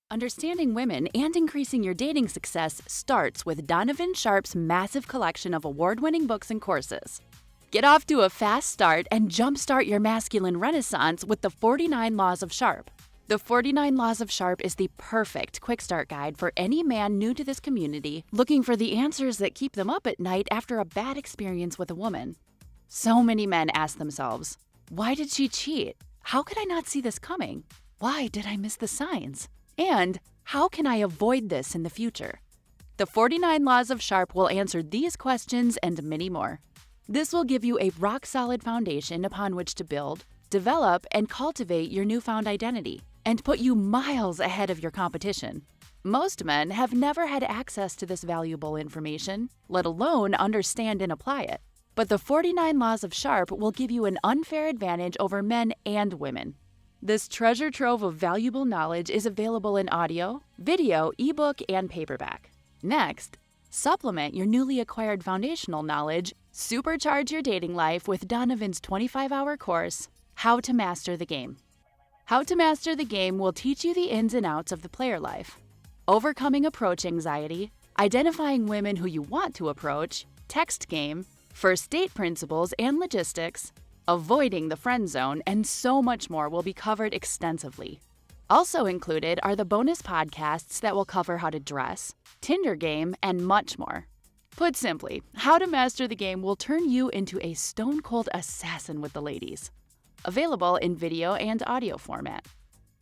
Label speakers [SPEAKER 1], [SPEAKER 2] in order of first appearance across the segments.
[SPEAKER 1] Understanding women and increasing your dating success starts with Donovan Sharp's massive collection of award-winning books and courses. Get off to a fast start and jumpstart your masculine renaissance with the 49 Laws of Sharp. The 49 Laws of Sharp is the perfect quick start guide for any man new to this community looking for the answers that keep them up at night after a bad experience with a woman. So many men ask themselves, why did she cheat? How could I not see this coming? Why did I miss the signs? And how can I avoid this in the future? The 49 Laws of Sharp will answer these questions and many more. This will give you a rock-solid foundation upon which to build, develop, and cultivate your newfound identity, and put you miles ahead of your competition. Most men have never had access to this valuable information, let alone understand and apply it. But the 49 Laws of Sharp will give you an unfair advantage over men and women. This treasure trove of valuable knowledge is available in audio, video, ebook, and paperback. Next, supplement your newly acquired foundational knowledge, supercharge your dating life with Donovan's 25-hour course, How to Master the Game. How to Master the Game will teach you the ins and outs of the player life, overcoming approach anxiety, identifying women who you want to approach, text game, first date principles and logistics, avoiding the friend zone, and so much more will be covered extensively. Also included are the bonus podcasts that will cover how to dress, Tinder game, and much more. Put simply, How to Master the Game will turn you into a stone-cold assassin with the ladies. Available in video and audio format.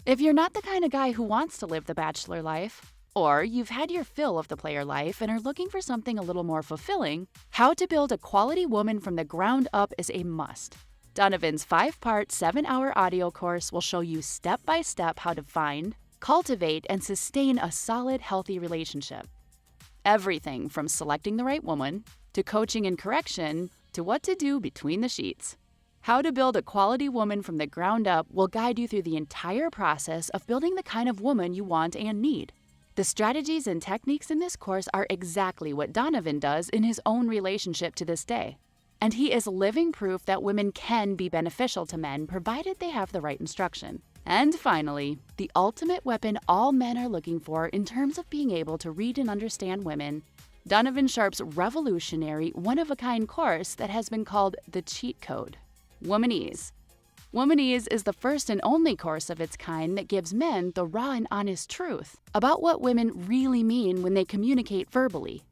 [SPEAKER 1] If you're not the kind of guy who wants to live the bachelor life, or you've had your fill of the player life and are looking for something a little more fulfilling, How to Build a Quality Woman from the Ground Up is a must. Donovan's 5-part, 7-hour audio course will show you step-by-step how to find, cultivate, and sustain a solid, healthy relationship. Everything from selecting the right woman, to coaching and correction, to what to do between the sheets. How to Build a Quality Woman from the Ground Up will guide you through the entire process of building the kind of woman you want and need. The strategies and techniques in this course are exactly what Donovan does in his own relationship to this day. And he is living proof that women can be beneficial to men provided they have the right instruction. And finally, the ultimate weapon all men are looking for in terms of being able to read and understand women, Donovan Sharp's revolutionary, one-of-a-kind course that has been called the cheat code, Woman-ese. Woman-ese is the first and only course of its kind that gives men the raw and honest truth about what women really mean when they communicate verbally.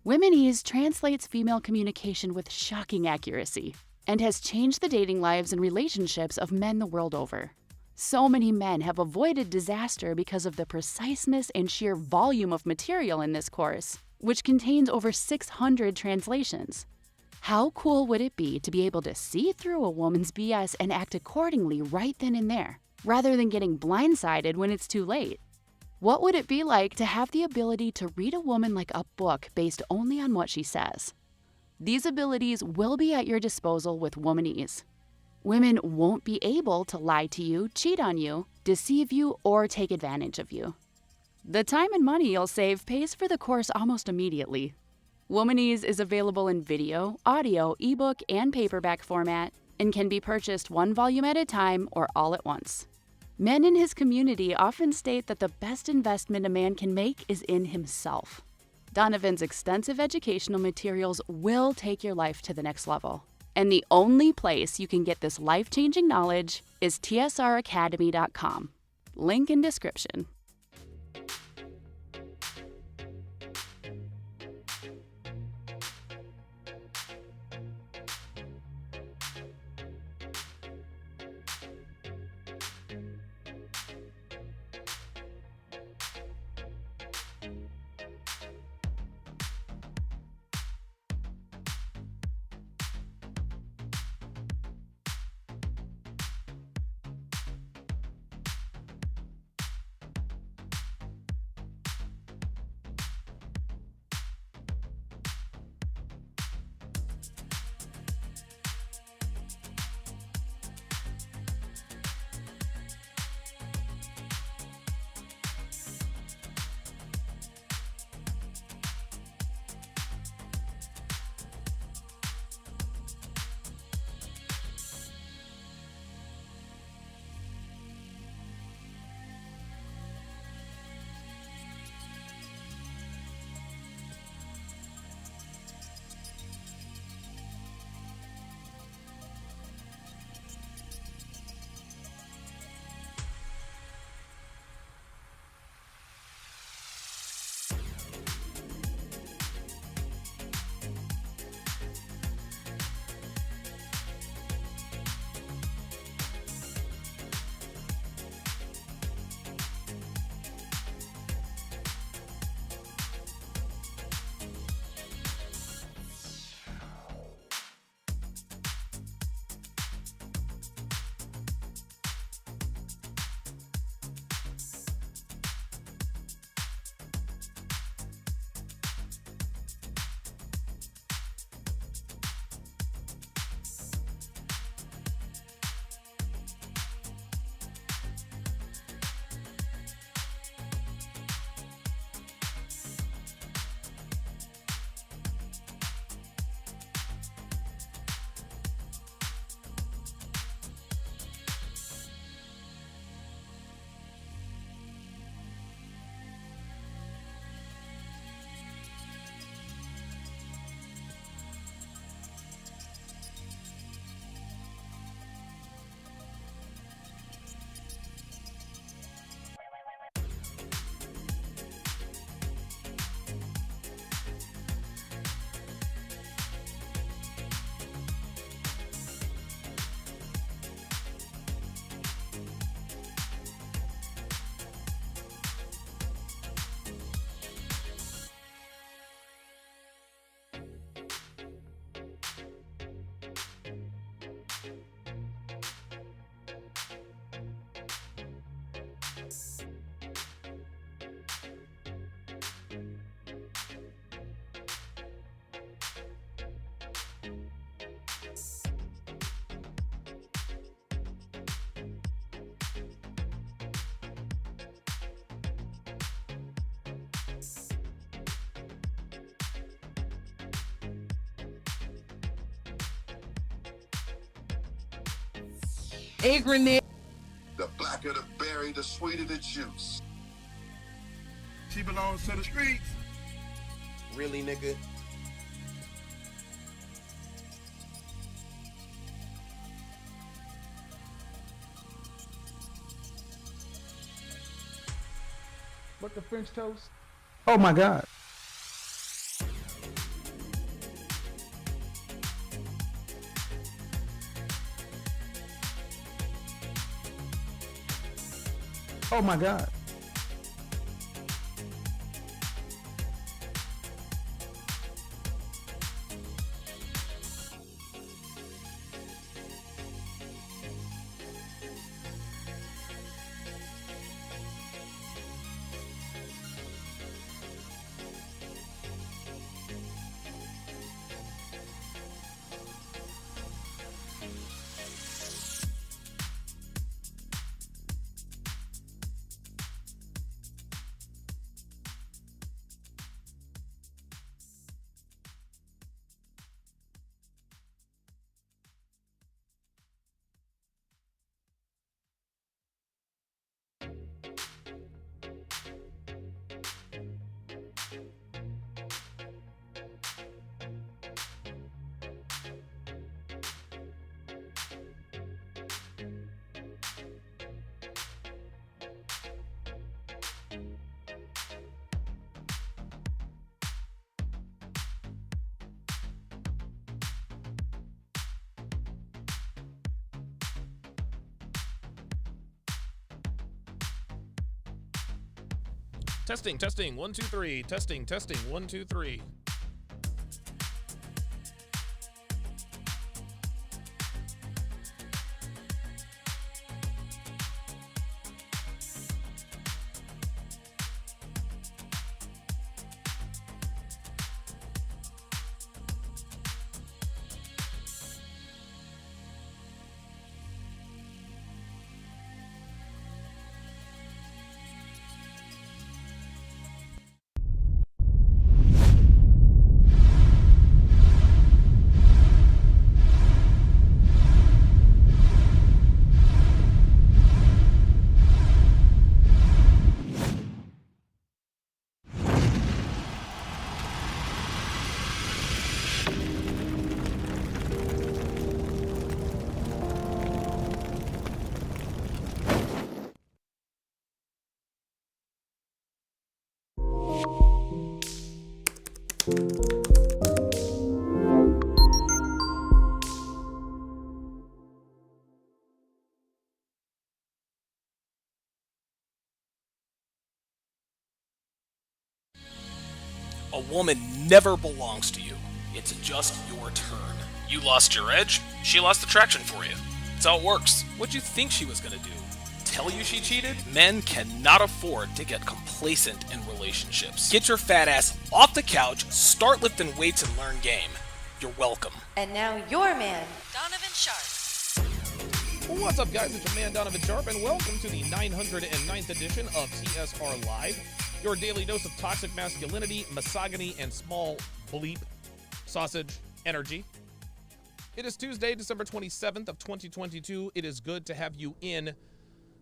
[SPEAKER 1] Woman-ese translates female communication with shocking accuracy and has changed the dating lives and relationships of men the world over. So many men have avoided disaster because of the preciseness and sheer volume of material in this course, which contains over 600 translations. How cool would it be to be able to see through a woman's BS and act accordingly right then and there, rather than getting blindsided when it's too late? What would it be like to have the ability to read a woman like a book based only on what she says? These abilities will be at your disposal with Woman-ese. Women won't be able to lie to you, cheat on you, deceive you, or take advantage of you. The time and money you'll save pays for the course almost immediately. Woman-ese is available in video, audio, ebook, and paperback format, and can be purchased one volume at a time or all at once. Men in his community often state that the best investment a man can make is in himself. Donovan's extensive educational materials will take your life to the next level. And the only place you can get this life-changing knowledge is tsracademy.com. Link in description.
[SPEAKER 2] Ignorant.
[SPEAKER 3] The blacker the berry, the sweeter the juice.
[SPEAKER 4] She belongs to the streets.
[SPEAKER 2] Really, nigga?
[SPEAKER 5] What the French toast? Oh my God. Oh my God.
[SPEAKER 6] Testing, 1, 2, 3. Testing, 1, 2, 3.
[SPEAKER 7] A woman never belongs to you. It's just your turn. You lost your edge, she lost attraction for you. That's how it works. What'd you think she was gonna do? Tell you she cheated? Men cannot afford to get complacent in relationships. Get your fat ass off the couch, start lifting weights, and learn game. You're welcome.
[SPEAKER 8] And now your man, Donovan Sharp.
[SPEAKER 6] What's up, guys? It's your man, Donovan Sharp, and welcome to the 909th edition of TSR Live, your daily dose of toxic masculinity, misogyny, and small bleep sausage energy. It is Tuesday, December 27th of 2022. It is good to have you in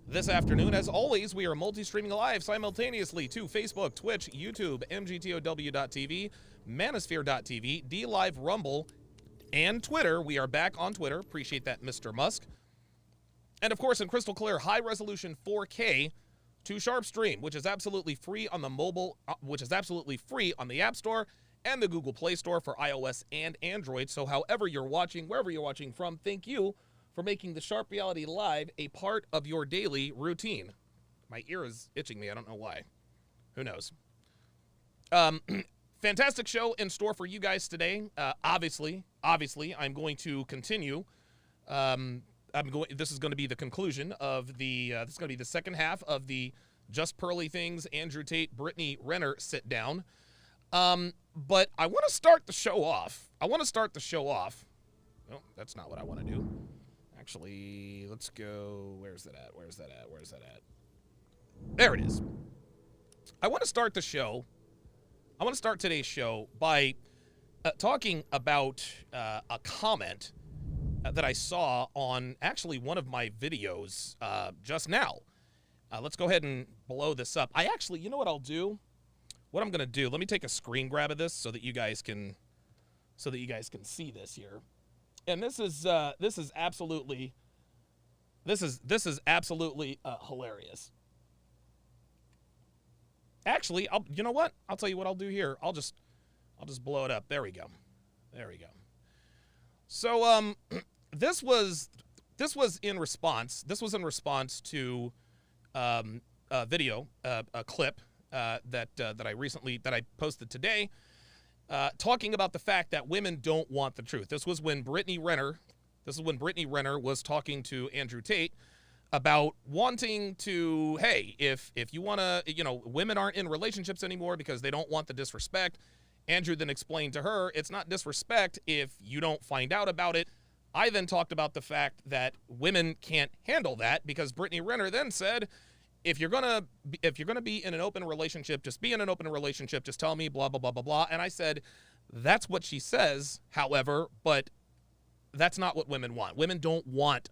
[SPEAKER 6] this afternoon. As always, we are multi-streaming live simultaneously to Facebook, Twitch, YouTube, mgtow.tv, manosphere.tv, DLive, Rumble, and Twitter. We are back on Twitter. Appreciate that, Mr. Musk. And of course, in crystal clear, high-resolution 4K to Sharp Stream, which is absolutely free on the mobile, which is absolutely free on the App Store and the Google Play Store for iOS and Android. So however you're watching, wherever you're watching from, thank you for making the Sharp Reality Live a part of your daily routine. My ear is itching me. I don't know why. Who knows? Fantastic show in store for you guys today. Obviously, I'm going to continue. This is going to be the conclusion of the. This is going to be the second half of the Just Pearly Things Andrew Tate, Brittany Renner sit down. But I want to start the show off. Oh, that's not what I want to do. Actually, let's go. Where's that at? There it is. I want to start the show. I want to start today's show by talking about a comment that I saw on actually one of my videos just now. Let's go ahead and blow this up. You know what I'll do? What I'm gonna do? Let me take a screen grab of this so that you guys can see this here. And this is absolutely hilarious. Actually, you know what? I'll tell you what I'll do here. I'll just blow it up. There we go. So this was in response to a video, a clip that I posted today, talking about the fact that women don't want the truth. This was when Brittany Renner was talking to Andrew Tate about wanting to, hey, if you want to, women aren't in relationships anymore because they don't want the disrespect. Andrew then explained to her, it's not disrespect if you don't find out about it. I then talked about the fact that women can't handle that because Brittany Renner then said, if you're gonna be in an open relationship, just be in an open relationship. Just tell me, blah blah blah blah blah. And I said, that's what she says. However, but that's not what women want. Women don't want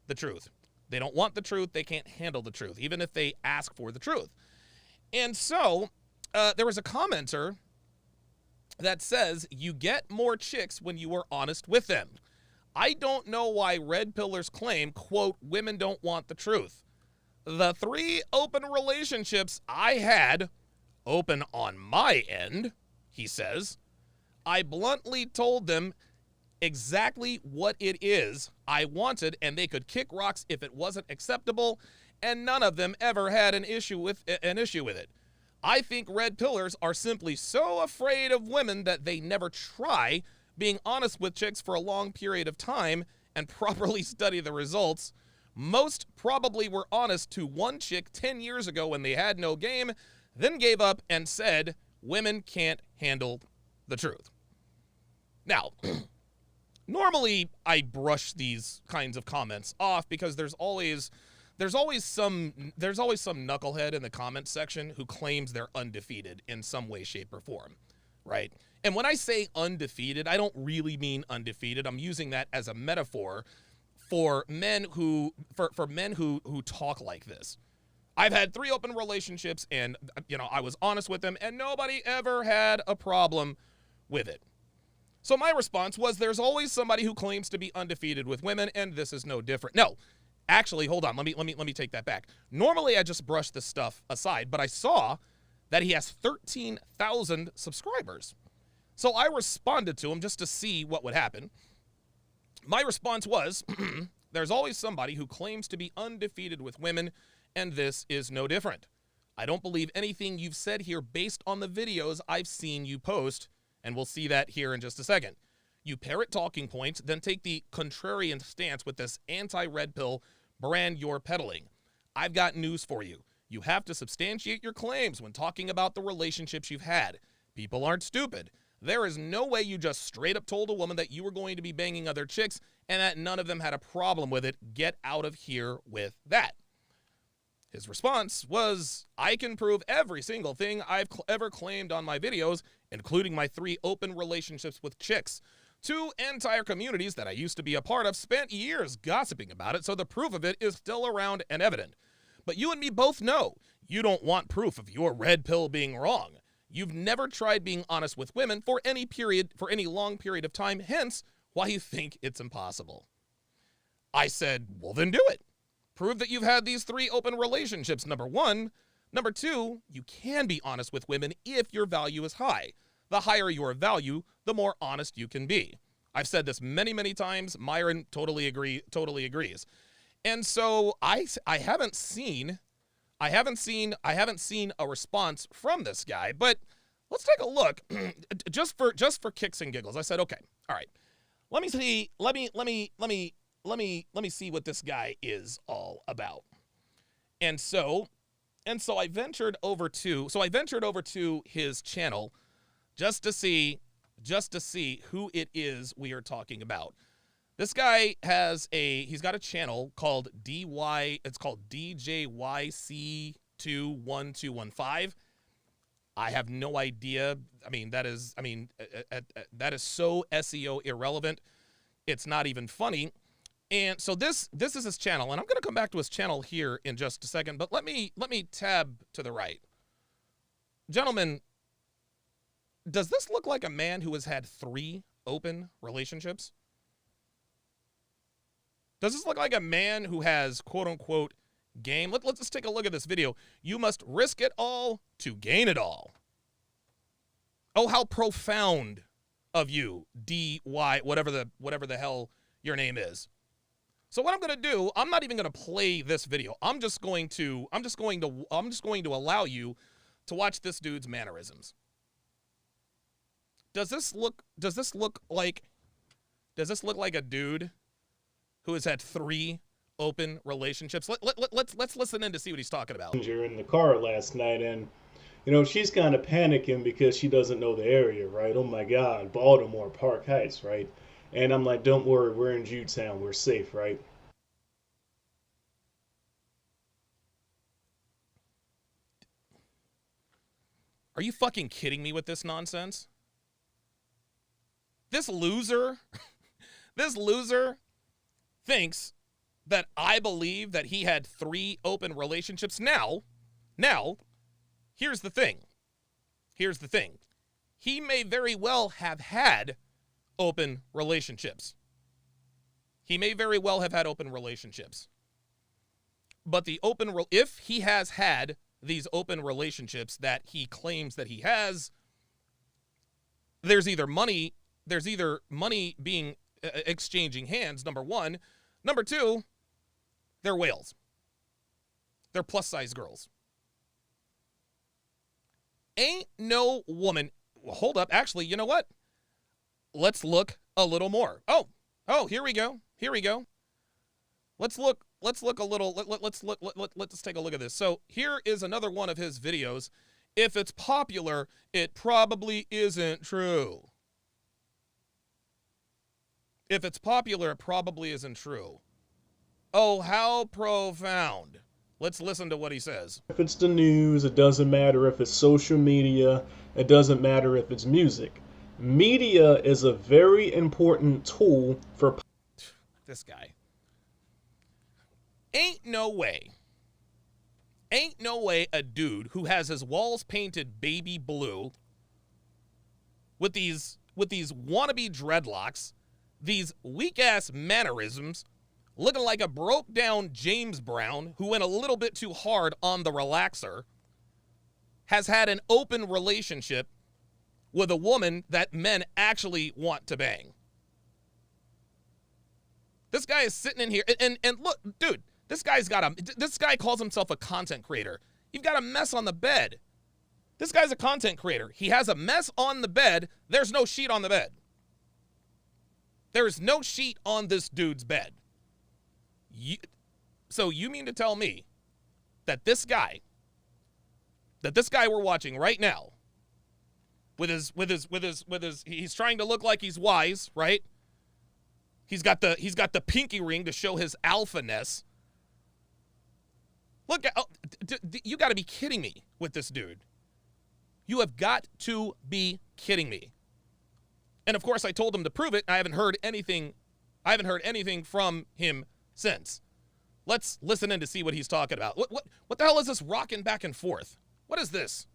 [SPEAKER 6] the truth. They don't want the truth. They can't handle the truth, even if they ask for the truth. And so there was a commenter that says, you get more chicks when you are honest with them. I don't know why red pillars claim, quote, women don't want the truth. The 3 open relationships I had, open on my end, he says, I bluntly told them exactly what it is I wanted, and they could kick rocks if it wasn't acceptable, and none of them ever had an issue with it. I think red pillars are simply so afraid of women that they never try being honest with chicks for a long period of time and properly study the results. Most probably were honest to one chick 10 years ago when they had no game, then gave up and said, women can't handle the truth. Now, normally I brush these kinds of comments off because there's always some knucklehead in the comment section who claims they're undefeated in some way, shape, or form, right? And when I say undefeated, I don't really mean undefeated. I'm using that as a metaphor for men who talk like this. I've had 3 open relationships, and I was honest with them, and nobody ever had a problem with it. So my response was, there's always somebody who claims to be undefeated with women, and this is no different. No. Actually, hold on. Let me take that back. Normally, I just brush this stuff aside, but I saw that he has 13,000 subscribers. So I responded to him just to see what would happen. My response was, there's always somebody who claims to be undefeated with women, and this is no different. I don't believe anything you've said here based on the videos I've seen you post, and we'll see that here in just a second. You parrot talking points, then take the contrarian stance with this anti-red pill brand you're peddling. I've got news for you. You have to substantiate your claims when talking about the relationships you've had. People aren't stupid. There is no way you just straight up told a woman that you were going to be banging other chicks and that none of them had a problem with it. Get out of here with that. His response was, I can prove every single thing I've ever claimed on my videos, including my 3 open relationships with chicks. 2 entire communities that I used to be a part of spent years gossiping about it, so the proof of it is still around and evident. But you and me both know you don't want proof of your red pill being wrong. You've never tried being honest with women for any long period of time, hence why you think it's impossible. I said, well, then do it. Prove that you've had these 3 open relationships, number 1. Number 2, you can be honest with women if your value is high. The higher your value, the more honest you can be. I've said this many, many times. Myron totally agrees. And so I haven't seen a response from this guy, but let's take a look just for kicks and giggles. I said, okay, all right. Let me see what this guy is all about. And so I ventured over to his channel just to see who it is we are talking about. This guy he's got a channel called DJYC21215. I have no idea. That is so SEO irrelevant. It's not even funny. And so this is his channel, and I'm going to come back to his channel here in just a second, but let me tab to the right. Gentlemen, does this look like a man who has had 3 open relationships? Does this look like a man who has quote-unquote game? Let's just take a look at this video. You must risk it all to gain it all. Oh, how profound of you, D-Y, whatever the hell your name is. So what I'm going to do, I'm not even going to play this video. I'm just going to allow you to watch this dude's mannerisms. Does this look like a dude who has had 3 open relationships? Let's listen in to see what he's talking about.
[SPEAKER 9] In the car last night, and she's kind of panicking because she doesn't know the area, right? Oh my God, Baltimore, Park Heights, right? And I'm like, don't worry, we're in Jewtown, we're safe, right?
[SPEAKER 6] Are you fucking kidding me with this nonsense? This loser thinks that I believe that he had 3 open relationships. Now, here's the thing. He may very well have had open relationships. But if he has had these open relationships that he claims that he has, there's either money being exchanging hands, number 1. Number 2, they're whales. They're plus-size girls. Ain't no woman. Well, hold up. Actually, you know what? Let's look a little more. Oh, here we go. Here we go. Let's look a little. Let's take a look at this. So here is another one of his videos. If it's popular, it probably isn't true. If it's popular, it probably isn't true. Oh, how profound. Let's listen to what he says.
[SPEAKER 9] If it's the news, it doesn't matter if it's social media, it doesn't matter if it's music. Media is a very important tool for...
[SPEAKER 6] This guy. Ain't no way a dude who has his walls painted baby blue with these wannabe dreadlocks, these weak-ass mannerisms, looking like a broke-down James Brown who went a little bit too hard on the relaxer, has had an open relationship with a woman that men actually want to bang. This guy is sitting in here, and look, dude, this guy calls himself a content creator. You've got a mess on the bed. This guy's a content creator. He has a mess on the bed. There's no sheet on the bed. There is no sheet on this dude's bed. So you mean to tell me that this guy we're watching right now, with his, he's trying to look like he's wise, right? He's got the pinky ring to show his alphaness. Look, you got to be kidding me with this dude. You have got to be kidding me. And of course, I told him to prove it. I haven't heard anything from him since. Let's listen in to see what he's talking about. What the hell is this rocking back and forth? What is this?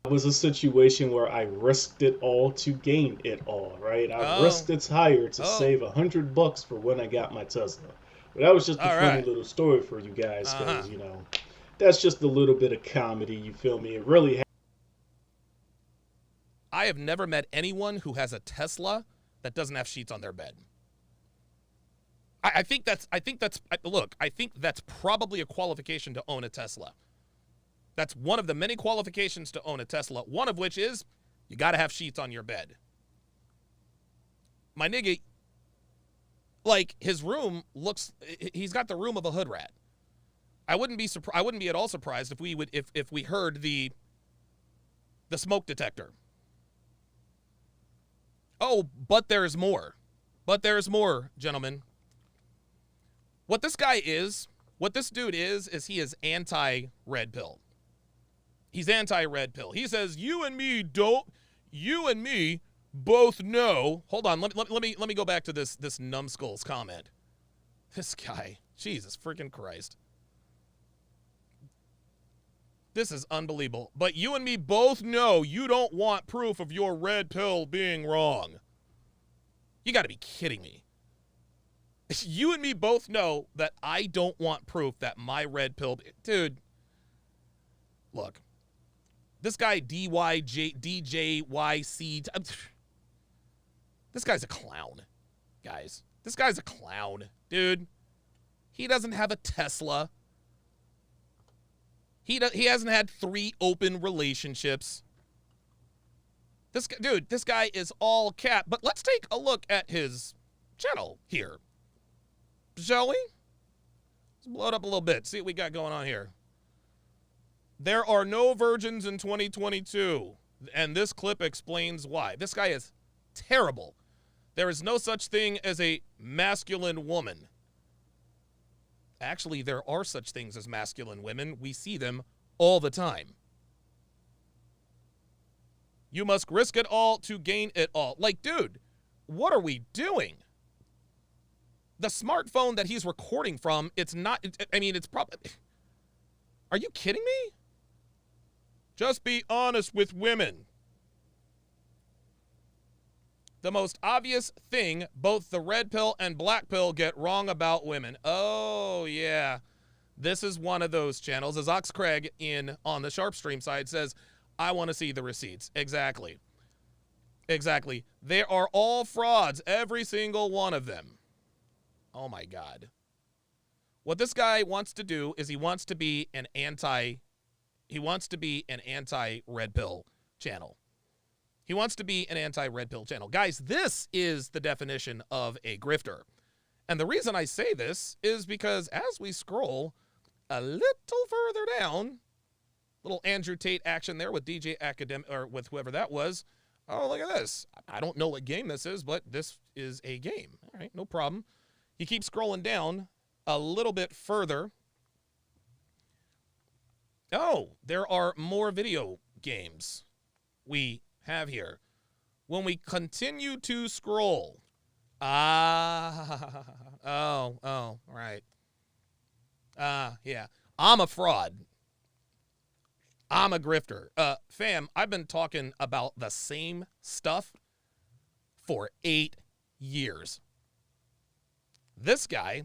[SPEAKER 9] It was a situation where I risked it all to gain it all, right? I risked its hire to save $100 for when I got my Tesla. But that was just a funny little story for you guys, because, you know, that's just a little bit of comedy, you feel me? It really
[SPEAKER 6] I have never met anyone who has a Tesla that doesn't have sheets on their bed. I think that's probably a qualification to own a Tesla. That's one of the many qualifications to own a Tesla, one of which is you got to have sheets on your bed. My nigga, like, his room looks, he's got the room of a hood rat. I wouldn't be at all surprised if we heard the smoke detector. Oh, but there's more. But there's more, gentlemen. What this dude is he is anti-red pill. He's anti-red pill. He says, you and me both know. Hold on, let me go back to this numbskull's comment. This guy, Jesus freaking Christ. This is unbelievable. But you and me both know you don't want proof of your red pill being wrong. You got to be kidding me. You and me both know that I don't want proof that my red pill... Dude, look. This guy, DJYC... This guy's a clown, guys. This guy's a clown, dude. He doesn't have a Tesla. He hasn't had 3 open relationships. This guy is all cap. But let's take a look at his channel here. Shall we? Let's blow it up a little bit. See what we got going on here. There are no virgins in 2022. And this clip explains why. This guy is terrible. There is no such thing as a masculine woman. Actually, there are such things as masculine women. We see them all the time. You must risk it all to gain it all. Like, dude, what are we doing? The smartphone that he's recording from, it's not, it's probably... Are you kidding me? Just be honest with women. The most obvious thing both the red pill and black pill get wrong about women. Oh, yeah. This is one of those channels. As Ox Craig on the Sharp Stream side says, I want to see the receipts. Exactly. Exactly. They are all frauds, every single one of them. Oh, my God. What this guy wants to do is he wants to be an anti-red He wants to be an anti-red pill channel. He wants to be an anti-red pill channel. Guys, this is the definition of a grifter. And the reason I say this is because as we scroll a little further down, little Andrew Tate action there with DJ Academic, or with whoever that was. Oh, look at this. I don't know what game this is, but this is a game. All right, no problem. You keep scrolling down a little bit further. Oh, there are more video games we have here. When we continue to scroll. Right. Yeah. I'm a fraud. I'm a grifter. Fam, I've been talking about the same stuff for 8 years. This guy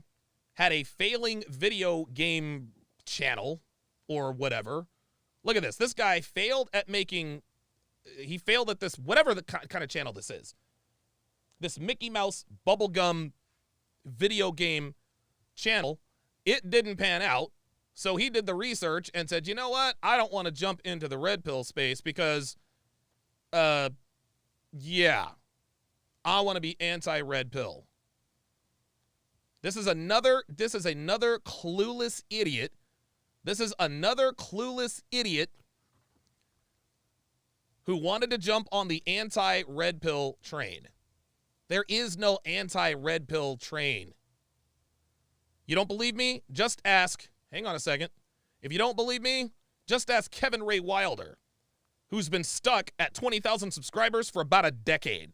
[SPEAKER 6] had a failing video game channel or whatever. Look at this. This guy failed at making, he failed at this, whatever the kind of channel this is. This Mickey Mouse bubblegum video game channel. It didn't pan out. So he did the research and said, you know what? I don't want to jump into the red pill space because, yeah, I want to be anti-red pill. This is another clueless idiot. This is another clueless idiot who wanted to jump on the anti-red pill train. There is no anti-red pill train. You don't believe me? Just ask. Hang on a second. If you don't believe me, just ask Kevin Ray Wilder, who's been stuck at 20,000 subscribers for about a decade.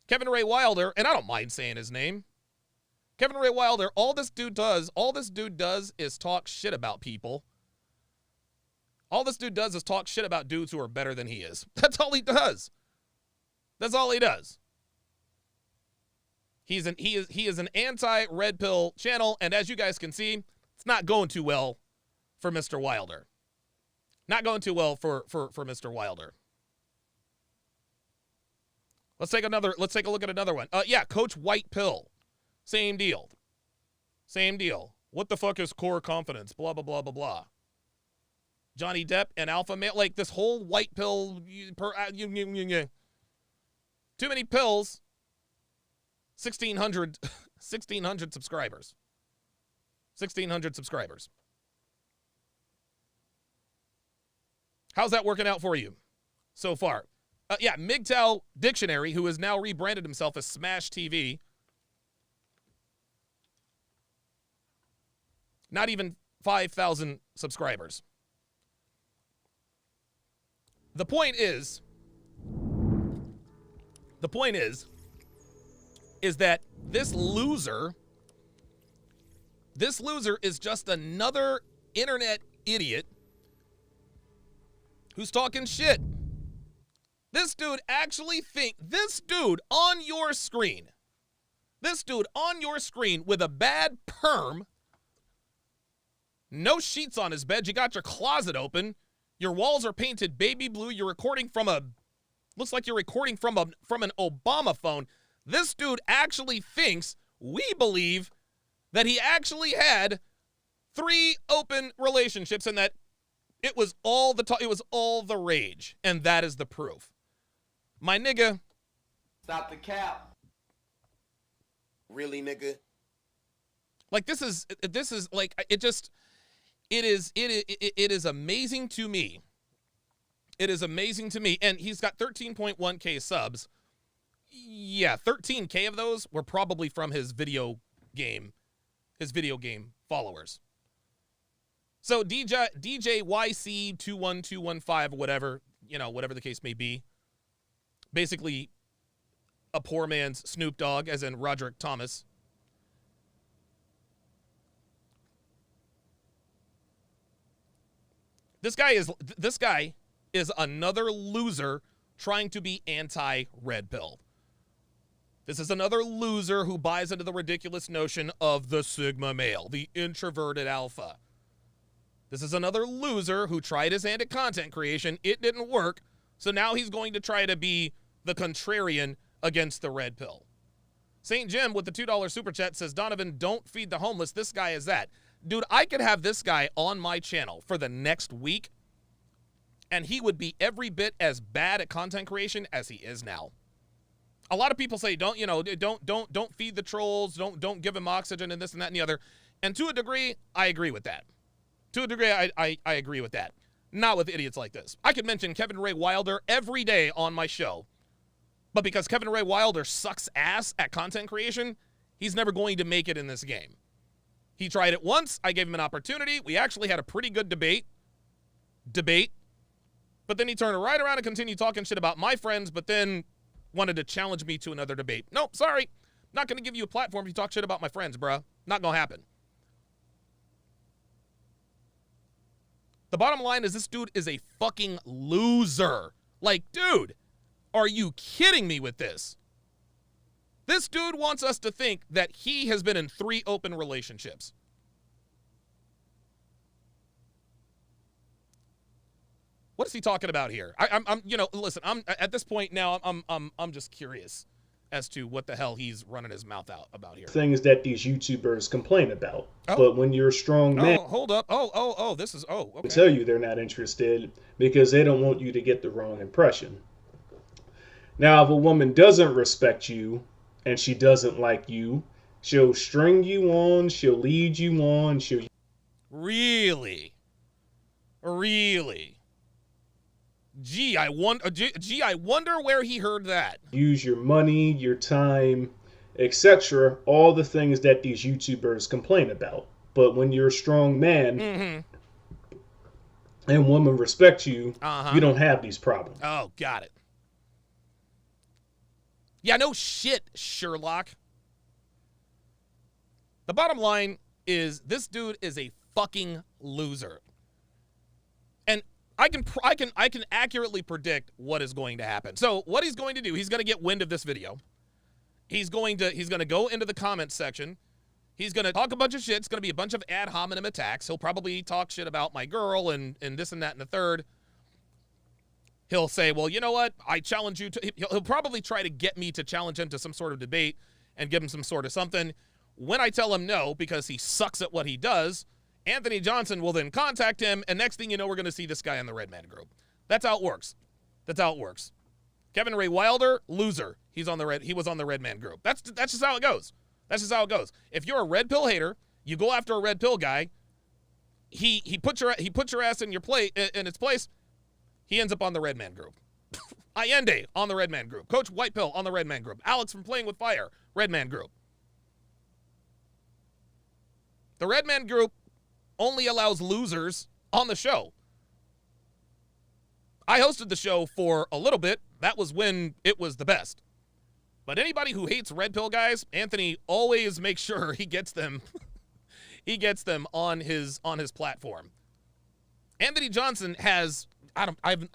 [SPEAKER 6] Kevin Ray Wilder, and I don't mind saying his name. Kevin Ray Wilder, all this dude does is talk shit about people. All this dude does is talk shit about dudes who are better than he is. That's all he does. That's all he does. He is an anti-red pill channel, and as you guys can see, it's not going too well for Mr. Wilder. Not going too well for Mr. Wilder. Let's take a look at another one. Yeah, Coach White Pill. Same deal. Same deal. What the fuck is core confidence? Blah, blah, blah, blah, blah. Johnny Depp and Alpha Male, like this whole white pill, too many pills. 1,600 subscribers. 1,600 subscribers. How's that working out for you so far? Yeah, MGTOW Dictionary, who has now rebranded himself as Smash TV. Not even 5,000 subscribers. The point is that this loser is just another internet idiot who's talking shit. This dude on your screen with a bad perm, no sheets on his bed, you got your closet open, your walls are painted baby blue, you're recording from looks like you're recording from an Obama phone. This dude actually thinks we believe that he actually had 3 open relationships and that it was all the rage, and that is the proof. My nigga,
[SPEAKER 2] Stop the cap. Really, nigga?
[SPEAKER 6] like this is like it is amazing to me. It is amazing to me, and he's got 13.1K subs. Yeah, 13K of those were probably from his video game followers. So DJ YC21215 or whatever the case may be, basically a poor man's Snoop Dogg, as in Roderick Thomas. This guy is another loser trying to be anti-red pill. This is another loser who buys into the ridiculous notion of the Sigma male, the introverted alpha. This is another loser who tried his hand at content creation. It didn't work, so now he's going to try to be the contrarian against the red pill. St. Jim with the $2 super chat says, Donovan, don't feed the homeless. This guy is that. Dude, I could have this guy on my channel for the next week, and he would be every bit as bad at content creation as he is now. A lot of people say, don't feed the trolls, don't give him oxygen and this and that and the other. And to a degree, I agree with that. To a degree, I agree with that. Not with idiots like this. I could mention Kevin Ray Wilder every day on my show, but because Kevin Ray Wilder sucks ass at content creation, he's never going to make it in this game. He tried it once. I gave him an opportunity. We actually had a pretty good debate. But then he turned right around and continued talking shit about my friends, but then wanted to challenge me to another debate. Nope, sorry. Not going to give you a platform if you talk shit about my friends, bruh. Not going to happen. The bottom line is this dude is a fucking loser. Like, dude, are you kidding me with this? This dude wants us to think that he has been in 3 open relationships. What is he talking about here? Listen, I'm at this point now, I'm just curious as to what the hell he's running his mouth out about here.
[SPEAKER 9] Things that these YouTubers complain about. Oh. But when you're a strong man...
[SPEAKER 6] Oh, hold up. Okay.
[SPEAKER 9] Tell you they're not interested because they don't want you to get the wrong impression. Now, if a woman doesn't respect you and she doesn't like you, she'll string you on, she'll lead you on, she'll...
[SPEAKER 6] Really? Gee, I wonder where he heard that.
[SPEAKER 9] Use your money, your time, etc. All the things that these YouTubers complain about. But when you're a strong man and women respect you, you don't have these problems.
[SPEAKER 6] Oh, got it. Yeah, no shit, Sherlock. The bottom line is this dude is a fucking loser. And I can accurately predict what is going to happen. So what he's going to do, he's going to get wind of this video. He's going to go into the comments section. He's going to talk a bunch of shit. It's going to be a bunch of ad hominem attacks. He'll probably talk shit about my girl and this and that and the third. He'll say, well, you know what? I challenge you to... He'll probably try to get me to challenge him to some sort of debate and give him some sort of something. When I tell him no, because he sucks at what he does, Anthony Johnson will then contact him, and next thing you know, we're going to see this guy in the Red Man group. That's how it works. Kevin Ray Wilder, loser. He was on the Red Man group. That's just how it goes. If you're a red pill hater, you go after a red pill guy. He puts your ass in its place. He ends up on the Red Man group. Allende on the Red Man group. Coach White Pill on the Red Man group. Alex from Playing with Fire, Red Man group. The Red Man group only allows losers on the show. I hosted the show for a little bit. That was when it was the best. But anybody who hates red pill guys, Anthony always makes sure he gets them he gets them on his platform. Anthony Johnson has I don't even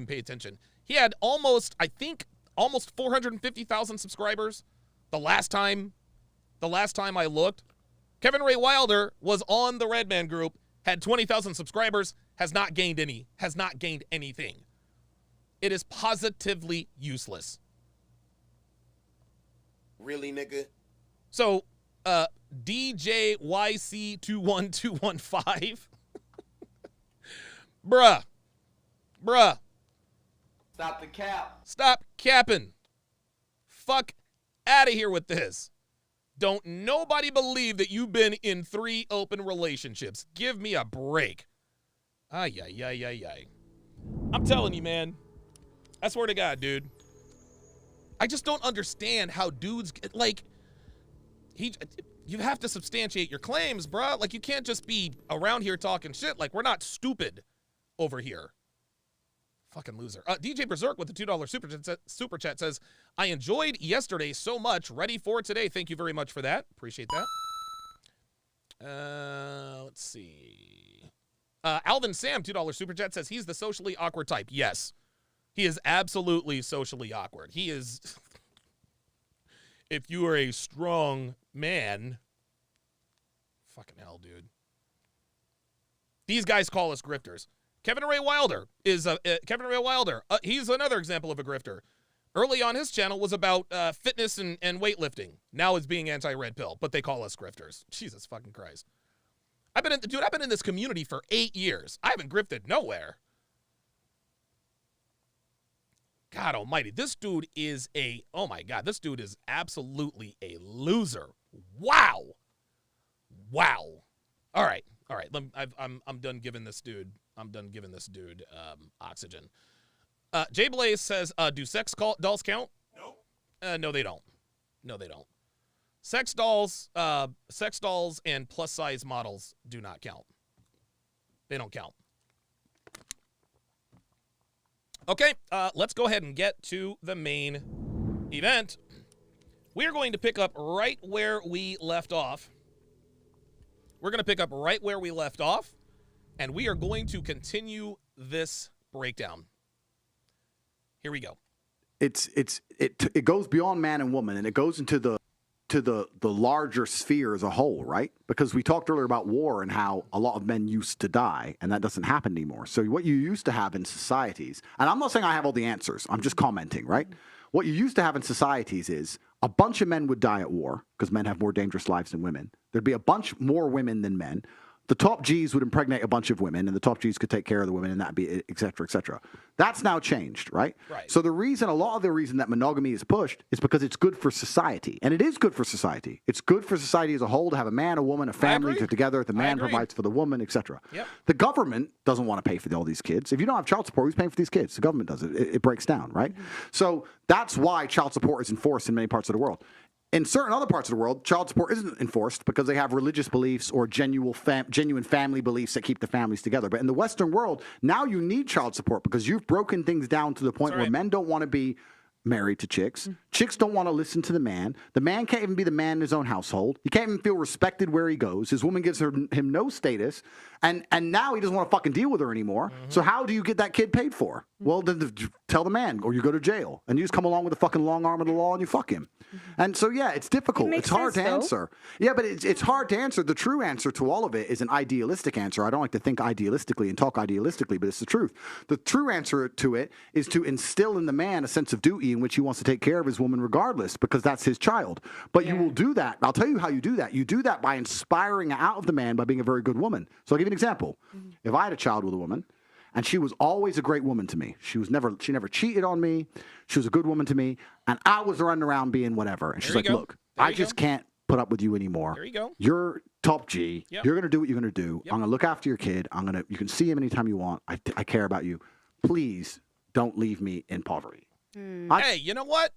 [SPEAKER 6] pay attention. He had almost 450,000 subscribers the last time I looked. Kevin Ray Wilder was on the Red Man group, had 20,000 subscribers, has not gained anything. It is positively useless.
[SPEAKER 3] Really, nigga?
[SPEAKER 6] So, DJYC21215. Bruh.
[SPEAKER 2] Stop the cap.
[SPEAKER 6] Stop capping. Fuck out of here with this. Don't nobody believe that you've been in 3 open relationships. Give me a break. Ay. I'm telling you, man. I swear to God, dude. I just don't understand how dudes, you have to substantiate your claims, bruh. Like, you can't just be around here talking shit. Like, we're not stupid over here. Fucking loser. DJ Berserk with the $2 super chat says, I enjoyed yesterday so much. Ready for today. Thank you very much for that. Appreciate that. Let's see. Alvin Sam, $2 super chat says, he's the socially awkward type. Yes. He is absolutely socially awkward. He is... If you are a strong man... Fucking hell, dude. These guys call us grifters. Kevin Ray Wilder is he's another example of a grifter. Early on, his channel was about fitness and weightlifting. Now it's being anti-red pill, but they call us grifters. Jesus fucking Christ. I've been in this community for 8 years. I haven't grifted nowhere. God almighty, this dude is oh my God, this dude is absolutely a loser. Wow. All right. I'm done giving this dude. Oxygen. Jay Blaze says, do sex dolls count? No. No, they don't. Sex dolls and plus size models do not count. They don't count. Okay, let's go ahead and get to the main event. We're going to pick up right where we left off. And we are going to continue this breakdown. Here we go.
[SPEAKER 10] It goes beyond man and woman, and it goes into the larger sphere as a whole, right? Because we talked earlier about war and how a lot of men used to die, and that doesn't happen anymore. So what you used to have in societies, and I'm not saying I have all the answers, I'm just commenting, right? What you used to have in societies is a bunch of men would die at war, because men have more dangerous lives than women. There'd be a bunch more women than men. The top Gs would impregnate a bunch of women, and the top Gs could take care of the women, and that'd be et cetera, et cetera. That's now changed, right?
[SPEAKER 6] Right.
[SPEAKER 10] So a lot of the reason that monogamy is pushed is because it's good for society, and it is good for society. It's good for society as a whole to have a man, a woman, a family together. The man provides for the woman, et cetera.
[SPEAKER 6] Yep.
[SPEAKER 10] The government doesn't want to pay for all these kids. If you don't have child support, who's paying for these kids? The government does it. It breaks down, right? So that's why child support is enforced in many parts of the world. In certain other parts of the world, child support isn't enforced because they have religious beliefs or genuine family beliefs that keep the families together. But in the Western world, now you need child support because you've broken things down to the point where men don't want to be married to chicks. Chicks don't want to listen to the man. The man can't even be the man in his own household. He can't even feel respected where he goes. His woman gives him no status. And now he doesn't want to fucking deal with her anymore. So how do you get that kid paid for? Well, then tell the man, or you go to jail. And you just come along with the fucking long arm of the law and you fuck him. And so, yeah, it's difficult. It's hard to answer. Yeah, but it's hard to answer. The true answer to all of it is an idealistic answer. I don't like to think idealistically and talk idealistically, but it's the truth. The true answer to it is to instill in the man a sense of duty in which he wants to take care of his woman regardless, because that's his child. But you will do that. I'll tell you how you do that. You do that by inspiring out of the man by being a very good woman. So I'll give you an example. If I had a child with a woman, and she was always a great woman to me. She never cheated on me. She was a good woman to me. And I was running around being whatever. And she's like, look, I just can't put up with you anymore.
[SPEAKER 6] There you go.
[SPEAKER 10] You're top G. Yep. You're going to do what you're going to do. Yep. I'm going to look after your kid. You can see him anytime you want. I care about you. Please don't leave me in poverty.
[SPEAKER 6] Hey, you know what?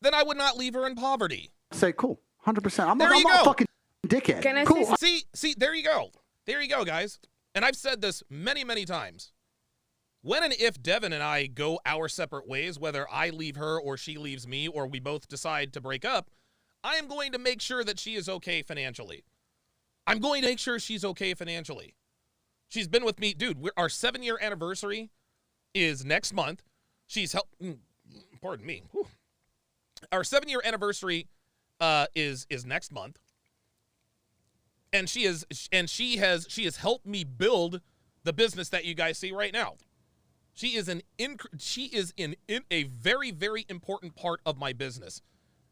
[SPEAKER 6] Then I would not leave her in poverty.
[SPEAKER 10] Say, cool. 100%. I'm not a fucking dickhead.
[SPEAKER 8] Can I
[SPEAKER 10] cool.
[SPEAKER 6] See, there you go. There you go, guys. And I've said this many, many times. When and if Devin and I go our separate ways, whether I leave her or she leaves me or we both decide to break up, I am going to make sure that she is okay financially. I'm going to make sure she's okay financially. She's been with me. Dude, our 7-year anniversary is next month. She's helped. Pardon me. Whew. Our 7-year anniversary is next month. And she has helped me build the business that you guys see right now. She is in a very, very important part of my business.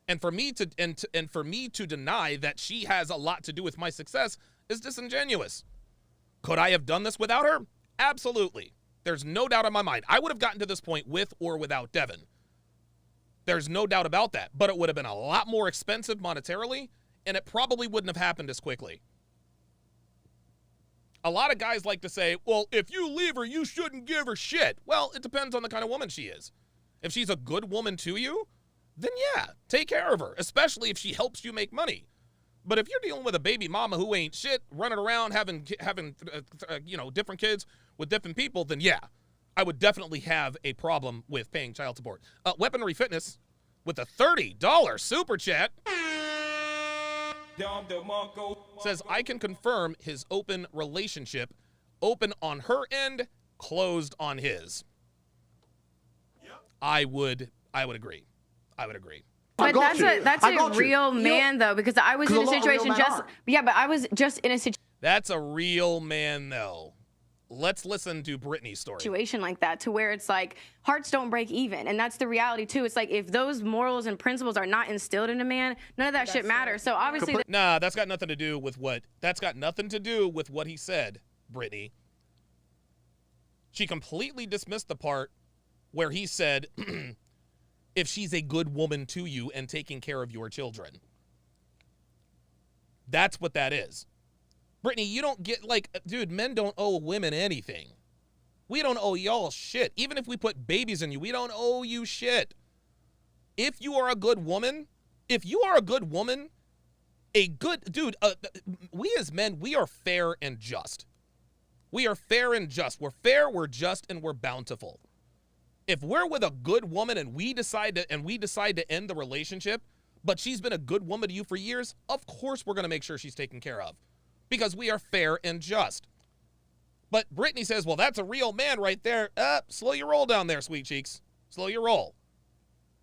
[SPEAKER 6] And for me to deny that she has a lot to do with my success is disingenuous. Could I have done this without her? Absolutely. There's no doubt in my mind. I would have gotten to this point with or without Devin. There's no doubt about that. But it would have been a lot more expensive monetarily, and it probably wouldn't have happened as quickly. A lot of guys like to say, well, if you leave her, you shouldn't give her shit. Well, it depends on the kind of woman she is. If she's a good woman to you, then yeah, take care of her, especially if she helps you make money. But if you're dealing with a baby mama who ain't shit, running around having different kids with different people, then yeah, I would definitely have a problem with paying child support. Weaponry Fitness with a $30 super chat says, I can confirm his open relationship, open on her end, closed on his. I would agree.
[SPEAKER 11] But that's a real man, though, because I was in a situation I was just in a situation.
[SPEAKER 6] That's a real man, though. let's listen to Brittany's story.
[SPEAKER 11] Situation like that, to where it's like hearts don't break even, and that's the reality too. It's like if those morals and principles are not instilled in a man, none of that shit matters. So obviously,
[SPEAKER 6] nah, that's got nothing to do with what. That's got nothing to do with what he said, Brittany. She completely dismissed the part where he said, "If she's a good woman to you and taking care of your children." That's what that is. Brittany, you don't get, like, dude, men don't owe women anything. We don't owe y'all shit. Even if we put babies in you, we don't owe you shit. If you are a good woman, a good, dude, we as men, we are fair and just. We are fair and just. We're fair, we're just, and we're bountiful. If we're with a good woman and we decide to end the relationship, but she's been a good woman to you for years, of course we're going to make sure she's taken care of. Because we are fair and just. But Brittany says, well, that's a real man right there. Slow your roll down there, sweet cheeks. Slow your roll.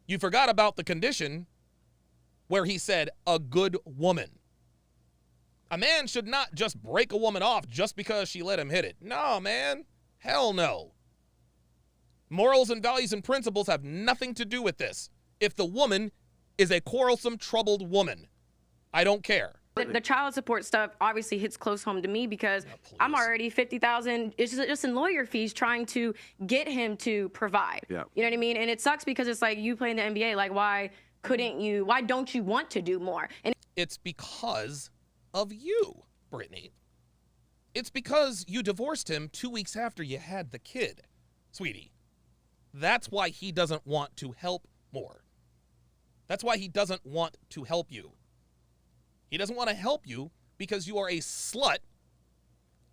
[SPEAKER 6] You forgot about the condition where he said, a good woman. A man should not just break a woman off just because she let him hit it. No, man. Hell no. Morals and values and principles have nothing to do with this. If the woman is a quarrelsome, troubled woman, I don't care.
[SPEAKER 11] The child support stuff obviously hits close home to me because I'm already $50,000. It's just in lawyer fees trying to get him to provide. Yeah. You know what I mean? And it sucks because it's like you play in the NBA. Like, why don't you want to do more? And
[SPEAKER 6] it's because of you, Brittany. It's because you divorced him 2 weeks after you had the kid, sweetie. That's why he doesn't want to help more. That's why he doesn't want to help you. He doesn't want to help you because you are a slut.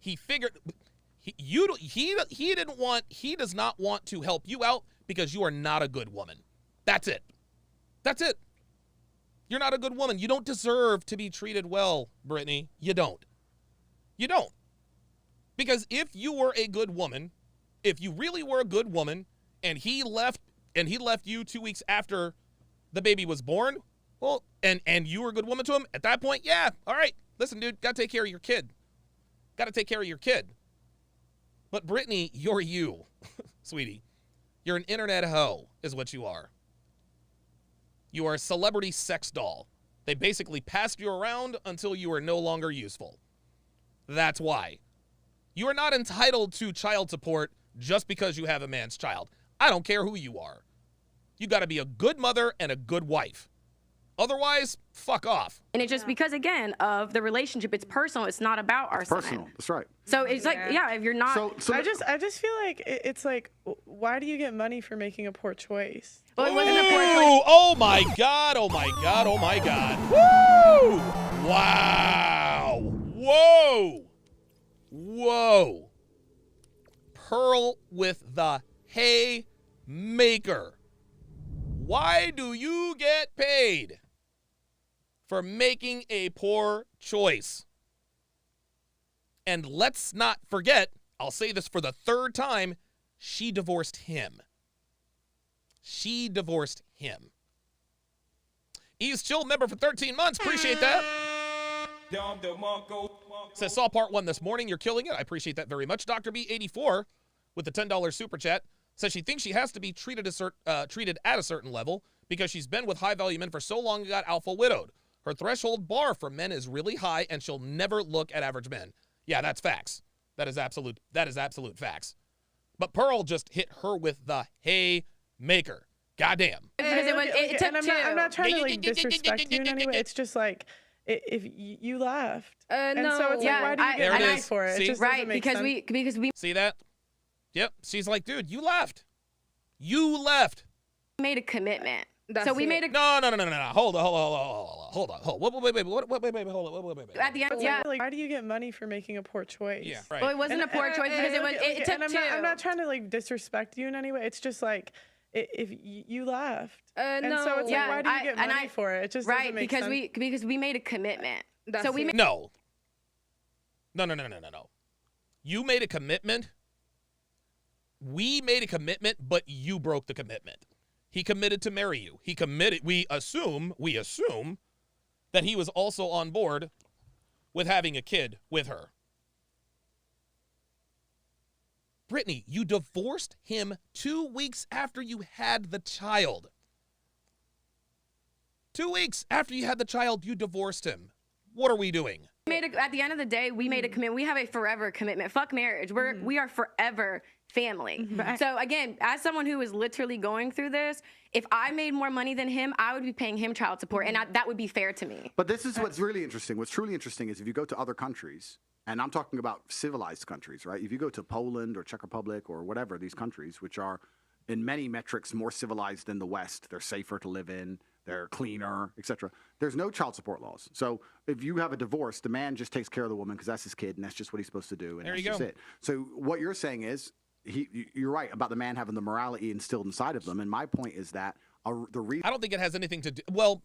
[SPEAKER 6] He figured he does not want to help you out because you are not a good woman. That's it. That's it. You're not a good woman. You don't deserve to be treated well, Brittany. You don't. You don't. Because if you were a good woman, if you really were a good woman and he left you 2 weeks after the baby was born, well, and you were a good woman to him, at that point, yeah, all right, listen, dude, gotta take care of your kid. Gotta take care of your kid. But Brittany, you're you, sweetie. You're an internet hoe, is what you are. You are a celebrity sex doll. They basically passed you around until you are no longer useful. That's why. You are not entitled to child support just because you have a man's child. I don't care who you are. You gotta be a good mother and a good wife. Otherwise, fuck off.
[SPEAKER 11] And it's just because, again, of the relationship. It's personal. It's not about our son.
[SPEAKER 10] Personal. That's right.
[SPEAKER 11] So it's like, yeah, if you're not.
[SPEAKER 12] So I just feel like it's like, why do you get money for making a poor choice?
[SPEAKER 11] Well, it wasn't a poor choice.
[SPEAKER 6] Oh my God. Oh my God. Oh my God. Woo! Wow. Whoa. Whoa. Pearl with the haymaker. Why do you get paid for making a poor choice? And let's not forget, I'll say this for the third time, she divorced him. She divorced him. Ease Chill member for 13 months. Appreciate that. Says, saw part 1 this morning. You're killing it. I appreciate that very much. Dr. B84 with the $10 super chat. Says she thinks she has to be treated at a certain level because she's been with high-value men for so long and got alpha widowed. Her threshold bar for men is really high, and she'll never look at average men. Yeah, that's facts. That is absolute facts. But Pearl just hit her with the haymaker. Goddamn.
[SPEAKER 11] Because it took two.
[SPEAKER 12] I'm not trying to disrespect you in any way. It's just like, if you left. And
[SPEAKER 11] no.
[SPEAKER 12] So it's like, why do you get money for it?
[SPEAKER 6] See?
[SPEAKER 12] It just
[SPEAKER 11] right,
[SPEAKER 12] because
[SPEAKER 11] we
[SPEAKER 6] see that? Yep. She's like, dude, you left. You left.
[SPEAKER 11] Made a commitment. So we made a
[SPEAKER 6] no. Hold on. Wait.
[SPEAKER 11] At the end, yeah.
[SPEAKER 12] Like, why do you get money for making a poor choice?
[SPEAKER 6] Yeah, right.
[SPEAKER 11] Well, it wasn't a poor choice because it took two.
[SPEAKER 12] I'm not trying to disrespect you in any way. It's just like, if you left. And
[SPEAKER 11] no.
[SPEAKER 12] so it's like, why do you get money for it? It just doesn't make sense.
[SPEAKER 11] Because we made a commitment.
[SPEAKER 6] No. You made a commitment. We made a commitment, but you broke the commitment. He committed to marry you. We assume that he was also on board with having a kid with her. Brittany, you divorced him 2 weeks after you had the child. 2 weeks after you had the child, you divorced him. What are we doing?
[SPEAKER 11] At the end of the day, we made a commitment. We have a forever commitment. Fuck marriage. We are forever family. So again, as someone who is literally going through this, if I made more money than him, I would be paying him child support, and that would be fair to me.
[SPEAKER 10] But this is what's really interesting. What's truly interesting is if you go to other countries, and I'm talking about civilized countries, right? If you go to Poland or Czech Republic or whatever, these countries, which are in many metrics more civilized than the West, they're safer to live in, they're cleaner, etc. There's no child support laws. So if you have a divorce, the man just takes care of the woman because that's his kid and that's just what he's supposed to do. And
[SPEAKER 6] there
[SPEAKER 10] that's
[SPEAKER 6] you
[SPEAKER 10] just
[SPEAKER 6] go.
[SPEAKER 10] it. So what you're saying is, you're right about the man having the morality instilled inside of them. And my point is that the reason
[SPEAKER 6] I don't think it has anything to do. Well,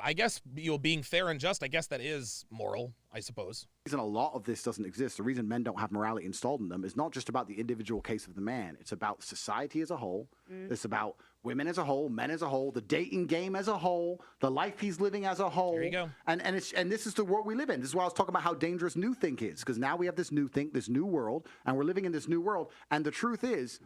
[SPEAKER 6] I guess being fair and just. I guess that is moral. I suppose.
[SPEAKER 10] The reason a lot of this doesn't exist, the reason men don't have morality installed in them, is not just about the individual case of the man. It's about society as a whole. It's about women as a whole, men as a whole, the dating game as a whole, the life he's living as a whole.
[SPEAKER 6] There you go.
[SPEAKER 10] And this is the world we live in. This is why I was talking about how dangerous new think is, because now we have this new think, this new world, and we're living in this new world. And the truth is,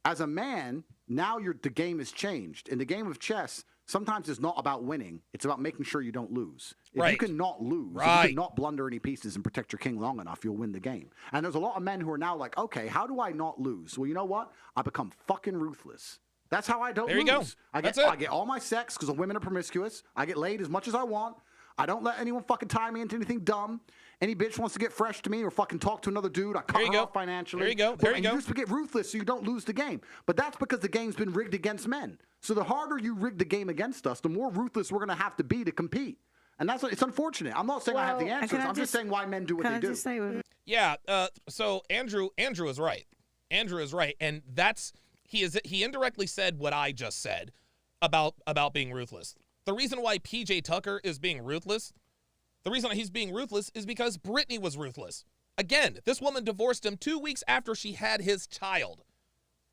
[SPEAKER 10] as a man, now the game has changed. In the game of chess, sometimes it's not about winning. It's about making sure you don't lose. If you cannot lose, if you cannot blunder any pieces and protect your king long enough, you'll win the game. And there's a lot of men who are now like, okay, how do I not lose? Well, you know what? I become fucking ruthless. That's how I don't lose.
[SPEAKER 6] There you go.
[SPEAKER 10] I get all my sex because the women are promiscuous. I get laid as much as I want. I don't let anyone fucking tie me into anything dumb. Any bitch wants to get fresh to me or fucking talk to another dude, I cut her off financially.
[SPEAKER 6] There you go. There you go.
[SPEAKER 10] You just get ruthless so you don't lose the game. But that's because the game's been rigged against men. So the harder you rig the game against us, the more ruthless we're going to have to be to compete. And it's unfortunate. I'm not saying I have the answers. I'm just saying why men do what they do.
[SPEAKER 6] Yeah. So Andrew is right. Andrew is right, and he indirectly said what I just said about being ruthless. The reason why PJ Tucker is being ruthless, the reason he's being ruthless is because Brittany was ruthless. Again, this woman divorced him 2 weeks after she had his child.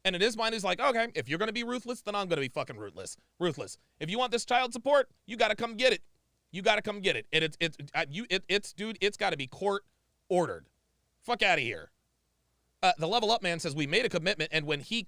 [SPEAKER 6] And in his mind, he's like, okay, if you're going to be ruthless, then I'm going to be fucking ruthless. If you want this child support, you got to come get it. You got to come get it. And it's got to be court ordered. Fuck out of here. The Level Up man says we made a commitment, and when he,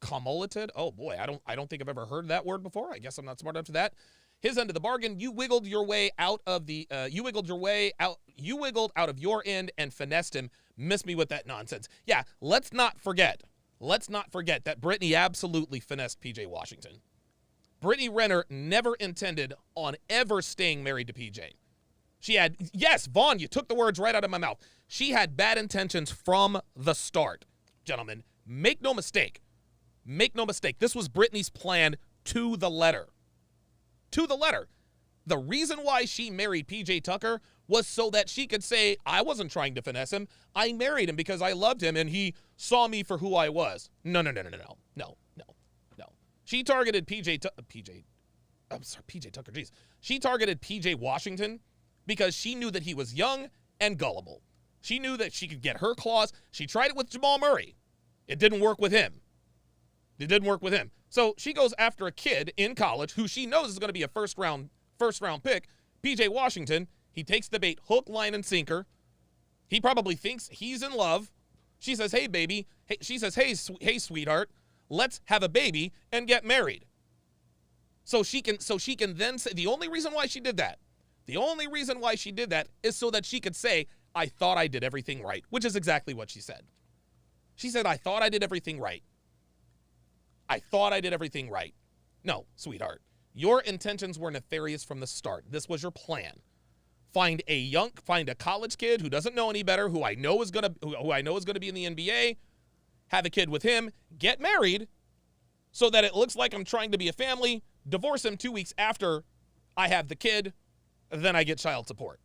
[SPEAKER 6] cumulated. Oh boy, I don't think I've ever heard that word before. I guess I'm not smart enough for that. His end of the bargain, you wiggled your way out of you wiggled out of your end and finessed him. Miss me with that nonsense. Yeah, let's not forget that Brittany absolutely finessed PJ Washington. Brittany Renner never intended on ever staying married to PJ. She had, yes, Vaughn, you took the words right out of my mouth. She had bad intentions from the start. Gentlemen, make no mistake. Make no mistake. This was Brittany's plan to the letter. To the letter. The reason why she married PJ Tucker was so that she could say, I wasn't trying to finesse him. I married him because I loved him and he saw me for who I was. No. She targeted PJ Tucker, geez. She targeted PJ Washington because she knew that he was young and gullible. She knew that she could get her claws. She tried it with Jamal Murray. It didn't work with him. So she goes after a kid in college who she knows is going to be a first round pick, PJ Washington. He takes the bait hook, line, and sinker. He probably thinks he's in love. She says, hey, baby. She says, hey, sweetheart, let's have a baby and get married. So she can then say, the only reason why she did that is so that she could say, I thought I did everything right, which is exactly what she said. She said, I thought I did everything right. No, sweetheart. Your intentions were nefarious from the start. This was your plan. Find a college kid who doesn't know any better, who I know is gonna be in the NBA, have a kid with him, get married, so that it looks like I'm trying to be a family, divorce him 2 weeks after I have the kid, then I get child support.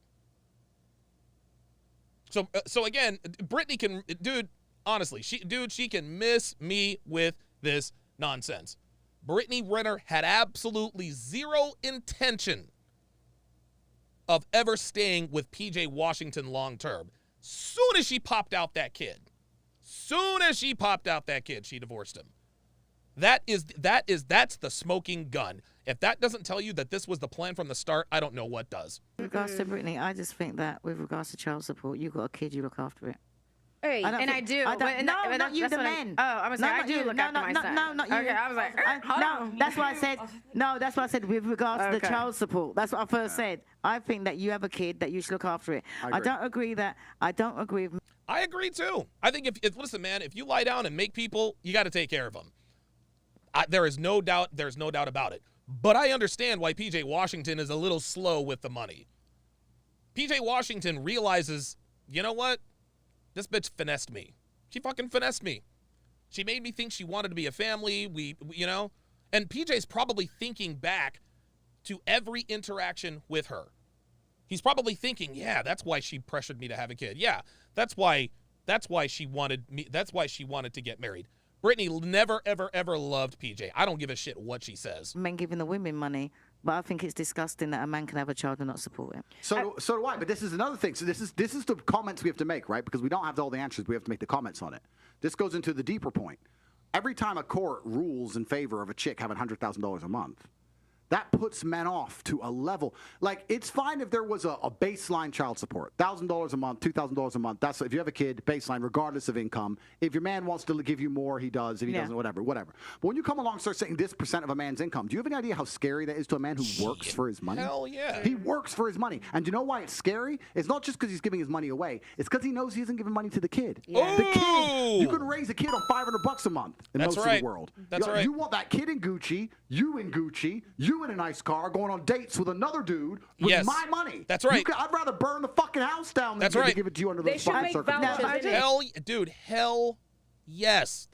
[SPEAKER 6] So again, Brittany can, honestly, she can miss me with this nonsense. Brittany Renner had absolutely zero intention of ever staying with PJ Washington long term. Soon as she popped out that kid, she divorced him. That's the smoking gun. If that doesn't tell you that this was the plan from the start, I don't know what does.
[SPEAKER 13] With regards to Brittany, I just think that with regards to child support, you got a kid, you look after it.
[SPEAKER 11] Hey, and I do.
[SPEAKER 13] Not you, the men.
[SPEAKER 11] Oh, I was like, I do look after my son.
[SPEAKER 13] No, not you.
[SPEAKER 11] Okay, I was like,
[SPEAKER 13] no, that's why I said, no, that's what I said with regards to the child support. That's what I first said. I think that you have a kid that you should look after it. I don't agree with.
[SPEAKER 6] I agree too. I think if listen, man, if you lie down and make people, you got to take care of them. There is no doubt. There's no doubt about it. But I understand why PJ Washington is a little slow with the money. PJ Washington realizes, you know what? This bitch finessed me. She fucking finessed me. She made me think she wanted to be a family. And PJ's probably thinking back to every interaction with her. He's probably thinking, yeah, that's why she pressured me to have a kid. Yeah, that's why she wanted me. That's why she wanted to get married. Brittany never, ever, ever loved PJ. I don't give a shit what she says.
[SPEAKER 13] Men giving the women money, but I think it's disgusting that a man can have a child and not support it.
[SPEAKER 10] So do I. But this is another thing. So this is the comments we have to make, right? Because we don't have all the answers. We have to make the comments on it. This goes into the deeper point. Every time a court rules in favor of a chick having $100,000 a month, that puts men off to a level. Like, it's fine if there was a baseline child support, $1,000 a month, $2,000 a month. That's if you have a kid, baseline, regardless of income. If your man wants to give you more, he does. If he doesn't, whatever. But when you come along and start saying this percent of a man's income, do you have any idea how scary that is to a man who works for his money?
[SPEAKER 6] Hell yeah.
[SPEAKER 10] He works for his money. And do you know why it's scary? It's not just because he's giving his money away. It's because he knows he isn't giving money to the kid.
[SPEAKER 6] Yeah.
[SPEAKER 10] The kid, you can raise a kid on $500 a month in most of the world.
[SPEAKER 6] That's right.
[SPEAKER 10] You want that kid in Gucci, you in a nice car, going on dates with another dude with my money.
[SPEAKER 6] That's right.
[SPEAKER 10] I'd rather burn the fucking house down than to give it to you under those fucking circumstances.
[SPEAKER 6] Hell yes.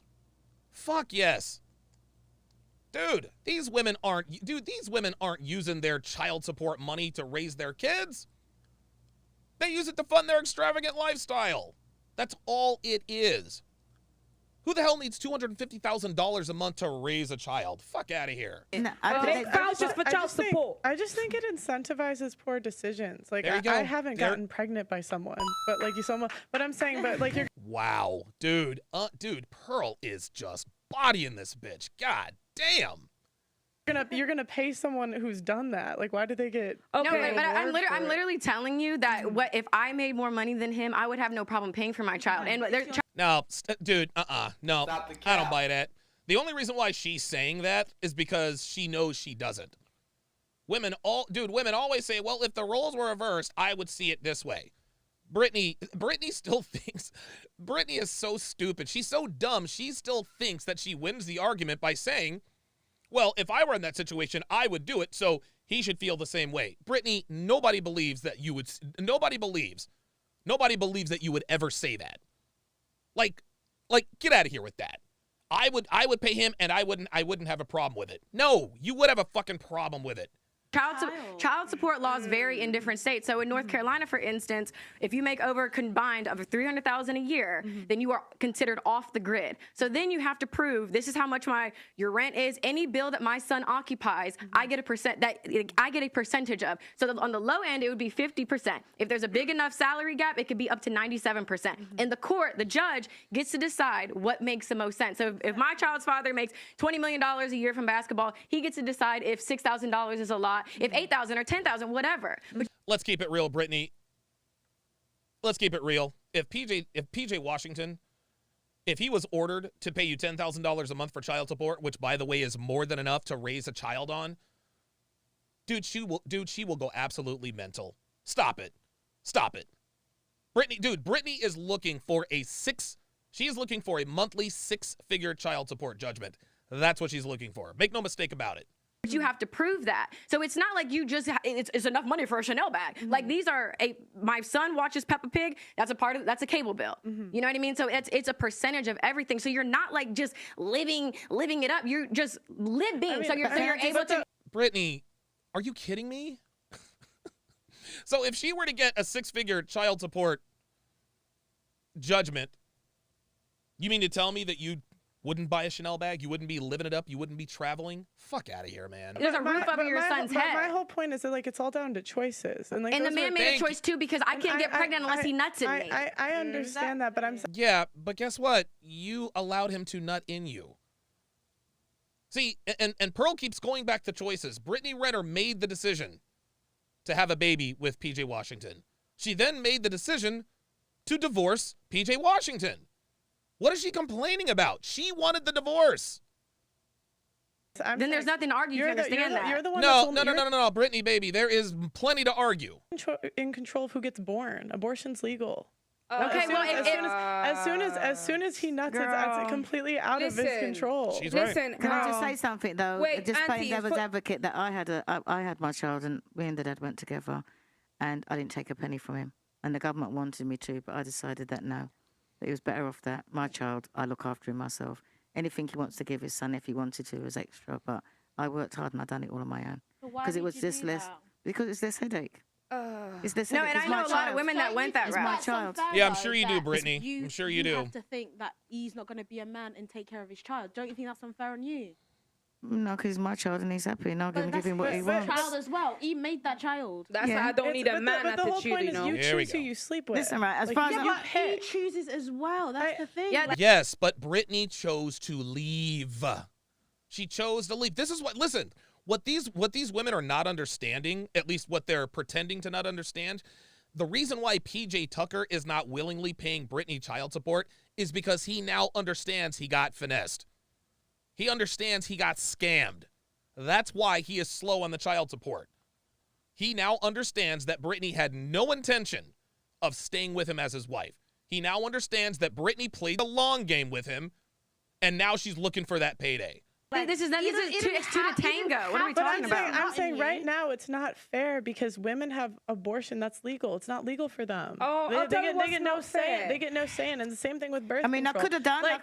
[SPEAKER 6] Fuck yes. Dude, these women aren't using their child support money to raise their kids. They use it to fund their extravagant lifestyle. That's all it is. Who the hell needs $250,000 a month to raise a child? Fuck out of here.
[SPEAKER 12] Vouchers for child support. I just think it incentivizes poor decisions. Like, I haven't gotten pregnant by someone, but I'm saying, you're.
[SPEAKER 6] Wow, dude, Pearl is just bodying this bitch. God damn.
[SPEAKER 12] You're gonna pay someone who's done that. Like, why do they get?
[SPEAKER 11] Okay. No, but I'm literally telling you that if I made more money than him, I would have no problem paying for my child. And
[SPEAKER 6] no, dude, no, I don't buy that. The only reason why she's saying that is because she knows she doesn't. Women always say, well, if the roles were reversed, I would see it this way. Brittany still thinks, Brittany is so stupid. She's so dumb. She still thinks that she wins the argument by saying, well, if I were in that situation, I would do it, so he should feel the same way. Brittany, nobody believes that you would ever say that. Like, get out of here with that. I would pay him and I wouldn't have a problem with it. No, you would have a fucking problem with it.
[SPEAKER 11] Child support laws vary in different states. So in North Carolina, for instance, if you make over combined of $300,000 a year, then you are considered off the grid. So then you have to prove this is how much your rent is. Any bill that my son occupies, I get a percentage of. So on the low end, it would be 50%. If there's a big enough salary gap, it could be up to 97%. In the court, the judge gets to decide what makes the most sense. So if my child's father makes $20 million a year from basketball, he gets to decide if $6,000 is a lot. If 8,000 or 10,000, whatever.
[SPEAKER 6] Let's keep it real, Brittany. Let's keep it real. If PJ Washington, if he was ordered to pay you $10,000 a month for child support, which by the way is more than enough to raise a child on, she will go absolutely mental. Stop it. Brittany is looking for she is looking for a monthly 6-figure child support judgment. That's what she's looking for. Make no mistake about it.
[SPEAKER 11] But you have to prove that. So it's not like you just, it's enough money for a Chanel bag. Like my son watches Peppa Pig, that's a cable bill. You know what I mean? So it's a percentage of everything. So you're not like just living it up. You're just living. So you're able to.
[SPEAKER 6] Brittany, are you kidding me? So if she were to get a 6-figure child support judgment, you mean to tell me that you wouldn't buy a Chanel bag? You wouldn't be living it up? You wouldn't be traveling? Fuck out of here, man.
[SPEAKER 11] There's a roof over your son's head.
[SPEAKER 12] My whole point is that it's all down to choices. And
[SPEAKER 11] the man made a choice too, because I can't get pregnant unless he nuts in me.
[SPEAKER 12] I understand that, but I'm...
[SPEAKER 6] Yeah, but guess what? You allowed him to nut in you. See, and Pearl keeps going back to choices. Brittany Renner made the decision to have a baby with PJ Washington. She then made the decision to divorce PJ Washington. What is she complaining about? She wanted the divorce.
[SPEAKER 11] Then there's nothing to argue. You understand that.
[SPEAKER 12] You're the one
[SPEAKER 6] No, Brittany, baby. There is plenty to argue.
[SPEAKER 12] In control of who gets born. Abortion's legal.
[SPEAKER 11] Okay,
[SPEAKER 12] as soon as he nuts, it's completely out of his control.
[SPEAKER 6] She's right.
[SPEAKER 13] Can I just say something though?
[SPEAKER 14] Wait,
[SPEAKER 13] just
[SPEAKER 14] Auntie,
[SPEAKER 13] playing devil's advocate that I had my child and me and the dad went together, and I didn't take a penny from him, and the government wanted me to, but I decided that no, that he was better off that my child, I look after him myself. Anything he wants to give his son if he wanted to was extra, but I worked hard and I done it all on my own because it was just less. Because it's less headache. It's less headache.
[SPEAKER 11] And I know a lot of women that went that route.
[SPEAKER 13] My child.
[SPEAKER 6] Yeah, I'm sure you do, Brittany. I'm sure you do.
[SPEAKER 14] You have to think that he's not going to be a man and take care of his child. Don't you think that's unfair on you?
[SPEAKER 13] No, because he's my child and he's happy. And I'll give him what he wants.
[SPEAKER 14] Child as well. He made that child.
[SPEAKER 11] That's why I don't need a man at the choose, you know.
[SPEAKER 12] You choose who you sleep with.
[SPEAKER 13] Listen, right, as far as
[SPEAKER 14] he chooses as well. That's the thing.
[SPEAKER 11] Yeah,
[SPEAKER 6] yes, but Brittany chose to leave. She chose to leave. This is what, listen, what these women are not understanding, at least what they're pretending to not understand, the reason why PJ Tucker is not willingly paying Brittany child support is because he now understands he got finessed. He understands he got scammed. That's why he is slow on the child support. He now understands that Brittany had no intention of staying with him as his wife. He now understands that Brittany played the long game with him, and now she's looking for that payday.
[SPEAKER 11] This is two to tango. What are we talking about?
[SPEAKER 12] I'm saying right now it's not fair because women have abortion. That's legal. It's not legal for them. They get no say. They get no say, and the same thing with birth control.
[SPEAKER 13] I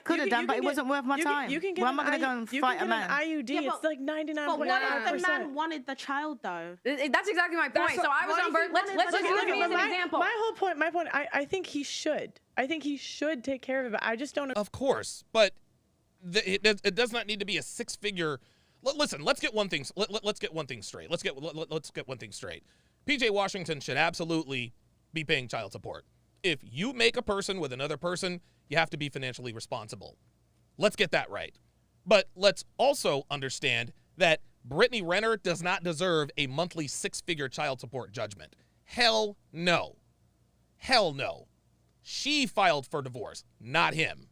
[SPEAKER 13] could have done, but it wasn't worth my time. Why am I going to go and fight a man?
[SPEAKER 12] IUD. It's like 99.9%.
[SPEAKER 14] But what if the man wanted the child though?
[SPEAKER 11] That's exactly my point. So I was on birth. Let's just use me as an example.
[SPEAKER 12] My point. I think he should. I think he should take care of it. I just don't.
[SPEAKER 6] Of course, but. It does not need to be a six-figure. Listen, let's get one thing. Let's get one thing straight. Let's get one thing straight. PJ Washington should absolutely be paying child support. If you make a person with another person, you have to be financially responsible. Let's get that right. But let's also understand that Brittany Renner does not deserve a monthly six-figure child support judgment. Hell no. Hell no. She filed for divorce, not him.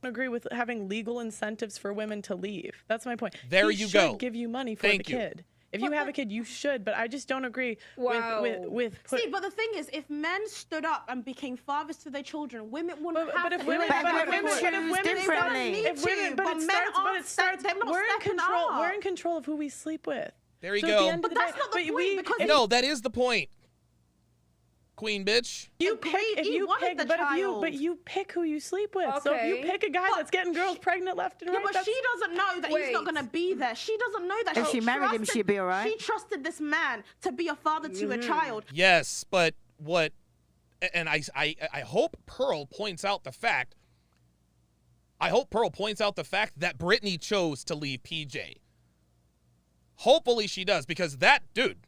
[SPEAKER 12] Agree with having legal incentives for women to leave. That's my point.
[SPEAKER 6] There you go.
[SPEAKER 12] He should give you money for the kid. If you have a kid, you should, but I just don't agree with
[SPEAKER 14] See, but the thing is, if men stood up and became fathers to their children, women wouldn't have
[SPEAKER 12] But if women we're in control of who we sleep with.
[SPEAKER 6] There you go.
[SPEAKER 14] But that's not the point, because
[SPEAKER 6] no, that is the point. Queen bitch.
[SPEAKER 12] You pick who you sleep with.
[SPEAKER 14] Okay.
[SPEAKER 12] So if you pick a guy that's getting girls pregnant left and right.
[SPEAKER 14] But she doesn't know that he's not going to be there. She doesn't know that.
[SPEAKER 13] If she married him, she'd be all right.
[SPEAKER 14] She trusted this man to be a father to a child.
[SPEAKER 6] Yes, but what? And I hope Pearl points out the fact. I hope Pearl points out the fact that Brittany chose to leave PJ. Hopefully she does, because that dude.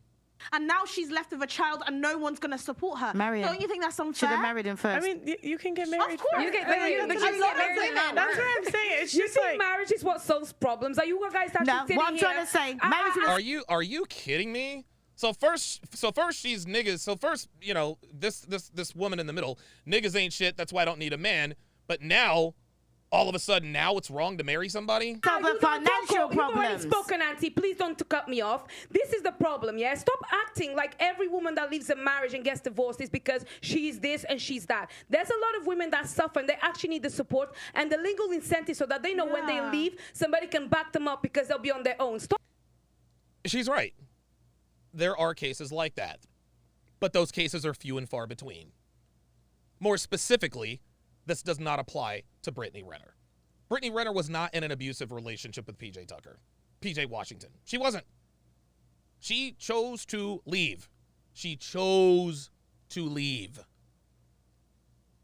[SPEAKER 14] And now she's left with a child and no one's going to support her.
[SPEAKER 13] Marry him.
[SPEAKER 14] Don't you think that's unfair?
[SPEAKER 13] Should have married him first.
[SPEAKER 12] I mean, you can get married.
[SPEAKER 14] Of course.
[SPEAKER 11] You get married then.
[SPEAKER 12] That's what I'm saying. It's
[SPEAKER 15] You
[SPEAKER 12] just
[SPEAKER 15] think
[SPEAKER 12] like
[SPEAKER 15] marriage is what solves problems? Are you guys actually sitting
[SPEAKER 13] what I'm
[SPEAKER 15] here?
[SPEAKER 13] trying to say, marriage is...
[SPEAKER 6] Are you kidding me? So first she's niggas. So first, you know, this woman in the middle, niggas ain't shit. That's why I don't need a man. But now, all of a sudden, now it's wrong to marry somebody?
[SPEAKER 13] Financial problem.
[SPEAKER 15] You've already spoken, Auntie. Please don't cut me off. This is the problem, yeah? Stop acting like every woman that leaves a marriage and gets divorced is because she's this and she's that. There's a lot of women that suffer and they actually need the support and the legal incentive so that they know when they leave, somebody can back them up because they'll be on their own. Stop.
[SPEAKER 6] She's right. There are cases like that. But those cases are few and far between. More specifically, this does not apply to Brittany Renner. Brittany Renner was not in an abusive relationship with PJ Tucker. PJ Washington. She wasn't. She chose to leave. She chose to leave.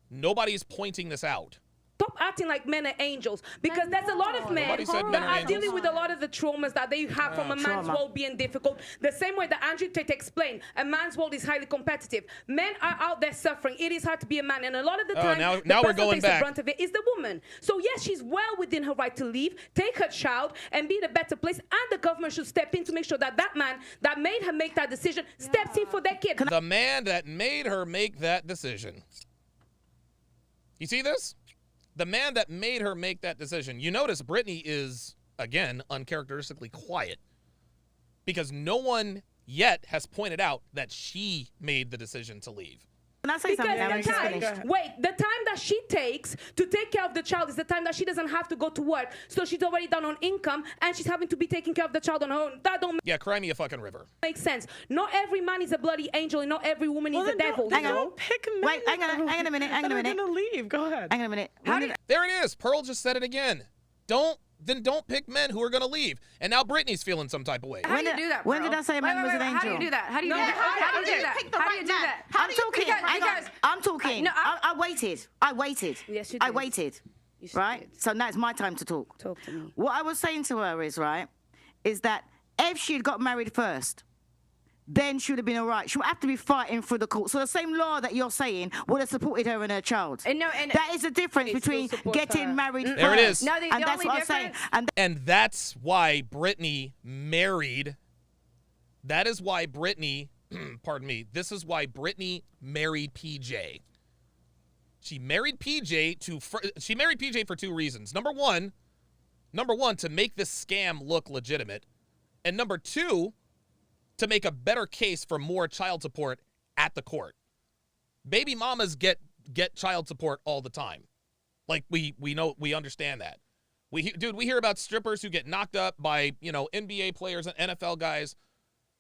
[SPEAKER 6] Nobody's pointing this out.
[SPEAKER 15] Stop acting like men are angels, because there's a lot of men that are dealing with a lot of the traumas that they have from a man's world being difficult. The same way that Andrew Tate explained, a man's world is highly competitive. Men are out there suffering. It is hard to be a man, and a lot of the time,
[SPEAKER 6] now we're
[SPEAKER 15] the person
[SPEAKER 6] going
[SPEAKER 15] takes
[SPEAKER 6] back.
[SPEAKER 15] the brunt of it is the woman. So yes, she's well within her right to leave, take her child, and be in a better place. And the government should step in to make sure that that man that made her make that decision steps in for their kid.
[SPEAKER 6] The man that made her make that decision. You see this? The man that made her make that decision. You notice Brittany is, again, uncharacteristically quiet because no one yet has pointed out that she made the decision to leave.
[SPEAKER 13] Can I say something?
[SPEAKER 15] The time that she takes to take care of the child is the time that she doesn't have to go to work. So she's already down on income and she's having to be taking care of the child on her own. That don't
[SPEAKER 6] cry me a fucking river.
[SPEAKER 15] Make sense. Not every man is a bloody angel and not every woman is a devil.
[SPEAKER 12] Hang on. Pick men.
[SPEAKER 13] Wait, hang on a minute.
[SPEAKER 12] I'm gonna leave. Go ahead.
[SPEAKER 13] Hang on a minute.
[SPEAKER 6] There it is. Pearl just said it again. Don't pick men who are going to leave. And now Brittany's feeling some type of way.
[SPEAKER 11] How do you do that,
[SPEAKER 13] When did I say a man was an angel?
[SPEAKER 11] How do you do that? How do you do that? How do you do that? How do you do that?
[SPEAKER 13] I'm talking.
[SPEAKER 11] No,
[SPEAKER 13] I waited.
[SPEAKER 15] Yes, you did.
[SPEAKER 13] I waited. Right? So now it's my time to talk.
[SPEAKER 15] Talk to me.
[SPEAKER 13] What I was saying to her is that if she had got married first, then she would have been all right. She would have to be fighting for the court. So the same law that you're saying would have supported her and her child.
[SPEAKER 11] And
[SPEAKER 13] that is the difference between getting married first.
[SPEAKER 6] There it is.
[SPEAKER 11] No, the
[SPEAKER 13] and that's
[SPEAKER 11] only
[SPEAKER 13] what I'm saying.
[SPEAKER 6] And that's why Brittany married. That is why Brittany, pardon me, this is why Brittany married PJ. She married PJ for two reasons. Number one, to make this scam look legitimate. And number two, to make a better case for more child support at the court. Baby mamas get child support all the time. Like we know, we understand that. We hear about strippers who get knocked up by, NBA players and NFL guys.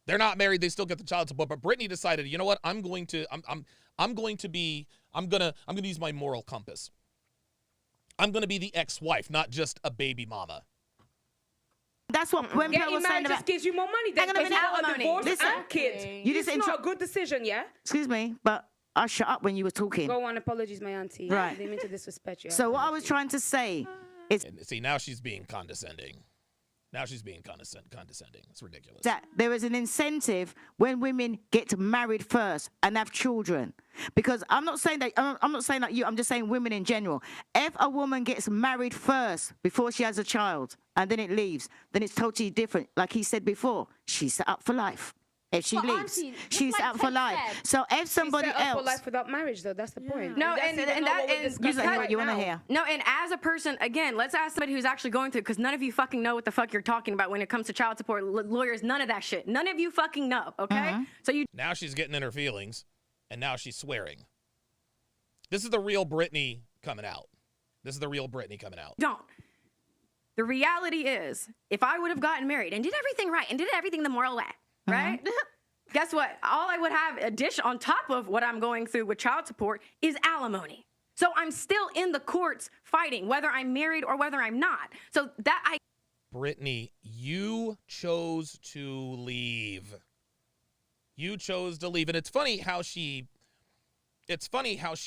[SPEAKER 6] They're not married, they still get the child support. But Brittany decided, you know what? I'm going to use my moral compass. I'm going to be the ex-wife, not just a baby mama.
[SPEAKER 13] That's what when Pearl was saying about.
[SPEAKER 15] Just gives you more money.
[SPEAKER 13] Hang on a minute.
[SPEAKER 15] Divorce
[SPEAKER 13] Listen,
[SPEAKER 15] and kids.
[SPEAKER 13] You just
[SPEAKER 15] it's not a good decision, yeah?
[SPEAKER 13] Excuse me, but I shut up when you were talking.
[SPEAKER 15] Go on, apologies, my auntie.
[SPEAKER 13] Right.
[SPEAKER 15] I didn't mean to disrespect you.
[SPEAKER 13] So what I was trying to say is.
[SPEAKER 6] See, now she's being condescending. Condescending. It's ridiculous.
[SPEAKER 13] That there is an incentive when women get married first and have children. Because I'm not saying that you, I'm just saying women in general. If a woman gets married first before she has a child and then it leaves, then it's totally different. Like he said before, she's set up for life. If she leaves, she's set up for life. So if somebody
[SPEAKER 15] she's set up
[SPEAKER 13] else
[SPEAKER 15] for life without marriage, though, that's the point.
[SPEAKER 11] No, and that is
[SPEAKER 13] what you want to hear.
[SPEAKER 11] No, and as a person, again, let's ask somebody who's actually going through, because none of you fucking know what the fuck you're talking about when it comes to child support, lawyers, none of that shit. None of you fucking know, okay? So you.
[SPEAKER 6] Now she's getting in her feelings, and now she's swearing. This is the real Brittany coming out. Don't. The
[SPEAKER 11] reality is, if I would have gotten married and did everything right and did everything the moral way, right? Guess what? All I would have on top of what I'm going through with child support is alimony. So I'm still in the courts fighting, whether I'm married or whether I'm not. So that
[SPEAKER 6] Brittany, you chose to leave. And it's funny how she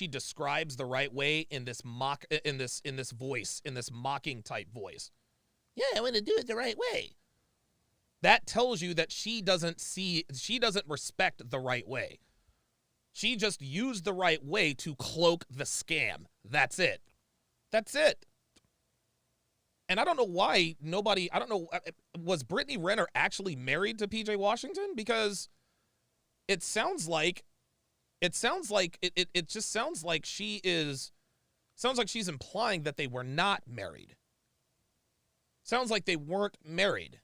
[SPEAKER 6] describes the right way in this mocking type voice. Yeah, I want to do it the right way. That tells you that she doesn't respect the right way. She just used the right way to cloak the scam. That's it. And I don't know why was Brittany Renner actually married to PJ Washington? Because it just sounds like she's implying that they were not married. Sounds like they weren't married.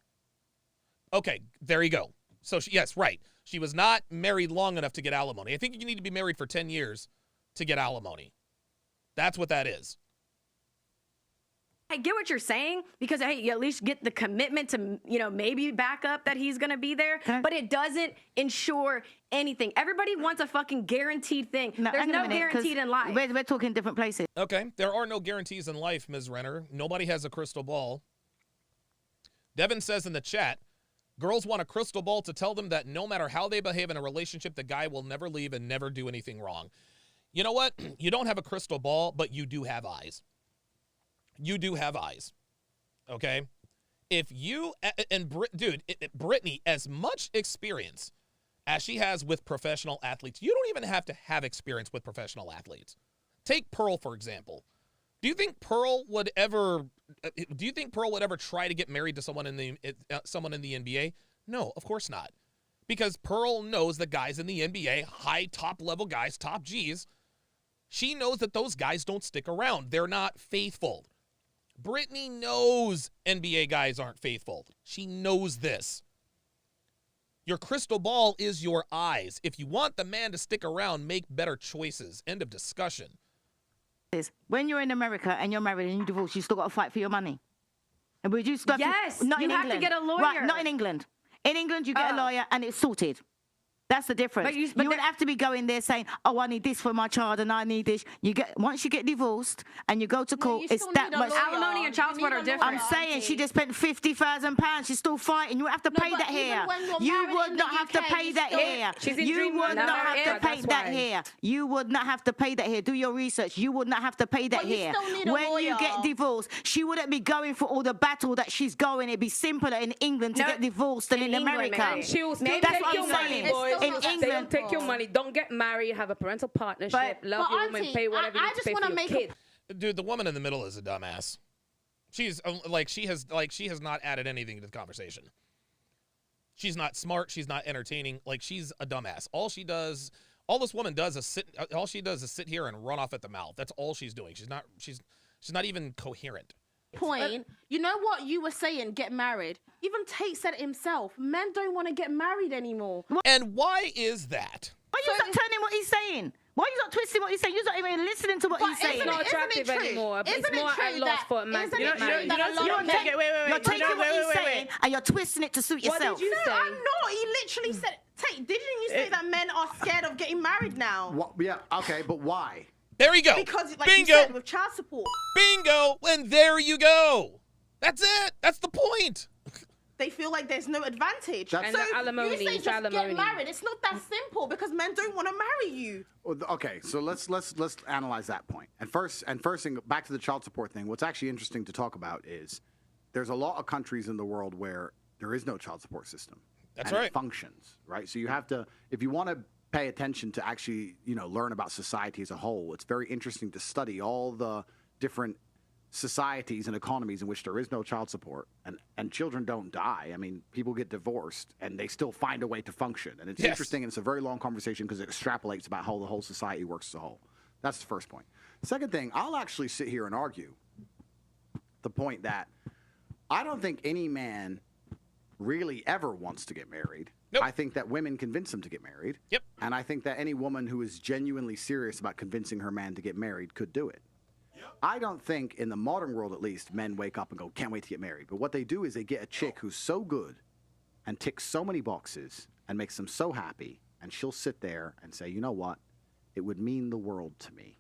[SPEAKER 6] Okay, there you go. So, yes, right. She was not married long enough to get alimony. I think you need to be married for 10 years to get alimony. That's what that is.
[SPEAKER 11] I get what you're saying, because, hey, you at least get the commitment to, maybe back up that he's going to be there, but it doesn't ensure anything. Everybody wants a fucking guaranteed thing. There's no guaranteed in life.
[SPEAKER 13] We're talking different places.
[SPEAKER 6] Okay, there are no guarantees in life, Ms. Renner. Nobody has a crystal ball. Devin says in the chat, girls want a crystal ball to tell them that no matter how they behave in a relationship, the guy will never leave and never do anything wrong. You know what? You don't have a crystal ball, but you do have eyes. Okay? If you, Brittany, as much experience as she has with professional athletes, you don't even have to have experience with professional athletes. Take Pearl, for example. Do you think Pearl would ever try to get married to someone in the NBA? No, of course not. Because Pearl knows the guys in the NBA, high top level guys, top G's, She knows that those guys don't stick around. They're not faithful. Brittany knows NBA guys aren't faithful. She knows this. Your crystal ball is your eyes. If you want the man to stick around, make better choices. End of discussion.
[SPEAKER 13] When you're in America and you're married and you divorce, you still got to fight for your money. And would you start?
[SPEAKER 11] Yes,
[SPEAKER 13] not
[SPEAKER 11] you
[SPEAKER 13] in
[SPEAKER 11] have
[SPEAKER 13] England.
[SPEAKER 11] to get a lawyer.
[SPEAKER 13] Right, not in England. In England, you get a lawyer and it's sorted. That's the difference. You wouldn't have to be going there saying, "Oh, I need this for my child and I need this." Once you get divorced and you go to court, it's that much.
[SPEAKER 11] Alimony and child support are different.
[SPEAKER 13] I'm saying she just spent £50,000. She's still fighting. You would have to pay that here. You would not have to pay that here. You would not have to pay that here. You would not have to pay that here. Do your research. You would not have to pay that here. When you get divorced, she wouldn't be going for all the battle that she's going. It'd be simpler in England to get divorced than in America.
[SPEAKER 15] She will still
[SPEAKER 13] That's
[SPEAKER 15] take
[SPEAKER 13] what
[SPEAKER 15] your
[SPEAKER 13] I'm
[SPEAKER 15] money,
[SPEAKER 13] saying.
[SPEAKER 15] boys.
[SPEAKER 13] In England,
[SPEAKER 15] they'll take your money. Don't get married. Have a parental partnership. Love your woman. Pay whatever you need to pay for your kid.
[SPEAKER 6] Dude, the woman in the middle is a dumbass. She's she has not added anything to the conversation. She's not smart. She's not entertaining. Like, she's a dumbass. All this woman does is sit here and run off at the mouth. That's all she's doing. She's not even coherent.
[SPEAKER 14] Point. You know what you were saying? Get married. Even Tate said it himself. Men don't want to get married anymore.
[SPEAKER 6] And why is that?
[SPEAKER 13] Why are you not turning what he's saying? Why are you not twisting what he's saying? You're not even listening to what he's saying.
[SPEAKER 15] It's not attractive anymore. It's more at loss for a man to get married.
[SPEAKER 13] You're taking what he's saying and you're twisting it to suit yourself.
[SPEAKER 14] What did you say? I'm not. He literally said, Tate, didn't you say that men are scared of getting married now?
[SPEAKER 10] What? Yeah, okay, but why?
[SPEAKER 6] There you go.
[SPEAKER 14] Because, like
[SPEAKER 6] Bingo.
[SPEAKER 14] you said, with child support.
[SPEAKER 6] Bingo. And there you go. That's it. That's the point.
[SPEAKER 14] They feel like there's no advantage.
[SPEAKER 15] And
[SPEAKER 14] so
[SPEAKER 15] alimony,
[SPEAKER 14] you say just
[SPEAKER 15] alimony.
[SPEAKER 14] get married. It's not that simple because men don't want to marry you.
[SPEAKER 10] Okay, so let's analyze that point. And first thing, back to the child support thing. What's actually interesting to talk about is there's a lot of countries in the world where there is no child support system.
[SPEAKER 6] That's
[SPEAKER 10] and
[SPEAKER 6] right.
[SPEAKER 10] It functions, right? So you have to, if you want to pay attention to actually, learn about society as a whole, it's very interesting to study all the different societies and economies in which there is no child support and children don't die. I mean, people get divorced and they still find a way to function. And it's interesting, and it's a very long conversation because it extrapolates about how the whole society works as a whole. That's the first point. Second thing, I'll actually sit here and argue the point that I don't think any man really ever wants to get married.
[SPEAKER 6] Nope.
[SPEAKER 10] I think that women convince them to get married.
[SPEAKER 6] Yep.
[SPEAKER 10] And I think that any woman who is genuinely serious about convincing her man to get married could do it. I don't think, in the modern world at least, men wake up and go, can't wait to get married. But what they do is they get a chick who's so good and ticks so many boxes and makes them so happy, and she'll sit there and say, you know what? It would mean the world to me.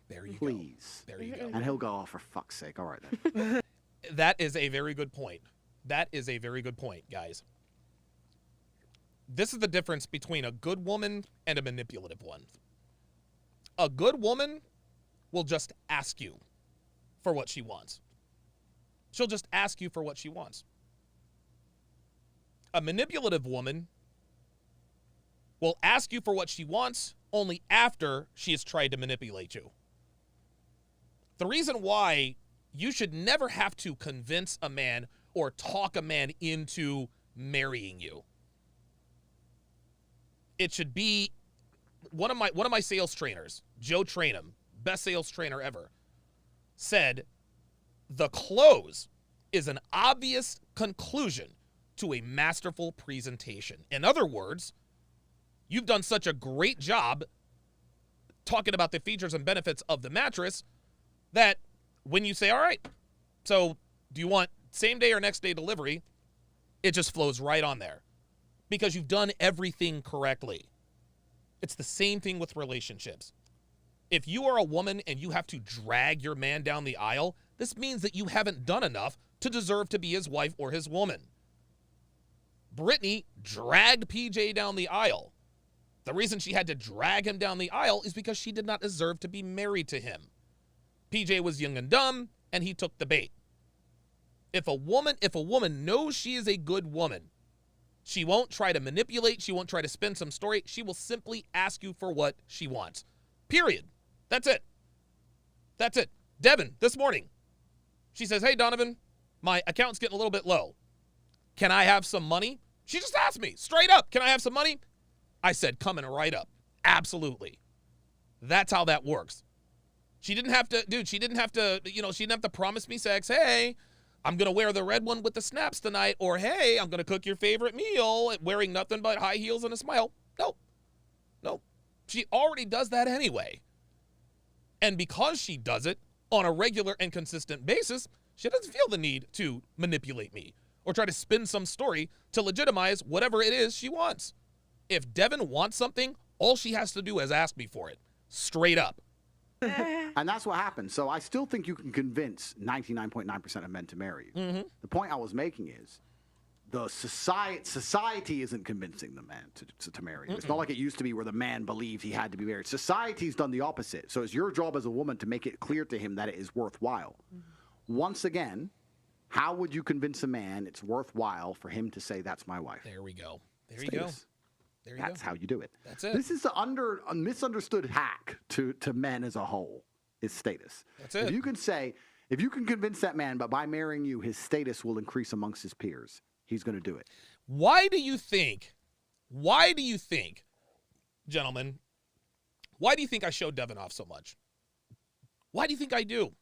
[SPEAKER 6] There you
[SPEAKER 10] Please.
[SPEAKER 6] go. There you go.
[SPEAKER 10] And he'll go, oh, for fuck's sake. All right, then.
[SPEAKER 6] That is a very good point. That is a very good point, guys. This is the difference between a good woman and a manipulative one. A good woman will just ask you for what she wants. She'll just ask you for what she wants. A manipulative woman will ask you for what she wants only after she has tried to manipulate you. The reason why you should never have to convince a man or talk a man into marrying you. It should be one of my sales trainers, Joe Trainham, best sales trainer ever, said the close is an obvious conclusion to a masterful presentation. In other words, you've done such a great job talking about the features and benefits of the mattress that when you say, all right, so do you want same day or next day delivery, it just flows right on there because you've done everything correctly. It's the same thing with relationships. If you are a woman and you have to drag your man down the aisle, this means that you haven't done enough to deserve to be his wife or his woman. Brittany dragged PJ down the aisle. The reason she had to drag him down the aisle is because she did not deserve to be married to him. PJ was young and dumb, and he took the bait. If a woman knows she is a good woman, she won't try to manipulate, she won't try to spin some story, she will simply ask you for what she wants. Period. That's it. That's it. Devin, this morning, she says, hey, Donovan, my account's getting a little bit low. Can I have some money? She just asked me straight up, can I have some money? I said, coming right up. Absolutely. That's how that works. She didn't have to, dude, she didn't have to promise me sex. Hey, I'm going to wear the red one with the snaps tonight. Or, hey, I'm going to cook your favorite meal wearing nothing but high heels and a smile. Nope. She already does that anyway. And because she does it on a regular and consistent basis, she doesn't feel the need to manipulate me or try to spin some story to legitimize whatever it is she wants. If Devin wants something, all she has to do is ask me for it. Straight up.
[SPEAKER 10] And that's what happens. So I still think you can convince 99.9% of men to marry you.
[SPEAKER 6] Mm-hmm.
[SPEAKER 10] The point I was making is the society isn't convincing the man to marry you. It's not like it used to be where the man believed he had to be married. Society's done the opposite. So it's your job as a woman to make it clear to him that it is worthwhile. Once again, how would you convince a man it's worthwhile for him to say, that's my wife?
[SPEAKER 6] There we go. There
[SPEAKER 10] Status.
[SPEAKER 6] you go. There you
[SPEAKER 10] That's
[SPEAKER 6] go.
[SPEAKER 10] how you do it.
[SPEAKER 6] That's it.
[SPEAKER 10] This is a misunderstood hack to men as a whole, is status.
[SPEAKER 6] That's it.
[SPEAKER 10] If you can convince that man, but by marrying you, his status will increase amongst his peers, he's going to do it.
[SPEAKER 6] Why do you think, gentlemen, why do you think I showed Devin off so much? Why do you think I do?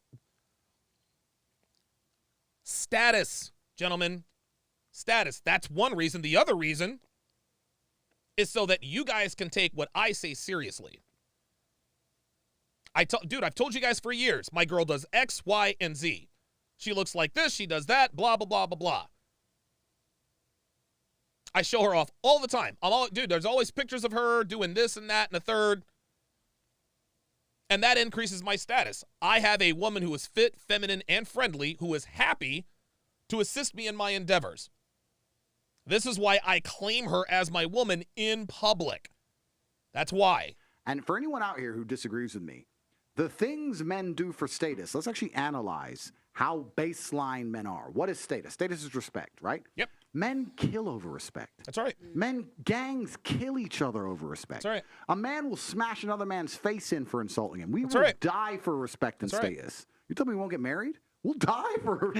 [SPEAKER 6] Status, gentlemen. Status. That's one reason. The other reason is so that you guys can take what I say seriously. Dude, I've told you guys for years, my girl does X, Y, and Z. She looks like this, she does that, blah, blah, blah, blah, blah. I show her off all the time. Dude, there's always pictures of her doing this and that and a third. And that increases my status. I have a woman who is fit, feminine, and friendly who is happy to assist me in my endeavors. This is why I claim her as my woman in public. That's why.
[SPEAKER 10] And for anyone out here who disagrees with me, the things men do for status, let's actually analyze how baseline men are. What is status? Status is respect, right?
[SPEAKER 6] Yep.
[SPEAKER 10] Men kill over respect.
[SPEAKER 6] That's right.
[SPEAKER 10] Gangs kill each other over respect.
[SPEAKER 6] That's right.
[SPEAKER 10] A man will smash another man's face in for insulting him. We
[SPEAKER 6] That's
[SPEAKER 10] will
[SPEAKER 6] right.
[SPEAKER 10] die for respect and
[SPEAKER 6] That's right.
[SPEAKER 10] status. You tell me we won't get married? We'll die for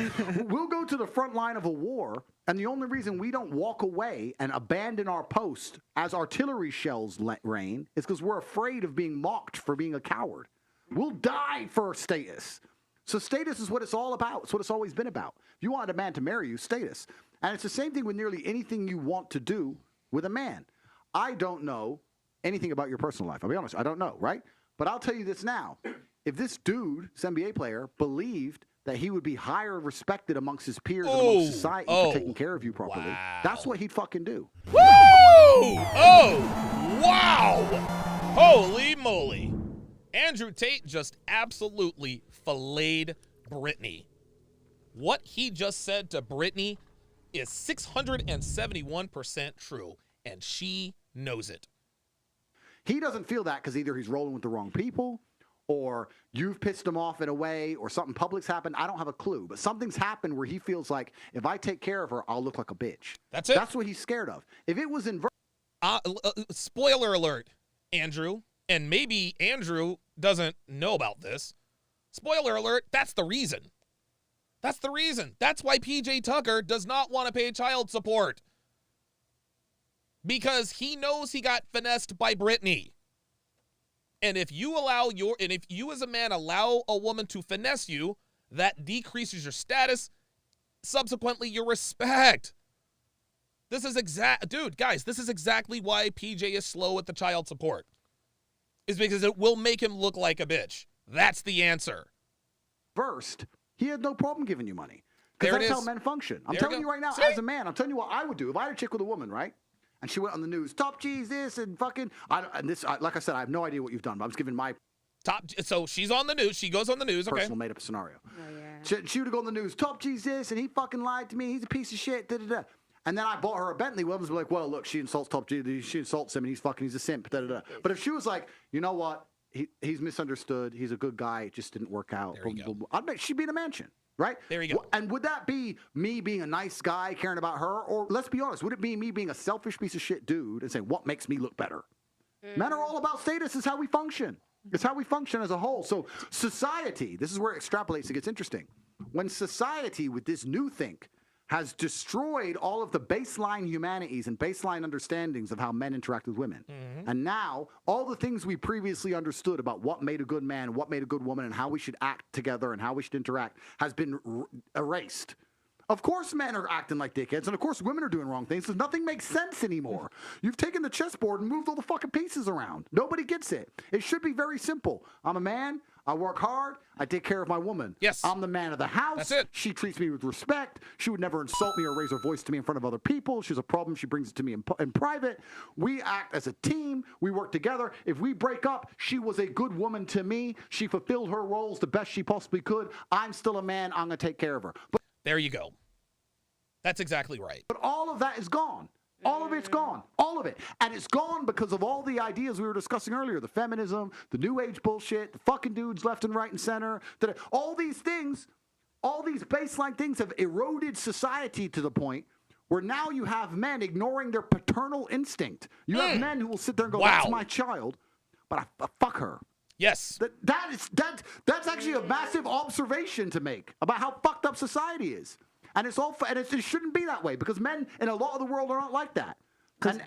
[SPEAKER 10] We'll go to the front line of a war, and the only reason we don't walk away and abandon our post as artillery shells rain is because we're afraid of being mocked for being a coward. We'll die for status. So status is what it's all about. It's what it's always been about. If you want a man to marry you, status. And it's the same thing with nearly anything you want to do with a man. I don't know anything about your personal life. I'll be honest. I don't know, right? But I'll tell you this now. If this dude, this NBA player, believed that he would be higher respected amongst his peers and amongst society for taking care of you properly, that's what he'd fucking do.
[SPEAKER 6] Woo! Oh! Wow! Holy moly. Andrew Tate just absolutely filleted Brittany. What he just said to Brittany is 671% true, and she knows it.
[SPEAKER 10] He doesn't feel that because either he's rolling with the wrong people, or you've pissed him off in a way, or something public's happened. I don't have a clue, but something's happened where he feels like if I take care of her, I'll look like a bitch.
[SPEAKER 6] That's it.
[SPEAKER 10] That's what he's scared of. If it was in
[SPEAKER 6] spoiler alert, Andrew, and maybe Andrew doesn't know about this. Spoiler alert, that's the reason. That's the reason. That's why PJ Tucker does not want to pay child support. Because he knows he got finessed by Brittany. And if you as a man allow a woman to finesse you, that decreases your status, subsequently your respect. This is guys, this is exactly why PJ is slow at the child support. Is because it will make him look like a bitch. That's the answer.
[SPEAKER 10] First, he had no problem giving you money. Because that's how men function. I'm telling you right now, as a man, I'm telling you what I would do. If I had a chick with a woman, right? And she went on the news, top G's this and fucking, like I said, I have no idea what you've done, but I'm just giving my
[SPEAKER 6] so she's on the news. She goes on the news. Okay.
[SPEAKER 10] Personal made up scenario. Oh, yeah. She would go on the news, top G's this, and he fucking lied to me. He's a piece of shit. Da, da, da. And then I bought her a Bentley. Women's were like, well, look, she insults top G. She insults him, and he's a simp. Da, da, da. But if she was like, you know what? He's misunderstood. He's a good guy. It just didn't work out.
[SPEAKER 6] There you go.
[SPEAKER 10] I'd bet she'd be in a mansion. Right?
[SPEAKER 6] There you go.
[SPEAKER 10] And would that be me being a nice guy caring about her? Or let's be honest, would it be me being a selfish piece of shit dude and saying, what makes me look better? Men are all about status. It's how we function. It's how we function as a whole. So society, this is where it extrapolates. It gets interesting. When society with this new think has destroyed all of the baseline humanities and baseline understandings of how men interact with women. And now, all the things we previously understood about what made a good man, what made a good woman, and how we should act together and how we should interact has been erased. Of course men are acting like dickheads, and of course women are doing wrong things, because nothing makes sense anymore. You've taken the chessboard and moved all the fucking pieces around. Nobody gets it. It should be very simple. I'm a man. I work hard. I take care of my woman.
[SPEAKER 6] Yes.
[SPEAKER 10] I'm the man of the house.
[SPEAKER 6] That's it.
[SPEAKER 10] She treats me with respect. She would never insult me or raise her voice to me in front of other people. She's a problem. She brings it to me in private. We act as a team. We work together. If we break up, she was a good woman to me. She fulfilled her roles the best she possibly could. I'm still a man. I'm going to take care of her. But
[SPEAKER 6] there you go. That's exactly right.
[SPEAKER 10] But all of that is gone. All of it's gone. All of it. And it's gone because of all the ideas we were discussing earlier. The feminism, the new age bullshit, the fucking dudes left and right and center. All these things, all these baseline things have eroded society to the point where now you have men ignoring their paternal instinct. You have men who will sit there and go, that's my child, but I fuck her.
[SPEAKER 6] Yes.
[SPEAKER 10] That's actually a massive observation to make about how fucked up society is. And it shouldn't be that way, because men in a lot of the world are not like that. And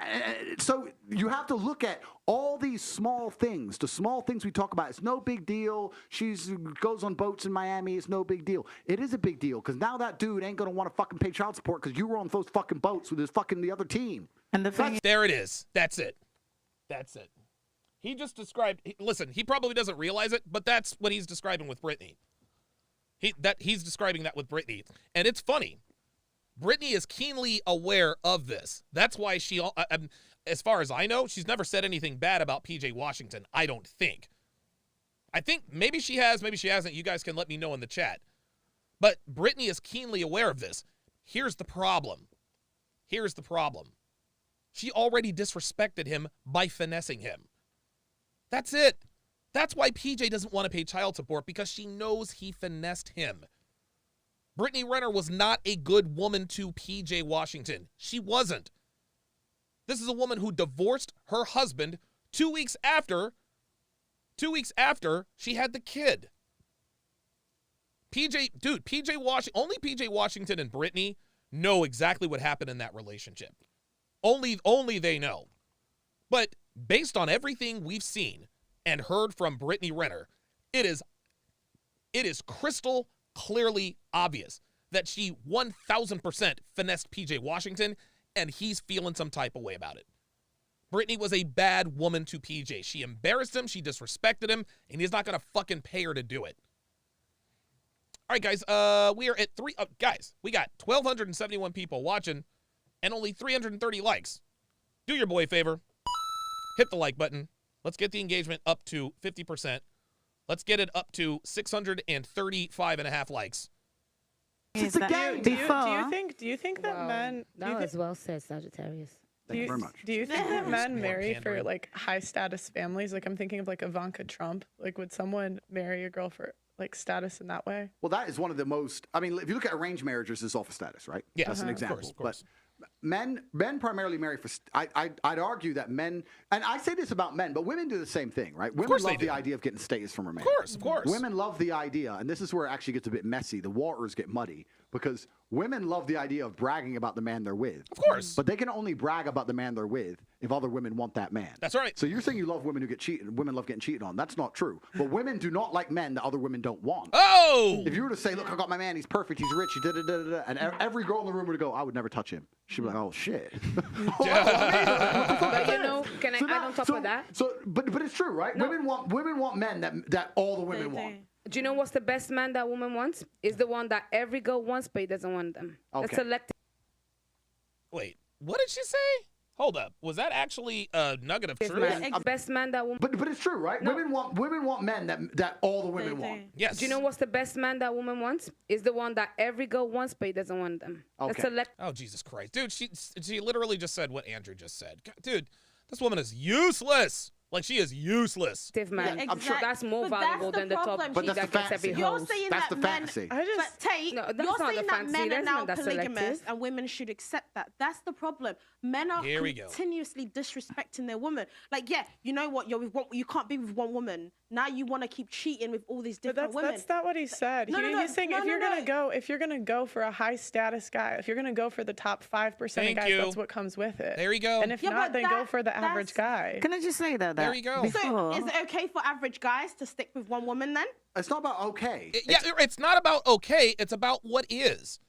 [SPEAKER 10] so you have to look at all these small things, the small things we talk about. It's no big deal. She goes on boats in Miami. It's no big deal. It is a big deal, because now that dude ain't going to want to fucking pay child support because you were on those fucking boats with his fucking the other team.
[SPEAKER 13] And
[SPEAKER 6] there it is. That's it. That's it. He just described, listen, he probably doesn't realize it, but that's what he's describing with Brittany. He's describing that with Brittany. And it's funny. Brittany is keenly aware of this. That's why she, as far as I know, she's never said anything bad about PJ Washington, I don't think. I think maybe she has, maybe she hasn't. You guys can let me know in the chat. But Brittany is keenly aware of this. Here's the problem. Here's the problem. She already disrespected him by finessing him. That's it. That's why PJ doesn't want to pay child support, because she knows he finessed him. Brittany Renner was not a good woman to PJ Washington. She wasn't. This is a woman who divorced her husband 2 weeks after she had the kid. Only PJ Washington and Brittany know exactly what happened in that relationship. Only they know. But based on everything we've seen and heard from Brittany Renner, it is crystal clearly obvious that she 1000% finessed PJ Washington, and he's feeling some type of way about it. Brittany was a bad woman to PJ. She embarrassed him, she disrespected him, and he's not going to fucking pay her to do it. All right, guys, we are at guys, we got 1,271 people watching and only 330 likes. Do your boy a favor. Hit the like button. Let's get the engagement up to 50%. Let's get it up to 635.5 likes.
[SPEAKER 12] It's a game. Do you think that men?
[SPEAKER 15] That was well said, Sagittarius.
[SPEAKER 10] Thank you very much.
[SPEAKER 12] Do you think that men marry for like high status families? Like I'm thinking of like Ivanka Trump. Like would someone marry a girl for like status in that way?
[SPEAKER 10] Well, that is one of the most. I mean, if you look at arranged marriages, it's all for status, right?
[SPEAKER 6] Yeah,
[SPEAKER 10] that's an example.
[SPEAKER 6] Of course.
[SPEAKER 10] But men primarily marry for. I'd argue that men, and I say this about men, but women do the same thing, right? Women love the idea of getting status from a man.
[SPEAKER 6] Of course.
[SPEAKER 10] Women love the idea, and this is where it actually gets a bit messy. The waters get muddy because women love the idea of bragging about the man they're with.
[SPEAKER 6] Of course.
[SPEAKER 10] But they can only brag about the man they're with if other women want that man.
[SPEAKER 6] That's right.
[SPEAKER 10] So you're saying you love women who get cheated, women love getting cheated on. That's not true. But women do not like men that other women don't want.
[SPEAKER 6] Oh!
[SPEAKER 10] If you were to say, look, I got my man, he's perfect, he's rich, he da-da-da-da-da, and every girl in the room would go, I would never touch him. She'd be like, oh, shit.
[SPEAKER 15] But you know, can I add on top of that?
[SPEAKER 10] But it's true, right?
[SPEAKER 15] No.
[SPEAKER 10] Women want men that all the women want.
[SPEAKER 15] Do you know what's the best man that woman wants? Is the one that every girl wants, but he doesn't want them.
[SPEAKER 10] Okay.
[SPEAKER 15] That's selective.
[SPEAKER 6] Wait, what did she say? Hold up. Was that actually a nugget of truth?
[SPEAKER 15] Best man that woman.
[SPEAKER 10] But it's true, right?
[SPEAKER 15] No.
[SPEAKER 10] Women want men that all the women want.
[SPEAKER 6] Yes.
[SPEAKER 15] Do you know what's the best man that woman wants? Is the one that every girl wants, but he doesn't want them.
[SPEAKER 10] Okay.
[SPEAKER 15] That's
[SPEAKER 6] Oh, Jesus Christ. Dude, she literally just said what Andrew just said. God, dude, this woman is useless. Like, she is useless.
[SPEAKER 15] Man.
[SPEAKER 14] Yeah,
[SPEAKER 15] I'm sure that's more valuable than the top
[SPEAKER 14] But
[SPEAKER 15] that gets every
[SPEAKER 14] You're
[SPEAKER 15] host.
[SPEAKER 14] saying
[SPEAKER 10] That's
[SPEAKER 14] that
[SPEAKER 10] the
[SPEAKER 14] men,
[SPEAKER 10] fantasy.
[SPEAKER 14] But Tate,
[SPEAKER 15] No, that's
[SPEAKER 14] you're
[SPEAKER 15] not
[SPEAKER 14] saying
[SPEAKER 15] the
[SPEAKER 14] that
[SPEAKER 15] fantasy.
[SPEAKER 14] men are
[SPEAKER 15] That's
[SPEAKER 14] now
[SPEAKER 15] not that
[SPEAKER 14] polygamous
[SPEAKER 15] selective.
[SPEAKER 14] and women should accept that. That's the problem. Men are
[SPEAKER 6] Here we go.
[SPEAKER 14] continuously disrespecting their woman. Like, yeah, you know what? You can't be with one woman. now you want to keep cheating with all these different women.
[SPEAKER 12] That's not what he said. He's saying if you're gonna go for a high status guy, if you're gonna go for the top 5% of guys, that's what comes with it.
[SPEAKER 6] There you go.
[SPEAKER 12] And if not, then go for the average guy.
[SPEAKER 13] Can I just say that?
[SPEAKER 6] There you go.
[SPEAKER 14] So is it okay for average guys to stick with one woman then?
[SPEAKER 10] It's not about okay.
[SPEAKER 6] It's not about okay. It's about what is.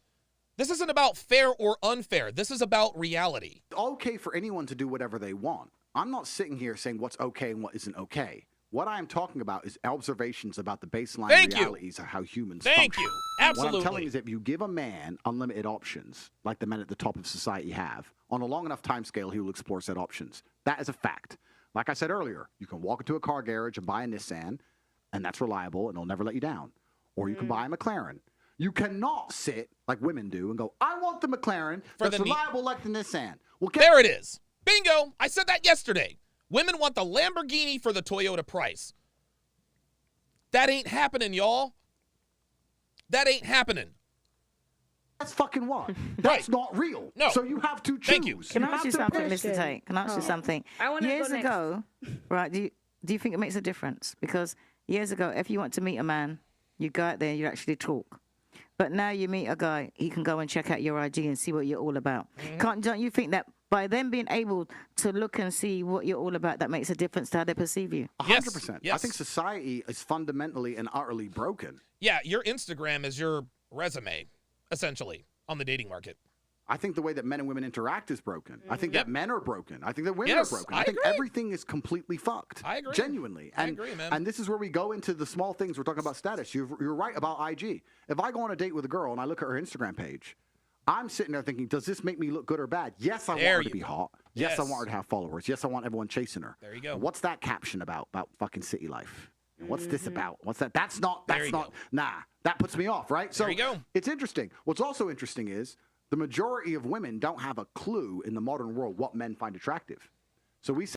[SPEAKER 6] This isn't about fair or unfair. This is about reality.
[SPEAKER 10] Okay for anyone to do whatever they want. I'm not sitting here saying what's okay and what isn't okay. What I am talking about is observations about the baseline realities of how humans function.
[SPEAKER 6] Thank you. Absolutely.
[SPEAKER 10] What I'm telling you is that if you give a man unlimited options, like the men at the top of society have, on a long enough time scale, he will explore said options. That is a fact. Like I said earlier, you can walk into a car garage and buy a Nissan, and that's reliable, and it'll never let you down. Or you can buy a McLaren. You cannot sit, like women do, and go, I want the McLaren that's reliable like the Nissan. Well,
[SPEAKER 6] there it is. Bingo. I said that yesterday. Women want the Lamborghini for the Toyota price. That ain't happening, y'all. That ain't happening.
[SPEAKER 10] That's fucking what? That's not real.
[SPEAKER 6] No.
[SPEAKER 10] So you have to choose.
[SPEAKER 6] Thank you.
[SPEAKER 13] Can I ask you something, Mr. Tate? Can I ask you something? Years ago, right, do you think it makes a difference? Because years ago, if you want to meet a man, you go out there and you actually talk. But now you meet a guy, he can go and check out your IG and see what you're all about. Don't you think that by them being able to look and see what you're all about, that makes a difference to how they perceive you?
[SPEAKER 10] 100%. Yes. I think society is fundamentally and utterly broken.
[SPEAKER 6] Yeah, your Instagram is your resume, essentially, on the dating market.
[SPEAKER 10] I think the way that men and women interact is broken. I think that men are broken. I think that women are broken. I think everything is completely fucked.
[SPEAKER 6] I agree.
[SPEAKER 10] Genuinely.
[SPEAKER 6] I agree, man.
[SPEAKER 10] And this is where we go into the small things. We're talking about status. You're right about IG. If I go on a date with a girl and I look at her Instagram page, I'm sitting there thinking, does this make me look good or bad? Yes, I want her to be hot. Yes, I want her to have followers. Yes, I want everyone chasing her.
[SPEAKER 6] There you go.
[SPEAKER 10] What's that caption about fucking city life? What's this about? What's that? That's not, nah, that puts me off, right? So
[SPEAKER 6] there you go.
[SPEAKER 10] It's interesting. What's also interesting is the majority of women don't have a clue in the modern world what men find attractive. So we say,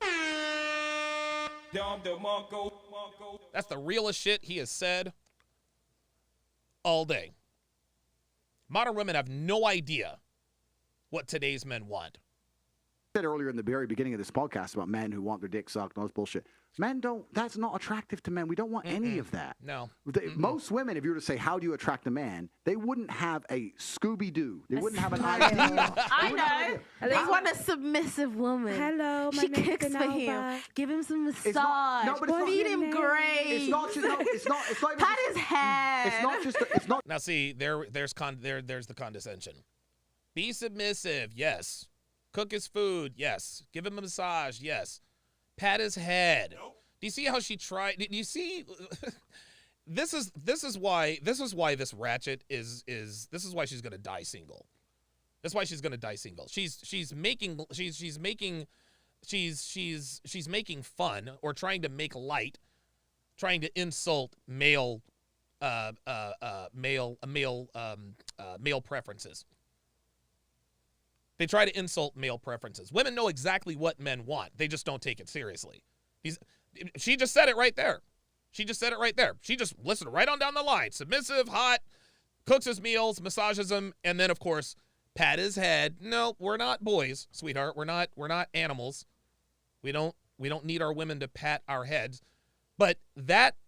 [SPEAKER 6] that's the realest shit he has said all day. Modern women have no idea what today's men want.
[SPEAKER 10] I said earlier in the very beginning of this podcast about men who want their dick sucked and all this bullshit. Men don't, that's not attractive to men. We don't want any of that.
[SPEAKER 6] No.
[SPEAKER 10] Most women, if you were to say, how do you attract a man? They wouldn't have a Scooby-Doo. They wouldn't have an idea.
[SPEAKER 14] I know. They want a submissive woman.
[SPEAKER 15] Hello, my
[SPEAKER 14] She cooks for him. Give him some massage. Feed him great.
[SPEAKER 10] It's not just, it's not even
[SPEAKER 14] pat his head.
[SPEAKER 10] It's not just, it's not.
[SPEAKER 6] Now see, there's the condescension. Be submissive, yes. Cook his food, yes. Give him a massage, yes. Pat his head. Nope. Do you see how she tried? Do you see? This is why this ratchet is this is why she's gonna die single. That's why she's gonna die single. She's making fun or trying to make light, trying to insult male preferences. They try to insult male preferences. Women know exactly what men want. They just don't take it seriously. She just said it right there. She just listened right on down the line. Submissive, hot, cooks his meals, massages him, and then, of course, pat his head. No, we're not boys, sweetheart. We're not animals. We don't need our women to pat our heads. But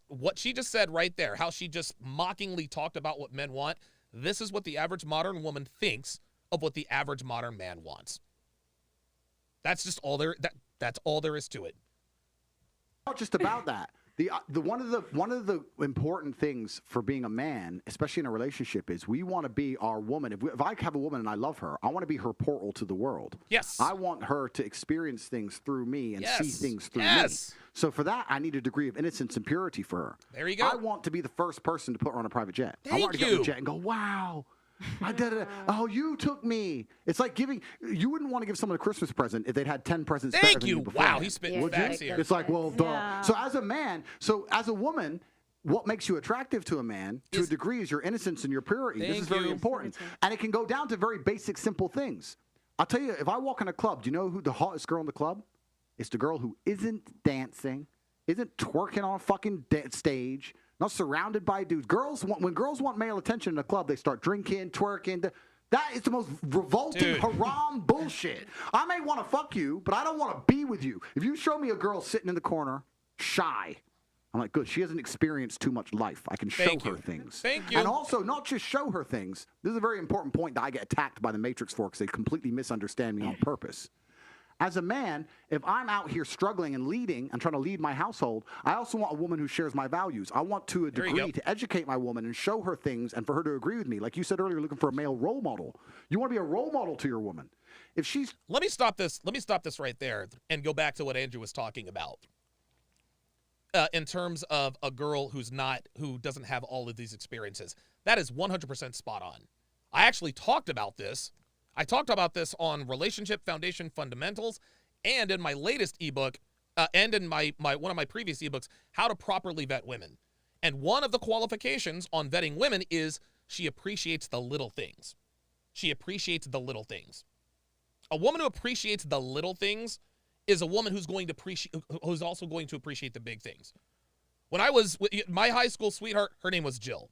[SPEAKER 6] what she just said right there, how she just mockingly talked about what men want, this is what the average modern woman thinks of what the average modern man wants. That's just all that's all there is to it.
[SPEAKER 10] Not just about that. The one of the important things for being a man, especially in a relationship, is we want to be our woman. If I have a woman and I love her, I want to be her portal to the world.
[SPEAKER 6] Yes.
[SPEAKER 10] I want her to experience things through me and see things through me. So for that, I need a degree of innocence and purity for her.
[SPEAKER 6] There you go.
[SPEAKER 10] I want to be the first person to put her on a private jet. I want her to
[SPEAKER 6] Thank
[SPEAKER 10] get on the jet and go, wow. I did it. Oh, you took me. It's like you wouldn't want to give someone a Christmas present if they'd had 10 presents better than you before.
[SPEAKER 6] Wow, he's spitting facts here.
[SPEAKER 10] It's like, well, duh. So as a man, as a woman, what makes you attractive to a man, to a degree, is your innocence and your purity. This is very important. And it can go down to very basic, simple things. I'll tell you, if I walk in a club, do you know who the hottest girl in the club? It's the girl who isn't dancing, isn't twerking on a fucking stage, not surrounded by dudes. When girls want male attention in a club, they start drinking, twerking. That is the most revolting, haram bullshit. I may want to fuck you, but I don't want to be with you. If you show me a girl sitting in the corner, shy, I'm like, good. She hasn't experienced too much life. I can show her things.
[SPEAKER 6] Thank you.
[SPEAKER 10] And also, not just show her things. This is a very important point that I get attacked by the Matrix for because they completely misunderstand me on purpose. As a man, if I'm out here struggling and leading and trying to lead my household, I also want a woman who shares my values. I want to a degree to educate my woman and show her things and for her to agree with me. Like you said earlier, looking for a male role model. You want to be a role model to your woman. If she's
[SPEAKER 6] Let me stop this right there and go back to what Andrew was talking about. In terms of a girl who doesn't have all of these experiences. That is 100% spot on. I actually talked about this. I talked about this on Relationship Foundation Fundamentals and in my latest ebook and in my one of my previous ebooks, How to Properly Vet Women. And one of the qualifications on vetting women is she appreciates the little things. She appreciates the little things. A woman who appreciates the little things is a woman who's also going to appreciate the big things. When I was my high school sweetheart, her name was Jill.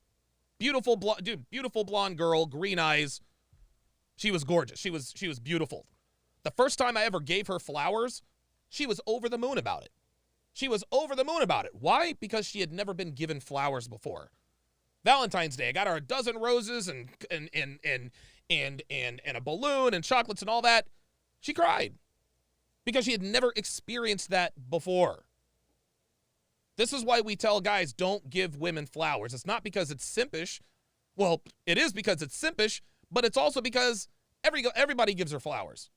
[SPEAKER 6] Beautiful blonde girl, green eyes. She was gorgeous. She was beautiful. The first time I ever gave her flowers, she was over the moon about it. She was over the moon about it. Why? Because she had never been given flowers before. Valentine's Day, I got her a dozen roses and a balloon and chocolates and all that. She cried because she had never experienced that before. This is why we tell guys don't give women flowers. It's not because it's simpish. Well, it is because it's simpish, but it's also because everybody gives her flowers.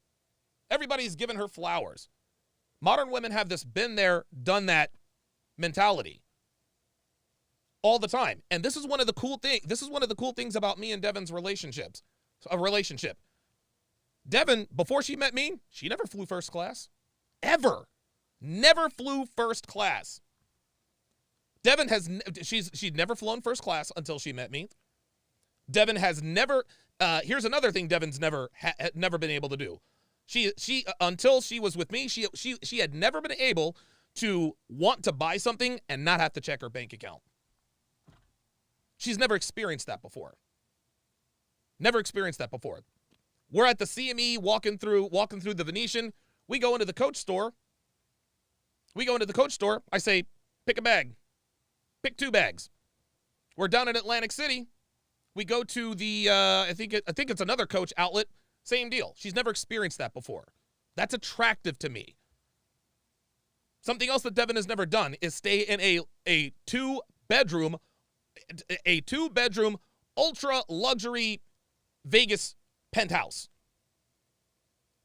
[SPEAKER 6] Everybody's given her flowers. Modern women have this been there, done that mentality all the time. And this is one of the cool things. This is one of the cool things about me and Devin's relationship. Devin, before she met me, she never flew first class. Ever. Never flew first class. Devin she'd never flown first class until she met me. Devin has never, here's another thing Devin's never been able to do. She until she was with me, she had never been able to want to buy something and not have to check her bank account. She's never experienced that before. Never experienced that before. We're at the CME walking through the Venetian. We go into the Coach store. I say, pick a bag. Pick 2 bags. We're down in Atlantic City. We go to the, I think it's another Coach outlet. Same deal. She's never experienced that before. That's attractive to me. Something else that Devin has never done is stay in a two-bedroom, ultra luxury Vegas penthouse.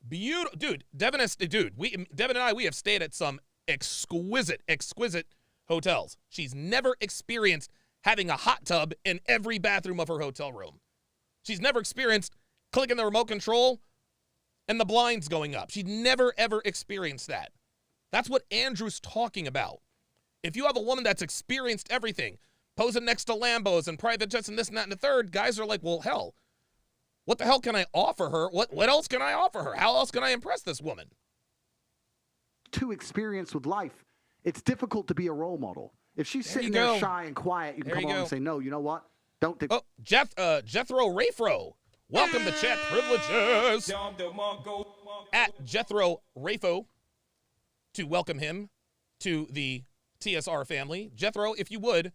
[SPEAKER 6] Beautiful, dude. Devin and I, we have stayed at some exquisite hotels. She's never experienced having a hot tub in every bathroom of her hotel room. She's never experienced clicking the remote control and the blinds going up. She's never, ever experienced that. That's what Andrew's talking about. If you have a woman that's experienced everything, posing next to Lambos and private jets and this and that and the third, guys are like, well, hell, what the hell can I offer her? What else can I offer her? How else can I impress this woman?
[SPEAKER 10] Too experienced with life. It's difficult to be a role model. If she's sitting there shy and quiet, you can come along and say, no, you know what? Don't do
[SPEAKER 6] Jethro Rafro. Welcome to Chat Privileges. At Jethro Rafo to welcome him to the TSR family. Jethro, if you would,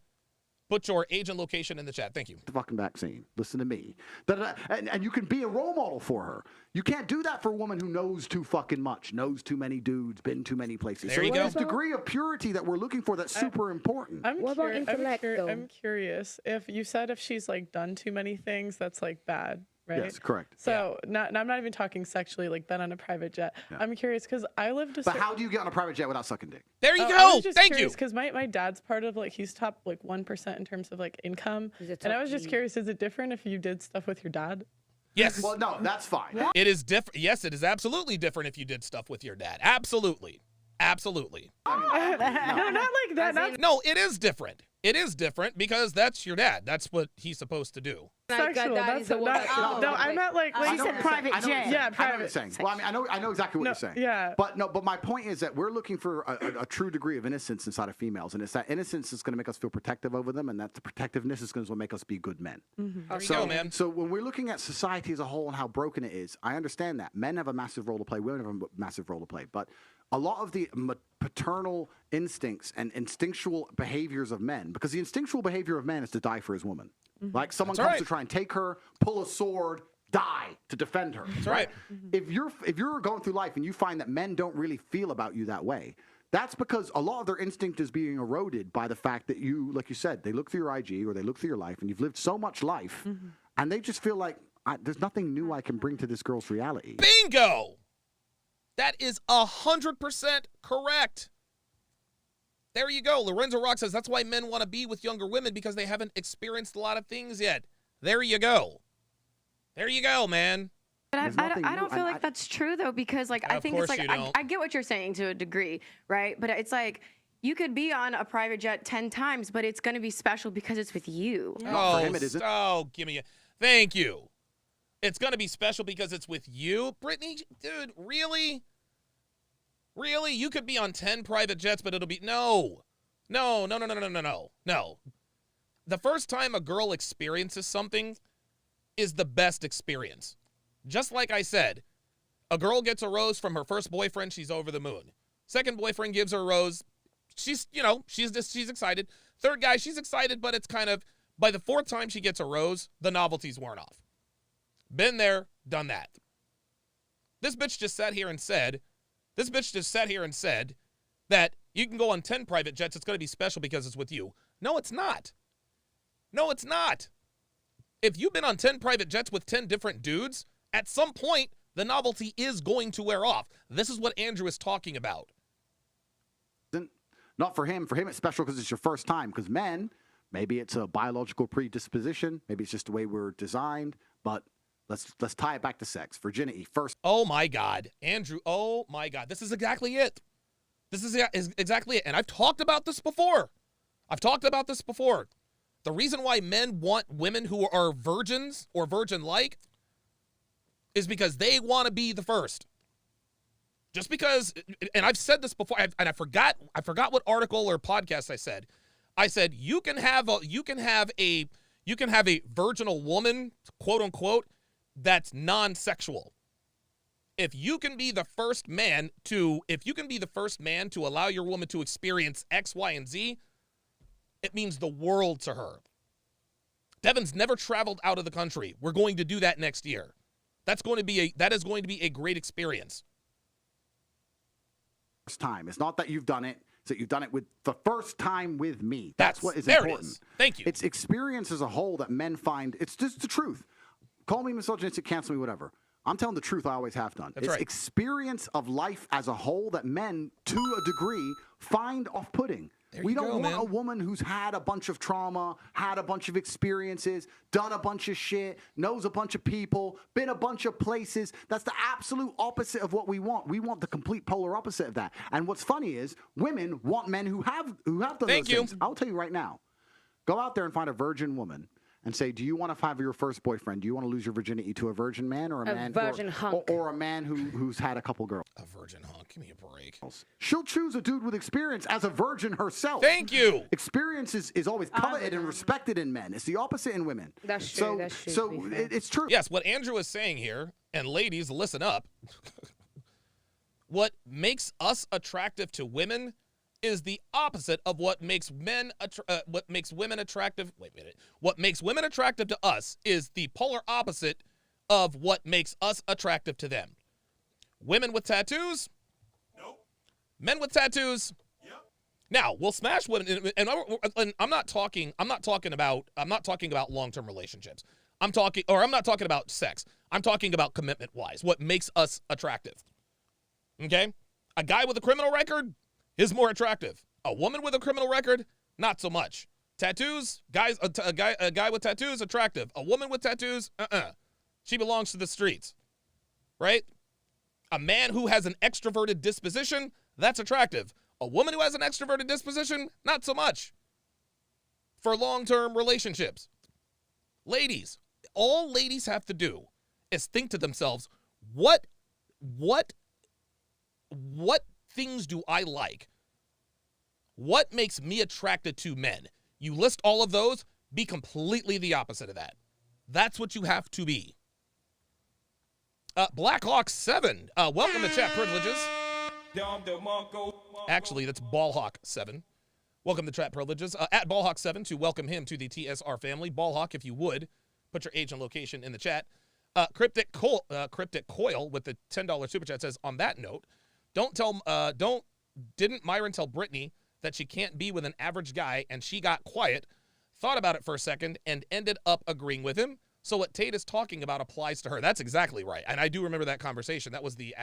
[SPEAKER 6] put your age and location in the chat. Thank you.
[SPEAKER 10] The fucking vaccine. Listen to me. And you can be a role model for her. You can't do that for a woman who knows too fucking much, knows too many dudes, been too many places.
[SPEAKER 6] There you go.
[SPEAKER 10] There's a degree of purity that we're looking for that's super important.
[SPEAKER 12] I'm curious if you said if she's like done too many things, that's like bad. Right?
[SPEAKER 10] Yes, correct.
[SPEAKER 12] So I'm not even talking sexually, like been on a private jet. Yeah. I'm curious because I lived.
[SPEAKER 10] But how do you get on a private jet without sucking dick?
[SPEAKER 6] There you go.
[SPEAKER 12] Thank you. Because my dad's part of he's top 1% in terms of income, and I was just curious, is it different if you did stuff with your dad?
[SPEAKER 6] Yes.
[SPEAKER 10] Well, no, that's fine.
[SPEAKER 6] It is different. Yes, it is absolutely different if you did stuff with your dad. Absolutely. Absolutely.
[SPEAKER 12] No, not like that.
[SPEAKER 6] No, it is different. It is different because that's your dad. That's what he's supposed to do.
[SPEAKER 12] Sexual. No, I meant
[SPEAKER 13] she said private jet.
[SPEAKER 12] Yeah, private.
[SPEAKER 10] I know what you're saying. Well, I know exactly what you're saying.
[SPEAKER 12] Yeah.
[SPEAKER 10] But my point is that we're looking for a true degree of innocence inside of females, and it's that innocence is going to make us feel protective over them, and that the protectiveness is going to make us be good men.
[SPEAKER 12] Mm-hmm.
[SPEAKER 6] There you go, man.
[SPEAKER 10] So when we're looking at society as a whole and how broken it is, I understand that men have a massive role to play, women have a massive role to play, but a lot of the paternal instincts and instinctual behaviors of men, because the instinctual behavior of man is to die for his woman. Like someone comes to try and take her, pull a sword, die to defend her.
[SPEAKER 6] That's right.
[SPEAKER 10] If you're going through life and you find that men don't really feel about you that way, that's because a lot of their instinct is being eroded by the fact that you, like you said, they look through your IG or they look through your life and you've lived so much life and they just feel like there's nothing new I can bring to this girl's reality.
[SPEAKER 6] Bingo! That is 100% correct. There you go. Lorenzo Rock says that's why men want to be with younger women, because they haven't experienced a lot of things yet. There you go. There you go, man.
[SPEAKER 11] But I don't feel like that's true, though, because, like, I think it's like, I get what you're saying to a degree, right? But it's like, you could be on a private jet 10 times, but it's going to be special because it's with you.
[SPEAKER 6] Oh, for him it isn't. Oh, give me a... Thank you. It's going to be special because it's with you? Brittany, dude, really? Really? You could be on 10 private jets, but it'll be... No. No. The first time a girl experiences something is the best experience. Just like I said, a girl gets a rose from her first boyfriend, she's over the moon. Second boyfriend gives her a rose, she's excited. Third guy, she's excited, but it's kind of, by the fourth time she gets a rose, the novelty's worn off. Been there, done that. This bitch just sat here and said that you can go on 10 private jets, it's going to be special because it's with you. No, it's not. No, it's not. If you've been on 10 private jets with 10 different dudes, at some point, the novelty is going to wear off. This is what Andrew is talking about.
[SPEAKER 10] Not for him. For him, it's special because it's your first time. Because men, maybe it's a biological predisposition. Maybe it's just the way we're designed. But let's tie it back to sex. Virginity first.
[SPEAKER 6] Oh, my God. Andrew, oh, my God. This is exactly it. This is exactly it. And I've talked about this before. The reason why men want women who are virgins or virgin-like is because they want to be the first. Just because, and I've said this before, and I forgot what article or podcast I said. I said you can have a virginal woman, quote unquote, that's non-sexual. If you can be the first man to allow your woman to experience X, Y, and Z, it means the world to her. Devin's never traveled out of the country. We're going to do that next year. That is going to be a great experience.
[SPEAKER 10] First time. It's not that you've done it. It's that you've done it with the first time with me. That's what is important.
[SPEAKER 6] It is. Thank you.
[SPEAKER 10] It's experience as a whole that men find. It's just the truth. Call me misogynistic, cancel me, whatever. I'm telling the truth. I always have done.
[SPEAKER 6] That's
[SPEAKER 10] it's
[SPEAKER 6] right.
[SPEAKER 10] Experience of life as a whole that men, to a degree, find off-putting. We don't want a woman who's had a bunch of trauma, had a bunch of experiences, done a bunch of shit, knows a bunch of people, been a bunch of places. That's the absolute opposite of what we want. We want the complete polar opposite of that. And what's funny is women want men who have done those things. I'll tell you right now. Go out there and find a virgin woman and say, do you want to have your first boyfriend? Do you want to lose your virginity to a virgin man or a
[SPEAKER 15] virgin hunk?
[SPEAKER 10] Or a man who's had a couple girls?
[SPEAKER 6] A virgin hunk. Give me a break.
[SPEAKER 10] She'll choose a dude with experience as a virgin herself.
[SPEAKER 6] Thank you.
[SPEAKER 10] Experience is always coveted and respected in men. It's the opposite in women.
[SPEAKER 15] That's true. That's true.
[SPEAKER 10] So it's true.
[SPEAKER 6] Yes, what Andrew is saying here, and ladies, listen up. What makes us attractive to women is the opposite of what makes women attractive. Wait a minute. What makes women attractive to us is the polar opposite of what makes us attractive to them. Women with tattoos?
[SPEAKER 4] Nope.
[SPEAKER 6] Men with tattoos?
[SPEAKER 4] Yep.
[SPEAKER 6] Now, we'll smash women, and I'm not talking about long-term relationships. I'm not talking about sex. I'm talking about commitment-wise, what makes us attractive. Okay? A guy with a criminal record is more attractive. A woman with a criminal record, not so much. Tattoos, a guy with tattoos, attractive. A woman with tattoos, she belongs to the streets, right? A man who has an extroverted disposition, that's attractive. A woman who has an extroverted disposition, not so much. For long-term relationships. Ladies, all ladies have to do is think to themselves, what things do I like? What makes me attracted to men? You list all of those, be completely the opposite of that. That's what you have to be. Blackhawk 7, welcome to Chat Privileges. Actually, that's Ballhawk7. Welcome to Trap Privileges. At Ballhawk7 to welcome him to the TSR family. Ballhawk, if you would, put your age and location in the chat. Cryptic Coil with the $10 super chat says, on that note, didn't Myron tell Brittany that she can't be with an average guy, and she got quiet, thought about it for a second, and ended up agreeing with him? So what Tate is talking about applies to her. That's exactly right. And I do remember that conversation. That was the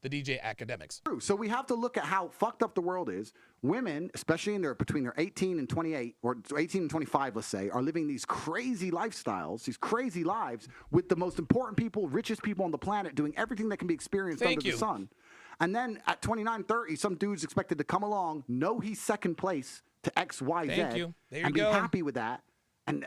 [SPEAKER 6] DJ Academics.
[SPEAKER 10] True. So we have to look at how fucked up the world is. Women, especially between their 18 and 28, or 18 and 25, let's say, are living these crazy lifestyles, these crazy lives with the most important people, richest people on the planet, doing everything that can be experienced under the sun. And then at 29, 30, some dude's expected to come along, know he's second place to X, Y, Z, and be happy with that. And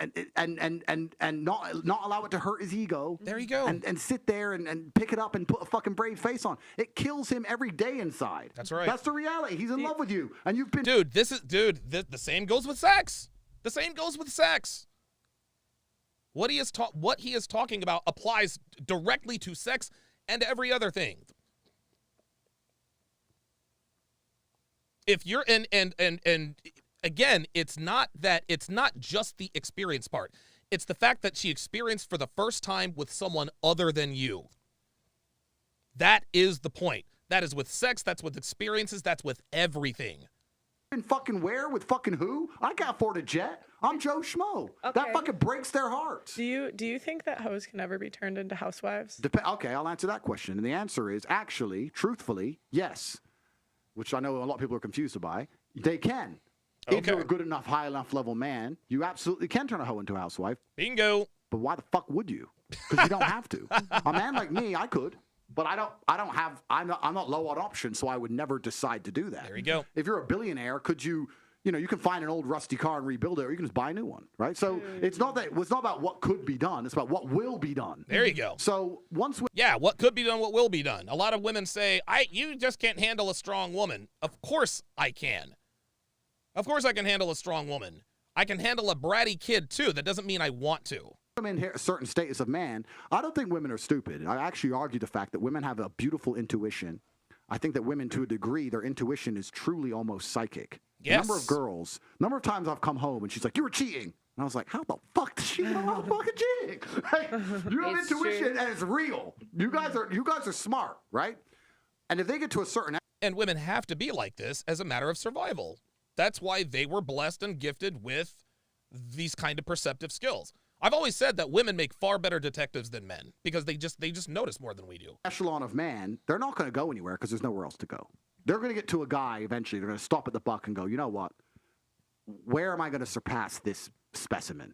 [SPEAKER 10] not allow it to hurt his ego.
[SPEAKER 6] There you go.
[SPEAKER 10] And sit there and pick it up and put a fucking brave face on. It kills him every day inside.
[SPEAKER 6] That's right.
[SPEAKER 10] That's the reality. He's in love with you, and you've been.
[SPEAKER 6] The same goes with sex. The same goes with sex. What he is talking about applies directly to sex and every other thing. If you're and again, it's not just the experience part. It's the fact that she experienced for the first time with someone other than you. That is the point. That is with sex, that's with experiences, that's with everything.
[SPEAKER 10] And fucking where with fucking who? I can't afford a jet. I'm Joe Schmo. Okay. That fucking breaks their hearts.
[SPEAKER 12] Do you think that hoes can ever be turned into housewives?
[SPEAKER 10] Okay, I'll answer that question. And the answer is actually, truthfully, yes. Which I know a lot of people are confused by. They can. If you're a good enough, high enough level man, you absolutely can turn a hoe into a housewife.
[SPEAKER 6] Bingo.
[SPEAKER 10] But why the fuck would you? Because you don't have to. A man like me, I could, but I'm not low on options, so I would never decide to do that.
[SPEAKER 6] There you go.
[SPEAKER 10] If you're a billionaire, could you you can find an old rusty car and rebuild it, or you can just buy a new one, right? So it's not about what could be done. It's about what will be done.
[SPEAKER 6] There you go.
[SPEAKER 10] So
[SPEAKER 6] what could be done, what will be done. A lot of women say, you just can't handle a strong woman. Of course I can. Of course I can handle a strong woman. I can handle a bratty kid, too. That doesn't mean I want to.
[SPEAKER 10] Women in a certain status of man, I don't think women are stupid. I actually argue the fact that women have a beautiful intuition. I think that women, to a degree, their intuition is truly almost psychic.
[SPEAKER 6] Yes.
[SPEAKER 10] Number of times I've come home and she's like, you were cheating. And I was like, how the fuck does she know I'm fucking cheating? Like, you have intuition and it's real. You guys are smart, right? And if they get to a certain...
[SPEAKER 6] And women have to be like this as a matter of survival. That's why they were blessed and gifted with these kind of perceptive skills. I've always said that women make far better detectives than men because they just notice more than we do.
[SPEAKER 10] Echelon of man, they're not going to go anywhere because there's nowhere else to go. They're going to get to a guy eventually. They're going to stop at the buck and go, you know what? Where am I going to surpass this specimen?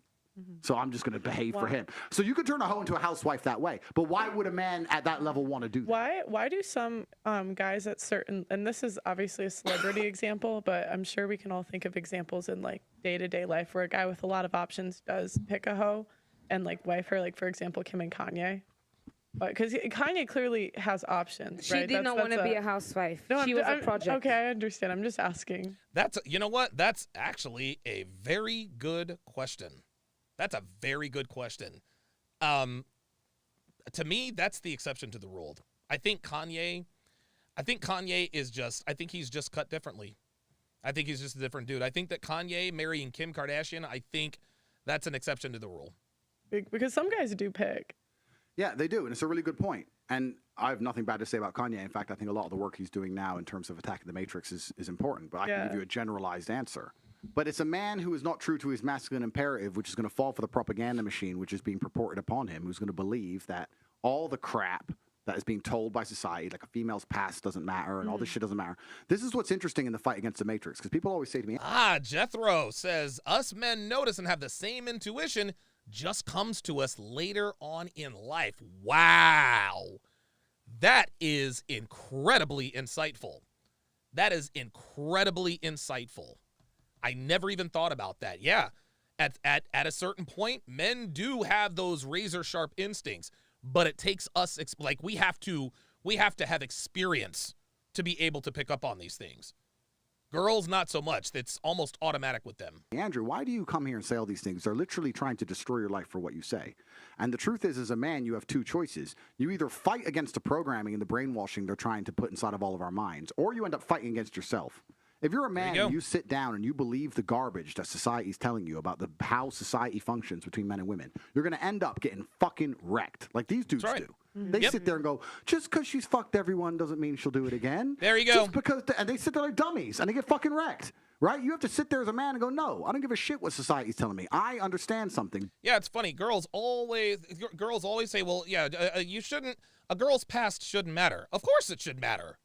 [SPEAKER 10] So I'm just going to behave for him. So you could turn a hoe into a housewife that way. But why would a man at that level want to do that?
[SPEAKER 12] Why do some guys at certain, and this is obviously a celebrity example, but I'm sure we can all think of examples in like day-to-day life where a guy with a lot of options does pick a hoe and like wife her, like for example, Kim and Kanye. Because Kanye clearly has options.
[SPEAKER 15] She did not want to be a housewife. No, she was a project.
[SPEAKER 12] Okay, I understand. I'm just asking.
[SPEAKER 6] You know what? That's actually a very good question. That's a very good question. To me, that's the exception to the rule. I think Kanye is he's just cut differently. I think he's just a different dude. I think that Kanye marrying Kim Kardashian, I think that's an exception to the rule.
[SPEAKER 12] Because some guys do pick.
[SPEAKER 10] Yeah, they do, and it's a really good point. And I have nothing bad to say about Kanye. In fact, I think a lot of the work he's doing now in terms of attacking the Matrix is important. But I can give you a generalized answer. But it's a man who is not true to his masculine imperative, which is going to fall for the propaganda machine, which is being purported upon him, who's going to believe that all the crap that is being told by society, like a female's past doesn't matter and all this shit doesn't matter. This is what's interesting in the fight against the Matrix, because people always say to me...
[SPEAKER 6] Jethro says, us men notice and have the same intuition, just comes to us later on in life. Wow. That is incredibly insightful. That is incredibly insightful. I never even thought about that. Yeah, at a certain point, men do have those razor sharp instincts, but it takes us we have to have experience to be able to pick up on these things. Girls, not so much. It's almost automatic with them.
[SPEAKER 10] Andrew, why do you come here and say all these things? They're literally trying to destroy your life for what you say. And the truth is, as a man, you have two choices. You either fight against the programming and the brainwashing they're trying to put inside of all of our minds, or you end up fighting against yourself. If you're a man and you sit down and you believe the garbage that society's telling you about how society functions between men and women, you're going to end up getting fucking wrecked, like these dudes do. They sit there and go, just because she's fucked everyone doesn't mean she'll do it again.
[SPEAKER 6] There you go.
[SPEAKER 10] Just because, and they sit there like dummies and they get fucking wrecked, right? You have to sit there as a man and go, no, I don't give a shit what society's telling me. I understand something.
[SPEAKER 6] Yeah, it's funny. Girls always say, well, yeah, you shouldn't. A girl's past shouldn't matter. Of course it should matter.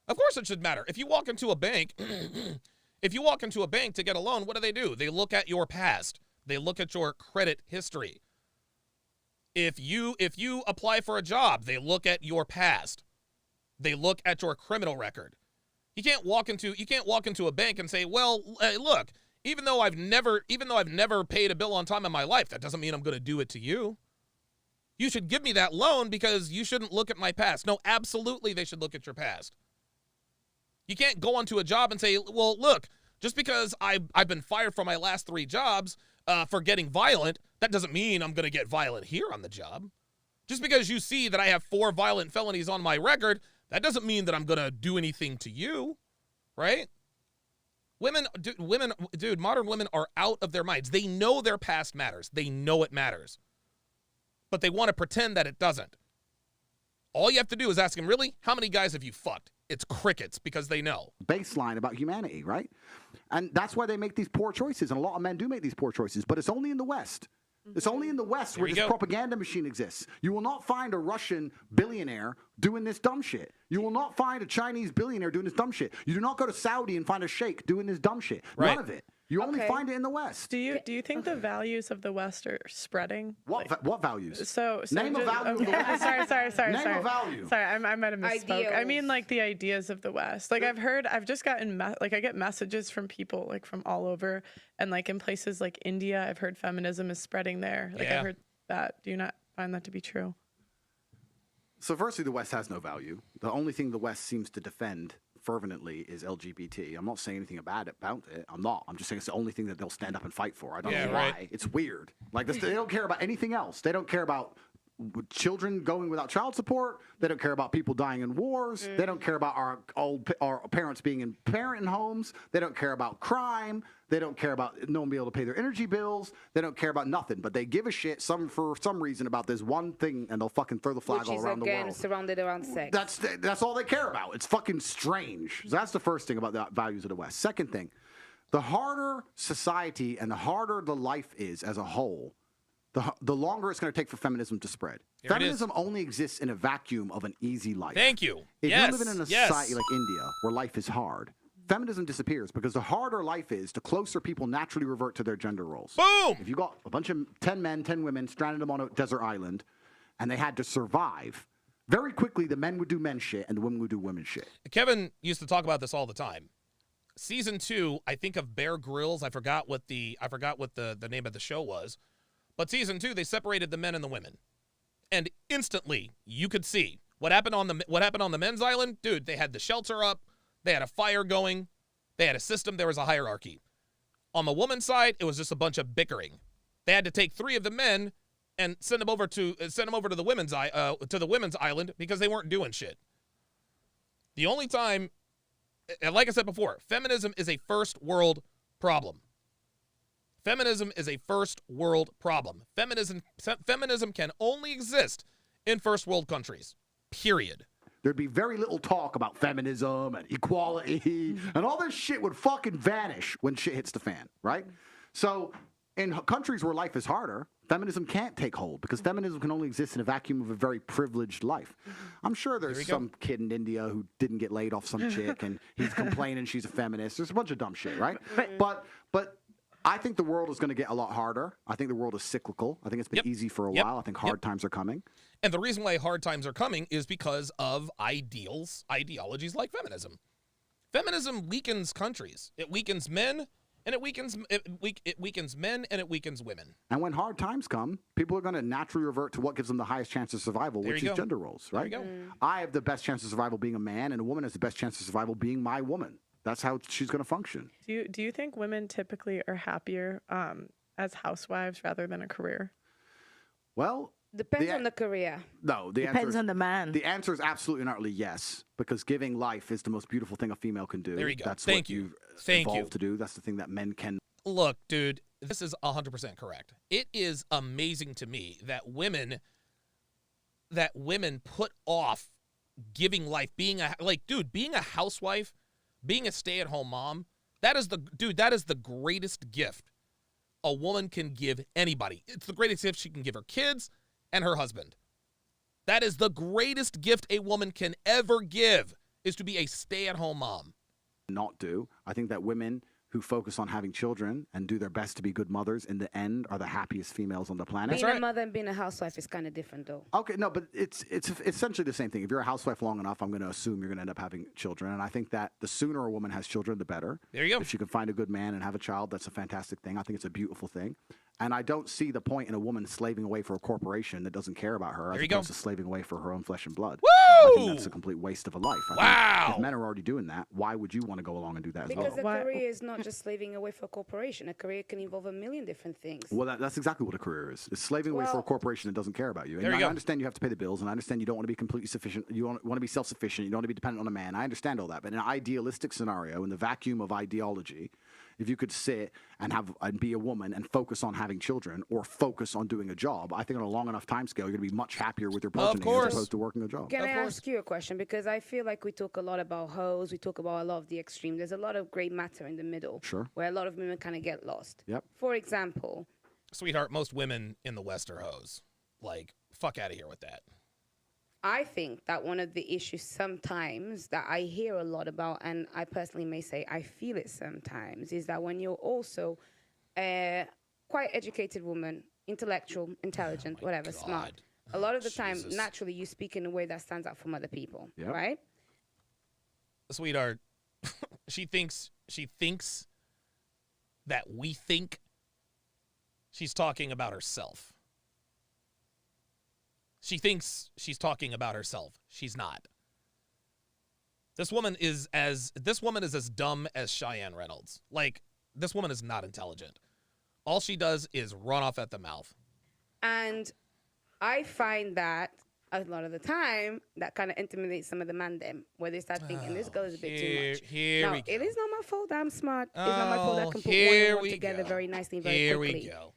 [SPEAKER 6] Of course it should matter. If you walk into a bank, to get a loan, what do? They look at your past. They look at your credit history. If you apply for a job, they look at your past. They look at your criminal record. You can't walk into a bank and say, well, look, even though I've never paid a bill on time in my life, that doesn't mean I'm going to do it to you. You should give me that loan because you shouldn't look at my past. No, absolutely they should look at your past. You can't go onto a job and say, well, look, just because I've been fired from my last 3 jobs for getting violent, that doesn't mean I'm going to get violent here on the job. Just because you see that I have 4 violent felonies on my record, that doesn't mean that I'm going to do anything to you, right? Modern women are out of their minds. They know their past matters. They know it matters. But they want to pretend that it doesn't. All you have to do is ask them, really? How many guys have you fucked? It's crickets, because they know.
[SPEAKER 10] Baseline about humanity, right? And that's why they make these poor choices, and a lot of men do make these poor choices, but it's only in the West. It's only in the West where this propaganda machine exists. You will not find a Russian billionaire doing this dumb shit. You will not find a Chinese billionaire doing this dumb shit. You do not go to Saudi and find a sheikh doing this dumb shit.
[SPEAKER 6] Right.
[SPEAKER 10] None of it. You only find it in the West.
[SPEAKER 12] Do you think the values of the West are spreading?
[SPEAKER 10] What values?
[SPEAKER 12] So
[SPEAKER 10] name a value of the West.
[SPEAKER 12] Sorry.
[SPEAKER 10] Name a value.
[SPEAKER 12] Sorry, I might have misspoke.
[SPEAKER 15] Ideals.
[SPEAKER 12] I mean, like the ideas of the West. Like I've just gotten I get messages from people like from all over, and like in places like India, I've heard feminism is spreading there. Like I heard that. Do you not find that to be true?
[SPEAKER 10] So firstly, the West has no value. The only thing the West seems to defend fervently is LGBT. I'm not saying anything about it. I'm not. I'm just saying it's the only thing that they'll stand up and fight for. I don't know why. It's weird. Like this, they don't care about anything else. They don't care about children going without child support. They don't care about people dying in wars. They don't care about our parents being in parenting homes. They don't care about crime. They don't care about no one being able to pay their energy bills. They don't care about nothing. But they give a shit for some reason about this one thing, and they'll fucking throw the flag all around the world.
[SPEAKER 15] Surrounded around sex.
[SPEAKER 10] That's all they care about. It's fucking strange. So that's the first thing about the values of the West. Second thing, the harder society and the harder the life is as a whole, the longer it's going to take for feminism to spread. Feminism only exists in a vacuum of an easy life.
[SPEAKER 6] Thank you.
[SPEAKER 10] If you're living in a society like India where life is hard, feminism disappears because the harder life is, the closer people naturally revert to their gender roles.
[SPEAKER 6] Boom!
[SPEAKER 10] If you got a bunch of 10 men, 10 women, stranded them on a desert island, and they had to survive, very quickly the men would do men shit and the women would do women shit.
[SPEAKER 6] Kevin used to talk about this all the time. Season 2, I think of Bear Grylls. I forgot what the name of the show was. But season 2, they separated the men and the women. And instantly, you could see what happened on the men's island. Dude, they had the shelter up. They had a fire going. They had a system. There was a hierarchy. On the woman's side, it was just a bunch of bickering. They had to take 3 of the men and send them over to the women's island because they weren't doing shit. The only time, and like I said before, feminism is a first world problem. Feminism is a first world problem. Feminism can only exist in first world countries. Period.
[SPEAKER 10] There'd be very little talk about feminism and equality, and all this shit would fucking vanish when shit hits the fan, right? So in countries where life is harder, feminism can't take hold because feminism can only exist in a vacuum of a very privileged life. I'm sure there's some kid in India who didn't get laid off some chick and he's complaining she's a feminist. There's a bunch of dumb shit, right? But I think the world is going to get a lot harder. I think the world is cyclical. I think it's been easy for a while. I think hard times are coming.
[SPEAKER 6] And the reason why hard times are coming is because of ideologies like feminism. Feminism weakens countries. It weakens men, and it weakens men, and it weakens women.
[SPEAKER 10] And when hard times come, people are going to naturally revert to what gives them the highest chance of survival, which is gender roles, right?
[SPEAKER 6] There you go.
[SPEAKER 10] I have the best chance of survival being a man, and a woman has the best chance of survival being my woman. That's how she's going to function.
[SPEAKER 12] Do you think women typically are happier as housewives rather than a career?
[SPEAKER 10] Well,
[SPEAKER 15] depends on the career.
[SPEAKER 10] No,
[SPEAKER 13] Depends on the man.
[SPEAKER 10] The answer is absolutely and utterly yes, because giving life is the most beautiful thing a female can do.
[SPEAKER 6] There you go.
[SPEAKER 10] That's
[SPEAKER 6] Thank
[SPEAKER 10] what
[SPEAKER 6] you.
[SPEAKER 10] you've
[SPEAKER 6] Thank
[SPEAKER 10] evolved
[SPEAKER 6] you.
[SPEAKER 10] to do. That's the thing that men can.
[SPEAKER 6] Look, dude, this is 100% correct. It is amazing to me that women put off giving life, being a housewife, being a stay-at-home mom. That is the greatest gift a woman can give anybody. It's the greatest gift she can give her kids and her husband. That is the greatest gift a woman can ever give, is to be a stay-at-home mom.
[SPEAKER 10] Not do. I think that women who focus on having children and do their best to be good mothers in the end are the happiest females on the planet.
[SPEAKER 15] Being a mother and being a housewife is kind of different, though.
[SPEAKER 10] Okay, no, but it's essentially the same thing. If you're a housewife long enough, I'm going to assume you're going to end up having children. And I think that the sooner a woman has children, the better.
[SPEAKER 6] There you go.
[SPEAKER 10] If she can find a good man and have a child, that's a fantastic thing. I think it's a beautiful thing. And I don't see the point in a woman slaving away for a corporation that doesn't care about her as opposed to slaving away for her own flesh and blood.
[SPEAKER 6] Woo!
[SPEAKER 10] I think that's a complete waste of a life.
[SPEAKER 6] Wow!
[SPEAKER 10] Think if men are already doing that, why would you want to go along and do that
[SPEAKER 15] Because
[SPEAKER 10] as well?
[SPEAKER 15] a career is not just slaving away for a corporation. A career can involve a million different things.
[SPEAKER 10] Well, that's exactly what a career is. It's slaving away for a corporation that doesn't care about you. And
[SPEAKER 6] There you
[SPEAKER 10] I
[SPEAKER 6] go.
[SPEAKER 10] understand you have to pay the bills, and I understand you don't want to be completely sufficient. You want to be self-sufficient. You don't want to be dependent on a man. I understand all that. But in an idealistic scenario, in the vacuum of ideology, if you could sit and be a woman and focus on having children or focus on doing a job, I think on a long enough time scale, you're going to be much happier with your progeny as opposed to working a job.
[SPEAKER 15] Can I ask you a question? Because I feel like we talk a lot about hoes. We talk about a lot of the extreme. There's a lot of gray matter in the middle.
[SPEAKER 10] Sure.
[SPEAKER 15] Where a lot of women kind of get lost.
[SPEAKER 10] Yep.
[SPEAKER 15] For example.
[SPEAKER 6] Sweetheart, most women in the West are hoes. Like, fuck out of here with that.
[SPEAKER 15] I think that one of the issues sometimes that I hear a lot about, and I personally may say I feel it sometimes, is that when you're also a quite educated woman, intellectual, intelligent, whatever, smart, a lot of the time, naturally, you speak in a way that stands out from other people, right?
[SPEAKER 6] Sweetheart, she thinks that we think she's talking about herself. She thinks she's talking about herself. She's not. This woman is as dumb as Cheyenne Reynolds. Like, this woman is not intelligent. All she does is run off at the mouth.
[SPEAKER 15] And I find that a lot of the time that kind of intimidates some of the man them, where they start thinking this girl is a bit too much.
[SPEAKER 6] Here we go.
[SPEAKER 15] It is not my fault that I'm smart. It's not my fault that I can put one and one together very nicely, very quickly.
[SPEAKER 6] Here we go.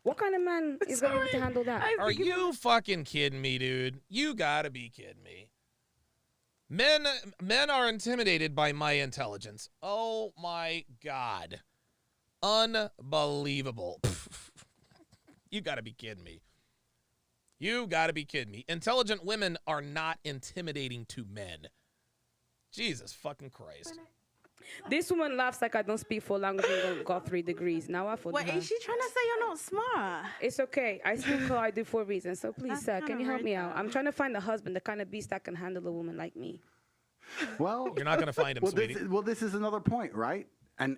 [SPEAKER 15] What kind of man is going to be able to handle that?
[SPEAKER 6] Are you fucking kidding me, dude? You gotta be kidding me. Men are intimidated by my intelligence. Oh my God. Unbelievable. You gotta be kidding me. You gotta be kidding me. Intelligent women are not intimidating to men. Jesus fucking Christ.
[SPEAKER 15] This woman laughs like I don't speak 4 languages and got 3 degrees. Now I
[SPEAKER 14] What is she trying to say? You're not smart.
[SPEAKER 15] It's okay. I speak how I do for a reason. So please, sir, can you help me out? I'm trying to find a husband, the kind of beast that can handle a woman like me.
[SPEAKER 10] Well,
[SPEAKER 6] you're not going to find him, sweetie.
[SPEAKER 10] This is another point, right? And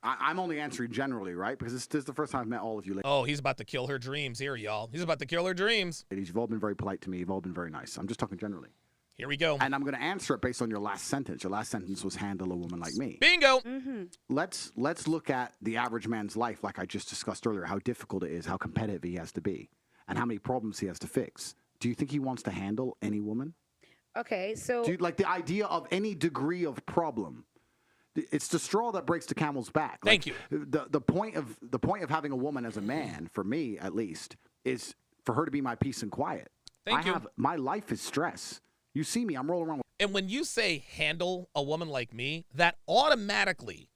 [SPEAKER 10] I'm only answering generally, right? Because this is the first time I've met all of you.
[SPEAKER 6] Oh, he's about to kill her dreams here, y'all. He's about to kill her dreams.
[SPEAKER 10] Ladies, you've all been very polite to me. You've all been very nice. I'm just talking generally.
[SPEAKER 6] Here we go.
[SPEAKER 10] And I'm going to answer it based on your last sentence. Your last sentence was handle a woman like me.
[SPEAKER 6] Bingo.
[SPEAKER 15] Mm-hmm.
[SPEAKER 10] Let's look at the average man's life, like I just discussed earlier, how difficult it is, how competitive he has to be, and how many problems he has to fix. Do you think he wants to handle any woman?
[SPEAKER 15] Okay, so...
[SPEAKER 10] Do you, like the idea of any degree of problem, it's the straw that breaks the camel's back.
[SPEAKER 6] Thank you.
[SPEAKER 10] The point of having a woman as a man, for me at least, is for her to be my peace and quiet.
[SPEAKER 6] Thank you.
[SPEAKER 10] My life is stress. You see me, I'm rolling around.
[SPEAKER 6] And when you say handle a woman like me, that automatically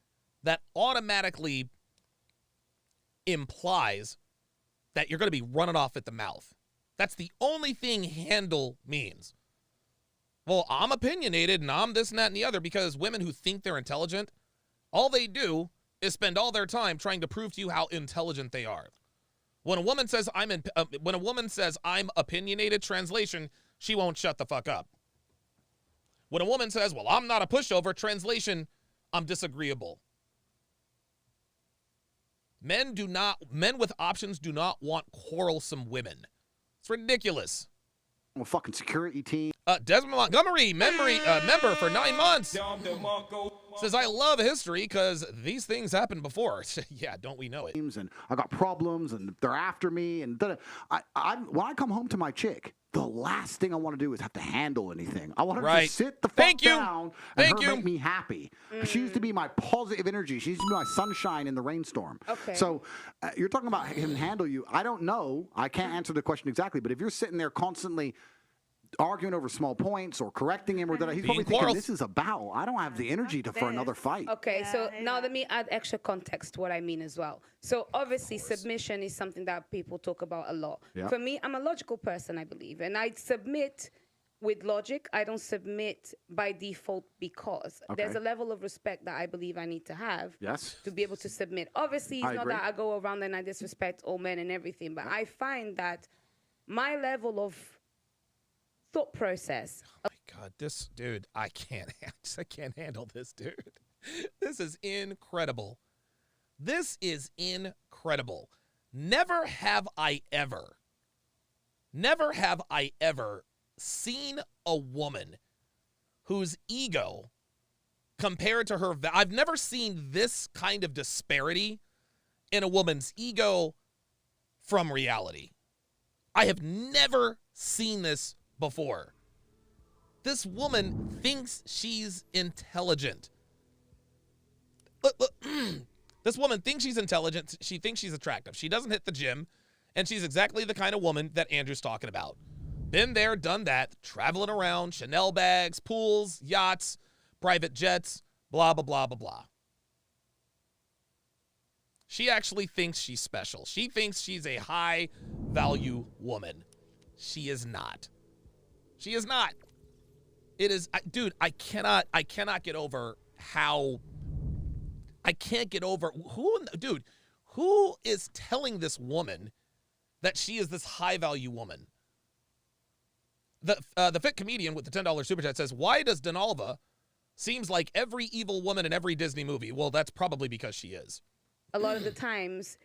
[SPEAKER 6] implies that you're going to be running off at the mouth. That's the only thing handle means. Well, I'm opinionated and I'm this and that and the other, because women who think they're intelligent, all they do is spend all their time trying to prove to you how intelligent they are. When a woman says I'm opinionated, translation, she won't shut the fuck up. When a woman says, well, I'm not a pushover, translation, I'm disagreeable. Men with options do not want quarrelsome women. It's ridiculous.
[SPEAKER 10] I'm a fucking security team.
[SPEAKER 6] Desmond Montgomery, member for 9 months. Says, I love history because these things happened before. Yeah, don't we know it?
[SPEAKER 10] And I got problems, and they're after me. And when I come home to my chick, the last thing I want to do is have to handle anything. I want her to sit the fuck down and make me happy. She used to be my positive energy. She used to be my sunshine in the rainstorm.
[SPEAKER 15] Okay.
[SPEAKER 10] So you're talking about him handle you. I don't know. I can't answer the question exactly. But if you're sitting there constantly arguing over small points or correcting him, or that he's probably thinking, this is a battle. I don't have the energy for another fight.
[SPEAKER 15] Okay, so now let me add extra context to what I mean as well. So obviously submission is something that people talk about a lot.
[SPEAKER 10] Yeah.
[SPEAKER 15] For me, I'm a logical person, I believe, and I submit with logic. I don't submit by default because there's a level of respect that I believe I need to have to be able to submit. Obviously, it's not that I go around and I disrespect all men and everything, but I find that my level of thought process.
[SPEAKER 6] Oh my God, this dude, I can't handle this, dude. This is incredible. This is incredible. Never have I ever seen a woman whose ego compared to her, I've never seen this kind of disparity in a woman's ego from reality. I have never seen this before. This woman thinks she's intelligent. Look, this woman thinks she's intelligent. She thinks she's attractive. She doesn't hit the gym, and she's exactly the kind of woman that Andrew's talking about. Been there, done that, traveling around, Chanel bags, pools, yachts, private jets, blah, blah, blah, blah, blah. She actually thinks she's special. She thinks she's a high-value woman. She is not. She is not. It is, dude, I cannot get over how, I can't get over, who is telling this woman that she is this high-value woman? The fit comedian with the $10 super chat says, why does Donalva seems like every evil woman in every Disney movie? Well, that's probably because she is.
[SPEAKER 15] A lot of the times,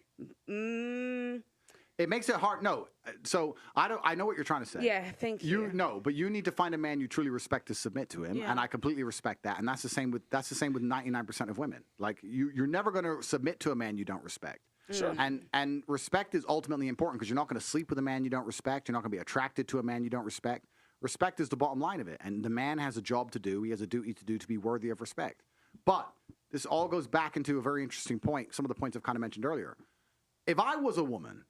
[SPEAKER 10] it makes it hard. No, so I know what you're trying to say.
[SPEAKER 15] Yeah, thank you.
[SPEAKER 10] But you need to find a man you truly respect to submit to him, and I completely respect that. And that's the same with 99% of women. Like you're never going to submit to a man you don't respect.
[SPEAKER 6] Sure.
[SPEAKER 10] And respect is ultimately important because you're not going to sleep with a man you don't respect. You're not going to be attracted to a man you don't respect. Respect is the bottom line of it. And the man has a job to do. He has a duty to do to be worthy of respect. But this all goes back into a very interesting point. Some of the points I've kind of mentioned earlier. If I was a woman,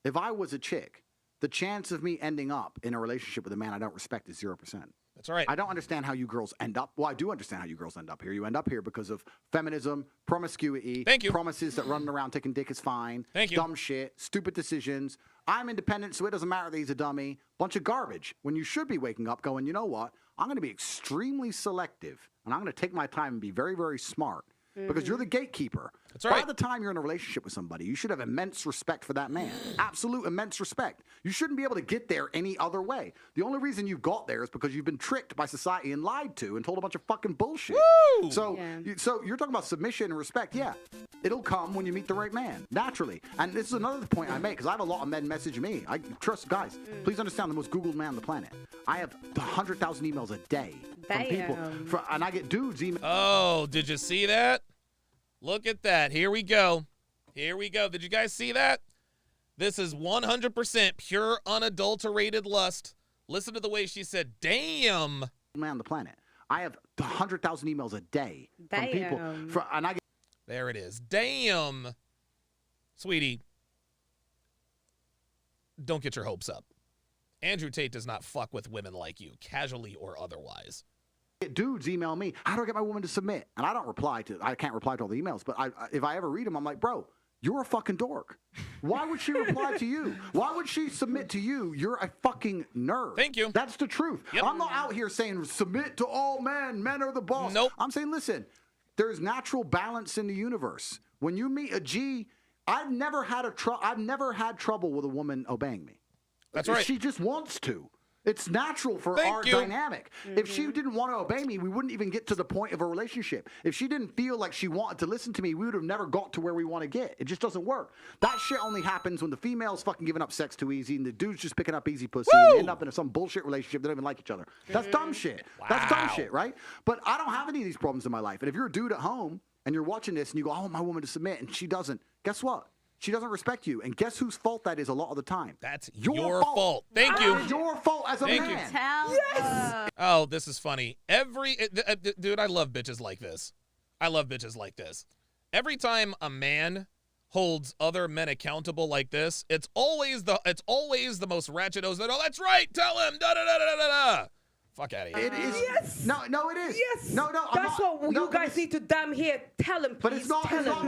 [SPEAKER 10] if I was a chick, the chance of me ending up in a relationship with a man I don't respect is 0%.
[SPEAKER 6] That's right.
[SPEAKER 10] I don't understand how you girls end up. Well, I do understand how you girls end up here. You end up here because of feminism, promiscuity, promises that running around taking dick is fine, dumb shit, stupid decisions. I'm independent, so it doesn't matter that he's a dummy. Bunch of garbage. When you should be waking up going, you know what? I'm going to be extremely selective, and I'm going to take my time and be very, very smart. Because you're the gatekeeper.
[SPEAKER 6] That's right.
[SPEAKER 10] By the time you're in a relationship with somebody, you should have immense respect for that man. Absolute immense respect. You shouldn't be able to get there any other way. The only reason you got there is because you've been tricked by society and lied to and told a bunch of fucking bullshit.
[SPEAKER 6] Woo!
[SPEAKER 10] So you're talking about submission and respect. Yeah, it'll come when you meet the right man, naturally. And this is another point I make because I have a lot of men message me. I trust guys. Please understand, the most Googled man on the planet. I have 100,000 emails a day from people, and I get dudes email.
[SPEAKER 6] Oh, did you see that? Look at that. Here we go. Here we go. Did you guys see that? This is 100% pure, unadulterated lust. Listen to the way she said, damn.
[SPEAKER 10] Man on the planet. I have 100,000 emails a day from people. And I get.
[SPEAKER 6] There it is. Damn. Sweetie, don't get your hopes up. Andrew Tate does not fuck with women like you, casually or otherwise.
[SPEAKER 10] Dudes email me, how do I get my woman to submit? And I can't reply to all the emails, but if I ever read them, I'm like, bro, you're a fucking dork. Why would she reply to you? Why would she submit to you? You're a fucking nerd.
[SPEAKER 6] Thank you.
[SPEAKER 10] That's the truth. Yep. I'm not out here saying submit to all men. Men are the boss.
[SPEAKER 6] Nope.
[SPEAKER 10] I'm saying, listen, there's natural balance in the universe. When you meet a G, I've never had trouble with a woman obeying me.
[SPEAKER 6] That's right.
[SPEAKER 10] She just wants to. It's natural for our dynamic. If she didn't want to obey me, we wouldn't even get to the point of a relationship. If she didn't feel like she wanted to listen to me, we would have never got to where we want to get. It just doesn't work. That shit only happens when the female's fucking giving up sex too easy and the dude's just picking up easy pussy and they end up in some bullshit relationship. They don't even like each other. That's dumb shit.
[SPEAKER 6] Wow.
[SPEAKER 10] That's dumb shit, right? But I don't have any of these problems in my life. And if you're a dude at home and you're watching this and you go, I want my woman to submit, and she doesn't, guess what? She doesn't respect you. And guess whose fault that is a lot of the time?
[SPEAKER 6] That's your fault. Thank you.
[SPEAKER 10] It's your fault as a man.
[SPEAKER 11] Yes.
[SPEAKER 6] Oh, this is funny. Dude, I love bitches like this. I love bitches like this. Every time a man holds other men accountable like this, it's always the most ratchet O's that, oh, that's right, tell him, da-da-da-da-da-da. Fuck out of here.
[SPEAKER 10] It is.
[SPEAKER 15] Yes.
[SPEAKER 10] No, it is.
[SPEAKER 15] Yes.
[SPEAKER 10] No.
[SPEAKER 15] That's what you guys need to damn here. Tell him, please.
[SPEAKER 10] But it's not.
[SPEAKER 15] Tell him.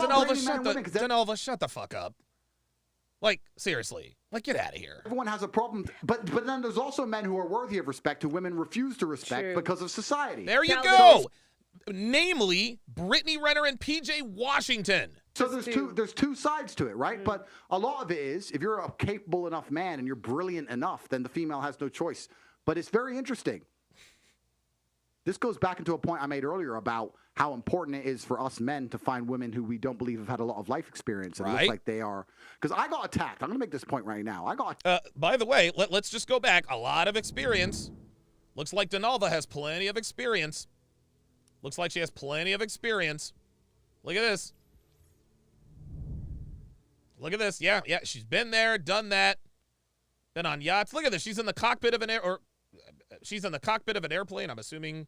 [SPEAKER 6] Denova, shut the fuck up. Like, seriously. Like, get out of here.
[SPEAKER 10] Everyone has a problem. But then there's also men who are worthy of respect who women refuse to respect because of society.
[SPEAKER 6] There you go. Namely, Brittany Renner and PJ Washington.
[SPEAKER 10] So there's two sides to it, right? But a lot of it is, if you're a capable enough man and you're brilliant enough, then the female has no choice. But it's very interesting. This goes back into a point I made earlier about how important it is for us men to find women who we don't believe have had a lot of life experience and look like they are. Because I got attacked. I'm going to make this point right now.
[SPEAKER 6] By the way, let's just go back. A lot of experience. Looks like Denalva has plenty of experience. Looks like she has plenty of experience. Look at this. Look at this. Yeah. She's been there, done that. Been on yachts. Look at this. She's in the cockpit of an airplane, I'm assuming.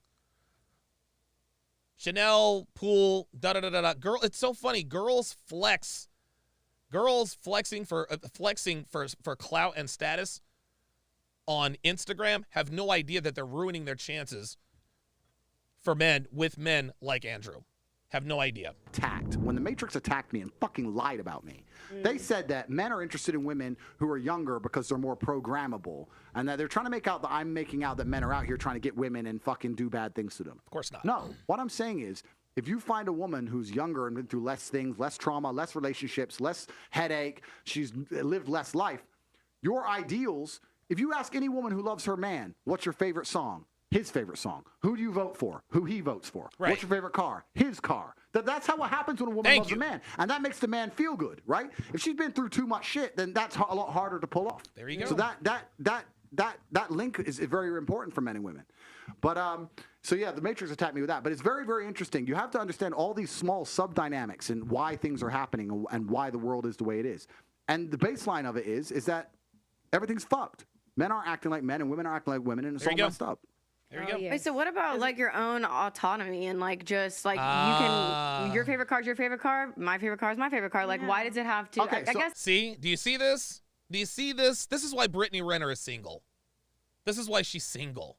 [SPEAKER 6] Chanel, pool, da-da-da-da-da. Girl, it's so funny. Girls flexing for clout and status on Instagram have no idea that they're ruining their chances for men with men like Andrew. Have no idea.
[SPEAKER 10] Attacked. When the Matrix attacked me and fucking lied about me, they said that men are interested in women who are younger because they're more programmable, and that they're trying to make out that I'm making out that men are out here trying to get women and fucking do bad things to them.
[SPEAKER 6] Of course not.
[SPEAKER 10] No. What I'm saying is, if you find a woman who's younger and been through less things, less trauma, less relationships, less headache, she's lived less life, your ideals, if you ask any woman who loves her man, what's your favorite song? His favorite song. Who do you vote for? Who he votes for.
[SPEAKER 6] Right.
[SPEAKER 10] What's your favorite car? His car. That's how it happens when a woman loves a man. And that makes the man feel good, right? If she's been through too much shit, then that's a lot harder to pull off.
[SPEAKER 6] There you go.
[SPEAKER 10] So that link is very important for men and women. But so yeah, the Matrix attacked me with that. But it's very, very interesting. You have to understand all these small sub-dynamics and why things are happening and why the world is the way it is. And the baseline of it is that everything's fucked. Men aren't acting like men and women are acting like women, and it's all messed up.
[SPEAKER 6] There you go.
[SPEAKER 11] Wait, so what about like your own autonomy and like just like you can your favorite car is your favorite car, my favorite car is my favorite car. Like why does it have to?
[SPEAKER 10] Okay,
[SPEAKER 11] I guess.
[SPEAKER 6] See, do you see this? Do you see this? This is why Brittany Renner is single. This is why she's single.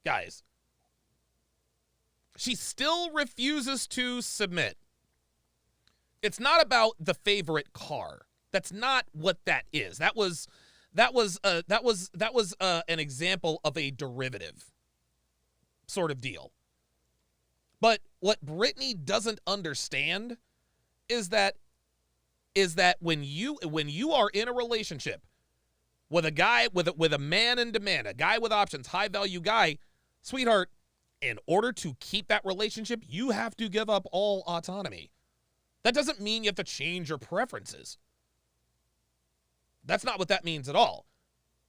[SPEAKER 6] Guys, she still refuses to submit. It's not about the favorite car. That's not what that is. That was an example of a derivative sort of deal. But what Brittany doesn't understand is that when you are in a relationship with a guy with a man in demand, a guy with options, high value guy, sweetheart, in order to keep that relationship, you have to give up all autonomy. That doesn't mean you have to change your preferences. That's not what that means at all.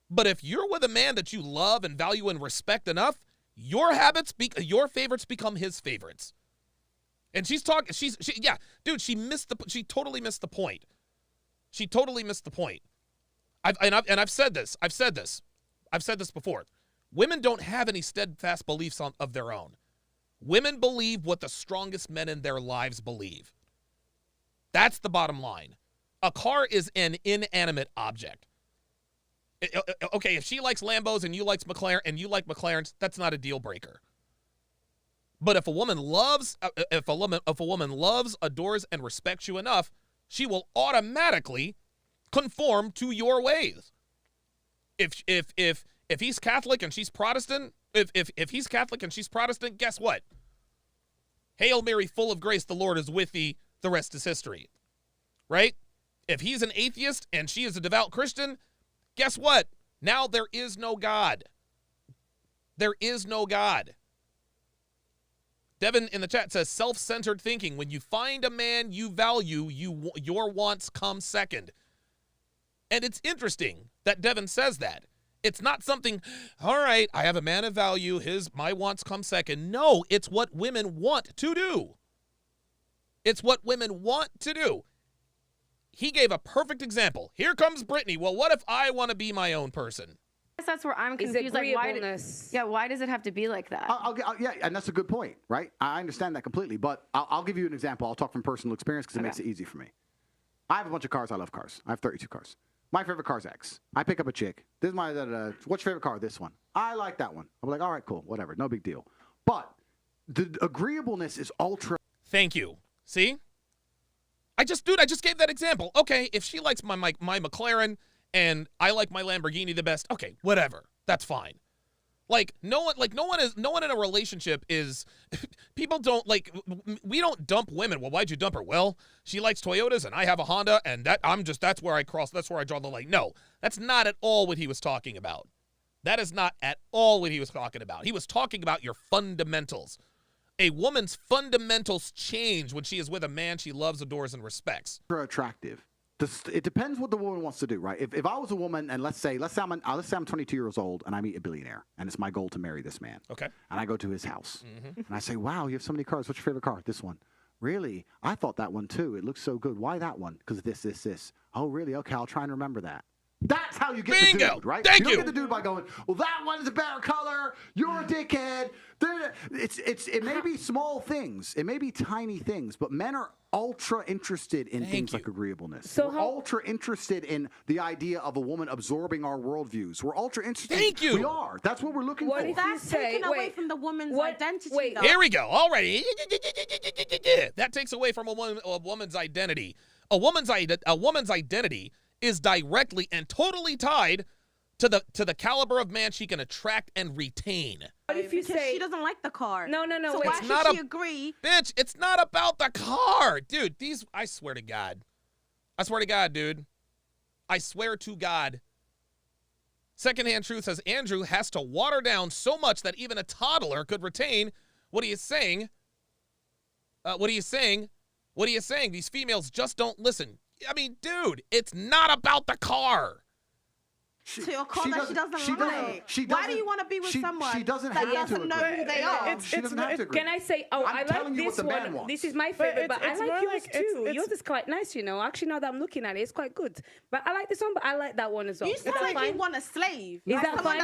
[SPEAKER 6] But if you're with a man that you love and value and respect enough, your favorites become his favorites. And she's talking, she totally missed the point. She totally missed the point. I've said this before. Women don't have any steadfast beliefs of their own. Women believe what the strongest men in their lives believe. That's the bottom line. A car is an inanimate object. Okay, if she likes Lambos and you like McLarens, that's not a deal breaker. But if a woman loves, adores, and respects you enough, she will automatically conform to your ways. If he's Catholic and she's Protestant, if he's Catholic and she's Protestant, guess what? Hail Mary, full of grace, the Lord is with thee. The rest is history, right? If he's an atheist and she is a devout Christian, guess what? Now there is no God. There is no God. Devin in the chat says self-centered thinking. When you find a man you value, your wants come second. And it's interesting that Devin says that. It's not something, all right, I have a man of value, my wants come second. No, it's what women want to do. It's what women want to do. He gave a perfect example. Here comes Brittany. Well, what if I want to be my own person?
[SPEAKER 11] That's where I'm confused. Like, why does it have to be like that?
[SPEAKER 10] Yeah, and that's a good point, right? I understand that completely, but I'll give you an example. I'll talk from personal experience because it makes it easy for me. I have a bunch of cars. I love cars. I have 32 cars. My favorite car is X. I pick up a chick. This is my, what's your favorite car? This one. I like that one. I'm like, all right, cool, whatever, no big deal. But the agreeableness is ultra.
[SPEAKER 6] Thank you. See? I just gave that example. Okay, if she likes my McLaren and I like my Lamborghini the best, okay, whatever. That's fine. No one in a relationship is, people don't, we don't dump women. Well, why'd you dump her? Well, she likes Toyotas and I have a Honda and that's where I draw the line. No, that's not at all what he was talking about. That is not at all what he was talking about. He was talking about your fundamentals. A woman's fundamentals change when she is with a man she loves, adores, and respects.
[SPEAKER 10] Attractive. It depends what the woman wants to do, right? If I was a woman, and let's say I'm 22 years old, and I meet a billionaire, and it's my goal to marry this man.
[SPEAKER 6] Okay.
[SPEAKER 10] And I go to his house, and I say, "Wow, you have so many cars. What's your favorite car? This one." Really? I thought that one too. It looks so good. Why that one? Because this. Oh, really? Okay, I'll try and remember that. That's how you get the dude, right?
[SPEAKER 6] Thank
[SPEAKER 10] you. You don't get the dude by going, well, that one's a better color. You're a dickhead. It may be small things. It may be tiny things, but men are ultra interested in things like agreeableness. So we're ultra interested in the idea of a woman absorbing our worldviews. We're ultra interested.
[SPEAKER 6] Thank you.
[SPEAKER 10] We are. That's what we're looking for.
[SPEAKER 14] That's taken away from the woman's identity.
[SPEAKER 6] Here we go. Already. That takes away from a woman's identity. A woman's identity is directly and totally tied to the caliber of man she can attract and retain.
[SPEAKER 14] But if you say she doesn't like the car,
[SPEAKER 15] no,
[SPEAKER 14] so why should she agree?
[SPEAKER 6] Bitch, it's not about the car, dude. I swear to God, dude. I swear to God. Secondhand Truth says Andrew has to water down so much that even a toddler could retain what he is saying. What are you saying? These females just don't listen. I mean, dude, it's not about the car.
[SPEAKER 14] To your car that she doesn't like. Why do you want to be with someone
[SPEAKER 10] she doesn't
[SPEAKER 14] that
[SPEAKER 10] have
[SPEAKER 14] doesn't know who they are?
[SPEAKER 10] She doesn't have to agree.
[SPEAKER 15] Can I say, I like this one. This is my favorite, but I like yours too. Yours is quite nice, you know. Actually, now that I'm looking at it, it's quite good. But I like this one, but I like that one as well.
[SPEAKER 14] You sound like you want a slave.
[SPEAKER 15] Is that fine?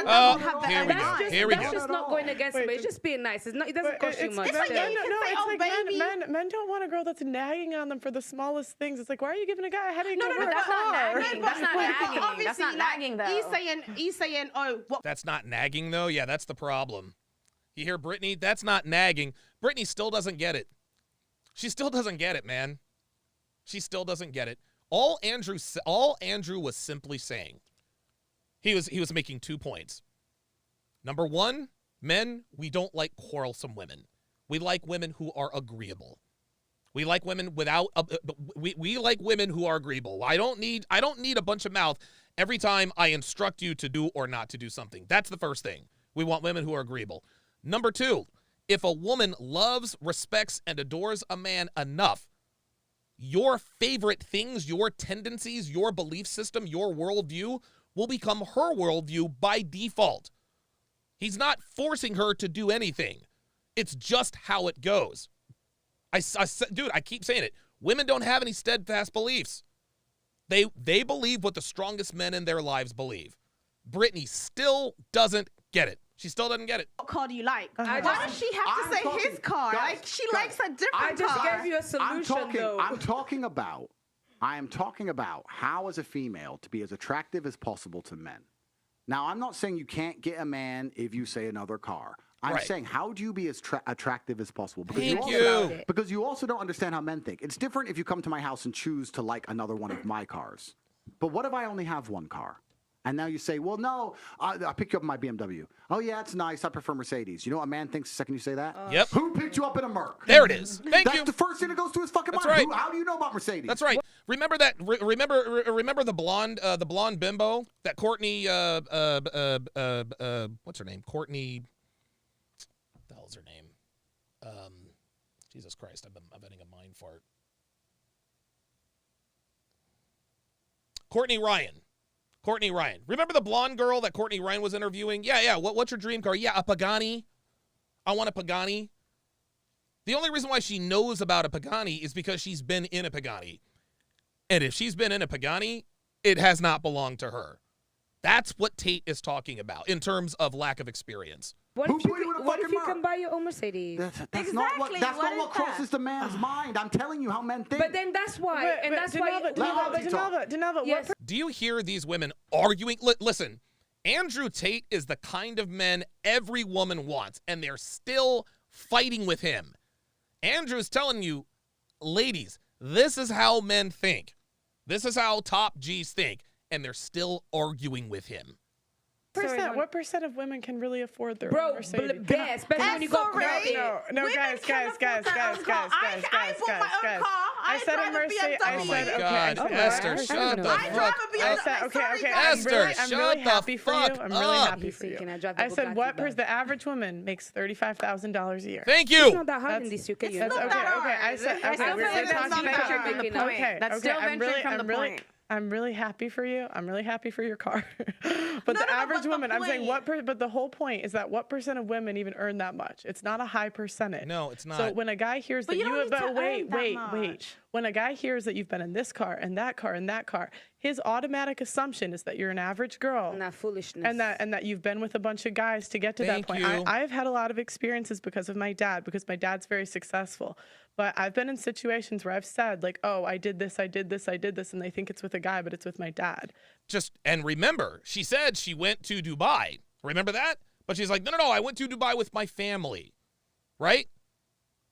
[SPEAKER 6] Here we go.
[SPEAKER 15] That's just not going against me. It's just being nice. It doesn't cost you much.
[SPEAKER 12] Men don't want a girl that's nagging on them for the smallest things. It's like, why are you giving a guy a headache over a car?
[SPEAKER 11] That's not nagging. That's not nagging, though.
[SPEAKER 14] He's saying, oh, what?
[SPEAKER 6] That's not nagging, though? Yeah, that's the problem. You hear Brittany? That's not nagging. Brittany still doesn't get it. She still doesn't get it, man. She still doesn't get it. All Andrew was simply saying, he was making 2 points. Number one, men, we don't like quarrelsome women. We like women who are agreeable. We like women we like women who are agreeable. I don't need a bunch of mouth every time I instruct you to do or not to do something. That's the first thing. We want women who are agreeable. Number two, if a woman loves, respects, and adores a man enough, your favorite things, your tendencies, your belief system, your worldview will become her worldview by default. He's not forcing her to do anything. It's just how it goes. Dude, I keep saying it. Women don't have any steadfast beliefs. They believe what the strongest men in their lives believe. Brittany still doesn't get it. She still doesn't get it.
[SPEAKER 14] What car do you like? Why does she have to say his car? Like, she likes a different car.
[SPEAKER 15] I just gave you a solution, though.
[SPEAKER 10] I am talking about how, as a female, to be as attractive as possible to men. Now, I'm not saying you can't get a man if you say another car. I'm saying, how do you be as attractive as possible? Because you also don't understand how men think. It's different if you come to my house and choose to like another one of my cars. But what if I only have one car? And now you say, well, no, I'll pick you up in my BMW. Oh, yeah, it's nice. I prefer Mercedes. You know what a man thinks the second you say that?
[SPEAKER 6] Yep.
[SPEAKER 10] Who picked you up in a Merc?
[SPEAKER 6] There it is. Thank you.
[SPEAKER 10] That's the first thing that goes through his fucking
[SPEAKER 6] That's
[SPEAKER 10] mind.
[SPEAKER 6] right.
[SPEAKER 10] How do you know about Mercedes?
[SPEAKER 6] That's right. Remember that? Remember the blonde bimbo that Courtney. What's her name? Courtney. What the hell's her name? Jesus Christ! I'm having a mind fart. Courtney Ryan. Remember the blonde girl that Courtney Ryan was interviewing? Yeah. What's your dream car? Yeah, a Pagani. I want a Pagani. The only reason why she knows about a Pagani is because she's been in a Pagani. And if she's been in a Pagani, it has not belonged to her. That's what Tate is talking about in terms of lack of experience.
[SPEAKER 15] What if you can buy your own Mercedes?
[SPEAKER 10] That's not what crosses the man's mind. I'm telling you how men think.
[SPEAKER 15] But then that's why.
[SPEAKER 12] Denelva,
[SPEAKER 15] yes.
[SPEAKER 6] Do you hear these women arguing? Listen, Andrew Tate is the kind of man every woman wants, and they're still fighting with him. Andrew's telling you, ladies, this is how men think. This is how top G's think, and they're still arguing with him.
[SPEAKER 12] What percent of women can really afford their own Mercedes?
[SPEAKER 15] Especially when you go clubbing.
[SPEAKER 12] No, guys. I said a Mercedes.
[SPEAKER 6] Oh my God, Esther, shut the fuck up. Esther, shut the fuck up.
[SPEAKER 12] I'm really happy for you. I said the average woman makes $35,000 a year.
[SPEAKER 6] Thank you.
[SPEAKER 15] It's not that hard in this UK.
[SPEAKER 12] That's okay. I said
[SPEAKER 11] That's still venturing from the point.
[SPEAKER 12] I'm really happy for you. I'm really happy for your car. But the average woman, I'm saying but the whole point is that what percent of women even earn that much? It's not a high percentage.
[SPEAKER 6] No, it's not.
[SPEAKER 12] So when a guy hears that wait. When a guy hears that you've been in this car and that car and that car, his automatic assumption is that you're an average girl.
[SPEAKER 15] And that foolishness.
[SPEAKER 12] And that you've been with a bunch of guys to get to that point. I've had a lot of experiences because of my dad, because my dad's very successful. But I've been in situations where I've said, like, oh, I did this, and they think it's with a guy, but it's with my dad.
[SPEAKER 6] And remember, she said she went to Dubai. Remember that? But she's like, no, I went to Dubai with my family. Right?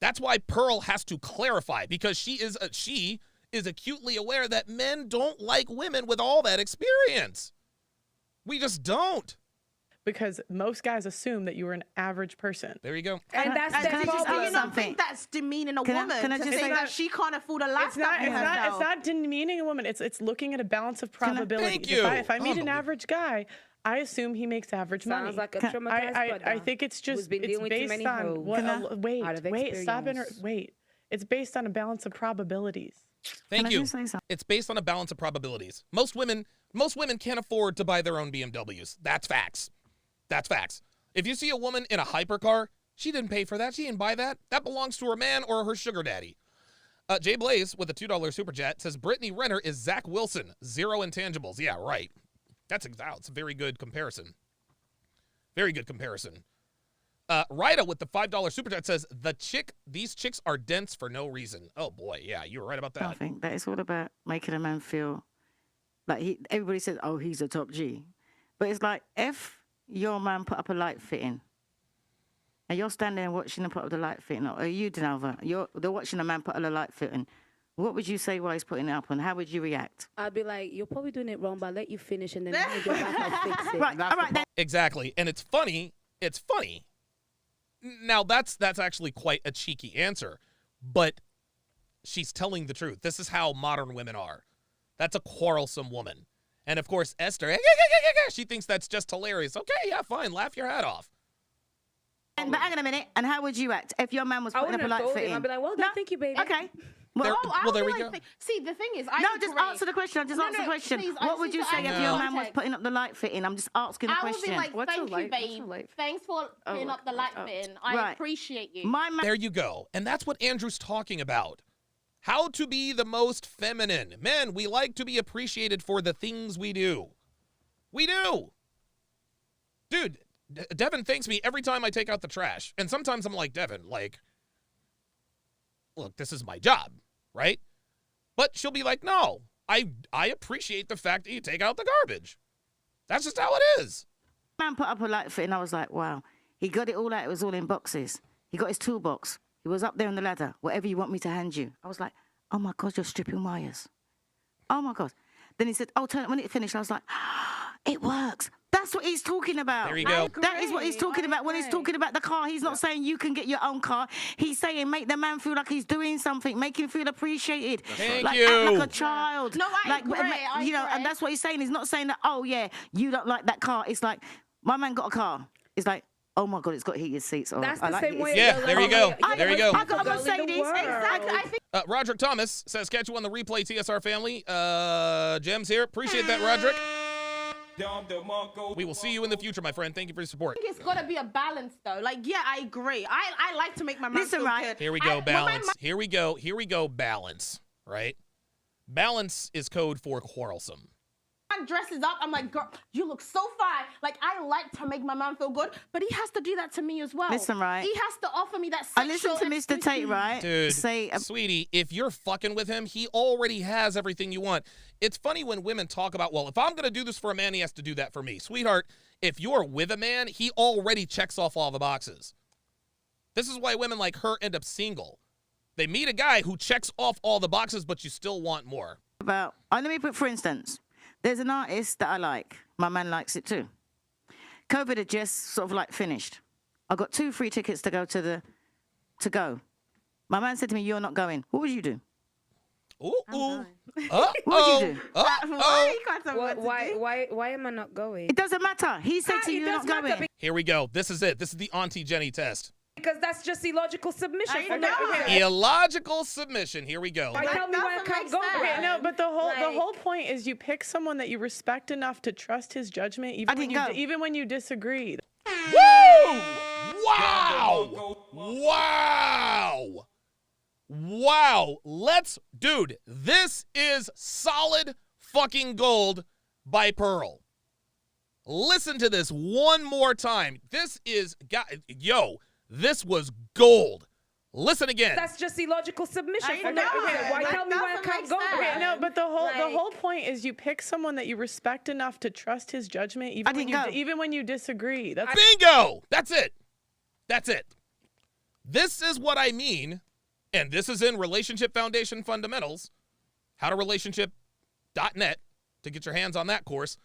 [SPEAKER 6] That's why Pearl has to clarify, because she is acutely aware that men don't like women with all that experience. We just don't.
[SPEAKER 12] Because most guys assume that you were an average person.
[SPEAKER 6] There you go.
[SPEAKER 15] And that's the problem.
[SPEAKER 14] You don't think that's demeaning a woman to say that she can't afford a lifestyle for herself?
[SPEAKER 12] It's not demeaning a woman. It's looking at a balance of probabilities.
[SPEAKER 6] Thank you.
[SPEAKER 12] If I meet an average guy, I assume he makes average money.
[SPEAKER 15] Sounds like a traumatized
[SPEAKER 12] I think it's just it's based on wait. It's based on a balance of probabilities.
[SPEAKER 6] Thank you. It's based on a balance of probabilities. Most women can't afford to buy their own BMWs. That's facts. If you see a woman in a hypercar, she didn't pay for that. She didn't buy that. That belongs to her man or her sugar daddy. Jay Blaze with a $2 super chat says Brittany Renner is Zach Wilson. 0 intangibles. Yeah, right. That's a very good comparison. Very good comparison. Rida with the $5 super chat says these chicks are dense for no reason. Oh boy, yeah, you were right about that.
[SPEAKER 13] I think that it's all about making a man feel like everybody says, oh, he's a top G. But it's like if your man put up a light fitting and you're standing there watching him put up the light fitting, or you, Denelva, they're watching a man put up a light fitting, what would you say while he's putting it up, and how would you react?
[SPEAKER 15] I'd be like, you're probably doing it wrong, but I'll let you finish, and then when you get back, I'll fix it.
[SPEAKER 13] Right, all right.
[SPEAKER 6] Exactly, and it's funny. Now, that's actually quite a cheeky answer, but she's telling the truth. This is how modern women are. That's a quarrelsome woman. And, of course, Esther, she thinks that's just hilarious. Okay, yeah, fine, laugh your hat off.
[SPEAKER 13] But hang on a minute, and how would you act if your man was putting up a light fitting?
[SPEAKER 15] I'd be like, well, thank you, baby.
[SPEAKER 13] Okay.
[SPEAKER 6] There we go.
[SPEAKER 14] See, the thing is,
[SPEAKER 13] just answer the question. Answer the question.
[SPEAKER 14] Please,
[SPEAKER 13] what would you say if your man was putting up the light fitting? I'm just asking the question.
[SPEAKER 14] I would be like, thank you, babe. Thanks for putting up the light fitting. I appreciate you.
[SPEAKER 6] There you go. And that's what Andrew's talking about. How to be the most feminine. Men, we like to be appreciated for the things we do. We do. Dude, Devin thanks me every time I take out the trash. And sometimes I'm like, Devin, look, this is my job, right? But she'll be like, no, I appreciate the fact that you take out the garbage. That's just how it is.
[SPEAKER 13] Man put up a light fitting. I was like, wow. He got it all out. It was all in boxes. He got his toolbox. He was up there on the ladder. Whatever you want me to hand you. I was like, oh, my God, you're stripping wires. Oh, my God. Then he said, oh, turn it. When it finished, I was like, It works. That's what he's talking about.
[SPEAKER 6] There you go.
[SPEAKER 13] That is what he's talking about. When he's talking about the car, he's not saying you can get your own car. He's saying make the man feel like he's doing something, make him feel appreciated.
[SPEAKER 6] Thank
[SPEAKER 13] like,
[SPEAKER 6] you.
[SPEAKER 13] Act like a child.
[SPEAKER 14] No, I agree.
[SPEAKER 13] You know, and that's what he's saying. He's not saying that, oh, yeah, you don't like that car. It's like, my man got a car. It's like, oh, my God, it's got heated seats. Oh,
[SPEAKER 15] That's
[SPEAKER 13] I
[SPEAKER 15] the
[SPEAKER 13] like
[SPEAKER 15] same
[SPEAKER 13] it.
[SPEAKER 15] way.
[SPEAKER 6] Yeah, there you go. There you go.
[SPEAKER 13] I got a Mercedes.
[SPEAKER 14] Exactly. I think
[SPEAKER 6] Roderick Thomas says, catch you on the replay, TSR family. Gems here. Appreciate that, Roderick. We will see you in the future, my friend. Thank you for your support.
[SPEAKER 14] I think it's got to be a balance, though. Like, yeah, I agree. I like to make my man feel good.
[SPEAKER 6] Here we go, balance. Here we go, balance, right? Balance is code for quarrelsome.
[SPEAKER 14] Man dresses up, I'm like, girl, you look so fine. Like, I like to make my man feel good, but he has to do that to me as well.
[SPEAKER 13] Listen, right?
[SPEAKER 14] He has to offer me that
[SPEAKER 13] I
[SPEAKER 14] sexual
[SPEAKER 13] listened to Mr. Tate, right?
[SPEAKER 6] Dude,
[SPEAKER 13] say,
[SPEAKER 6] sweetie, if you're fucking with him, he already has everything you want. It's funny when women talk about, well, if I'm going to do this for a man, he has to do that for me. Sweetheart, if you're with a man, he already checks off all the boxes. This is why women like her end up single. They meet a guy who checks off all the boxes, but you still want more.
[SPEAKER 13] let me put, for instance, there's an artist that I like. My man likes it too. COVID had just sort of like finished. I got 2 free tickets to go. My man said to me, "You're not going." What would you do?
[SPEAKER 6] Ooh.
[SPEAKER 13] What would you do?
[SPEAKER 15] Why am I not going?
[SPEAKER 13] It doesn't matter. He said to you, "You're not going."
[SPEAKER 6] Here we go. This is it. This is the Auntie Jenny test.
[SPEAKER 15] Because that's just illogical submission.
[SPEAKER 6] Illogical submission. Here we go.
[SPEAKER 15] Tell me why I can't go.
[SPEAKER 12] Okay, no, but the whole point is you pick someone that you respect enough to trust his judgment, even when you disagree.
[SPEAKER 6] Woo! Wow! Wow! Wow! Dude, this is solid fucking gold by Pearl. Listen to this one more time. This was gold. Listen again.
[SPEAKER 15] That's just illogical submission.
[SPEAKER 12] Why tell me why I can't go? Okay, no, but the whole point is you pick someone that you respect enough to trust his judgment, even when you disagree.
[SPEAKER 6] Bingo! That's it. That's it. This is what I mean, and this is in Relationship Foundation Fundamentals, howtorelationship.net, to get your hands on that course.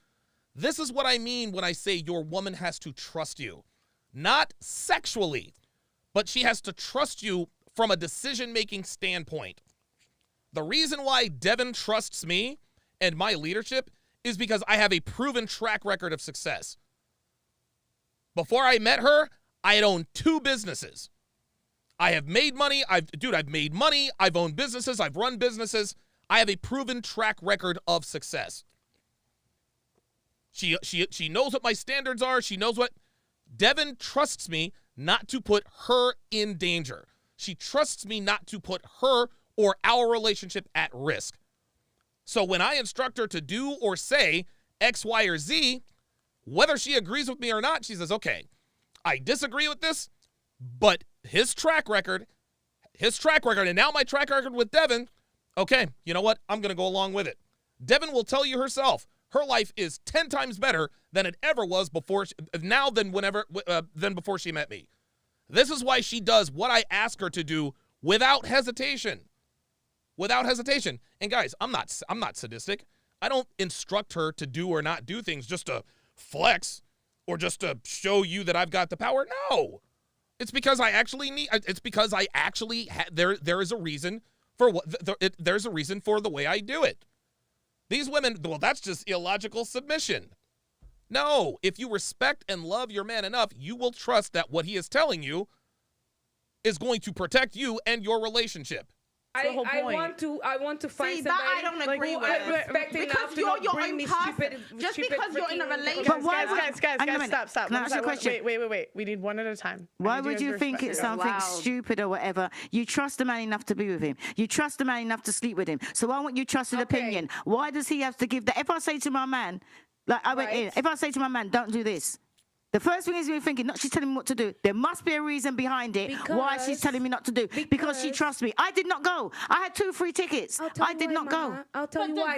[SPEAKER 6] This is what I mean when I say your woman has to trust you. Not sexually, but she has to trust you from a decision-making standpoint. The reason why Devin trusts me and my leadership is because I have a proven track record of success. Before I met her, I had owned 2 businesses. I have made money. I've made money. I've owned businesses. I've run businesses. I have a proven track record of success. She knows what my standards are. She knows what... Devin trusts me not to put her in danger. She trusts me not to put her or our relationship at risk. So when I instruct her to do or say X, Y, or Z, whether she agrees with me or not, she says, okay, I disagree with this, but his track record, and now my track record with Devin, okay, you know what? I'm going to go along with it. Devin will tell you herself, her life is 10 times better than it ever was before than before she met me. This is why she does what I ask her to do without hesitation. Without hesitation. And guys, I'm not sadistic. I don't instruct her to do or not do things just to flex or just to show you that I've got the power. No. It's because there is a reason for there's a reason for the way I do it. These women, well, that's just illogical submission. No, if you respect and love your man enough, you will trust that what he is telling you is going to protect you and your relationship.
[SPEAKER 15] I want to find somebody
[SPEAKER 14] that I don't agree with. Because you're your own person. Just because you're in a relationship.
[SPEAKER 12] Guys, stop.
[SPEAKER 13] Can I ask you a question?
[SPEAKER 12] Wait. We need one at a time.
[SPEAKER 13] Why would you think it's something stupid or whatever? You trust the man enough to be with him. You trust the man enough to sleep with him. So why won't you trust his opinion? Why does he have to give that? If I say to my man, if I say to my man, don't do this. The first thing is you're thinking, no, she's telling me what to do. There must be a reason behind it why she's telling me not to do. Because she trusts me. I did not go. I had 2 free tickets. I did not go.
[SPEAKER 15] I'll tell you why.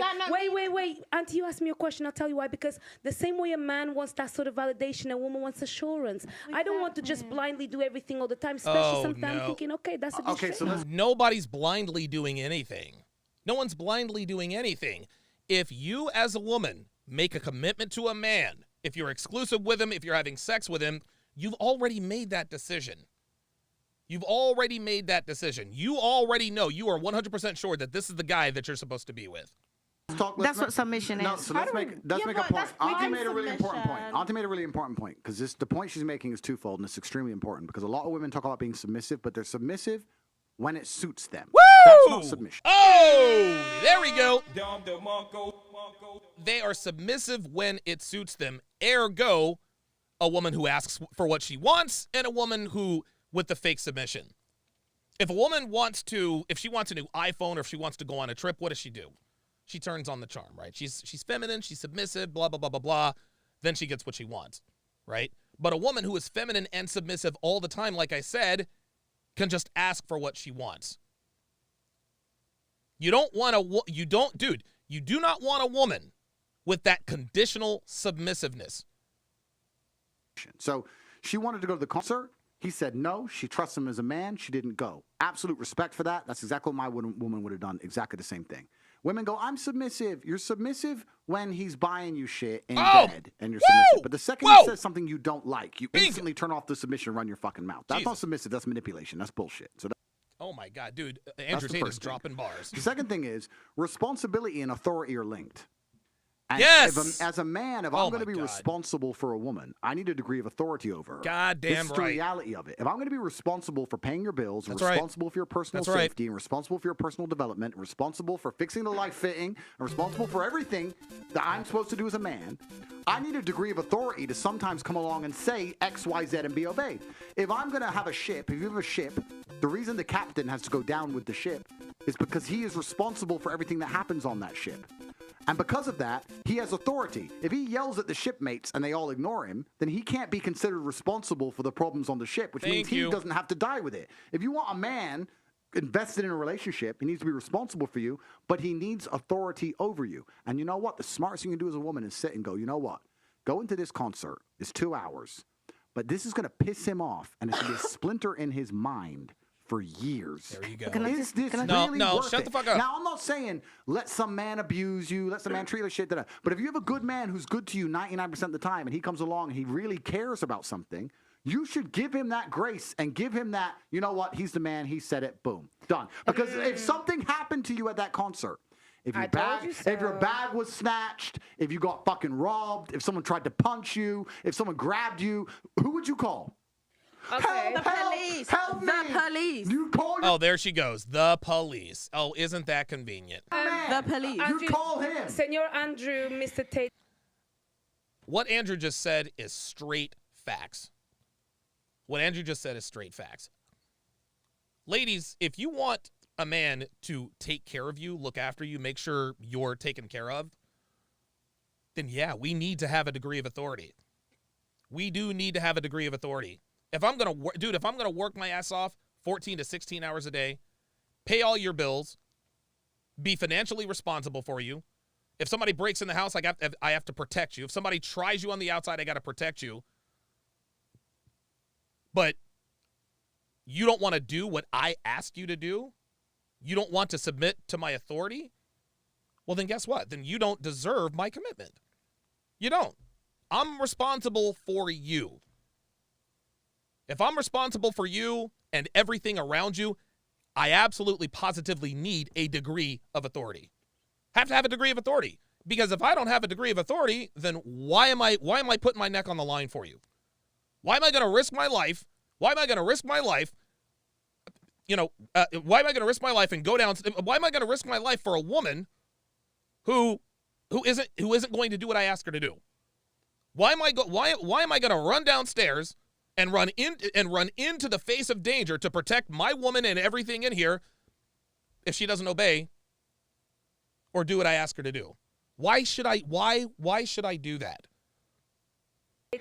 [SPEAKER 15] Wait. Auntie, you asked me a question. I'll tell you why. Because the same way a man wants that sort of validation, a woman wants assurance. I don't want to just blindly do everything all the time, especially sometimes thinking, okay, that's a bit strange.
[SPEAKER 6] Nobody's blindly doing anything. No one's blindly doing anything. If you as a woman make a commitment to a man, if you're exclusive with him, if you're having sex with him, you've already made that decision. You've already made that decision. You already know, you are 100% sure that this is the guy that you're supposed to be with.
[SPEAKER 13] That's what submission is.
[SPEAKER 10] No, so let's make a point. Auntie made a really important point. Auntie made a really important point because the point she's making is twofold, and it's extremely important because a lot of women talk about being submissive, but they're submissive when it suits them.
[SPEAKER 6] Woo!
[SPEAKER 10] That's not submission.
[SPEAKER 6] Oh, there we go. They are submissive when it suits them. Ergo, a woman who asks for what she wants and a woman who with the fake submission. If a woman wants to, if she wants a new iPhone or if she wants to go on a trip, what does she do? She turns on the charm, right? She's feminine, she's submissive, blah, blah, blah, blah, blah. Then she gets what she wants, right? But a woman who is feminine and submissive all the time, like I said, can just ask for what she wants. You don't want you do not want a woman with that conditional submissive-ness.
[SPEAKER 10] So she wanted to go to the concert. He said no. She trusts him as a man. She didn't go. Absolute respect for that. That's exactly what my woman would have done. Exactly the same thing. Women go, I'm submissive. You're submissive when he's buying you shit in bed and you're submissive. But the second he says something you don't like, you instantly turn off the submission and run your fucking mouth. That's not submissive. That's manipulation. That's bullshit. So
[SPEAKER 6] oh, my God, dude. Andrew Tate is dropping bars.
[SPEAKER 10] The second thing is responsibility and authority are linked. And
[SPEAKER 6] yes.
[SPEAKER 10] As a man, if I'm going to be responsible for a woman, I need a degree of authority over her.
[SPEAKER 6] Goddamn right.
[SPEAKER 10] This is the reality of it. If I'm going to be responsible for paying your bills, responsible for your personal safety, and responsible for your personal development, and responsible for fixing the life fitting, and responsible for everything that I'm supposed to do as a man, I need a degree of authority to sometimes come along and say X, Y, Z, and be obeyed. If I'm going to have a ship, if you have a ship, the reason the captain has to go down with the ship is because he is responsible for everything that happens on that ship. And because of that, he has authority. If he yells at the shipmates and they all ignore him, then he can't be considered responsible for the problems on the ship, which means he doesn't have to die with it. If you want a man invested in a relationship, he needs to be responsible for you, but he needs authority over you. And you know what? The smartest thing you can do as a woman is sit and go, you know what? Go into this concert. It's 2 hours. But this is going to piss him off, and it's going to be a splinter in his mind for years.
[SPEAKER 6] There you go.
[SPEAKER 10] Is this really worth it?
[SPEAKER 6] The fuck up.
[SPEAKER 10] Now, I'm not saying let some man abuse you, let some man treat you like shit. But if you have a good man who's good to you 99% of the time, and he comes along and he really cares about something, you should give him that grace and give him that, you know what, he's the man, he said it, boom, done. Because if something happened to you at that concert, if your bag was snatched, if you got fucking robbed, if someone tried to punch you, if someone grabbed you, who would you call?
[SPEAKER 15] Okay.
[SPEAKER 10] Help me.
[SPEAKER 15] The police.
[SPEAKER 10] You call
[SPEAKER 6] Oh, there she goes. The police. Oh, isn't that convenient?
[SPEAKER 15] The police.
[SPEAKER 10] You call him.
[SPEAKER 15] Senor Andrew, Mr. Tate.
[SPEAKER 6] What Andrew just said is straight facts. What Andrew just said is straight facts. Ladies, if you want a man to take care of you, look after you, make sure you're taken care of, then yeah, we need to have a degree of authority. We do need to have a degree of authority. If I'm going to work my ass off 14 to 16 hours a day, pay all your bills, be financially responsible for you. If somebody breaks in the house, I have to protect you. If somebody tries you on the outside, I got to protect you. But you don't want to do what I ask you to do? You don't want to submit to my authority? Well, then guess what? Then you don't deserve my commitment. You don't. I'm responsible for you. If I'm responsible for you and everything around you, I absolutely positively need a degree of authority. Have to have a degree of authority. Because if I don't have a degree of authority, then why am I putting my neck on the line for you? Why am I going to risk my life? Why am I going to risk my life? Why am I going to risk my life and go down? Why am I going to risk my life for a woman who isn't going to do what I ask her to do? Why am I going to run downstairs and run into the face of danger to protect my woman and everything in here if she doesn't obey or do what I ask her to do? Why should I do that?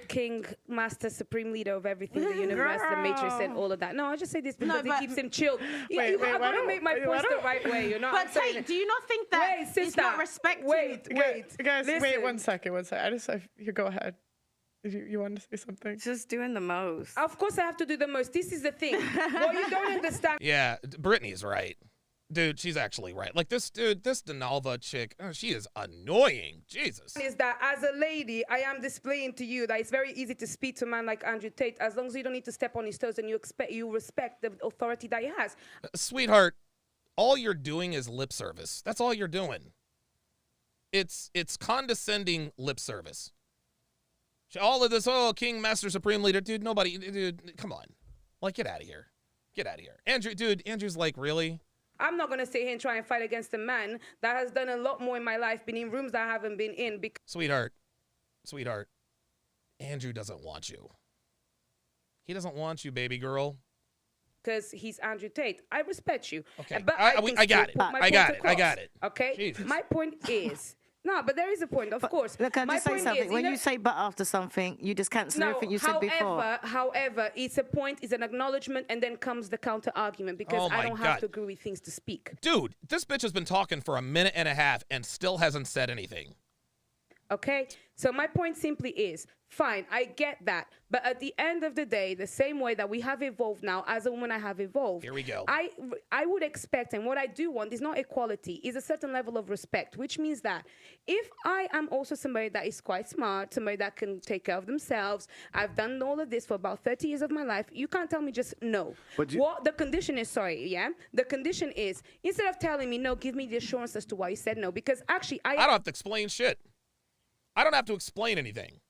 [SPEAKER 15] King, master, supreme leader of everything, the universe, the matrix, and all of that. No, I just say this because it keeps him chilled. I want to make my point the right way, you know.
[SPEAKER 14] But Tate, do you not think that it's not respected?
[SPEAKER 12] Guys,
[SPEAKER 14] listen.
[SPEAKER 12] wait 1 second. You go ahead. You want to say something?
[SPEAKER 11] Just doing the most.
[SPEAKER 15] Of course I have to do the most. This is the thing. What you don't understand.
[SPEAKER 6] Yeah, Brittany's right. Dude, she's actually right. Like this dude, this DeNalva chick, she is annoying. Jesus.
[SPEAKER 15] Is that as a lady, I am displaying to you that it's very easy to speak to a man like Andrew Tate as long as you don't need to step on his toes and you respect the authority that he has.
[SPEAKER 6] Sweetheart, all you're doing is lip service. That's all you're doing. It's condescending lip service. All of this, King, Master, Supreme Leader, dude, dude, come on. Like, get out of here. Get out of here. Andrew's like, really?
[SPEAKER 15] I'm not going to sit here and try and fight against a man that has done a lot more in my life, been in rooms that I haven't been in.
[SPEAKER 6] Sweetheart, Andrew doesn't want you. He doesn't want you, baby girl.
[SPEAKER 15] Because he's Andrew Tate. I respect you.
[SPEAKER 6] Okay,
[SPEAKER 15] but
[SPEAKER 6] I got it. I got it.
[SPEAKER 15] Okay?
[SPEAKER 6] Jesus.
[SPEAKER 15] My point is... No, but there is a point, of course.
[SPEAKER 13] Look, can I just say something? When you say but after something, you just cancel everything you said before.
[SPEAKER 15] However, it's a point, it's an acknowledgement, and then comes the counter argument because I don't have to agree with things to speak.
[SPEAKER 6] Dude, this bitch has been talking for a minute and a half and still hasn't said anything.
[SPEAKER 15] Okay? So my point simply is, fine, I get that. But at the end of the day, the same way that we have evolved now, as a woman I have evolved.
[SPEAKER 6] Here we go.
[SPEAKER 15] I would expect, and what I do want is not equality, is a certain level of respect, which means that if I am also somebody that is quite smart, somebody that can take care of themselves, I've done all of this for about 30 years of my life, you can't tell me just no. What the condition is, the condition is, instead of telling me no, give me the assurance as to why you said no, because actually I
[SPEAKER 6] don't have to explain shit. I don't have to explain anything.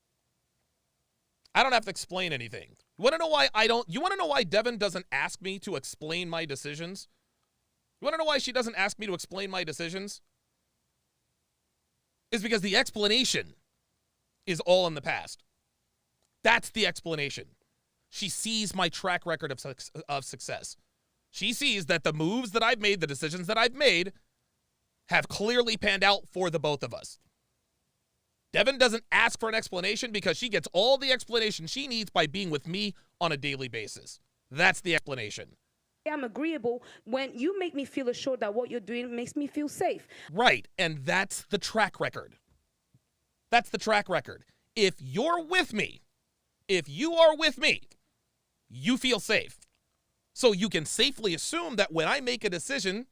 [SPEAKER 6] You want to know why you want to know why Devin doesn't ask me to explain my decisions? You want to know why she doesn't ask me to explain my decisions? Is because the explanation is all in the past. That's the explanation. She sees my track record of success. She sees that the moves that I've made, the decisions that I've made, have clearly panned out for the both of us. Devin doesn't ask for an explanation because she gets all the explanation she needs by being with me on a daily basis. That's the explanation.
[SPEAKER 15] I'm agreeable when you make me feel assured that what you're doing makes me feel safe.
[SPEAKER 6] Right, and that's the track record. That's the track record. If you're with me, if you are with me, you feel safe. So you can safely assume that when I make a decision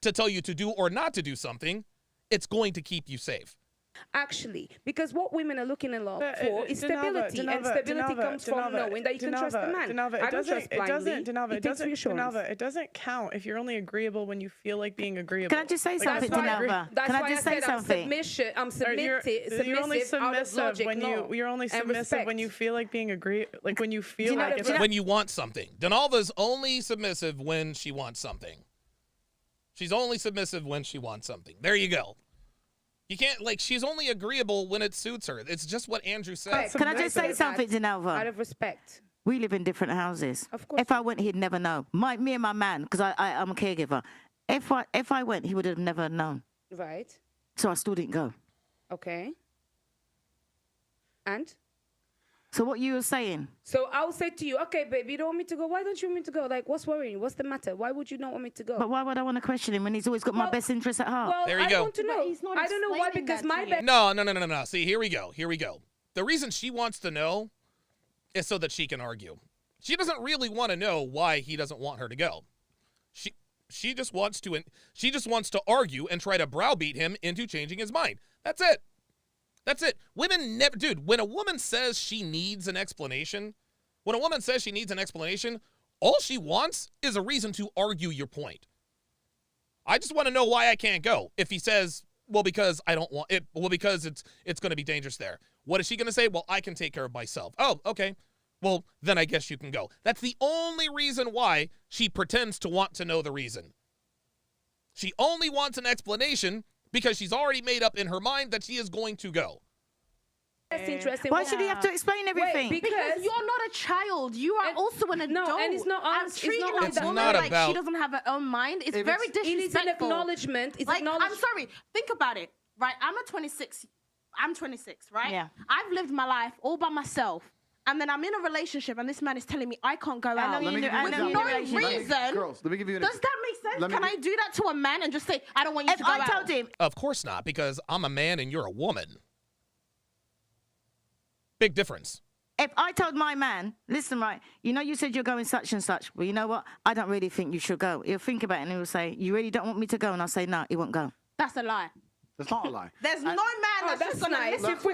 [SPEAKER 6] to tell you to do or not to do something, it's going to keep you safe.
[SPEAKER 15] Actually, because what women are looking a lot for is stability, and stability comes from knowing that you can trust a man. I don't trust blindly.
[SPEAKER 12] It doesn't count if you're only agreeable when you feel like being agreeable.
[SPEAKER 13] Can I just say something, Denova?
[SPEAKER 15] Can I just say something? I'm submissive.
[SPEAKER 12] You're only submissive when you feel like being when you feel like it's
[SPEAKER 6] when you want something. Denalva's only submissive when she wants something. She's only submissive when she wants something. There you go. You can't, she's only agreeable when it suits her. It's just what Andrew said.
[SPEAKER 13] Can I just say something, Denova?
[SPEAKER 15] Out of respect.
[SPEAKER 13] We live in different houses.
[SPEAKER 15] Of course.
[SPEAKER 13] If I went, he'd never know. Me and my man, because I'm a caregiver. If I went, he would have never known.
[SPEAKER 15] Right.
[SPEAKER 13] So I still didn't go.
[SPEAKER 15] Okay. And?
[SPEAKER 13] So what you were saying?
[SPEAKER 15] So I'll say to you, okay, baby, you don't want me to go. Why don't you want me to go? What's worrying you? What's the matter? Why would you not want me to go?
[SPEAKER 13] But why would I want to question him when he's always got my best interests at heart?
[SPEAKER 15] Well,
[SPEAKER 6] there you go.
[SPEAKER 15] I want to know. I don't know why, because my best...
[SPEAKER 6] No. See, here we go. The reason she wants to know is so that she can argue. She doesn't really want to know why he doesn't want her to go. She just wants to argue and try to browbeat him into changing his mind. That's it. Women never, dude, when a woman says she needs an explanation, all she wants is a reason to argue your point. I just want to know why I can't go. If he says, well, because I don't want it, well, because it's going to be dangerous there. What is she going to say? Well, I can take care of myself. Oh, okay. Well, then I guess you can go. That's the only reason why she pretends to want to know the reason. She only wants an explanation because she's already made up in her mind that she is going to go.
[SPEAKER 15] That's interesting.
[SPEAKER 13] Why should he have to explain everything?
[SPEAKER 14] Wait, because you're not a child. You are also an adult.
[SPEAKER 15] No, and it's not
[SPEAKER 14] honest. Treating a woman like she doesn't have her own mind is very disrespectful.
[SPEAKER 15] It is an acknowledgement.
[SPEAKER 14] I'm sorry. Think about it, right? I'm 26, right?
[SPEAKER 13] Yeah.
[SPEAKER 14] I've lived my life all by myself. And then I'm in a relationship, and this man is telling me I can't go out. With no reason.
[SPEAKER 10] Girls, let me give you an
[SPEAKER 14] Does that make sense? Can I do that to a man and just say, I don't want you to go out?
[SPEAKER 13] I told him.
[SPEAKER 6] Of course not, because I'm a man and you're a woman. Big difference.
[SPEAKER 13] if I told my man, listen, right, you know, you said you're going such and such. Well, you know what? I don't really think you should go. He'll think about it and he'll say, you really don't want me to go? And I'll say, no, he won't go.
[SPEAKER 14] That's a lie.
[SPEAKER 10] That's not a lie.
[SPEAKER 14] There's no man that's just
[SPEAKER 15] nice.
[SPEAKER 14] gonna
[SPEAKER 15] If we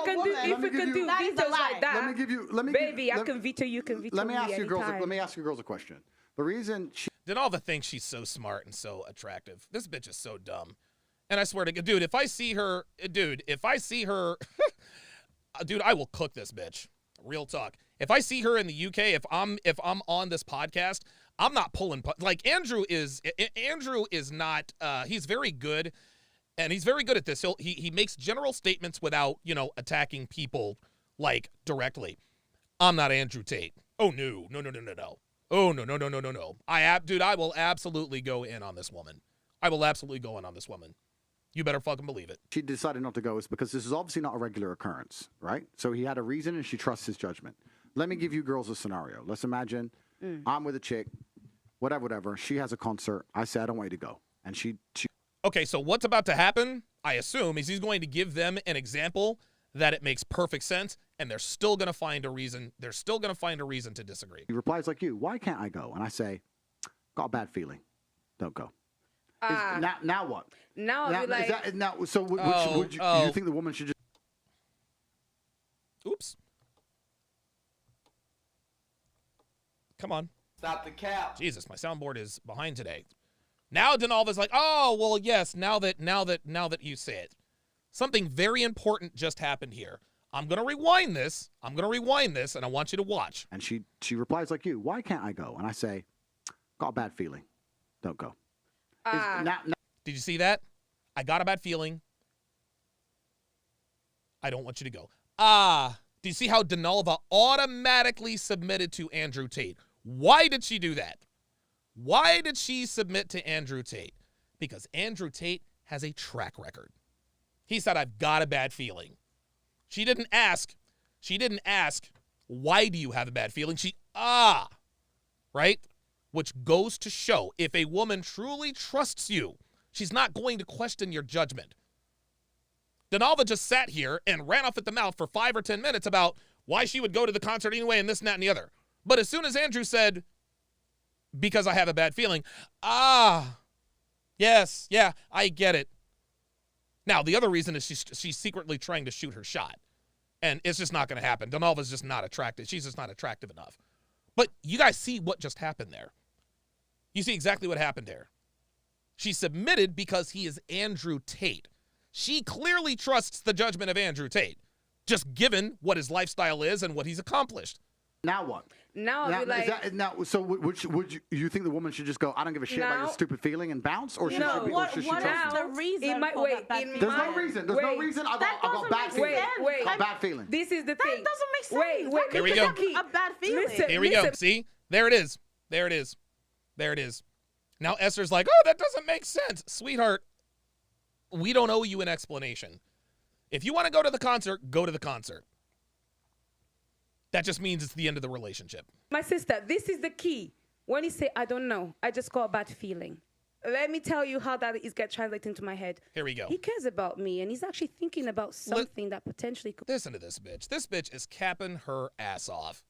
[SPEAKER 15] can do vetoes like that,
[SPEAKER 10] let me give you.
[SPEAKER 15] Baby, I can veto. You can veto.
[SPEAKER 10] Let me ask you girls.
[SPEAKER 15] anytime.
[SPEAKER 10] Let me ask you girls a question. The reason
[SPEAKER 6] Denalva thinks she's so smart and so attractive. This bitch is so dumb. And I swear to God, dude, if I see her, dude, I will cook this bitch. Real talk. If I see her in the UK, if I'm on this podcast, I'm not pulling. Like Andrew is not. He's very good, and he's very good at this. He makes general statements without attacking people like directly. I'm not Andrew Tate. Oh no. Oh no. I will absolutely go in on this woman. I will absolutely go in on this woman. You better fucking believe it.
[SPEAKER 10] she decided not to go is because this is obviously not a regular occurrence, right? So he had a reason, and she trusts his judgment. Let me give you girls a scenario. Let's imagine I'm with a chick, whatever. She has a concert. I say I don't want you to go, and she.
[SPEAKER 6] Okay, so what's about to happen? I assume is he's going to give them an example that it makes perfect sense, and they're still going to find a reason. They're still going to find a reason to disagree.
[SPEAKER 10] He replies like you. Why can't I go? And I say, got a bad feeling. Don't go. Now what?
[SPEAKER 15] Now I'll be like,
[SPEAKER 10] so would you think the woman should just?
[SPEAKER 6] Oops. Come on.
[SPEAKER 2] Stop the cap.
[SPEAKER 6] Jesus, my soundboard is behind today. Now Denalva's like, oh well, yes. Now that you say it, something very important just happened here. I'm gonna rewind this, and I want you to watch.
[SPEAKER 10] And she replies like you. Why can't I go? And I say, got a bad feeling. Don't go.
[SPEAKER 6] Did you see that? I got a bad feeling. I don't want you to go. Do you see how Denalva automatically submitted to Andrew Tate? Why did she do that? Why did she submit to Andrew Tate? Because Andrew Tate has a track record. He said, I've got a bad feeling. She didn't ask, why do you have a bad feeling? Right? Which goes to show if a woman truly trusts you, she's not going to question your judgment. Denalva just sat here and ran off at the mouth for 5 or 10 minutes about why she would go to the concert anyway and this and that and the other. But as soon as Andrew said, because I have a bad feeling, yes, yeah, I get it. Now, the other reason is she's secretly trying to shoot her shot. And it's just not going to happen. Denalva's just not attractive. She's just not attractive enough. But you guys see what just happened there. You see exactly what happened there. She submitted because he is Andrew Tate. She clearly trusts the judgment of Andrew Tate, just given what his lifestyle is and what he's accomplished.
[SPEAKER 10] Now what?
[SPEAKER 15] Now I'll be like,
[SPEAKER 10] so would you think the woman should just go, I don't give a shit about your stupid feeling and bounce? Or should she
[SPEAKER 14] what
[SPEAKER 10] trust
[SPEAKER 14] is
[SPEAKER 10] you?
[SPEAKER 14] the reason
[SPEAKER 15] might,
[SPEAKER 14] for
[SPEAKER 15] wait,
[SPEAKER 14] that bad
[SPEAKER 15] in
[SPEAKER 14] feeling?
[SPEAKER 10] There's no reason. There's no reason. I got bad feeling.
[SPEAKER 15] Wait.
[SPEAKER 10] Bad feeling.
[SPEAKER 15] This is the thing.
[SPEAKER 14] That doesn't make sense.
[SPEAKER 15] Wait.
[SPEAKER 6] Here we go.
[SPEAKER 14] A bad feeling.
[SPEAKER 15] Listen,
[SPEAKER 6] Here we go. See? There it is. Now Esther's like, oh, that doesn't make sense. Sweetheart, we don't owe you an explanation. If you want to go to the concert, go to the concert. That just means it's the end of the relationship.
[SPEAKER 15] My sister, this is the key. When you say, I don't know, I just got a bad feeling. Let me tell you how that is get translated into my head.
[SPEAKER 6] Here we go.
[SPEAKER 15] He cares about me, and he's actually thinking about something that potentially could...
[SPEAKER 6] Listen to this bitch. This bitch is capping her ass off.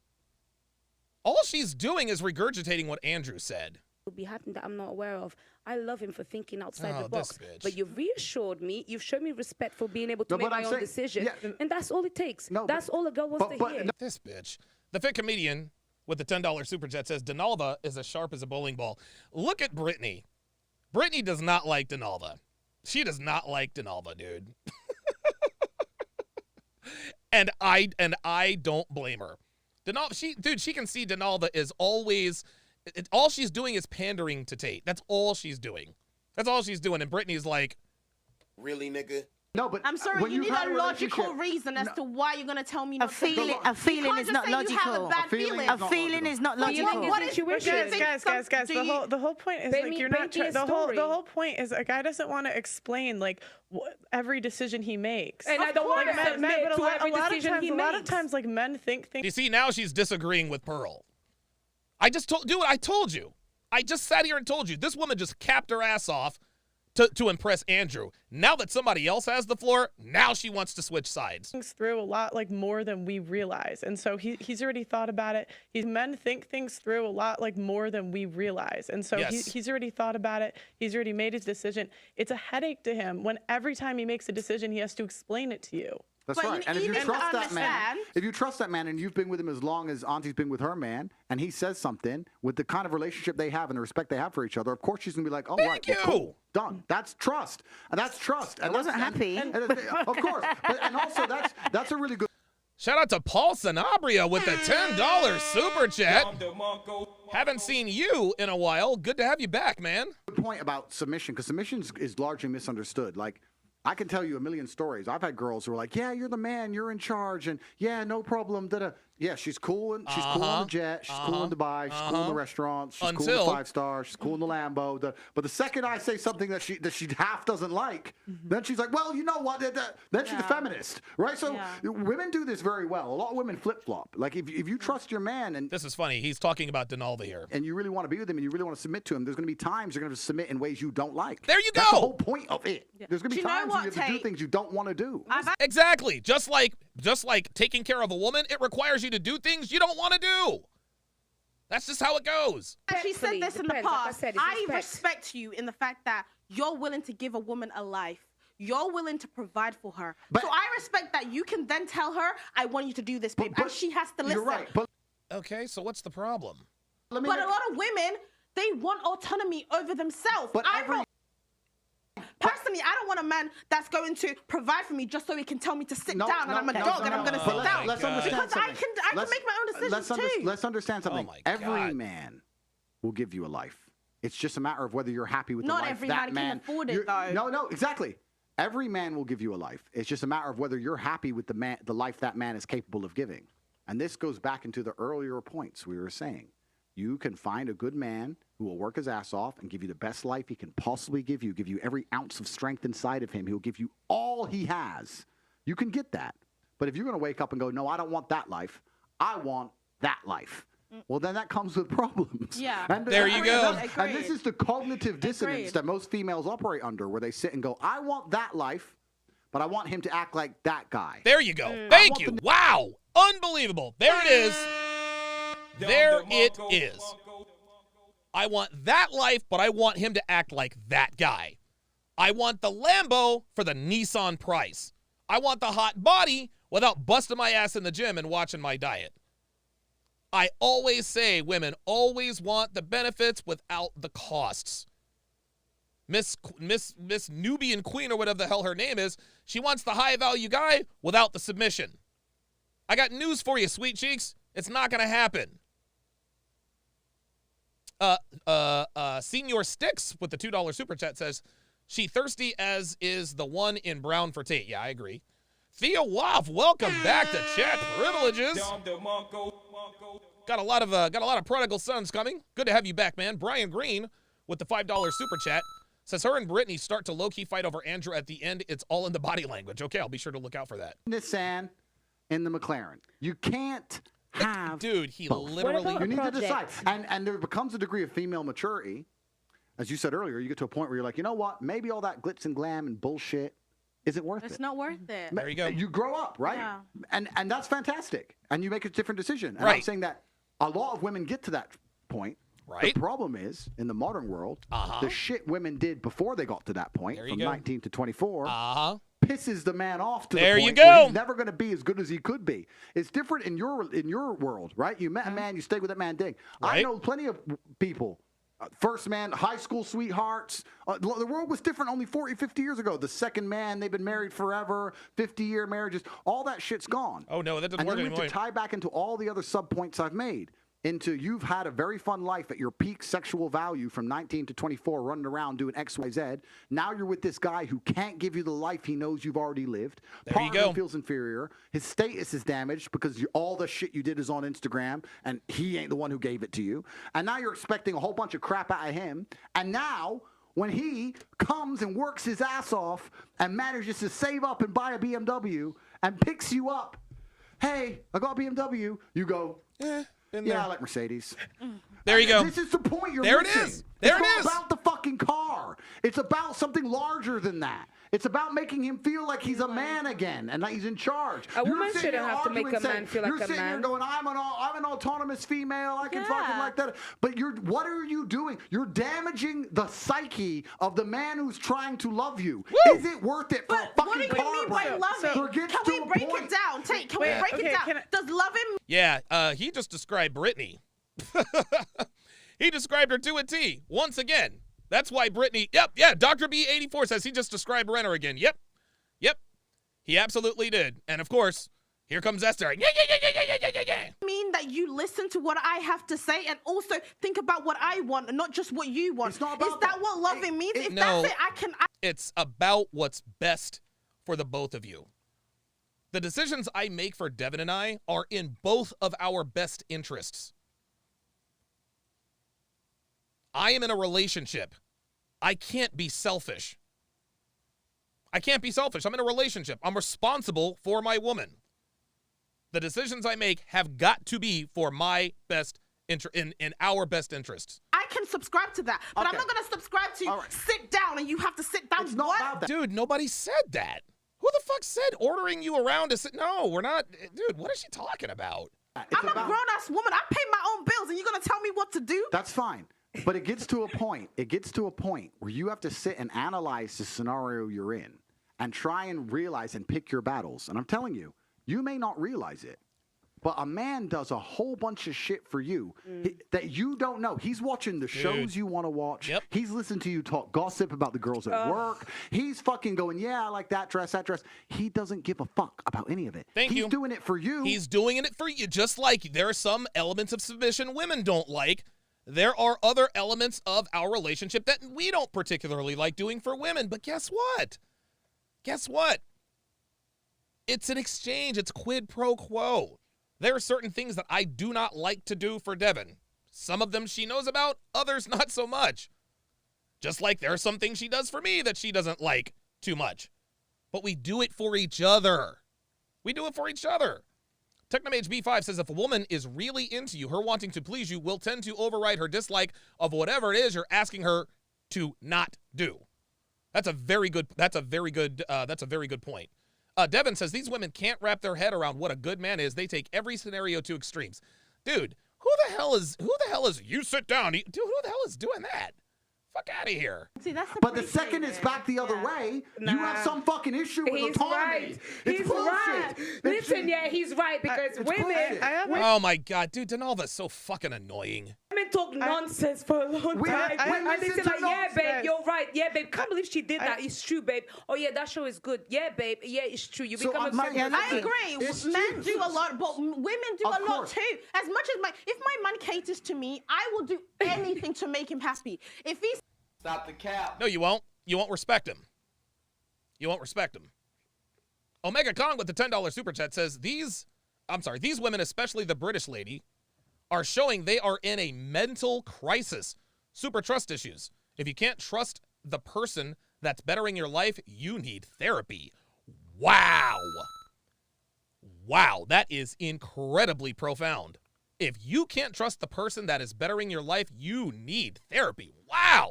[SPEAKER 6] All she's doing is regurgitating what Andrew said.
[SPEAKER 15] Will be happening that I'm not aware of. I love him for thinking outside the
[SPEAKER 6] this
[SPEAKER 15] box.
[SPEAKER 6] bitch.
[SPEAKER 15] But you've reassured me. You've shown me respect for being able to make my own decision. Yeah, and that's all it takes. That's all a girl wants to hear.
[SPEAKER 6] This bitch. The fit comedian with the $10 super chat says, Denalva is as sharp as a bowling ball. Look at Brittany. Brittany does not like Denalva. She does not like Denalva, dude. and I don't blame her. Denalva, she can see Denalva is always... all she's doing is pandering to Tate. That's all she's doing. And Brittany's like,
[SPEAKER 2] really, nigga?
[SPEAKER 10] No, but
[SPEAKER 14] I'm sorry, you need a logical reason as to why you're going to tell me not to go.
[SPEAKER 13] A feeling is not logical.
[SPEAKER 14] A
[SPEAKER 13] feeling is not logical.
[SPEAKER 14] What is
[SPEAKER 12] guys? The whole point is like you're not. The whole point is a guy doesn't want to explain like every decision he makes.
[SPEAKER 15] And I don't want to admit to every decision he makes.
[SPEAKER 12] A lot of times, like men think things.
[SPEAKER 6] You see, now she's disagreeing with Pearl. I just told you. I just sat here and told you. This woman just capped her ass off to impress Andrew. Now that somebody else has the floor, now she wants to switch sides.
[SPEAKER 12] Things through a lot like more than we realize, and so he's already thought about it. Men think things through a lot like more than we realize, and so he's already thought about it. He's already made his decision. It's a headache to him when every time he makes a decision, he has to explain it to you.
[SPEAKER 10] That's right. And if you trust that man, and you've been with him as long as Auntie's been with her man, and he says something with the kind of relationship they have and the respect they have for each other, of course she's gonna be like, "Oh, right, well, cool, done." That's trust, and that's trust. And
[SPEAKER 13] I wasn't happy.
[SPEAKER 10] Of course, and also that's a really good.
[SPEAKER 6] Shout out to Paul Sanabria with the $10 super chat. Haven't seen you in a while. Good to have you back, man.
[SPEAKER 10] Good point about submission, because submission is largely misunderstood. Like, I can tell you a million stories. I've had girls who are like, "Yeah, you're the man, you're in charge, and yeah, no problem." Yeah, she's cool, and she's cool on the jet, she's cool in Dubai, she's cool in the restaurant, she's cool in the 5-star, she's cool in the Lambo. But the second I say something that she half doesn't like, then she's like, "Well, you know what?" Then she's a feminist, right? So women do this very well. A lot of women flip flop. Like if you trust your man, and
[SPEAKER 6] this is funny, he's talking about Denalva here,
[SPEAKER 10] and you really want to be with him, and you really want to submit to him, there's going to be times you're going to submit in ways you don't like.
[SPEAKER 6] There you go.
[SPEAKER 10] That's the whole point of it. There's going to be times you have to do things you don't want to do.
[SPEAKER 6] Exactly. Just like taking care of a woman, it requires you to do things you don't want to do. That's just how it goes.
[SPEAKER 14] She said this in the past. I respect you in the fact that you're willing to give a woman a life. You're willing to provide for her. So I respect that you can then tell her, "I want you to do this, babe," and she has to listen.
[SPEAKER 10] You're right.
[SPEAKER 6] Okay, so what's the problem?
[SPEAKER 14] But a lot of women, they want autonomy over themselves. Personally, I don't want a man that's going to provide for me just so he can tell me to sit down and I'm a dog and I'm going to sit down.
[SPEAKER 10] Let's understand something.
[SPEAKER 14] I can make my own decisions too.
[SPEAKER 10] Let's understand something. Every man will give you a life. It's just a matter of whether you're happy with the life that man.
[SPEAKER 14] Not every man can afford it, though.
[SPEAKER 10] No, exactly. Every man will give you a life. It's just a matter of whether you're happy with the life that man is capable of giving. And this goes back into the earlier points we were saying. You can find a good man who will work his ass off and give you the best life he can possibly give you every ounce of strength inside of him. He'll give you all he has. You can get that. But if you're going to wake up and go, "No, I don't want that life. I want that life." Well, then that comes with problems.
[SPEAKER 14] Yeah.
[SPEAKER 10] And
[SPEAKER 6] there you go.
[SPEAKER 10] And this is the cognitive dissonance that most females operate under, where they sit and go, "I want that life, but I want him to act like that guy."
[SPEAKER 6] There you go. Thank you. Wow. Unbelievable. There it is. There it is. I want that life, but I want him to act like that guy. I want the Lambo for the Nissan price. I want the hot body without busting my ass in the gym and watching my diet. I always say women always want the benefits without the costs. Miss Nubian Queen, or whatever the hell her name is, she wants the high-value guy without the submission. I got news for you, sweet cheeks. It's not going to happen. Senior Sticks with the $2 super chat says, "She thirsty as is the one in brown for Tate." Yeah, I agree. Theo Waff, welcome back to Chat Privileges. Got a lot of prodigal sons coming. Good to have you back, man. Brian Green with the $5 super chat says, "Her and Brittany start to low-key fight over Andrew at the end. It's all in the body language." Okay, I'll be sure to look out for that.
[SPEAKER 10] Nissan in the McLaren. You can't have
[SPEAKER 6] dude, he
[SPEAKER 10] both.
[SPEAKER 6] literally
[SPEAKER 10] You need to decide. And there becomes a degree of female maturity. As you said earlier, you get to a point where you're like, "You know what? Maybe all that glitz and glam and bullshit isn't worth it."
[SPEAKER 14] It's not worth it.
[SPEAKER 6] There you go.
[SPEAKER 10] You grow up, right?
[SPEAKER 14] Yeah.
[SPEAKER 10] And that's fantastic. And you make a different decision. And
[SPEAKER 6] Right.
[SPEAKER 10] I'm saying that a lot of women get to that point.
[SPEAKER 6] Right.
[SPEAKER 10] The problem is, in the modern world, the shit women did before they got to that point, from 19 to 24, pisses the man off to the point where he's never going to be as good as he could be. It's different in your world, right? You met a man, you stayed with that man, ding.
[SPEAKER 6] Right.
[SPEAKER 10] I know plenty of people, first man, high school sweethearts. The world was different only 40, 50 years ago. The second man, they've been married forever, 50-year marriages. All that shit's gone.
[SPEAKER 6] Oh, no, that doesn't work anymore.
[SPEAKER 10] And then we have to tie back into all the other sub-points I've made. Into you've had a very fun life at your peak sexual value from 19 to 24, running around doing X, Y, Z. Now you're with this guy who can't give you the life he knows you've already lived.
[SPEAKER 6] There you go.
[SPEAKER 10] Feels inferior. His status is damaged because all the shit you did is on Instagram, and he ain't the one who gave it to you. And now you're expecting a whole bunch of crap out of him. And now, when he comes and works his ass off and manages to save up and buy a BMW and picks you up, "Hey, I got a BMW," you go,
[SPEAKER 6] Been
[SPEAKER 10] Yeah,
[SPEAKER 6] there.
[SPEAKER 10] I like Mercedes.
[SPEAKER 6] There you go.
[SPEAKER 10] This is the point you're
[SPEAKER 6] There
[SPEAKER 10] missing.
[SPEAKER 6] it is. There
[SPEAKER 10] it's
[SPEAKER 6] it
[SPEAKER 10] not
[SPEAKER 6] is.
[SPEAKER 10] about the fucking car. It's about something larger than that. It's about making him feel like he's a man again and that he's in charge.
[SPEAKER 15] A woman
[SPEAKER 10] You're sitting
[SPEAKER 15] shouldn't
[SPEAKER 10] here
[SPEAKER 15] have to make
[SPEAKER 10] arguing
[SPEAKER 15] a man
[SPEAKER 10] saying-
[SPEAKER 15] feel like
[SPEAKER 10] you're
[SPEAKER 15] a
[SPEAKER 10] sitting here
[SPEAKER 15] man.
[SPEAKER 10] going, I'm an autonomous female. I can fucking like that. But what are you doing? You're damaging the psyche of the man who's trying to love you.
[SPEAKER 6] Woo!
[SPEAKER 10] Is it worth it for a
[SPEAKER 14] What
[SPEAKER 10] fucking
[SPEAKER 14] do you
[SPEAKER 10] car
[SPEAKER 14] mean by
[SPEAKER 10] brand?
[SPEAKER 14] loving?
[SPEAKER 10] There gets
[SPEAKER 14] Can
[SPEAKER 10] to
[SPEAKER 14] we
[SPEAKER 10] a
[SPEAKER 14] break
[SPEAKER 10] point-
[SPEAKER 14] it down? Tate, can we
[SPEAKER 12] Wait,
[SPEAKER 14] break
[SPEAKER 12] okay,
[SPEAKER 14] it down?
[SPEAKER 12] can I-
[SPEAKER 14] Does loving
[SPEAKER 6] Yeah, he just described Brittany. He described her to a T. Once again. That's why Brittany, Dr. B84 says he just described Renner again. Yep. He absolutely did. And of course, here comes Esther. Yeah.
[SPEAKER 14] mean that you listen to what I have to say and also think about what I want and not just what you want?
[SPEAKER 10] It's not about
[SPEAKER 14] Is that what loving means? If
[SPEAKER 6] no.
[SPEAKER 14] that's it,
[SPEAKER 6] It's about what's best for the both of you. The decisions I make for Devin and I are in both of our best interests. I am in a relationship. I can't be selfish. I'm in a relationship. I'm responsible for my woman. The decisions I make have got to be for my best in our best interests.
[SPEAKER 14] I can subscribe to that, but I'm not going to subscribe to sit down and you have to sit down.
[SPEAKER 10] It's not about that.
[SPEAKER 6] Dude, nobody said that. Who the fuck said ordering you around to sit? No, we're not. Dude, what is she talking about?
[SPEAKER 14] I'm a grown-ass woman. I pay my own bills, and you're going to tell me what to do?
[SPEAKER 10] That's fine. But it gets to a point. It gets to a point where you have to sit and analyze the scenario you're in and try and realize and pick your battles. And I'm telling you, you may not realize it, but a man does a whole bunch of shit for you that you don't know. He's watching the shows you want to watch.
[SPEAKER 6] Yep.
[SPEAKER 10] He's listening to you talk gossip about the girls at work. He's fucking going, yeah, I like that dress, that dress. He doesn't give a fuck about any of it.
[SPEAKER 6] Thank you.
[SPEAKER 10] He's doing it for you.
[SPEAKER 6] He's doing it for you, just like there are some elements of submission women don't like. There are other elements of our relationship that we don't particularly like doing for women. But guess what? It's an exchange. It's quid pro quo. There are certain things that I do not like to do for Devin. Some of them she knows about, others not so much. Just like there are some things she does for me that she doesn't like too much. But we do it for each other. Technomage B5 says if a woman is really into you, her wanting to please you will tend to override her dislike of whatever it is you're asking her to not do. That's a very good point. Devin says these women can't wrap their head around what a good man is. They take every scenario to extremes. Dude, who the hell is you sit down? Dude, who the hell is doing that? Fuck out of here.
[SPEAKER 14] See, that's
[SPEAKER 10] But the second it's back the other way, you have some fucking issue with autonomy.
[SPEAKER 15] Right.
[SPEAKER 10] It's
[SPEAKER 15] He's
[SPEAKER 10] bullshit.
[SPEAKER 15] right. Listen, he's right because women.
[SPEAKER 6] Oh my God, dude, Denalva's so fucking annoying.
[SPEAKER 15] Women talk nonsense for a long time. And they say like, yeah, babe, you're right. Yeah, babe, can't believe she did that. It's true, babe. Oh yeah, that show is good. Yeah, babe. Yeah, it's true. You become a
[SPEAKER 14] I agree. Men do a lot, but women do a lot too. As much as if my man caters to me, I will do anything to make him happy. If he's
[SPEAKER 2] Stop the cap.
[SPEAKER 6] No, you won't. You won't respect him. Omega Kong with the $10 super chat says these women, especially the British lady, are showing they are in a mental crisis. Super trust issues. If you can't trust the person that's bettering your life, you need therapy. Wow, that is incredibly profound. If you can't trust the person that is bettering your life, you need therapy. Wow.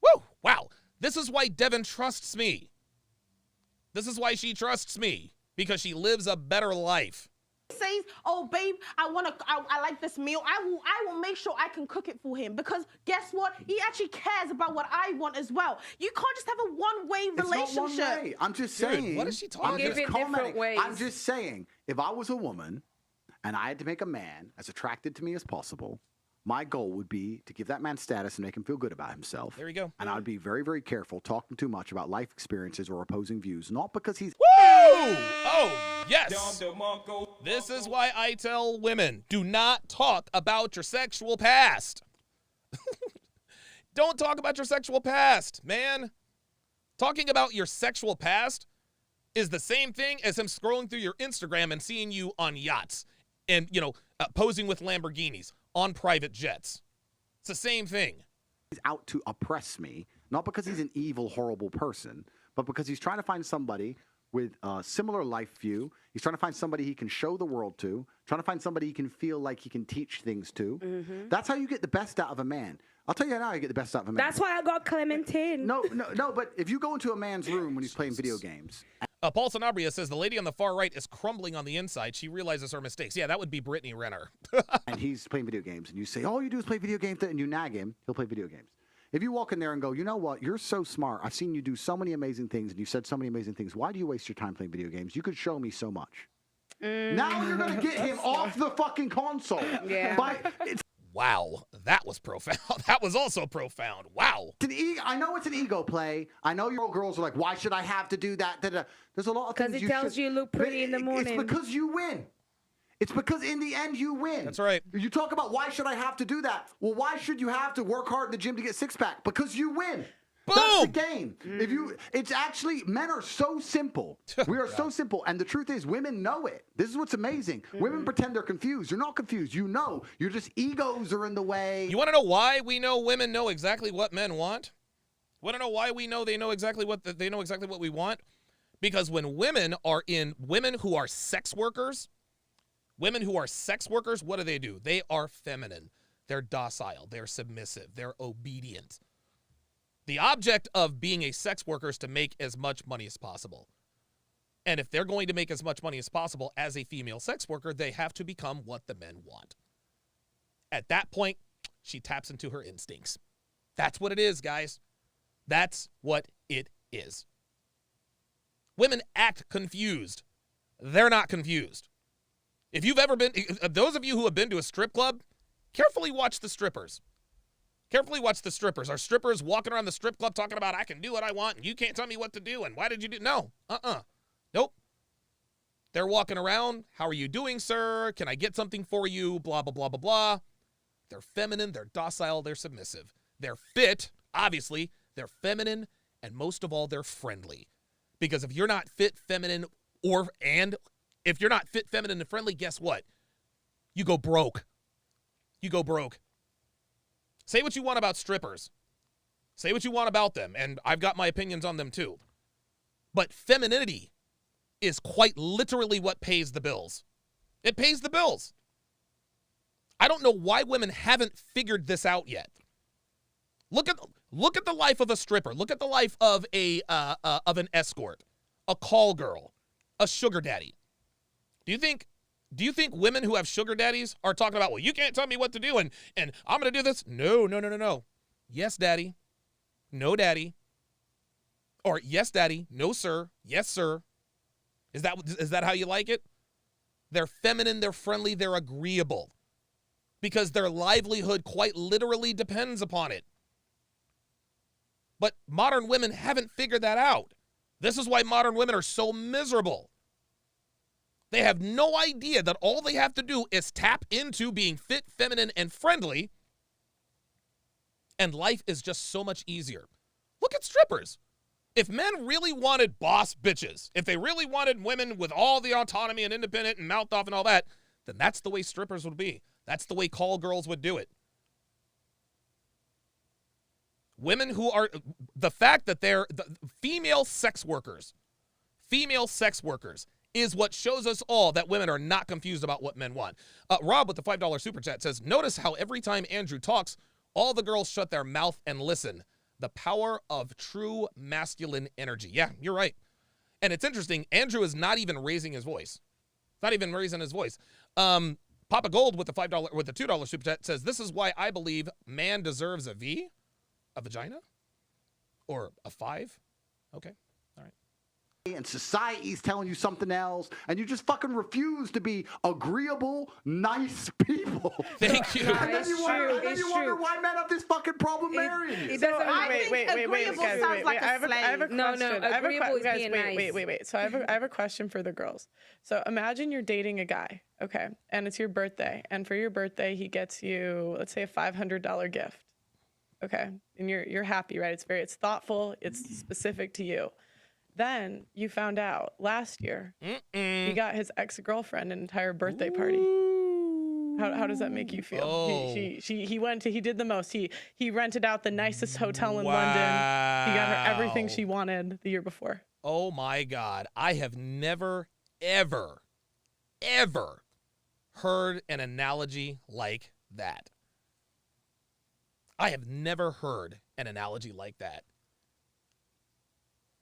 [SPEAKER 6] Woo! Wow. This is why Devin trusts me. This is why she trusts me. Because she lives a better life.
[SPEAKER 14] says, "Oh, babe, I like this meal," I will make sure I can cook it for him, because guess what? He actually cares about what I want as well. You can't just have a one-way relationship.
[SPEAKER 10] It's not one way. I'm just saying.
[SPEAKER 6] Dude, what is she talking about?
[SPEAKER 15] Different ways.
[SPEAKER 10] I'm just saying, if I was a woman and I had to make a man as attracted to me as possible, my goal would be to give that man status and make him feel good about himself.
[SPEAKER 6] There you go.
[SPEAKER 10] And I would be very, very careful talking too much about life experiences or opposing views, not because he's...
[SPEAKER 6] Woo! Oh, yes. This is why I tell women, do not talk about your sexual past. Don't talk about your sexual past, man. Talking about your sexual past is the same thing as him scrolling through your Instagram and seeing you on yachts and, posing with Lamborghinis on private jets. It's the same thing.
[SPEAKER 10] He's out to oppress me, not because he's an evil, horrible person, but because he's trying to find somebody with a similar life view. He's trying to find somebody he can show the world to, trying to find somebody he can feel like he can teach things to.
[SPEAKER 15] Mm-hmm.
[SPEAKER 10] That's how you get the best out of a man. I'll tell you now how you get the best out of a man.
[SPEAKER 15] That's why I got Clementine.
[SPEAKER 10] No, but if you go into a man's room when he's playing video games.
[SPEAKER 6] Paul Sanabria says the lady on the far right is crumbling on the inside. She realizes her mistakes. Yeah, that would be Brittany Renner.
[SPEAKER 10] And he's playing video games, and you say, all you do is play video games, and you nag him, he'll play video games. If you walk in there and go, you know what, you're so smart. I've seen you do so many amazing things, and you said so many amazing things. Why do you waste your time playing video games? You could show me so much. Now you're going to get him off the fucking console.
[SPEAKER 15] Yeah.
[SPEAKER 6] Wow, that was profound. That was also profound. Wow.
[SPEAKER 10] I know it's an ego play. I know your girls are like, why should I have to do that? There's a lot of things
[SPEAKER 15] Because it tells you look pretty in the morning.
[SPEAKER 10] It's because you win. It's because in the end you win.
[SPEAKER 6] That's right.
[SPEAKER 10] You talk about why should I have to do that? Well, why should you have to work hard in the gym to get six-pack? Because you win.
[SPEAKER 6] Boom!
[SPEAKER 10] That's the game. It's actually, men are so simple. We are so simple. And the truth is, women know it. This is what's amazing. Women pretend they're confused. You're not confused. You know. You're just egos are in the way.
[SPEAKER 6] You want to know why we know women know exactly what men want? Want to know why we know they know exactly what we want? Because when women who are sex workers, what do? They are feminine. They're docile. They're submissive. They're obedient. The object of being a sex worker is to make as much money as possible. And if they're going to make as much money as possible as a female sex worker, they have to become what the men want. At that point, she taps into her instincts. That's what it is, guys. That's what it is. Women act confused. They're not confused. If you've ever been, those of you who have been to a strip club, carefully watch the strippers. Carefully watch the strippers. Are strippers walking around the strip club talking about, I can do what I want, and you can't tell me what to do, and why did you do? No. Nope. They're walking around. How are you doing, sir? Can I get something for you? Blah, blah, blah, blah, blah. They're feminine. They're docile. They're submissive. They're fit, obviously. They're feminine, and most of all, they're friendly. Because if you're not fit, feminine, if you're not fit, feminine, and friendly, guess what? You go broke. You go broke. Say what you want about strippers. Say what you want about them, and I've got my opinions on them too. But femininity is quite literally what pays the bills. It pays the bills. I don't know why women haven't figured this out yet. Look at the life of a stripper. Look at the life of an escort, a call girl, a sugar daddy. Do you think women who have sugar daddies are talking about, well, you can't tell me what to do and I'm going to do this? No. Yes, daddy. No, daddy. Or yes, daddy. No, sir. Yes, sir. Is that how you like it? They're feminine, they're friendly, they're agreeable. Because their livelihood quite literally depends upon it. But modern women haven't figured that out. This is why modern women are so miserable. They have no idea that all they have to do is tap into being fit, feminine, and friendly, and life is just so much easier. Look at strippers. If men really wanted boss bitches, if they really wanted women with all the autonomy and independent and mouth off and all that, then that's the way strippers would be. That's the way call girls would do it. Women who are, the fact that they're female sex workers is what shows us all that women are not confused about what men want. Rob with the $5 super chat says, notice how every time Andrew talks, all the girls shut their mouth and listen. The power of true masculine energy. Yeah, you're right. And it's interesting, Andrew is not even raising his voice. Not even raising his voice. Papa Gold with the $2 super chat says, this is why I believe man deserves a V, a vagina, or a 5. Okay.
[SPEAKER 10] And society's telling you something else, and you just fucking refuse to be agreeable, nice people.
[SPEAKER 6] Thank you.
[SPEAKER 10] And then you wonder why men have this fucking problem marrying you.
[SPEAKER 12] Wait, guys. I have a question.
[SPEAKER 15] No, agreeable is being nice.
[SPEAKER 12] Wait. So I have a question for the girls. So imagine you're dating a guy, okay, and it's your birthday, and for your birthday he gets you, let's say, a $500 gift, okay, and you're happy, right? It's thoughtful, it's specific to you. Then you found out last year he got his ex-girlfriend an entire birthday party. How does that make you feel?
[SPEAKER 6] Oh.
[SPEAKER 12] He did the most. He rented out the nicest hotel in London. He got her everything she wanted the year before.
[SPEAKER 6] Oh my God. I have never, ever heard an analogy like that. I have never heard an analogy like that.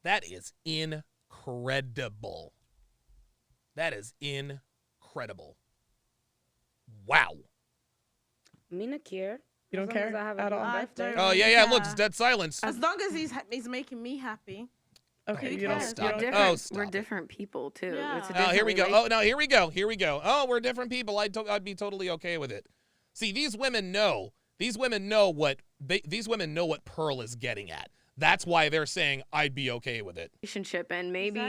[SPEAKER 6] That is incredible. That is incredible. Wow.
[SPEAKER 15] Me not care.
[SPEAKER 12] You don't care at all?
[SPEAKER 6] Oh, yeah. Look, it's dead silence.
[SPEAKER 14] As long as he's making me happy.
[SPEAKER 12] Okay,
[SPEAKER 14] you don't
[SPEAKER 6] stop.
[SPEAKER 11] We're different people, too.
[SPEAKER 14] Yeah.
[SPEAKER 11] It's a
[SPEAKER 6] Here we go. Oh, no, here we go. Oh, we're different people. I'd be totally okay with it. See, these women know. These women know what Pearl is getting at. That's why they're saying I'd be okay with it.
[SPEAKER 11] Relationship, and maybe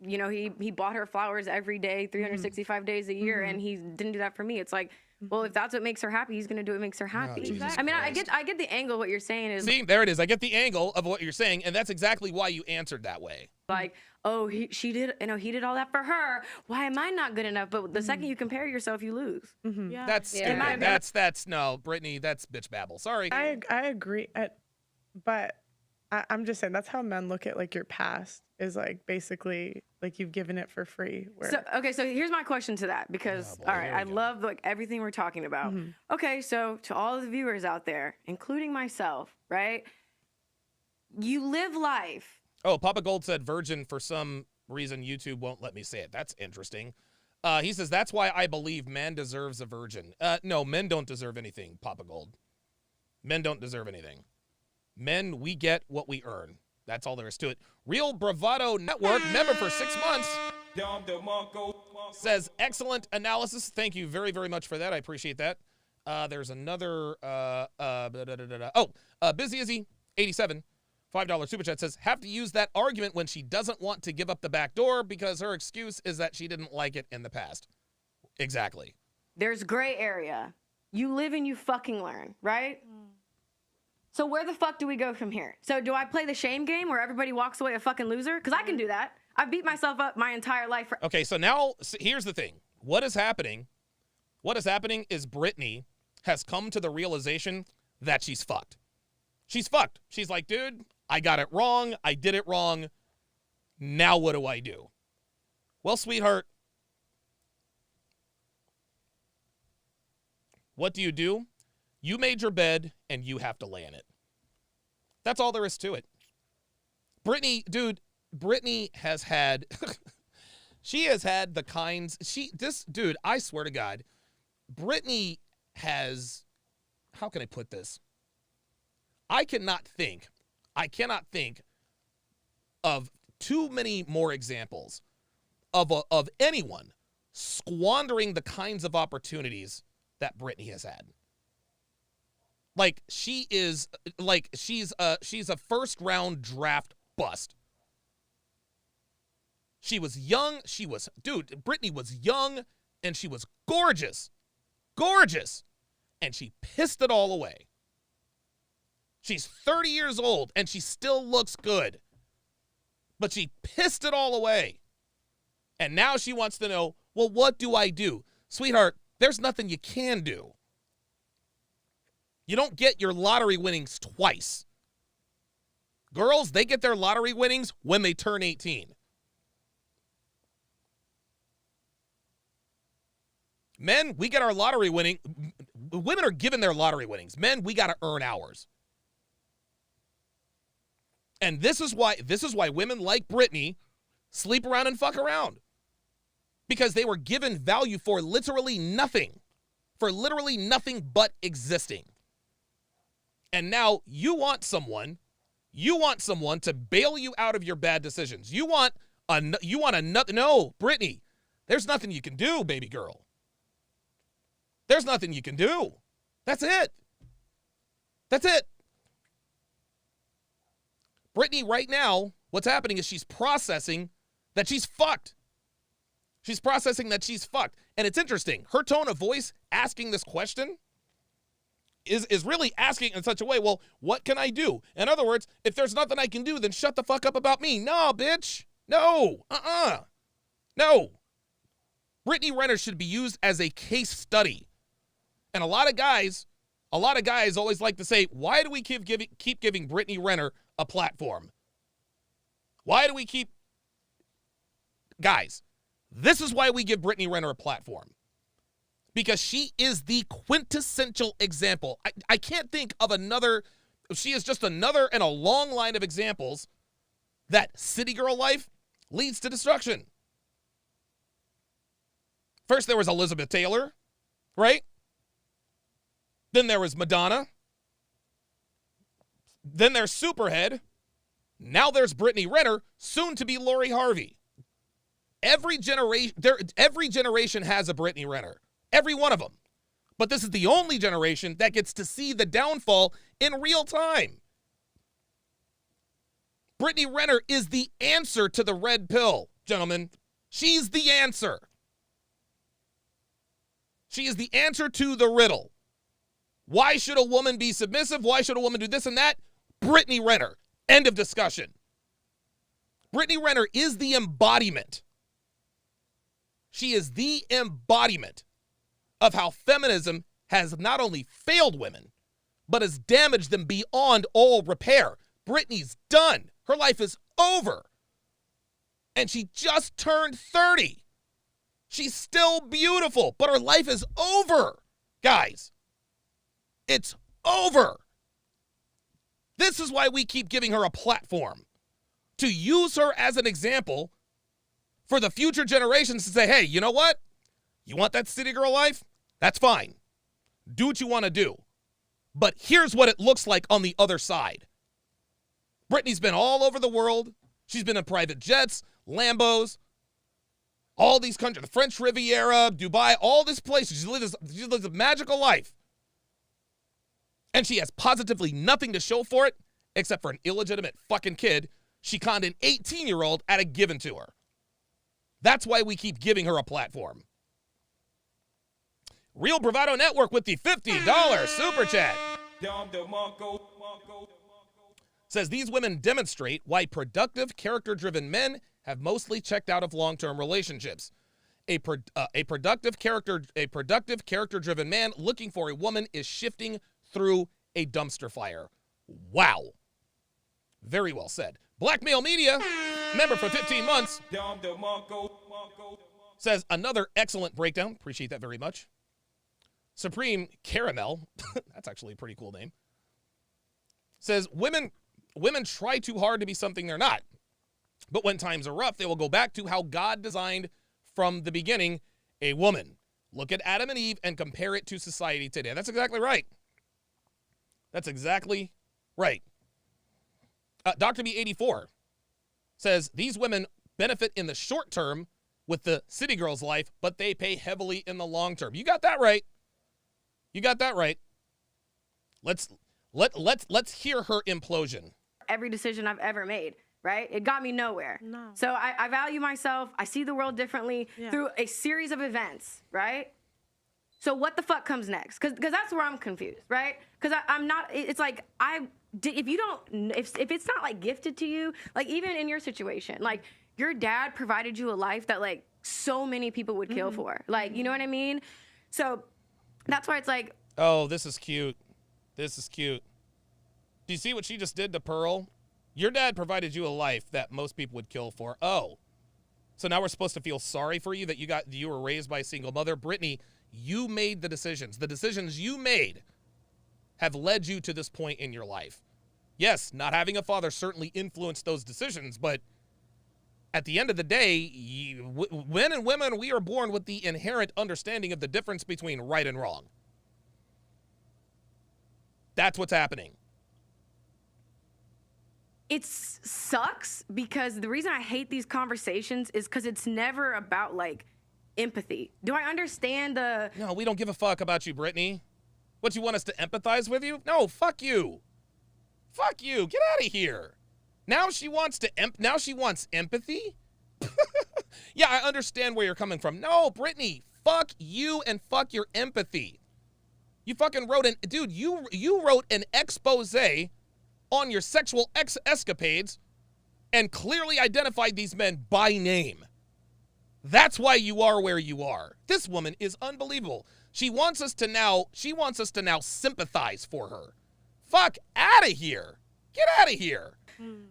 [SPEAKER 11] he bought her flowers every day, 365 days a year, and he didn't do that for me. It's like, well, if that's what makes her happy, he's gonna do what makes her happy. I mean, I get the angle. What you're saying is.
[SPEAKER 6] See, there it is. I get the angle of what you're saying, and that's exactly why you answered that way.
[SPEAKER 11] Like, oh, he did all that for her. Why am I not good enough? But the second you compare yourself, you lose.
[SPEAKER 14] Yeah.
[SPEAKER 6] That's stupid. That's no, Brittany. That's bitch babble. Sorry.
[SPEAKER 12] I agree, but I'm just saying that's how men look at like your past is like basically like you've given it for free.
[SPEAKER 11] So here's my question to that because all right, I love like everything we're talking about. Okay, so to all of the viewers out there, including myself, right? You live life.
[SPEAKER 6] Oh, Papa Gold said virgin for some reason YouTube won't let me say it. That's interesting. He says that's why I believe man deserves a virgin. No, men don't deserve anything, Papa Gold. Men don't deserve anything. Men, we get what we earn. That's all there is to it. Real Bravado Network, member for 6 months, says excellent analysis. Thank you very, very much for that. I appreciate that. There's another, Busy Izzy, 87, $5 super chat says, have to use that argument when she doesn't want to give up the back door because her excuse is that she didn't like it in the past. Exactly.
[SPEAKER 11] There's gray area. You live and you fucking learn, right? So where the fuck do we go from here? So do I play the shame game where everybody walks away a fucking loser? Because I can do that. I've beat myself up my entire life.
[SPEAKER 6] Okay, so now here's the thing. What is happening is Brittany has come to the realization that she's fucked. She's fucked. She's like, dude, I got it wrong. I did it wrong. Now what do I do? Well, sweetheart, what do? You made your bed, and you have to lay in it. That's all there is to it. Brittany has had, she has had the kinds, I swear to God, Brittany has, how can I put this? I cannot think of too many more examples of anyone squandering the kinds of opportunities that Brittany has had. Like she's a first round draft bust. She was young. Brittany was young and she was gorgeous. And she pissed it all away. She's 30 years old and she still looks good. But she pissed it all away. And now she wants to know, well, what do I do? Sweetheart, there's nothing you can do. You don't get your lottery winnings twice. Girls, they get their lottery winnings when they turn 18. Men, we get our lottery winning. Women are given their lottery winnings. Men, we got to earn ours. And this is why women like Brittany sleep around and fuck around. Because they were given value for literally nothing. For literally nothing but existing. And now you want someone to bail you out of your bad decisions. No, Brittany, there's nothing you can do, baby girl. There's nothing you can do. That's it. Brittany, right now, what's happening is she's processing that she's fucked. And it's interesting. Her tone of voice asking this question is really asking in such a way, well, what can I do? In other words, if there's nothing I can do, then shut the fuck up about me. No, bitch. No. No. Brittany Renner should be used as a case study. And a lot of guys always like to say, why do we keep giving Brittany Renner a platform? Why do we keep... Guys, this is why we give Brittany Renner a platform. Because she is the quintessential example. I can't think of another... She is just another in a long line of examples that city girl life leads to destruction. First, there was Elizabeth Taylor, right? Then there was Madonna. Then there's Superhead. Now there's Brittany Renner, soon to be Lori Harvey. Every generation has a Brittany Renner. Every one of them. But this is the only generation that gets to see the downfall in real time. Brittany Renner is the answer to the red pill, gentlemen. She's the answer. She is the answer to the riddle. Why should a woman be submissive? Why should a woman do this and that? Brittany Renner. End of discussion. Brittany Renner is the embodiment. She is the embodiment of how feminism has not only failed women, but has damaged them beyond all repair. Brittany's done. Her life is over. And she just turned 30. She's still beautiful, but her life is over. Guys, it's over. This is why we keep giving her a platform. To use her as an example for the future generations to say, hey, you know what? You want that city girl life? That's fine. Do what you want to do. But here's what it looks like on the other side. Brittany's been all over the world. She's been in private jets, Lambos, all these countries, the French Riviera, Dubai, all these places. She lives a magical life. And she has positively nothing to show for it except for an illegitimate fucking kid she conned an 18-year-old at a given to her. That's why we keep giving her a platform. Real Bravado Network with the $50 super chat says these women demonstrate why productive, character-driven men have mostly checked out of long-term relationships. A productive, character-driven man looking for a woman is shifting through a dumpster fire. Wow. Very well said. Blackmail Media, member for 15 months, says another excellent breakdown. Appreciate that very much. Supreme Caramel, that's actually a pretty cool name, says women try too hard to be something they're not. But when times are rough, they will go back to how God designed from the beginning a woman. Look at Adam and Eve and compare it to society today. That's exactly right. That's exactly right. Dr. B84 says these women benefit in the short term with the city girl's life, but they pay heavily in the long term. You got that right. You got that right. Let's hear her implosion.
[SPEAKER 11] Every decision I've ever made, right? It got me nowhere. No. So I value myself. I see the world differently through a series of events, right? So what the fuck comes next? Because that's where I'm confused, right? Because I'm not. It's like if you don't, if it's not like gifted to you, like even in your situation, like your dad provided you a life that like so many people would kill for, like you know what I mean? So that's why it's like.
[SPEAKER 6] Oh, this is cute. This is cute. Do you see what she just did to Pearl? Your dad provided you a life that most people would kill for. Oh, so now we're supposed to feel sorry for you that you were raised by a single mother. Brittany, you made the decisions. The decisions you made have led you to this point in your life. Yes, not having a father certainly influenced those decisions, but at the end of the day, men and women, we are born with the inherent understanding of the difference between right and wrong. That's what's happening.
[SPEAKER 11] It sucks because the reason I hate these conversations is because it's never about like empathy. Do I understand the...
[SPEAKER 6] No, we don't give a fuck about you, Brittany. What, you want us to empathize with you? No, fuck you. Fuck you. Get out of here. Now she wants empathy? Yeah, I understand where you're coming from. No, Brittany, fuck you and fuck your empathy. You fucking wrote you wrote an expose on your sexual escapades and clearly identified these men by name. That's why you are where you are. This woman is unbelievable. She wants us to now sympathize for her. Fuck out of here. Get out of here.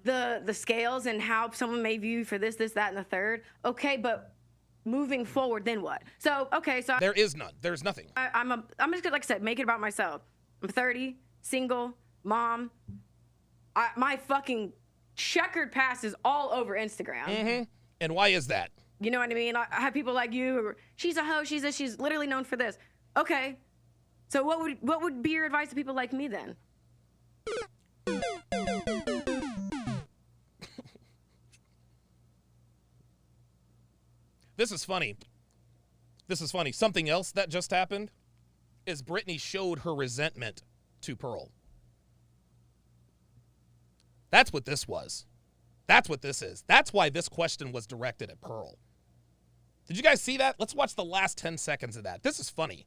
[SPEAKER 11] the scales and how someone may view you for this, that, and the third. Okay, but moving forward, then what? So, okay, so
[SPEAKER 6] there is none. There's nothing.
[SPEAKER 11] I'm just gonna, like I said, make it about myself. I'm 30, single, mom. My fucking checkered past is all over Instagram.
[SPEAKER 6] Mm-hmm. And why is that?
[SPEAKER 11] You know what I mean? I have people like you who are, she's a hoe, she's literally known for this. Okay. So what would be your advice to people like me then?
[SPEAKER 6] This is funny. Something else that just happened is Brittany showed her resentment to Pearl. That's what this was. That's what this is. That's why this question was directed at Pearl. Did you guys see that? Let's watch the last 10 seconds of that. This is funny.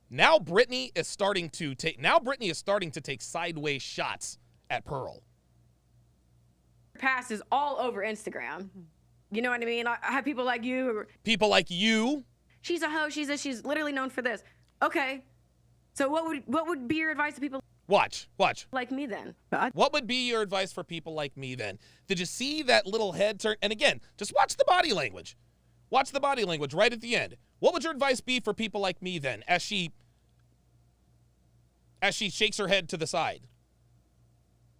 [SPEAKER 6] Now Brittany is starting to take sideways shots at Pearl.
[SPEAKER 11] Past is all over Instagram. You know what I mean? I have people like you who are, she's a hoe, she's literally known for this. Okay. So what would be your advice to people
[SPEAKER 6] Watch.
[SPEAKER 11] like me then?
[SPEAKER 6] What would be your advice for people like me then? Did you see that little head turn? And again, just watch the body language. Watch the body language right at the end. What would your advice be for people like me then as she shakes her head to the side?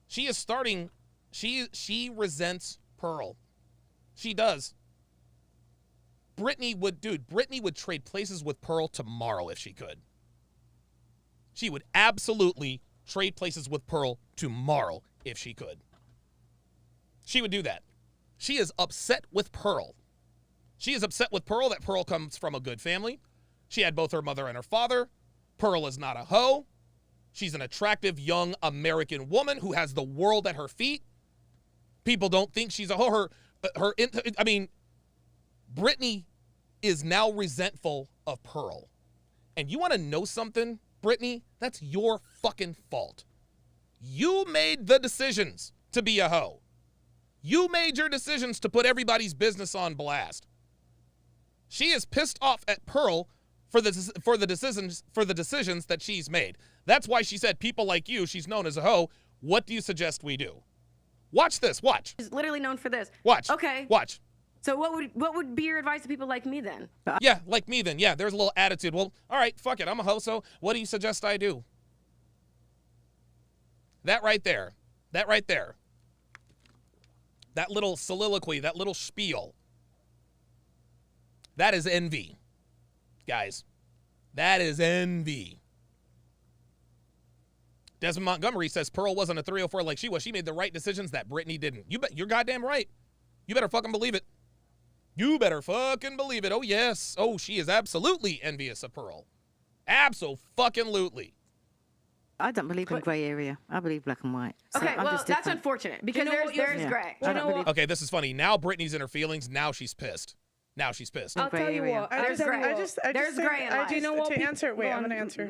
[SPEAKER 6] She resents Pearl. She does. Brittany would trade places with Pearl tomorrow if she could. She would absolutely trade places with Pearl tomorrow if she could. She would do that. She is upset with Pearl. She is upset with Pearl that Pearl comes from a good family. She had both her mother and her father. Pearl is not a hoe. She's an attractive young American woman who has the world at her feet. People don't think she's a hoe. Brittany is now resentful of Pearl. And you want to know something, Brittany? That's your fucking fault. You made the decisions to be a hoe. You made your decisions to put everybody's business on blast. She is pissed off at Pearl for the decisions that she's made. That's why she said, people like you, she's known as a hoe. What do you suggest we do? Watch this. Watch.
[SPEAKER 11] She's literally known for this.
[SPEAKER 6] Watch.
[SPEAKER 11] Okay.
[SPEAKER 6] Watch.
[SPEAKER 11] So what would be your advice to people like me then?
[SPEAKER 6] Yeah, like me then. Yeah, there's a little attitude. Well, all right, fuck it. I'm a hoe, so what do you suggest I do? That right there. That little soliloquy, that little spiel. That is envy. Guys, that is envy. Desmond Montgomery says Pearl wasn't a 304 like she was. She made the right decisions that Brittany didn't. You're goddamn right. You better fucking believe it. You better fucking believe it. Oh, yes. Oh, she is absolutely envious of Pearl. Abso-fucking-lutely.
[SPEAKER 13] I don't believe in grey area. I believe black and white. So
[SPEAKER 11] okay, well, that's unfortunate because there's gray.
[SPEAKER 6] Okay, this is funny. Now Brittany's in her feelings. Now she's pissed. I'll
[SPEAKER 15] tell you what.
[SPEAKER 11] There's gray in life.
[SPEAKER 12] Do you know what? To answer, wait, I'm going to answer.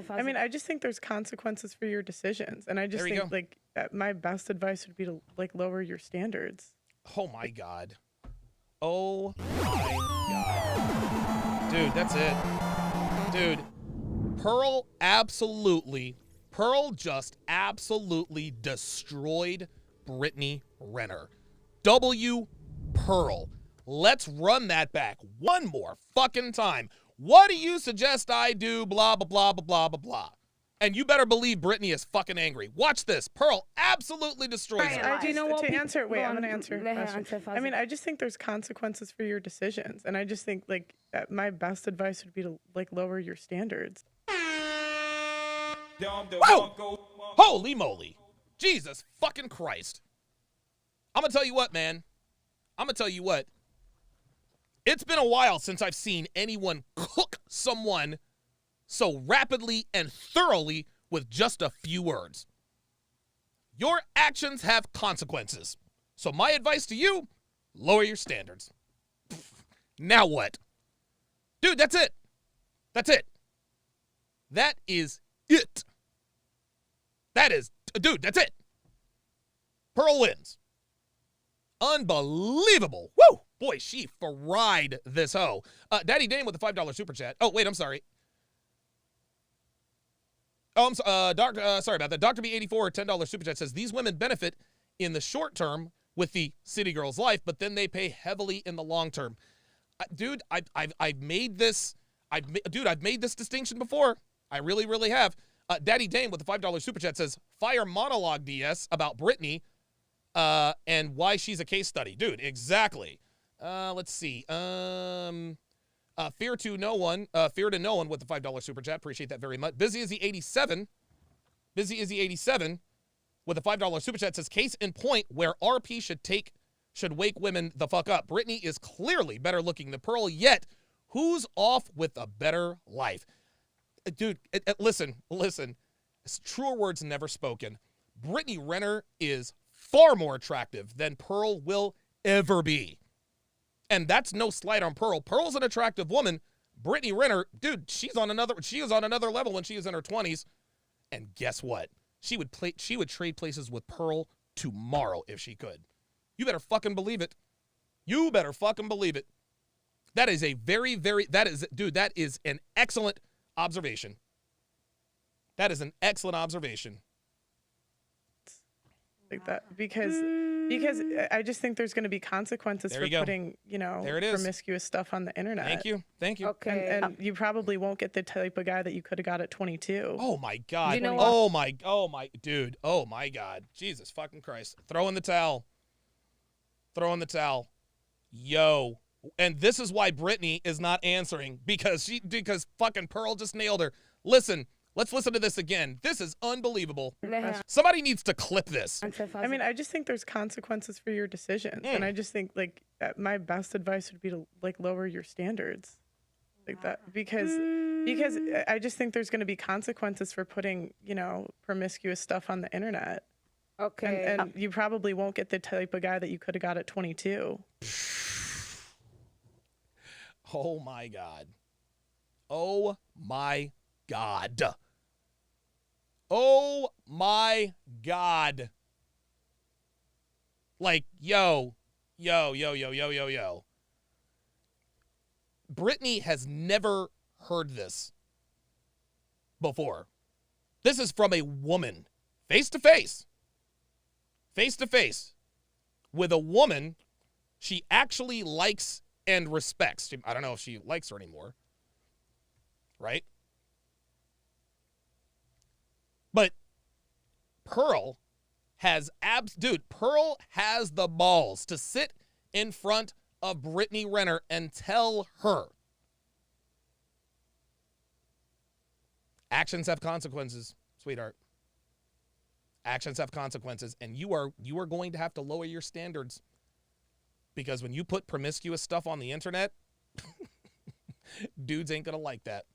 [SPEAKER 12] I mean, I just think there's consequences for your decisions, and I just think like my best advice would be to like lower your standards.
[SPEAKER 6] Oh my God. Oh my God. Dude, that's it. Dude, Pearl just absolutely destroyed Brittany Renner. Pearl. Let's run that back one more fucking time. What do you suggest I do? Blah, blah, blah, blah, blah, blah, blah. And you better believe Brittany is fucking angry. Watch this. Pearl absolutely destroys her.
[SPEAKER 12] Do you know what? To answer, wait, I'm going to answer. I mean, I just think there's consequences for your decisions. And I just think, like, my best advice would be to, like, lower your standards.
[SPEAKER 6] Whoa! Holy moly. Jesus fucking Christ. I'm going to tell you what, man. It's been a while since I've seen anyone cook someone so rapidly and thoroughly with just a few words. Your actions have consequences. So my advice to you, lower your standards. Now what? Dude, that's it. That is it. Dude, that's it. Pearl wins. Unbelievable. Woo! Boy, she fried this hoe. Daddy Dame with the $5 super chat. Oh, wait, I'm sorry. Sorry about that. Dr. B84, $10 super chat says these women benefit in the short term with the city girl's life, but then they pay heavily in the long term. Dude, I've made this. I've made this distinction before. I really, really have. Daddy Dame with the $5 super chat says fire monologue DS about Brittany, and why she's a case study. Dude, exactly. Let's see. Fear to no one with the $5 super chat. Appreciate that very much. Busy Izzy 87 with a $5 super chat says case in point where RP should wake women the fuck up. Brittany is clearly better looking than Pearl, yet who's off with a better life? Dude, listen. Truer words never spoken. Brittany Renner is far more attractive than Pearl will ever be. And that's no slight on Pearl. Pearl's an attractive woman. Brittany Renner, dude, she is on another level when she was in her 20s. And guess what? She would trade places with Pearl tomorrow if she could. You better fucking believe it. You better fucking believe it. That is a that is an excellent observation. That is an excellent observation.
[SPEAKER 12] Like that because I just think there's going to be consequences for putting, promiscuous stuff on the internet.
[SPEAKER 6] Thank you.
[SPEAKER 12] Okay. And you probably won't get the type of guy that you could have got at 22.
[SPEAKER 6] Oh my God. You know what? Oh my dude. Oh my God. Jesus fucking Christ. Throw in the towel. Yo. And this is why Brittany is not answering because fucking Pearl just nailed her. Listen. Let's listen to this again. This is unbelievable. Somebody needs to clip this.
[SPEAKER 12] I mean, I just think there's consequences for your decisions. And I just think, my best advice would be to, lower your standards. Like that. Because I just think there's going to be consequences for putting, promiscuous stuff on the internet.
[SPEAKER 15] Okay.
[SPEAKER 12] And you probably won't get the type of guy that you could have got at 22.
[SPEAKER 6] Oh, my God. Oh, my God. Oh my God. Yo. Brittany has never heard this before. This is from a woman, face to face, with a woman she actually likes and respects. I don't know if she likes her anymore, right? But Pearl has Pearl has the balls to sit in front of Brittany Renner and tell her actions have consequences, sweetheart. Actions have consequences, and you are going to have to lower your standards because when you put promiscuous stuff on the internet, dudes ain't gonna like that.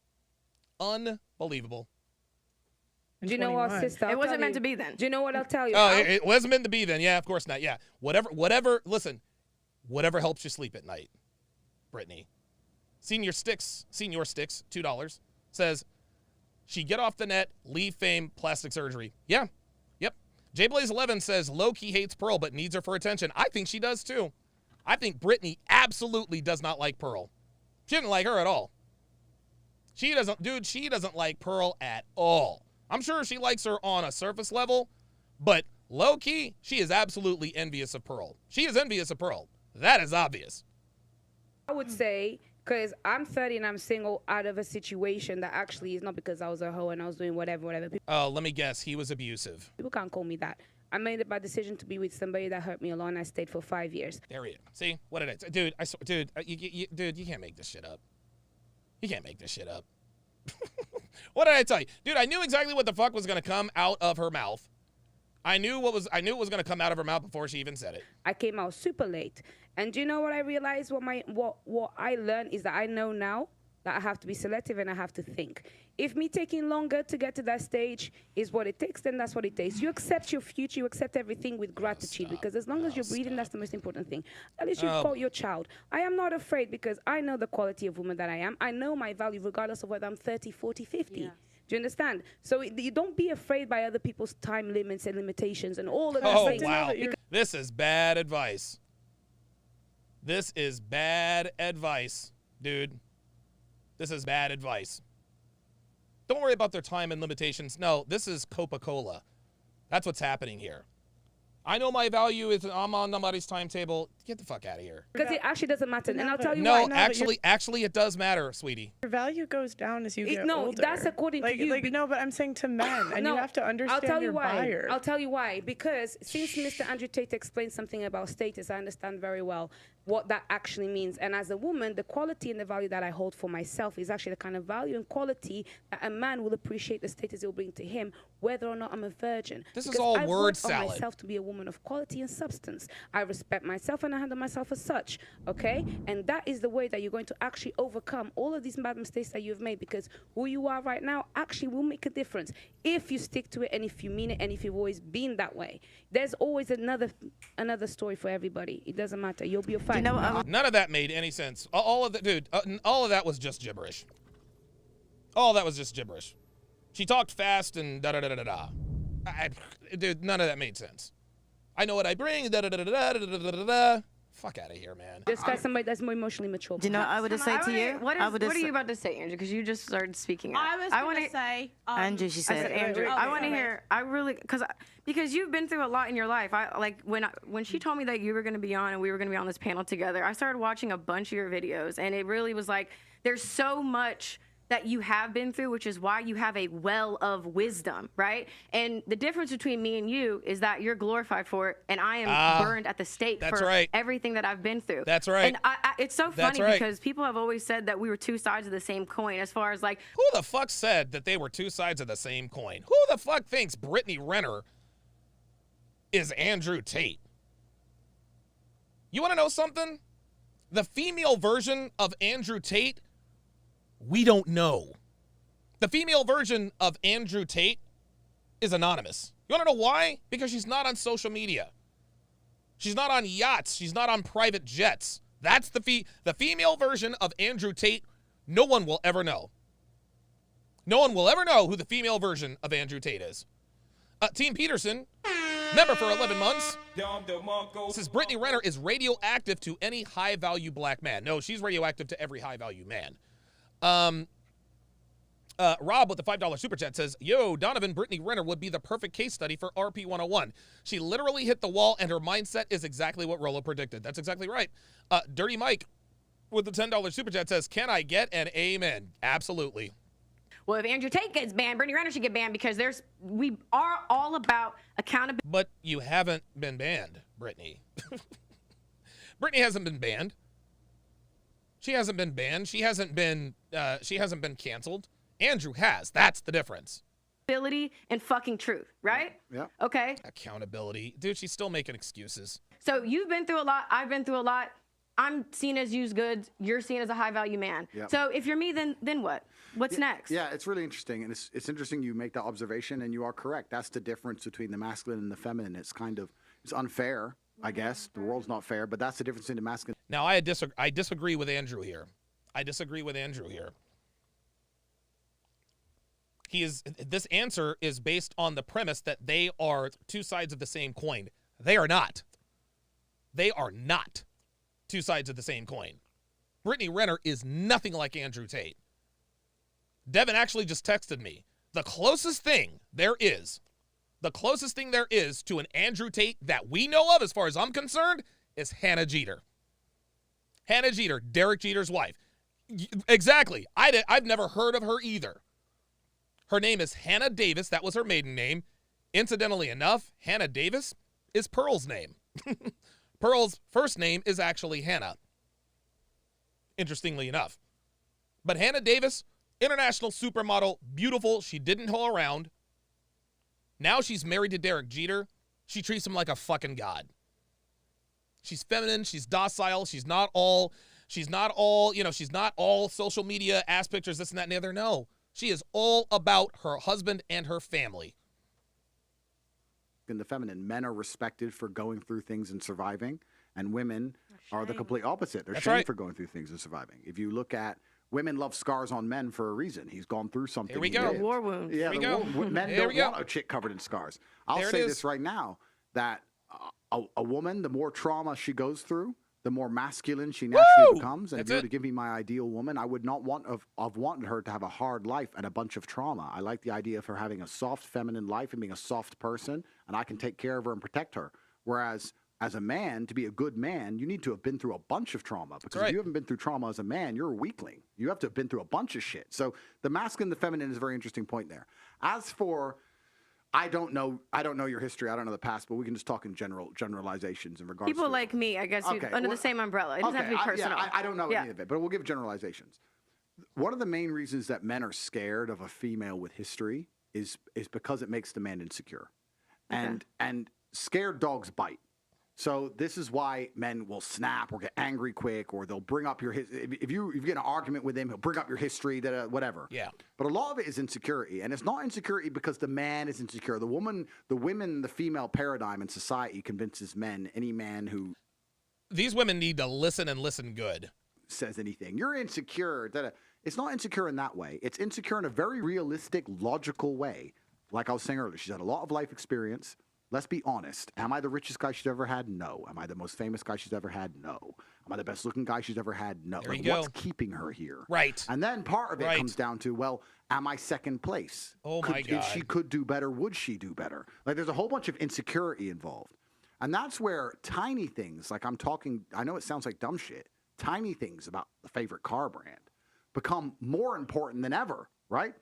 [SPEAKER 6] Unbelievable.
[SPEAKER 15] Do you know what, sister?
[SPEAKER 11] It wasn't meant to be then.
[SPEAKER 15] Do you know what I'll tell you?
[SPEAKER 6] Oh, it wasn't meant to be then. Yeah, of course not. Yeah. Whatever, listen, whatever helps you sleep at night, Brittany. Senior Sticks, $2, says, she get off the net, leave fame, plastic surgery. Yeah. Yep. JBlaze11 says, low-key hates Pearl, but needs her for attention. I think she does, too. I think Brittany absolutely does not like Pearl. She didn't like her at all. She doesn't like Pearl at all. I'm sure she likes her on a surface level, but low-key, she is absolutely envious of Pearl. She is envious of Pearl. That is obvious.
[SPEAKER 15] I would say, because I'm 30 and I'm single out of a situation that actually is not because I was a hoe and I was doing whatever.
[SPEAKER 6] Oh, let me guess. He was abusive.
[SPEAKER 15] People can't call me that. I made a bad decision to be with somebody that hurt me a lot, and I stayed for 5 years.
[SPEAKER 6] There we go. See? What did I say? Dude, you can't make this shit up. You can't make this shit up. What did I tell you? Dude, I knew exactly what the fuck was going to come out of her mouth. I knew it was going to come out of her mouth before she even said it.
[SPEAKER 15] I came out super late. And do you know what I realized? What I learned is that I know now that I have to be selective and I have to think. If me taking longer to get to that stage is what it takes, then that's what it takes. You accept your future, you accept everything with gratitude, because as long as you're breathing, that's the most important thing. At least you call your child. I am not afraid because I know the quality of woman that I am. I know my value regardless of whether I'm 30, 40, 50. Yeah. Do you understand? So you don't be afraid by other people's time limits and limitations and all of those things.
[SPEAKER 6] Oh, wow. This is bad advice. This is bad advice, dude. This is bad advice. Don't worry about their time and limitations. No, this is Coca-Cola. That's what's happening here. I know my value is I'm on somebody's timetable. Get the fuck out of here.
[SPEAKER 15] Because it actually doesn't matter. And I'll tell you
[SPEAKER 6] why.
[SPEAKER 15] why.
[SPEAKER 6] No, actually, it does matter, sweetie.
[SPEAKER 12] Your value goes down as you get older.
[SPEAKER 15] No, that's according to you.
[SPEAKER 12] No, but I'm saying to men, and you have to understand your buyer.
[SPEAKER 15] I'll tell you why. Because since Mr. Andrew Tate explained something about status, I understand very well what that actually means. And as a woman, the quality and the value that I hold for myself is actually the kind of value and quality that a man will appreciate the status it will bring to him, whether or not I'm a virgin.
[SPEAKER 6] This is all word
[SPEAKER 15] salad. I work on myself to be a woman of quality and substance. I respect myself and I handle myself as such, okay? And that is the way that you're going to actually overcome all of these bad mistakes that you've made, because who you are right now actually will make a difference if you stick to it and if you mean it and if you've always been that way. There's always another story for everybody. It doesn't matter. You'll be fine.
[SPEAKER 6] None of that made any sense. All of that, dude. All of that was just gibberish. All that was just gibberish. She talked fast and da da da da da. Dude, none of that made sense. I know what I bring. Da da da da da da da da da. Fuck out of here, man.
[SPEAKER 15] This guy's somebody that's more emotionally mature.
[SPEAKER 11] Do you know what I would have said to you? What are you about to say, Andrew? Because you just started speaking.
[SPEAKER 14] I was going to say.
[SPEAKER 11] Andrew, she said.
[SPEAKER 14] I said
[SPEAKER 11] Andrew. I want to hear. I really because you've been through a lot in your life. When she told me that you were going to be on and we were going to be on this panel together, I started watching a bunch of your videos, and it really was like there's so much that you have been through, which is why you have a well of wisdom, right? And the difference between me and you is that you're glorified for it, and I am burned at the stake for everything that I've been through.
[SPEAKER 6] That's right.
[SPEAKER 11] And it's so funny because people have always said that we were two sides of the same coin as far as like...
[SPEAKER 6] Who the fuck said that they were two sides of the same coin? Who the fuck thinks Brittany Renner is Andrew Tate? You want to know something? The female version of Andrew Tate, we don't know. The female version of Andrew Tate is anonymous. You want to know why? Because she's not on social media. She's not on yachts. She's not on private jets. That's the female version of Andrew Tate. No one will ever know. No one will ever know who the female version of Andrew Tate is. Team Peterson, member for 11 months, says Brittany Renner is radioactive to any high-value black man. No, she's radioactive to every high-value man. Rob with the $5 super chat says, yo, Donovan, Brittany Renner would be the perfect case study for RP 101. She literally hit the wall and her mindset is exactly what Rollo predicted. That's exactly right. Dirty Mike with the $10 super chat says, can I get an amen? Absolutely.
[SPEAKER 11] Well, if Andrew Tate gets banned, Brittany Renner should get banned because we are all about accountability.
[SPEAKER 6] But you haven't been banned, Brittany. Brittany hasn't been banned. She hasn't been banned. She hasn't been canceled. Andrew has. That's the difference.
[SPEAKER 11] Accountability and fucking truth, right?
[SPEAKER 10] Yeah.
[SPEAKER 11] Okay.
[SPEAKER 6] Accountability. Dude, she's still making excuses.
[SPEAKER 11] So you've been through a lot. I've been through a lot. I'm seen as used goods. You're seen as a high value man.
[SPEAKER 10] Yep.
[SPEAKER 11] So if you're me, then what? What's next?
[SPEAKER 10] Yeah, it's really interesting. And it's interesting you make that observation, and you are correct. That's the difference between the masculine and the feminine. It's unfair, I guess. The world's not fair, but that's the difference in the masculine.
[SPEAKER 6] Now, I disagree with Andrew here. This answer is based on the premise that they are two sides of the same coin. They are not. They are not two sides of the same coin. Brittany Renner is nothing like Andrew Tate. Devin actually just texted me. The closest thing there is to an Andrew Tate that we know of, as far as I'm concerned, is Hannah Jeter. Hannah Jeter, Derek Jeter's wife. Exactly. I've never heard of her either. Her name is Hannah Davis. That was her maiden name. Incidentally enough, Hannah Davis is Pearl's name. Pearl's first name is actually Hannah. Interestingly enough. But Hannah Davis, international supermodel, beautiful. She didn't hole around. Now she's married to Derek Jeter. She treats him like a fucking god. She's feminine. She's docile. She's not all social media ass pictures, this and that and the other. No. She is all about her husband and her family.
[SPEAKER 10] In the feminine, men are respected for going through things and surviving, and women are the complete opposite. They're shamed for going through things and surviving. If you look at women love scars on men for a reason. He's gone through something.
[SPEAKER 6] Here we go.
[SPEAKER 11] War wounds.
[SPEAKER 10] Yeah, men don't want a chick covered in scars. I'll say this right now, that a woman, the more trauma she goes through, the more masculine she naturally becomes. And if you were to give me my ideal woman, I would not want of wanted her to have a hard life and a bunch of trauma. I like the idea of her having a soft feminine life and being a soft person, and I can take care of her and protect her. Whereas as a man, to be a good man, you need to have been through a bunch of trauma. Because if you haven't been through trauma as a man, you're a weakling. You have to have been through a bunch of shit. So the masculine and the feminine is a very interesting point there. As for, I don't know your history, I don't know the past, but we can just talk in generalizations in regards to
[SPEAKER 11] people like me, I guess, under the same umbrella. It doesn't have to be personal.
[SPEAKER 10] I don't know any of it, but we'll give generalizations. One of the main reasons that men are scared of a female with history is because it makes the man insecure. And scared dogs bite. So this is why men will snap or get angry quick, or they'll bring up if you get in an argument with him, he'll bring up your history, whatever. Yeah. But a lot of it is insecurity, and it's not insecurity because the man is insecure. The female paradigm in society convinces men, any man who
[SPEAKER 6] these women need to listen and listen good.
[SPEAKER 10] Says anything, you're insecure. It's not insecure in that way. It's insecure in a very realistic, logical way. Like I was saying earlier, she's had a lot of life experience. Let's be honest. Am I the richest guy she's ever had? No. Am I the most famous guy she's ever had? No. Am I the best looking guy she's ever had? No.
[SPEAKER 6] There you go.
[SPEAKER 10] What's keeping her here?
[SPEAKER 6] Right.
[SPEAKER 10] And then part of it comes down to, well, am I second place?
[SPEAKER 6] Oh my God.
[SPEAKER 10] If she could do better, would she do better? Like there's a whole bunch of insecurity involved. And that's where tiny things, like I know it sounds like dumb shit, tiny things about the favorite car brand become more important than ever, right?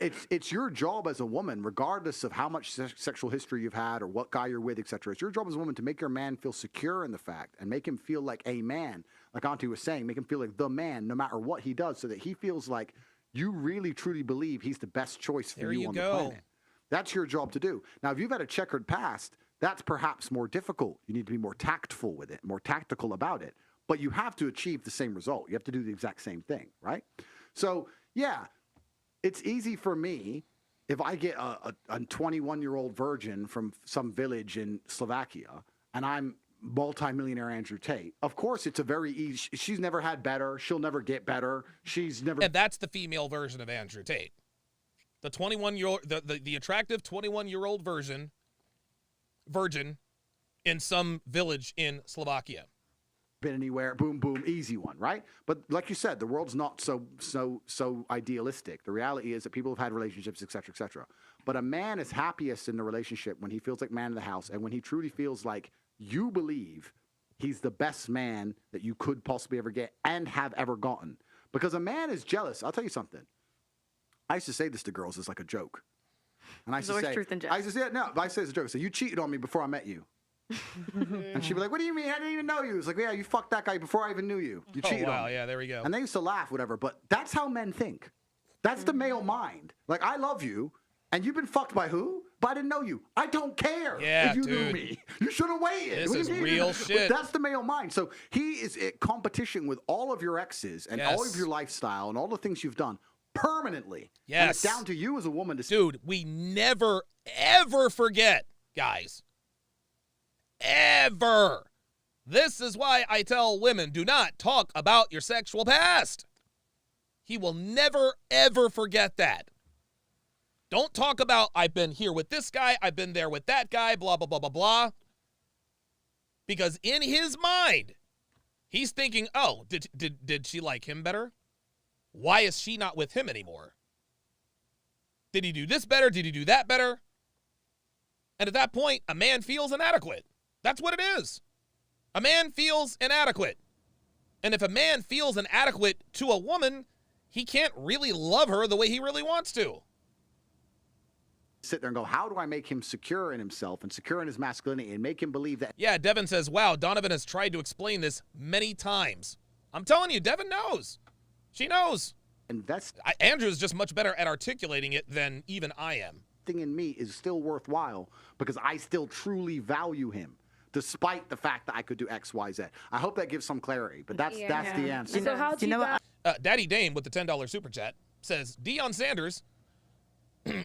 [SPEAKER 10] It's your job as a woman, regardless of how much sexual history you've had or what guy you're with, etc. It's your job as a woman to make your man feel secure in the fact and make him feel like a man, like Auntie was saying, make him feel like the man no matter what he does, so that he feels like you really, truly believe he's the best choice for you on the planet. That's your job to do. Now, if you've had a checkered past, that's perhaps more difficult. You need to be more tactful with it, more tactical about it. But you have to achieve the same result. You have to do the exact same thing, right? So, yeah. It's easy for me if I get a 21-year-old virgin from some village in Slovakia and I'm multimillionaire Andrew Tate. Of course, it's a very easy. She's never had better. She'll never get better. She's never.
[SPEAKER 6] And that's the female version of Andrew Tate. The 21-year-old, the attractive 21-year-old virgin in some village in Slovakia.
[SPEAKER 10] Been anywhere, boom, boom, easy one, right? But like you said, the world's not so idealistic. The reality is that people have had relationships, et cetera, et cetera. But a man is happiest in the relationship when he feels like man of the house and when he truly feels like you believe he's the best man that you could possibly ever get and have ever gotten. Because a man is jealous. I'll tell you something. I used to say this to girls as like a joke. And I used to say, truth and jest. I used to say, no, but I say it as a joke. So you cheated on me before I met you. And she'd be like, what do you mean? I didn't even know you. It's like, yeah, you fucked that guy before I even knew you. You cheated on me.
[SPEAKER 6] Yeah, there we go.
[SPEAKER 10] And they used to laugh, whatever. But that's how men think. That's the male mind. Like, I love you, and you've been fucked by who? But I didn't know you. I don't care if you knew me. You should have waited.
[SPEAKER 6] This is real shit.
[SPEAKER 10] But that's the male mind. So he is in competition with all of your exes and all of your lifestyle and all the things you've done permanently.
[SPEAKER 6] Yes.
[SPEAKER 10] And it's down to you as a woman to...
[SPEAKER 6] Dude, we never, ever forget, guys. Ever. This is why I tell women, do not talk about your sexual past. He will never, ever forget that. Don't talk about, I've been here with this guy, I've been there with that guy, blah, blah, blah, blah, blah. Because in his mind, he's thinking, oh, did she like him better? Why is she not with him anymore? Did he do this better? Did he do that better? And at that point, a man feels inadequate. That's what it is. A man feels inadequate. And if a man feels inadequate to a woman, he can't really love her the way he really wants to.
[SPEAKER 10] Sit there and go, how do I make him secure in himself and secure in his masculinity and make him believe that?
[SPEAKER 6] Yeah, Devin says, wow, Donovan has tried to explain this many times. I'm telling you, Devin knows. She knows. Andrew's just much better at articulating it than even I am.
[SPEAKER 10] In me is still worthwhile because I still truly value him. Despite the fact that I could do X, Y, Z. I hope that gives some clarity, but that's the answer.
[SPEAKER 15] So how do you know
[SPEAKER 6] Daddy Dame with the $10 super chat says, Deion Sanders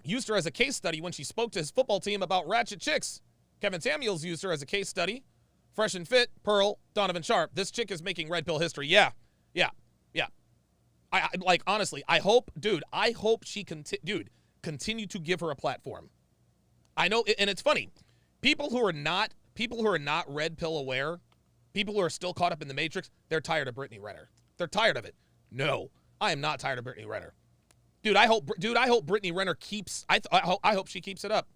[SPEAKER 6] used her as a case study when she spoke to his football team about ratchet chicks. Kevin Samuels used her as a case study. Fresh and fit, Pearl, Donovan Sharp. This chick is making red pill history. Yeah. I like, honestly, I hope she continue to give her a platform. I know, and it's funny. People who are not red pill aware People who are still caught up in the Matrix, they're tired of Brittany Renner. They're tired of it. No, I am not tired of Brittany Renner. Dude, I hope Brittany Renner keeps. I hope she keeps it up.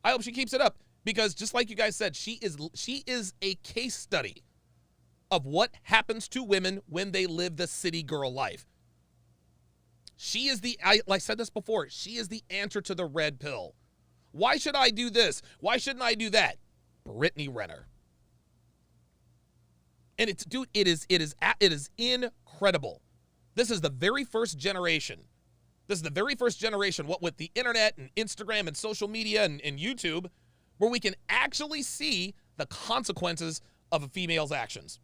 [SPEAKER 6] I hope she keeps it up because just like you guys said, she is a case study of what happens to women when they live the city girl life. She is I said this before. She is the answer to the red pill. Why should I do this? Why shouldn't I do that? Brittany Renner. And it is incredible. This is the very first generation. What with the internet and Instagram and social media and YouTube, where we can actually see the consequences of a female's actions.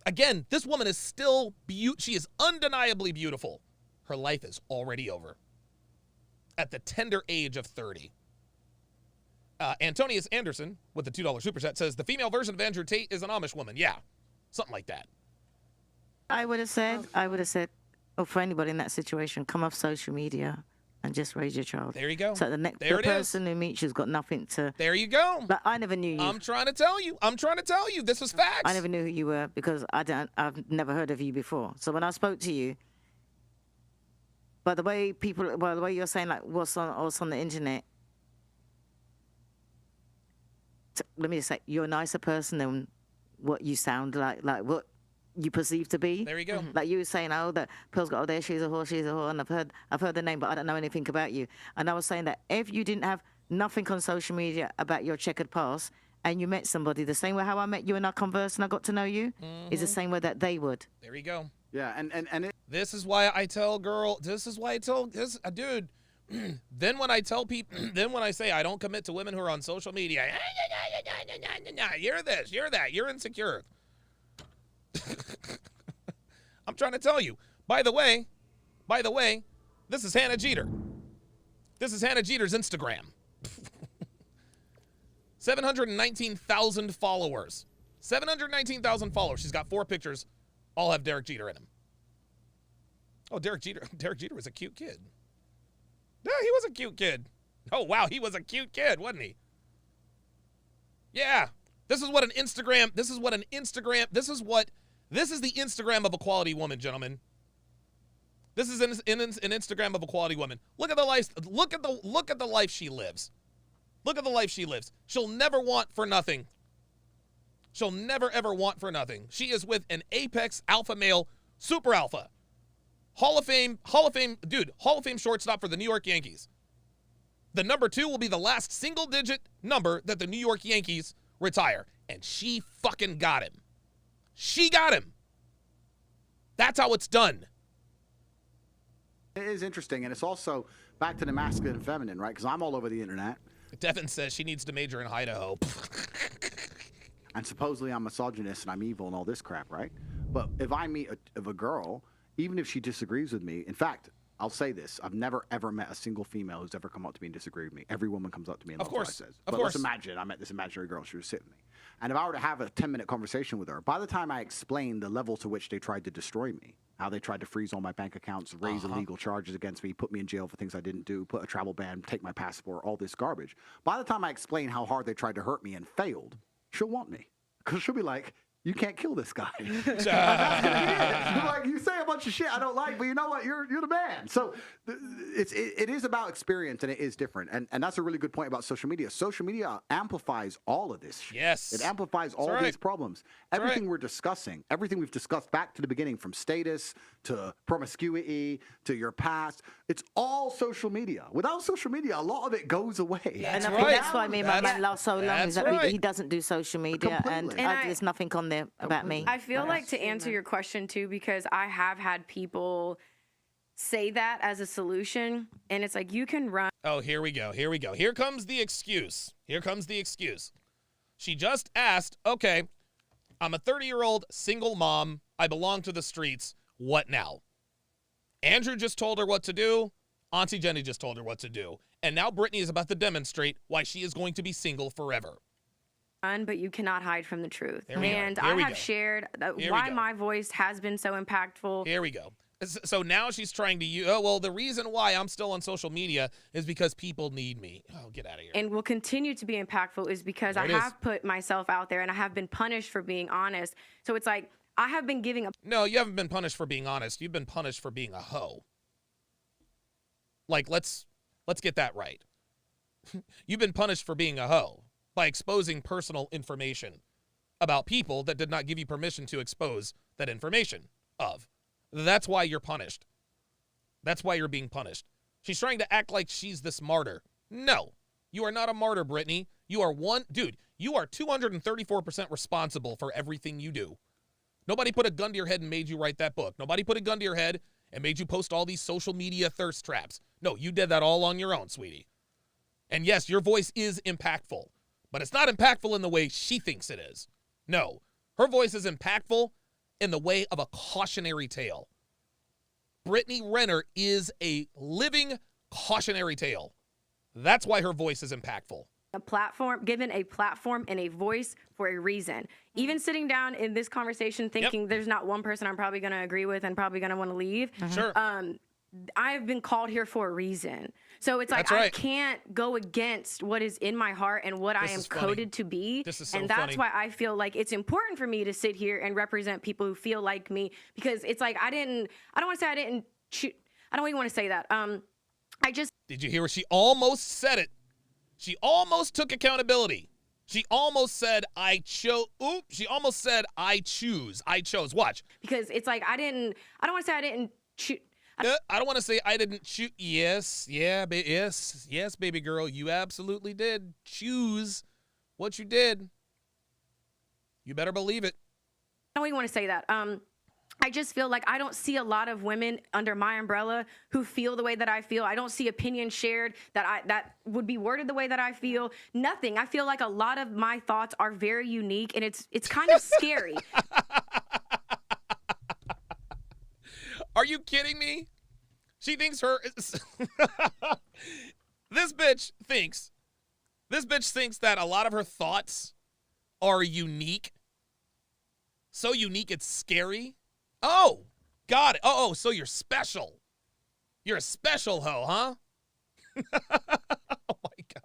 [SPEAKER 6] Again, this woman is still she is undeniably beautiful. Her life is already over. At the tender age of 30. Antonius Anderson, with the $2 super chat, says, the female version of Andrew Tate is an Amish woman. Yeah, something like that.
[SPEAKER 13] I would have said, or for anybody in that situation, come off social media and just raise your child.
[SPEAKER 6] There you go.
[SPEAKER 13] So the person who meets you's got nothing to...
[SPEAKER 6] There you go.
[SPEAKER 13] But I never knew you.
[SPEAKER 6] I'm trying to tell you. This was facts.
[SPEAKER 13] I never knew who you were because I've never heard of you before. So when I spoke to you, by the way you're saying like what's on the internet, let me just say, you're a nicer person than what you sound like what you perceive to be.
[SPEAKER 6] There you go.
[SPEAKER 13] Like you were saying, that Pearl's got, there, she's a whore, and I've heard the name, but I don't know anything about you. And I was saying that if you didn't have nothing on social media about your checkered past, and you met somebody the same way how I met you and I conversed and I got to know you, is the same way that they would.
[SPEAKER 6] There you go.
[SPEAKER 10] Yeah, and
[SPEAKER 6] this is why I tell dude. Then when I tell people, then when I say I don't commit to women who are on social media, you're this, you're that, you're insecure. I'm trying to tell you. By the way, this is Hannah Jeter. This is Hannah Jeter's Instagram. 719,000 followers. 719,000 followers. She's got 4 pictures. All have Derek Jeter in them. Oh, Derek Jeter was a cute kid. Yeah, he was a cute kid. Oh, wow, he was a cute kid, wasn't he? Yeah. This is the Instagram of a quality woman, gentlemen. This is an Instagram of a quality woman. Look at the life she lives. Look at the life she lives. She'll never want for nothing. She'll never ever want for nothing. She is with an apex alpha male, super alpha. Hall of Fame shortstop for the New York Yankees. The number 2 will be the last single-digit number that the New York Yankees retire. And she fucking got him. She got him. That's how it's done.
[SPEAKER 10] It is interesting, and it's also back to the masculine and feminine, right? Because I'm all over the internet.
[SPEAKER 6] Devin says she needs to major in Idaho.
[SPEAKER 10] And supposedly I'm misogynist and I'm evil and all this crap, right? But if I meet a girl, even if she disagrees with me, in fact, I'll say this: I've never ever met a single female who's ever come up to me and disagreed with me. Every woman comes up to me and loves what I says. But let's imagine I met this imaginary girl; she was sitting with me, and if I were to have a 10-minute conversation with her, by the time I explained the level to which they tried to destroy me, how they tried to freeze all my bank accounts, raise illegal charges against me, put me in jail for things I didn't do, put a travel ban, take my passport, all this garbage. By the time I explain how hard they tried to hurt me and failed, she'll want me because she'll be like, you can't kill this guy. That's gonna be it. Like, you say a bunch of shit I don't like, but you know what? You're the man. So it is about experience, and it is different. And that's a really good point about social media. Social media amplifies all of this shit.
[SPEAKER 6] Yes.
[SPEAKER 10] It amplifies all these problems. Everything we're discussing, everything we've discussed back to the beginning, from status to promiscuity to your past, it's all social media. Without social media, a lot of it goes away.
[SPEAKER 13] And I think that's why me and my man last so long, is that he doesn't do social media, and there's nothing on there about me.
[SPEAKER 11] I feel like, to answer your question too, because I have had people say that as a solution, and it's like, you can run.
[SPEAKER 6] Oh, here we go. Here comes the excuse. She just asked, okay, I'm a 30-year-old single mom. I belong to the streets. What now? Andrew just told her what to do. Auntie Jenny just told her what to do. And now Brittany is about to demonstrate why she is going to be single forever.
[SPEAKER 11] But you cannot hide from the truth.
[SPEAKER 6] I have shared
[SPEAKER 11] why my voice has been so impactful.
[SPEAKER 6] Here we go. So now she's trying to use, oh, well, the reason why I'm still on social media is because people need me. Oh, get out of here.
[SPEAKER 11] And will continue to be impactful is because I have put myself out there and I have been punished for being honest. So it's like, I have been giving up.
[SPEAKER 6] No, you haven't been punished for being honest. You've been punished for being a hoe. Like, let's get that right. You've been punished for being a hoe by exposing personal information about people that did not give you permission to expose that information of. That's why you're punished. That's why you're being punished. She's trying to act like she's this martyr. No, you are not a martyr, Brittany. You are you are 234% responsible for everything you do. Nobody put a gun to your head and made you write that book. Nobody put a gun to your head and made you post all these social media thirst traps. No, you did that all on your own, sweetie. And yes, your voice is impactful, but it's not impactful in the way she thinks it is. No, her voice is impactful in the way of a cautionary tale. Brittany Renner is a living cautionary tale. That's why her voice is impactful.
[SPEAKER 11] Given a platform and a voice for a reason. Even sitting down in this conversation thinking there's not one person I'm probably going to agree with and probably going to want to leave.
[SPEAKER 6] Sure.
[SPEAKER 11] I've been called here for a reason. So it's like, I can't go against what is in my heart and what I am coded to be.
[SPEAKER 6] This is so
[SPEAKER 11] and that's why I feel like it's important for me to sit here and represent people who feel like me, because it's like, I don't want to say I didn't choose. I don't even want to say that.
[SPEAKER 6] Did you hear her? She almost said it. She almost took accountability. She almost said, she almost said, I choose. I chose. Watch.
[SPEAKER 11] Because it's like, I don't want to say I didn't choose.
[SPEAKER 6] I don't want to say I didn't choose. Yes, baby girl. You absolutely did choose what you did. You better believe it.
[SPEAKER 11] I don't even want to say that. I just feel like I don't see a lot of women under my umbrella who feel the way that I feel. I don't see opinions shared that would be worded the way that I feel. Nothing. I feel like a lot of my thoughts are very unique, and it's kind of scary.
[SPEAKER 6] Are you kidding me? She thinks this bitch thinks that a lot of her thoughts are unique. So unique it's scary. Oh, got it. Oh, so you're special. You're a special hoe, huh? Oh my God.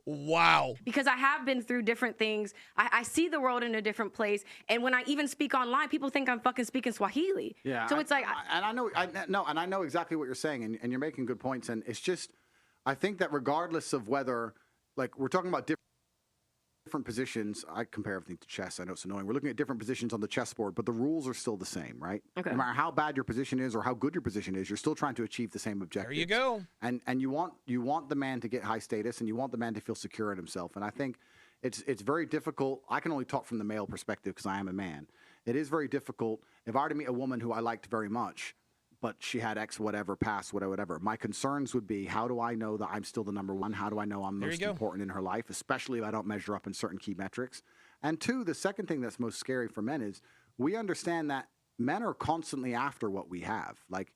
[SPEAKER 6] Wow.
[SPEAKER 11] Because I have been through different things. I see the world in a different place. And when I even speak online, people think I'm fucking speaking Swahili.
[SPEAKER 10] Yeah.
[SPEAKER 11] So it's like.
[SPEAKER 10] I know exactly what you're saying, and you're making good points. And it's just, I think that regardless of whether, like, we're talking about different positions. I compare everything to chess. I know it's annoying. We're looking at different positions on the chessboard, but the rules are still the same, right?
[SPEAKER 11] Okay.
[SPEAKER 10] No matter how bad your position is or how good your position is, you're still trying to achieve the same objective.
[SPEAKER 6] There you go.
[SPEAKER 10] And you want the man to get high status, and you want the man to feel secure in himself. And I think it's very difficult. I can only talk from the male perspective because I am a man. It is very difficult. If I were to meet a woman who I liked very much, but she had X whatever, past whatever. My concerns would be, how do I know that I'm still the number one? How do I know I'm most important in her life, especially if I don't measure up in certain key metrics? And two, the second thing that's most scary for men is we understand that men are constantly after what we have. Like,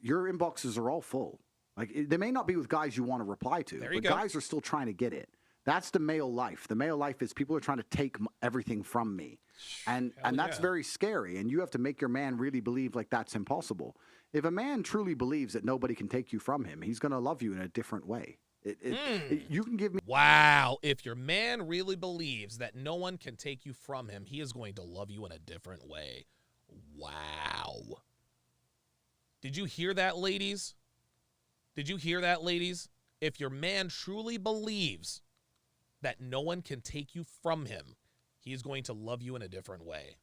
[SPEAKER 10] your inboxes are all full. Like, they may not be with guys you want to reply to, but guys are still trying to get it. That's the male life. The male life is people are trying to take everything from me. And that's very scary. And you have to make your man really believe like that's impossible. If a man truly believes that nobody can take you from him, he's going to love you in a different way. You can give me.
[SPEAKER 6] Wow. If your man really believes that no one can take you from him, he is going to love you in a different way. Wow. Did you hear that, ladies? Did you hear that, ladies? If your man truly believes that no one can take you from him, he is going to love you in a different way.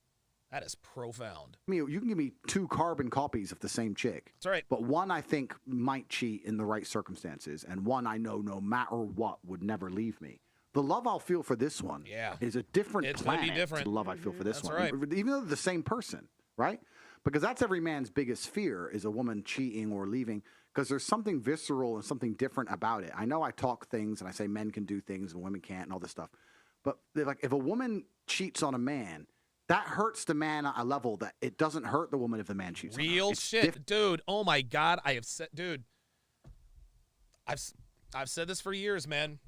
[SPEAKER 6] That is profound.
[SPEAKER 10] I mean, you can give me 2 carbon copies of the same chick.
[SPEAKER 6] That's right.
[SPEAKER 10] But one I think might cheat in the right circumstances, and one I know no matter what would never leave me. The love I'll feel for this one is a different planet to the love I feel for this one.
[SPEAKER 6] Right.
[SPEAKER 10] Even though they're the same person, right? Because that's every man's biggest fear, is a woman cheating or leaving, because there's something visceral and something different about it. I know I talk things and I say men can do things and women can't and all this stuff. But like, if a woman cheats on a man, that hurts the man at a level that it doesn't hurt the woman if the man cheats on her.
[SPEAKER 6] Real shit, dude. Oh my God, I've said this for years, man.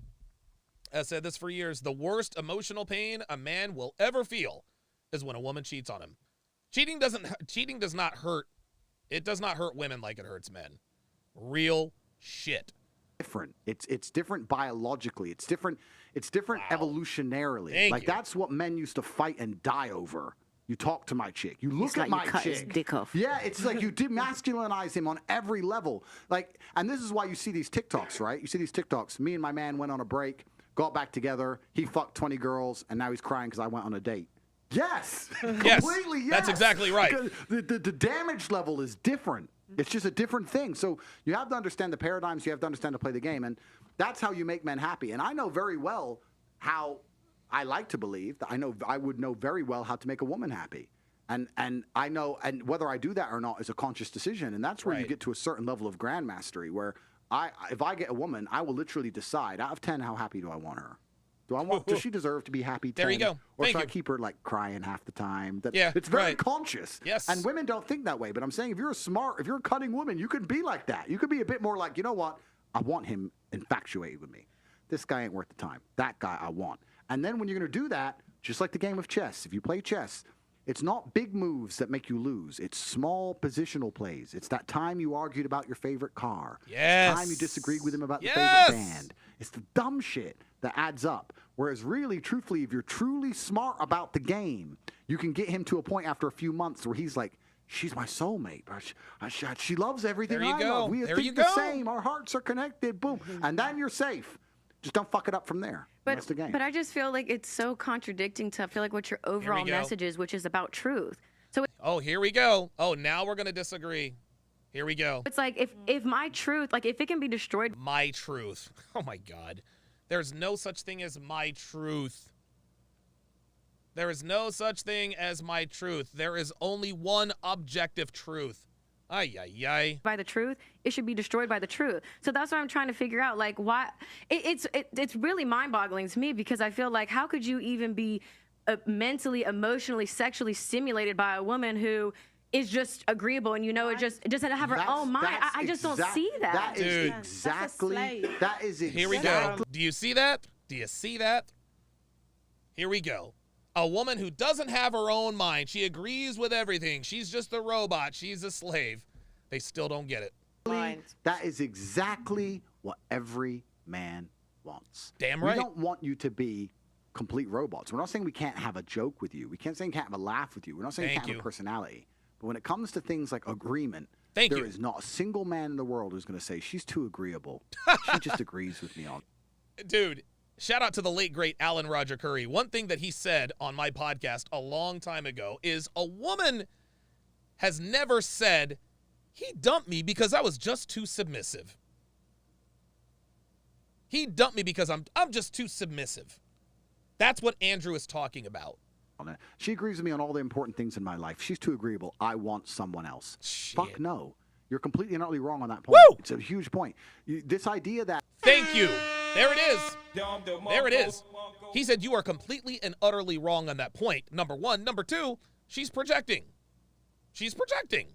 [SPEAKER 6] I've said this for years. The worst emotional pain a man will ever feel is when a woman cheats on him. Cheating does not hurt It does not hurt women like it hurts men. Real shit.
[SPEAKER 10] Different. It's different biologically. It's different evolutionarily.
[SPEAKER 6] Thank you.
[SPEAKER 10] That's what men used to fight and die over. You talk to my chick. You look at my
[SPEAKER 13] cut
[SPEAKER 10] chick.
[SPEAKER 13] his dick off.
[SPEAKER 10] Yeah, it's like you demasculinize him on every level. Like, and this is why you see these TikToks, right? You see these TikToks. Me and my man went on a break, got back together. He fucked 20 girls, and now he's crying because I went on a date. Yes, completely. Yes,
[SPEAKER 6] that's exactly right.
[SPEAKER 10] The damage level is different. It's just a different thing. So you have to understand the paradigms. You have to understand to play the game, and that's how you make men happy. And I know very well how. I like to believe that I would know very well how to make a woman happy. And I know, and whether I do that or not is a conscious decision. And that's where you get to a certain level of grandmastery where if I get a woman, I will literally decide out of 10, how happy do I want her? Does she deserve to be happy 10?
[SPEAKER 6] There you go.
[SPEAKER 10] Or
[SPEAKER 6] Thank
[SPEAKER 10] should
[SPEAKER 6] you.
[SPEAKER 10] I keep her like crying half the time?
[SPEAKER 6] Yeah,
[SPEAKER 10] it's very
[SPEAKER 6] right.
[SPEAKER 10] conscious.
[SPEAKER 6] Yes.
[SPEAKER 10] And women don't think that way. But I'm saying if you're a cunning woman, you could be like that. You could be a bit more like, you know what? I want him infatuated with me. This guy ain't worth the time. That guy I want. And then when you're going to do that, just like the game of chess, if you play chess, it's not big moves that make you lose. It's small positional plays. It's that time you argued about your favorite car.
[SPEAKER 6] Yes.
[SPEAKER 10] The time you disagreed with him about the favorite band. It's the dumb shit that adds up. Whereas really, truthfully, if you're truly smart about the game, you can get him to a point after a few months where he's like, she's my soulmate. She loves everything
[SPEAKER 6] There you
[SPEAKER 10] I
[SPEAKER 6] go.
[SPEAKER 10] love. We
[SPEAKER 6] There
[SPEAKER 10] think
[SPEAKER 6] you
[SPEAKER 10] the
[SPEAKER 6] go.
[SPEAKER 10] same. Our hearts are connected. Boom. And then you're safe. Just don't fuck it up from there. That's the game.
[SPEAKER 11] But I just feel like it's so contradicting to feel like what your overall message is, which is about truth. So
[SPEAKER 6] Oh, here we go. Oh, now we're going to disagree. Here we go.
[SPEAKER 11] it's like if my truth, like if it can be destroyed.
[SPEAKER 6] My truth. Oh, my God. There's no such thing as my truth. There is no such thing as my truth. There is only one objective truth. Ay, ay, ay.
[SPEAKER 11] By the truth, it should be destroyed by the truth. So that's what I'm trying to figure out. Like, why? It's really mind-boggling to me because I feel like how could you even be mentally, emotionally, sexually stimulated by a woman who is just agreeable and it doesn't have her own mind? I just don't see that.
[SPEAKER 10] That is exactly. That is exactly.
[SPEAKER 6] Here we go. Do you see that? Do you see that? Here we go. A woman who doesn't have her own mind. She agrees with everything. She's just a robot. She's a slave. They still don't get it.
[SPEAKER 10] That is exactly what every man wants.
[SPEAKER 6] Damn right.
[SPEAKER 10] We don't want you to be complete robots. We're not saying we can't have a joke with you. We can't say we can't have a laugh with you. We're not saying we can't have a personality. But when it comes to things like agreement, there is not a single man in the world who's going to say, she's too agreeable. She just agrees with me on.
[SPEAKER 6] Dude. Shout out to the late, great Alan Roger Curry. One thing that he said on my podcast a long time ago is a woman has never said, he dumped me because I was just too submissive. He dumped me because I'm just too submissive. That's what Andrew is talking about.
[SPEAKER 10] She agrees with me on all the important things in my life. She's too agreeable. I want someone else. Shit. Fuck no. You're completely and utterly wrong on that point.
[SPEAKER 6] Woo!
[SPEAKER 10] It's a huge point. This idea that...
[SPEAKER 6] Thank you. There it is. There it is. He said you are completely and utterly wrong on that point. Number one. Number two, she's projecting. She's projecting.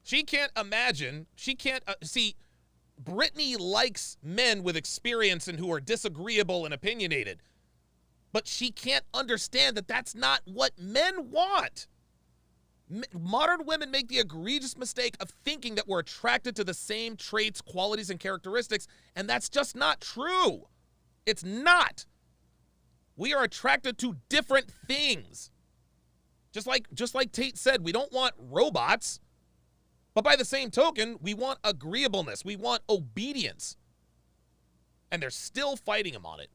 [SPEAKER 6] She can't imagine. She can't see. Brittany likes men with experience and who are disagreeable and opinionated. But she can't understand that that's not what men want. Modern women make the egregious mistake of thinking that we're attracted to the same traits, qualities, and characteristics, and that's just not true. It's not. We are attracted to different things. Just like Tate said, we don't want robots, but by the same token, we want agreeableness. We want obedience. And they're still fighting him on it.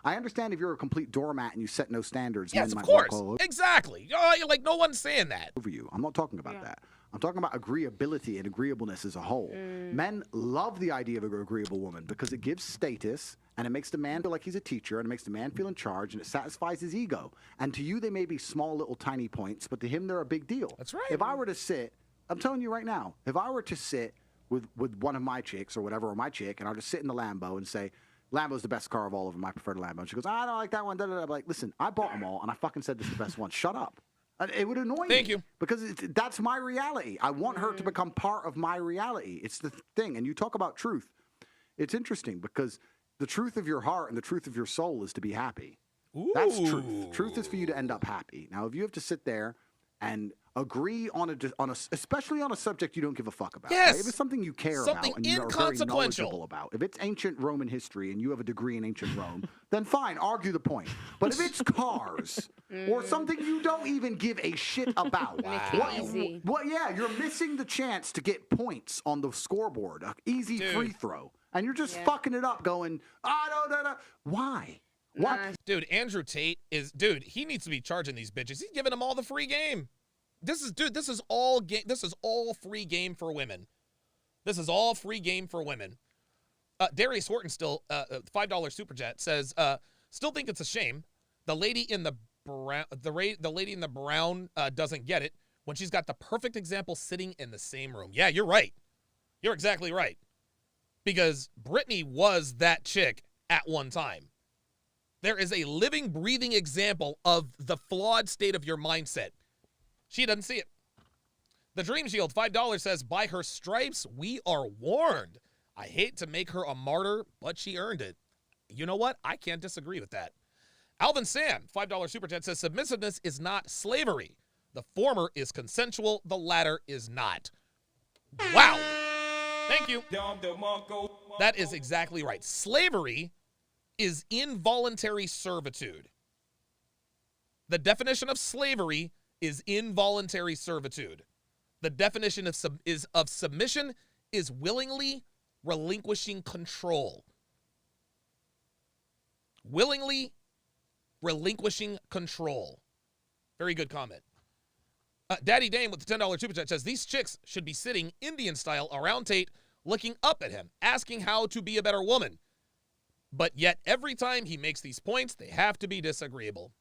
[SPEAKER 10] I understand if you're a complete doormat and you set no standards.
[SPEAKER 6] Yes, of course. Exactly. Like, no one's saying that.
[SPEAKER 10] Over you. I'm not talking about that. I'm talking about agreeability and agreeableness as a whole. Men love the idea of an agreeable woman because it gives status and it makes the man feel like he's a teacher and it makes the man feel in charge and it satisfies his ego. And to you, they may be small, little, tiny points, but to him, they're a big deal.
[SPEAKER 6] That's right.
[SPEAKER 10] If I were to sit, I'm telling you right now, if I were to sit with one of my chicks or whatever, or my chick, and I'll just sit in the Lambo and say, Lambo's the best car of all of them. I prefer the Lambo. And she goes, I don't like that one. Da, da, da. I'm like, listen, I bought them all, and I fucking said this is the best one. Shut up. It would annoy me.
[SPEAKER 6] Thank you.
[SPEAKER 10] Because that's my reality. I want her to become part of my reality. It's the thing. And you talk about truth. It's interesting because the truth of your heart and the truth of your soul is to be happy.
[SPEAKER 6] Ooh.
[SPEAKER 10] That's truth. Truth is for you to end up happy. Now, if you have to sit there and agree on a especially on a subject you don't give a fuck about.
[SPEAKER 6] Yes.
[SPEAKER 10] Right? If it's something you care
[SPEAKER 6] Something
[SPEAKER 10] about and you are very
[SPEAKER 6] inconsequential.
[SPEAKER 10] knowledgeable about. If it's ancient Roman history and you have a degree in ancient Rome, then fine, argue the point. But if it's cars or something you don't even give a shit about, yeah, you're missing the chance to get points on the scoreboard, an easy free throw, and you're just fucking it up, going, why? What?
[SPEAKER 6] Dude, Andrew Tate he needs to be charging these bitches. He's giving them all the free game. This is all free game for women. This is all free game for women. Darius Horton still $5 super chat says, still think it's a shame. The lady in the brown doesn't get it when she's got the perfect example sitting in the same room. Yeah, you're right. You're exactly right. Because Brittany was that chick at one time. There is a living, breathing example of the flawed state of your mindset. She doesn't see it. The Dream Shield, $5 says, by her stripes, we are warned. I hate to make her a martyr, but she earned it. You know what? I can't disagree with that. Alvin Sam, $5 super chat says, submissiveness is not slavery. The former is consensual. The latter is not. Wow. Thank you. That is exactly right. Slavery is involuntary servitude. The definition of slavery is involuntary servitude. The definition of submission is willingly relinquishing control. Willingly relinquishing control. Very good comment. Daddy Dame with the $10 super chat says, these chicks should be sitting Indian style around Tate, looking up at him, asking how to be a better woman. But yet every time he makes these points, they have to be disagreeable.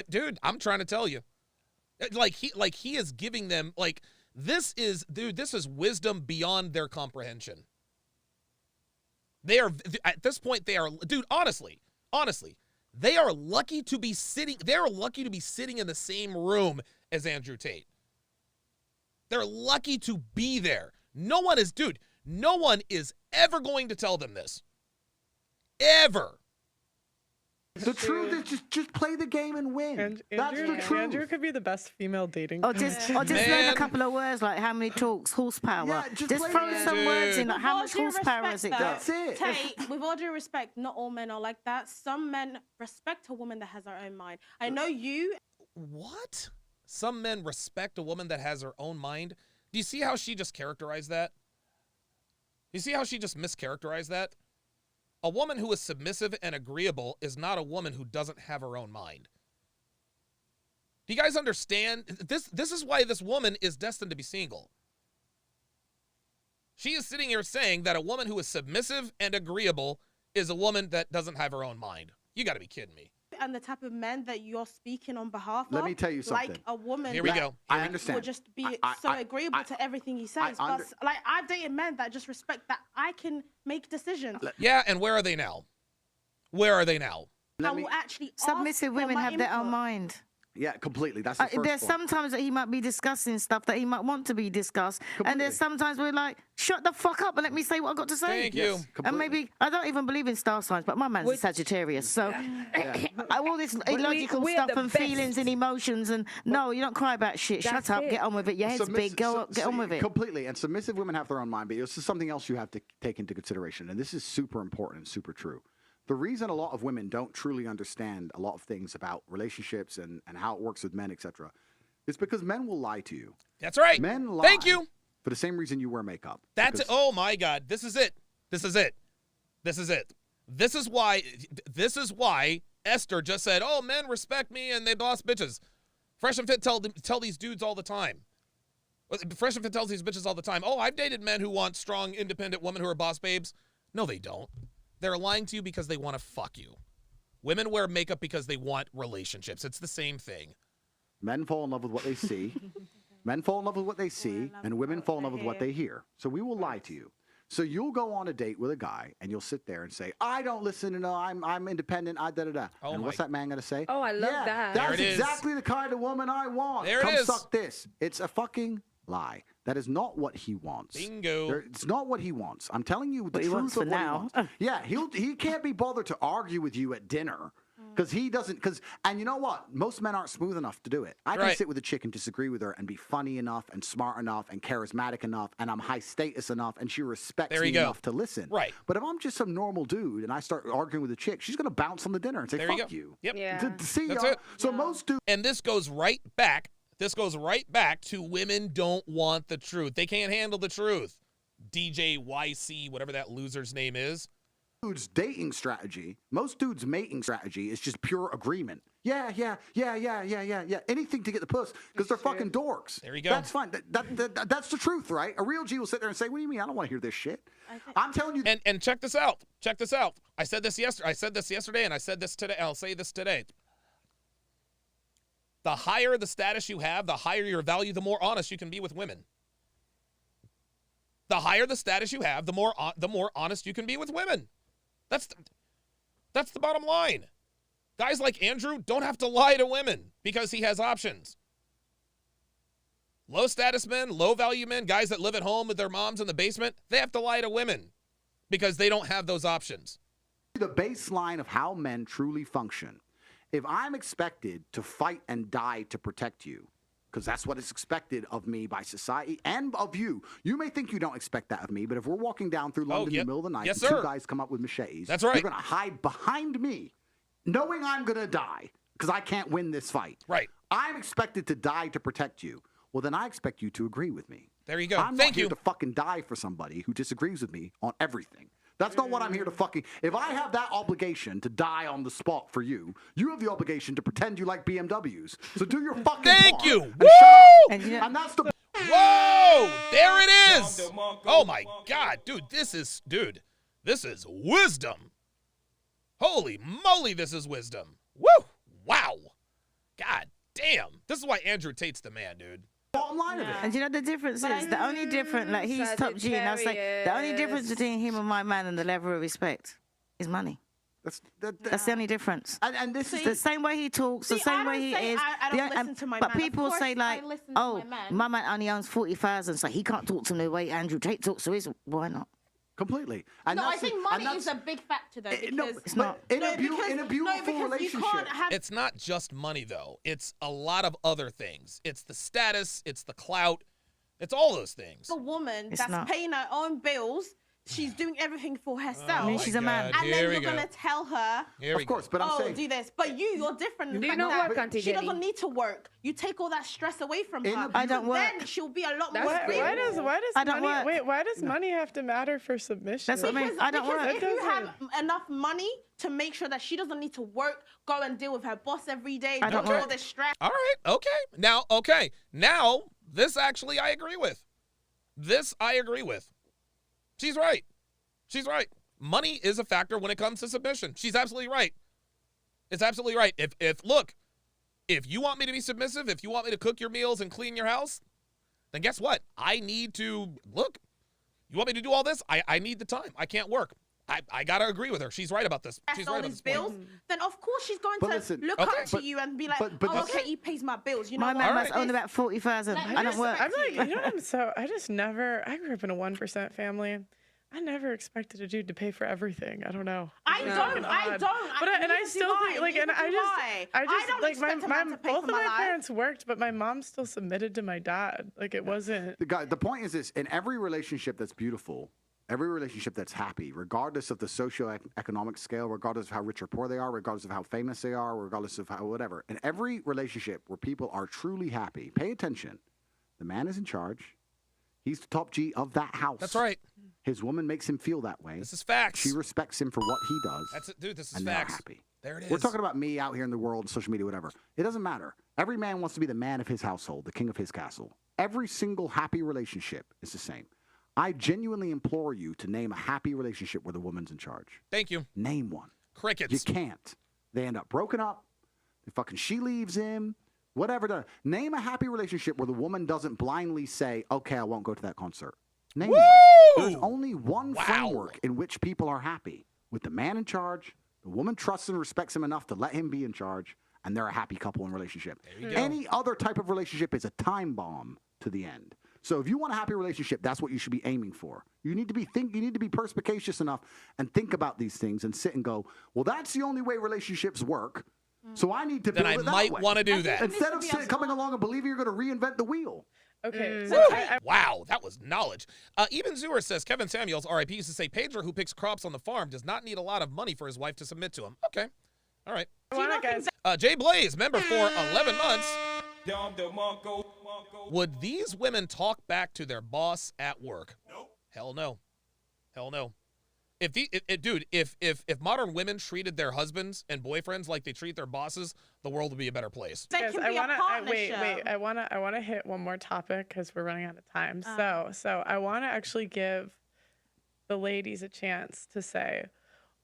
[SPEAKER 6] Dude, I'm trying to tell you. Like he is giving them, this is wisdom beyond their comprehension. They are, at this point, dude, honestly, they are lucky to be sitting in the same room as Andrew Tate. They're lucky to be there. No one is ever going to tell them this. Ever.
[SPEAKER 10] The truth is just play the game and win. That's the truth.
[SPEAKER 12] Andrew could be the best female dating.
[SPEAKER 13] Or just learn a couple of words like how many talks, horsepower.
[SPEAKER 10] Yeah,
[SPEAKER 13] just throw some words in, like how much horsepower has it got?
[SPEAKER 14] That's it. Tate, with all due respect, not all men are like that. Some men respect a woman that has her own mind. I know you.
[SPEAKER 6] What? Some men respect a woman that has her own mind? Do you see how she just characterized that? You see how she just mischaracterized that? A woman who is submissive and agreeable is not a woman who doesn't have her own mind. Do you guys understand? This is why this woman is destined to be single. She is sitting here saying that a woman who is submissive and agreeable is a woman that doesn't have her own mind. You got to be kidding me.
[SPEAKER 14] And the type of men that you're speaking on behalf of.
[SPEAKER 10] Let me tell you something.
[SPEAKER 14] Like a woman.
[SPEAKER 6] Here we go.
[SPEAKER 10] I understand.
[SPEAKER 14] Will just be so agreeable to everything he says. But I've dated men that just respect that I can make decisions.
[SPEAKER 6] Yeah, and where are they now? Where are they now?
[SPEAKER 14] I will actually
[SPEAKER 13] submissive women have their own mind.
[SPEAKER 10] Yeah, completely. That's the first
[SPEAKER 13] there's
[SPEAKER 10] point.
[SPEAKER 13] sometimes that he might be discussing stuff that he might want to be discussed. Completely. And there's sometimes we're like, shut the fuck up and let me say what I've got to say.
[SPEAKER 6] Thank you.
[SPEAKER 13] And maybe, I don't even believe in star signs, but my man's a Sagittarius. So all this illogical stuff and feelings and emotions and no, you don't cry about shit. Shut up, get on with it. Your head's big, get on with it.
[SPEAKER 10] Completely. And submissive women have their own mind, but this is something else you have to take into consideration. And this is super important and super true. The reason a lot of women don't truly understand a lot of things about relationships and how it works with men, etc., is because men will lie to you.
[SPEAKER 6] That's right.
[SPEAKER 10] Men lie.
[SPEAKER 6] Thank you.
[SPEAKER 10] For the same reason you wear makeup.
[SPEAKER 6] That's it. Oh my God. This is it. This is it. This is it. This is why Esther just said, oh, men respect me and they boss bitches. Fresh and Fit tell these dudes all the time. Fresh and Fit tells these bitches all the time, oh, I've dated men who want strong, independent women who are boss babes. No, they don't. They're lying to you because they want to fuck you. Women wear makeup because they want relationships. It's the same thing.
[SPEAKER 10] Men fall in love with what they see. Men fall in love with what they see, and women fall in love with what they hear. So we will lie to you. So you'll go on a date with a guy, and you'll sit there and say, I don't listen to no, I'm independent, da-da-da.
[SPEAKER 6] Oh
[SPEAKER 10] and what's that man going to say?
[SPEAKER 15] Oh, I love that.
[SPEAKER 10] That's exactly the kind of woman I want.
[SPEAKER 6] There
[SPEAKER 10] Come
[SPEAKER 6] it is.
[SPEAKER 10] suck this. It's a fucking lie. That is not what he wants.
[SPEAKER 6] Bingo.
[SPEAKER 10] It's not what he wants. I'm telling you the truth
[SPEAKER 13] wants
[SPEAKER 10] of
[SPEAKER 13] for
[SPEAKER 10] what
[SPEAKER 13] now.
[SPEAKER 10] he wants. Yeah, he can't be bothered to argue with you at dinner Because he doesn't, and you know what? Most men aren't smooth enough to do it. I can sit with a chick and disagree with her and be funny enough and smart enough and charismatic enough and I'm high status enough and she respects me enough to listen.
[SPEAKER 6] Right.
[SPEAKER 10] But if I'm just some normal dude and I start arguing with a chick, she's going to bounce on the dinner and say, fuck you.
[SPEAKER 6] Yep.
[SPEAKER 10] Yeah. See,
[SPEAKER 6] That's it.
[SPEAKER 10] So most dudes.
[SPEAKER 6] And this goes right back to women don't want the truth. They can't handle the truth. DJ YC, whatever that loser's name is.
[SPEAKER 10] Most dudes' mating strategy is just pure agreement. Yeah. Anything to get the puss because they're fucking dorks.
[SPEAKER 6] There you go.
[SPEAKER 10] That's fine. That's the truth, right? A real G will sit there and say, "What do you mean? I don't want to hear this shit." I'm telling you.
[SPEAKER 6] And check this out. I said this yesterday, and I said this today. I'll say this today. The higher the status you have, the higher your value, the more honest you can be with women. The higher the status you have, the more honest you can be with women. That's the bottom line. Guys like Andrew don't have to lie to women because he has options. Low status men, low value men, guys that live at home with their moms in the basement, they have to lie to women because they don't have those options.
[SPEAKER 10] The baseline of how men truly function. If I'm expected to fight and die to protect you, because that's what is expected of me by society and of you. You may think you don't expect that of me, but if we're walking down through London in the middle of the night and two guys come up with machetes,
[SPEAKER 6] that's right.
[SPEAKER 10] You're going to hide behind me, knowing I'm going to die because I can't win this fight.
[SPEAKER 6] Right.
[SPEAKER 10] I'm expected to die to protect you. Well, then I expect you to agree with me.
[SPEAKER 6] There you go.
[SPEAKER 10] I'm not here to fucking die for somebody who disagrees with me on everything. That's not what I'm here to fucking... If I have that obligation to die on the spot for you, you have the obligation to pretend you like BMWs. So do your fucking
[SPEAKER 6] Thank
[SPEAKER 10] part
[SPEAKER 6] you.
[SPEAKER 10] and
[SPEAKER 6] Woo!
[SPEAKER 10] shut up. And that's the...
[SPEAKER 6] Whoa! There it is! Oh my God, dude, this is wisdom. Holy moly, this is wisdom. Woo! Wow. God damn. This is why Andrew Tate's the man, dude.
[SPEAKER 10] Bottom line of it.
[SPEAKER 13] And you know the difference is the only difference, like he's top G, and I was like, the only difference between him and my man and the level of respect is money. That's the only difference.
[SPEAKER 10] And this is
[SPEAKER 13] the same way he talks, the same way he is.
[SPEAKER 14] I don't listen to my
[SPEAKER 13] but
[SPEAKER 14] man.
[SPEAKER 13] people say like, oh, my man only owns 40,000, so he can't talk to me the way Andrew Tate talks to his. Why not?
[SPEAKER 10] Completely.
[SPEAKER 14] No, I think money is a big factor though. Because,
[SPEAKER 10] no, it's not. In a beautiful relationship.
[SPEAKER 6] It's not just money though. It's a lot of other things. It's the status. It's the clout. It's all those things.
[SPEAKER 14] A woman that's paying her own bills. She's doing everything for herself.
[SPEAKER 13] I mean, she's a man.
[SPEAKER 14] And then you're going to tell her,
[SPEAKER 10] of course, but I'm saying,
[SPEAKER 14] do this. But you're different.
[SPEAKER 15] Do you not work, Auntie
[SPEAKER 14] She
[SPEAKER 15] Jenny?
[SPEAKER 14] doesn't need to work. You take all that stress away from her.
[SPEAKER 13] I don't work.
[SPEAKER 14] Then she'll be a lot more
[SPEAKER 12] Why does
[SPEAKER 13] I don't
[SPEAKER 12] money,
[SPEAKER 13] work.
[SPEAKER 12] wait, why does money have to matter for submission?
[SPEAKER 13] That's what I mean. I don't work.
[SPEAKER 14] If you have enough money to make sure that she doesn't need to work, go and deal with her boss every day,
[SPEAKER 13] I don't
[SPEAKER 14] do all
[SPEAKER 13] work.
[SPEAKER 14] this stress.
[SPEAKER 6] All right. Now, this actually I agree with. She's right. She's right. Money is a factor when it comes to submission. She's absolutely right. It's absolutely right. If you want me to be submissive, if you want me to cook your meals and clean your house, then guess what? I need to, you want me to do all this? I need the time. I can't work. I got to agree with her. She's right about this. She's right about this
[SPEAKER 14] bills, then of course she's going to look up to you and be like, okay, he pays my bills. You know
[SPEAKER 13] my man must own about 40,000. I don't work.
[SPEAKER 12] I'm like, you know what I grew up in a 1% family. I never expected a dude to pay for everything. I don't know.
[SPEAKER 14] I don't.
[SPEAKER 12] I still think like, and I just like both of my parents worked, but my mom still submitted to my dad. Like it wasn't.
[SPEAKER 10] The point is this: in every relationship that's beautiful, every relationship that's happy, regardless of the socioeconomic scale, regardless of how rich or poor they are, regardless of how famous they are, regardless of how whatever, in every relationship where people are truly happy, pay attention. The man is in charge. He's the top G of that house.
[SPEAKER 6] That's right.
[SPEAKER 10] His woman makes him feel that way.
[SPEAKER 6] This is facts.
[SPEAKER 10] She respects him for what he does.
[SPEAKER 6] That's it, dude. This is
[SPEAKER 10] and
[SPEAKER 6] facts.
[SPEAKER 10] They're happy.
[SPEAKER 6] There it is.
[SPEAKER 10] We're talking about me out here in the world, social media, whatever. It doesn't matter. Every man wants to be the man of his household, the king of his castle. Every single happy relationship is the same. I genuinely implore you to name a happy relationship where the woman's in charge.
[SPEAKER 6] Thank you.
[SPEAKER 10] Name one.
[SPEAKER 6] Crickets.
[SPEAKER 10] You can't. They end up broken up. She leaves him. Whatever. Name a happy relationship where the woman doesn't blindly say, okay, I won't go to that concert. Name one. There's only one framework in which people are happy. With the man in charge, the woman trusts and respects him enough to let him be in charge, and they're a happy couple in relationship. Any other type of relationship is a time bomb to the end. So if you want a happy relationship, that's what you should be aiming for. You need to be perspicacious enough and think about these things and sit and go, well, that's the only way relationships work. So I need to build it that way.
[SPEAKER 6] Then I might want to do that.
[SPEAKER 10] Instead of coming along and believing you're going to reinvent the wheel.
[SPEAKER 12] Okay.
[SPEAKER 6] Wow, that was knowledge. Even Zooer says, Kevin Samuels, RIP, used to say, Pedro, who picks crops on the farm, does not need a lot of money for his wife to submit to him. Okay. All right. Jay Blaze, member for 11 months. Would these women talk back to their boss at work? No. Hell no. Hell no. If modern women treated their husbands and boyfriends like they treat their bosses, the world would be a better place.
[SPEAKER 12] Guys, I wanna hit one more topic because we're running out of time. So I wanna actually give the ladies a chance to say,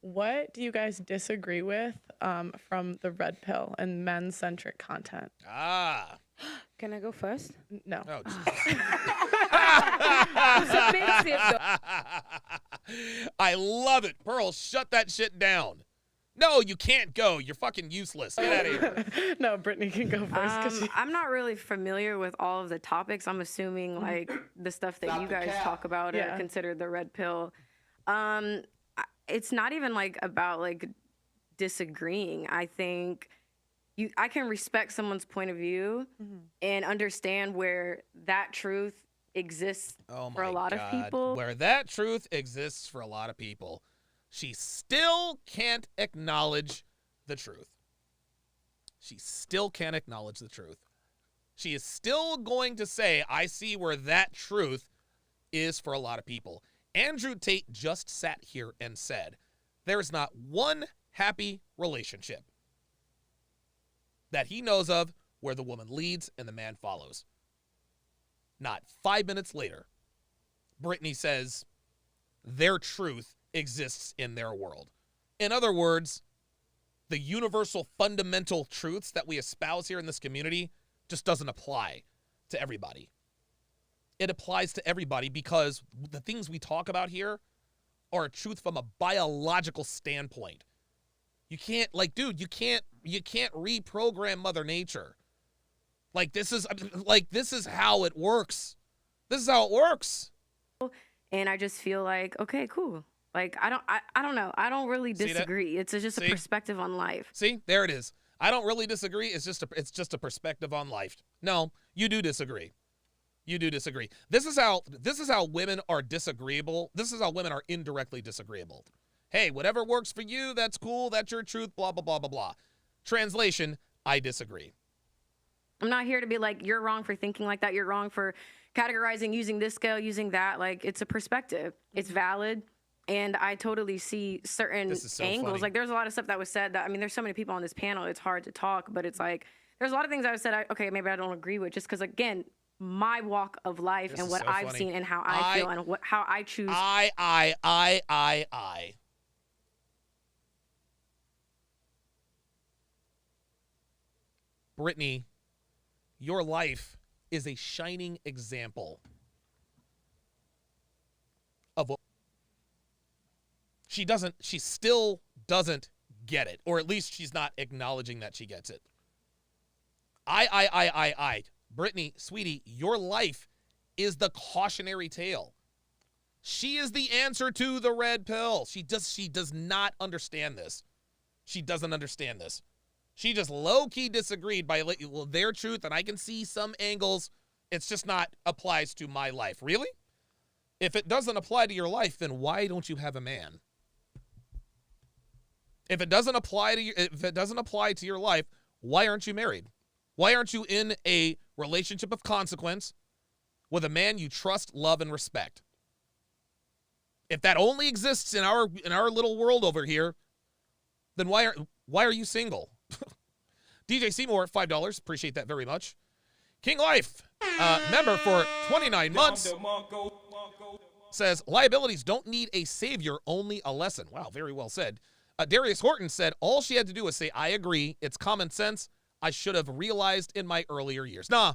[SPEAKER 12] what do you guys disagree with from the red pill and men-centric content?
[SPEAKER 15] Can I go first?
[SPEAKER 12] No.
[SPEAKER 6] Oh, I love it. Pearl, shut that shit down. No, you can't go. You're fucking useless. Get out of here.
[SPEAKER 12] No, Brittany can go first.
[SPEAKER 11] I'm not really familiar with all of the topics. I'm assuming like the stuff that you guys talk about are considered the red pill. It's not even like about like disagreeing. I think I can respect someone's point of view and understand where that truth exists for a lot of people.
[SPEAKER 6] Where that truth exists for a lot of people. She still can't acknowledge the truth. She still can't acknowledge the truth. She is still going to say, I see where that truth is for a lot of people. Andrew Tate just sat here and said, there's not one happy relationship that he knows of where the woman leads and the man follows. Not 5 minutes later, Brittany says their truth exists in their world. In other words, the universal fundamental truths that we espouse here in this community just doesn't apply to everybody. It applies to everybody because the things we talk about here are a truth from a biological standpoint. You can't, like, dude, you can't reprogram Mother Nature. This is how it works. This is how it works.
[SPEAKER 11] And I just feel like, okay, cool. Like, I don't know. I don't really disagree. It's just a perspective on life.
[SPEAKER 6] See, there it is. I don't really disagree. It's just a perspective on life. No, you do disagree. You do disagree. This is how women are disagreeable. This is how women are indirectly disagreeable. Hey, whatever works for you, that's cool. That's your truth, blah, blah, blah, blah, blah. Translation, I disagree.
[SPEAKER 11] I'm not here to be like, you're wrong for thinking like that. You're wrong for categorizing, using this scale, using that. Like, it's a perspective. It's valid. And I totally see certain angles.
[SPEAKER 6] Funny.
[SPEAKER 11] Like, there's a lot of stuff that was said that, I mean, there's so many people on this panel, it's hard to talk. But it's like, there's a lot of things I was said, okay, maybe I don't agree with just because, again, my walk of life and what I've seen and how I feel and how I choose.
[SPEAKER 6] Brittany, your life is a shining example of what she still doesn't get it, or at least she's not acknowledging that she gets it. Brittany, sweetie, your life is the cautionary tale. She is the answer to the red pill. She does not understand this. She doesn't understand this. She just low-key disagreed by their truth, and I can see some angles. It's just not applies to my life. Really? If it doesn't apply to your life, then why don't you have a man? If it doesn't apply to your life, why aren't you married? Why aren't you in a relationship of consequence with a man you trust, love, and respect? If that only exists in our little world over here, then why are you single? DJ Seymour, $5. Appreciate that very much. King Life, member for 29 months, says liabilities don't need a savior, only a lesson. Wow, very well said. Darius Horton said all she had to do was say, I agree. It's common sense. I should have realized in my earlier years. Nah,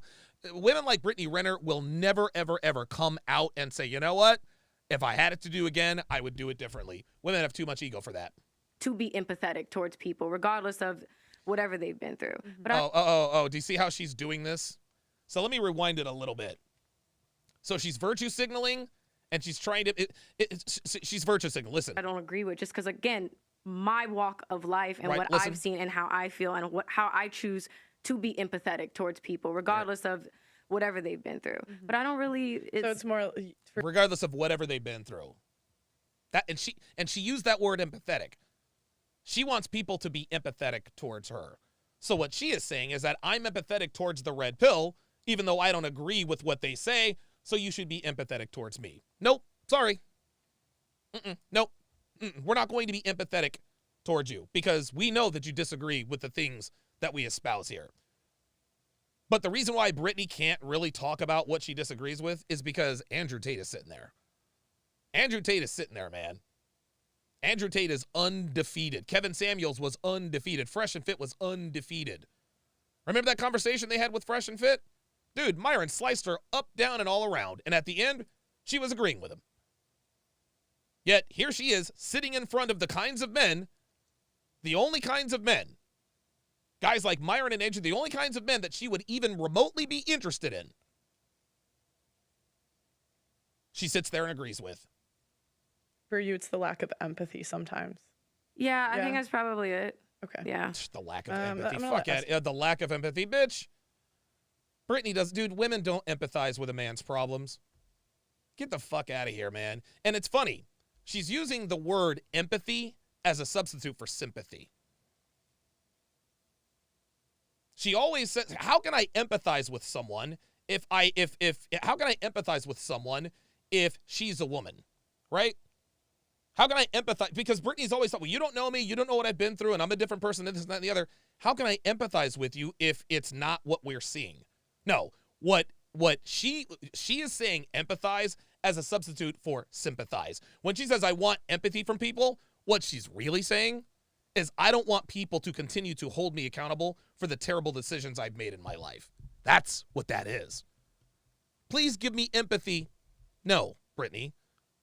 [SPEAKER 6] women like Brittany Renner will never, ever, ever come out and say, you know what? If I had it to do again, I would do it differently. Women have too much ego for that.
[SPEAKER 11] To be empathetic towards people, regardless of whatever they've been through. But
[SPEAKER 6] do you see how she's doing this? So let me rewind it a little bit. So she's virtue signaling, and she's trying to. She's virtue signaling. Listen,
[SPEAKER 11] I don't agree with, just because again, my walk of life and
[SPEAKER 6] Right,
[SPEAKER 11] what
[SPEAKER 6] listen.
[SPEAKER 11] I've seen and how I feel and how I choose to be empathetic towards people, regardless of whatever they've been through. But I don't really.
[SPEAKER 12] So it's more.
[SPEAKER 6] regardless of whatever they've been through. That and she used that word empathetic. She wants people to be empathetic towards her. So what she is saying is that I'm empathetic towards the red pill, even though I don't agree with what they say, so you should be empathetic towards me. Nope, sorry. Nope. We're not going to be empathetic towards you because we know that you disagree with the things that we espouse here. But the reason why Brittany can't really talk about what she disagrees with is because Andrew Tate is sitting there. Andrew Tate is sitting there, man. Andrew Tate is undefeated. Kevin Samuels was undefeated. Fresh and Fit was undefeated. Remember that conversation they had with Fresh and Fit? Dude, Myron sliced her up, down, and all around. And at the end, she was agreeing with him. Yet, here she is, sitting in front of the kinds of men, the only kinds of men, guys like Myron and Andrew, the only kinds of men that she would even remotely be interested in. She sits there and agrees with.
[SPEAKER 12] For you, it's the lack of empathy sometimes.
[SPEAKER 11] Yeah, I think that's probably it.
[SPEAKER 12] Okay.
[SPEAKER 11] Yeah.
[SPEAKER 6] The lack of empathy. Fuck it. The lack of empathy, bitch. Brittany does. Dude, women don't empathize with a man's problems. Get the fuck out of here, man. And it's funny. She's using the word empathy as a substitute for sympathy. She always says, how can I empathize with someone how can I empathize with someone if she's a woman, right? How can I empathize? Because Brittany's always thought, well, you don't know me, you don't know what I've been through, and I'm a different person, and this, and that, and the other. How can I empathize with you if it's not what we're seeing? No, what she is saying empathize as a substitute for sympathize. When she says, I want empathy from people, what she's really saying is I don't want people to continue to hold me accountable for the terrible decisions I've made in my life. That's what that is. Please give me empathy. No, Brittany,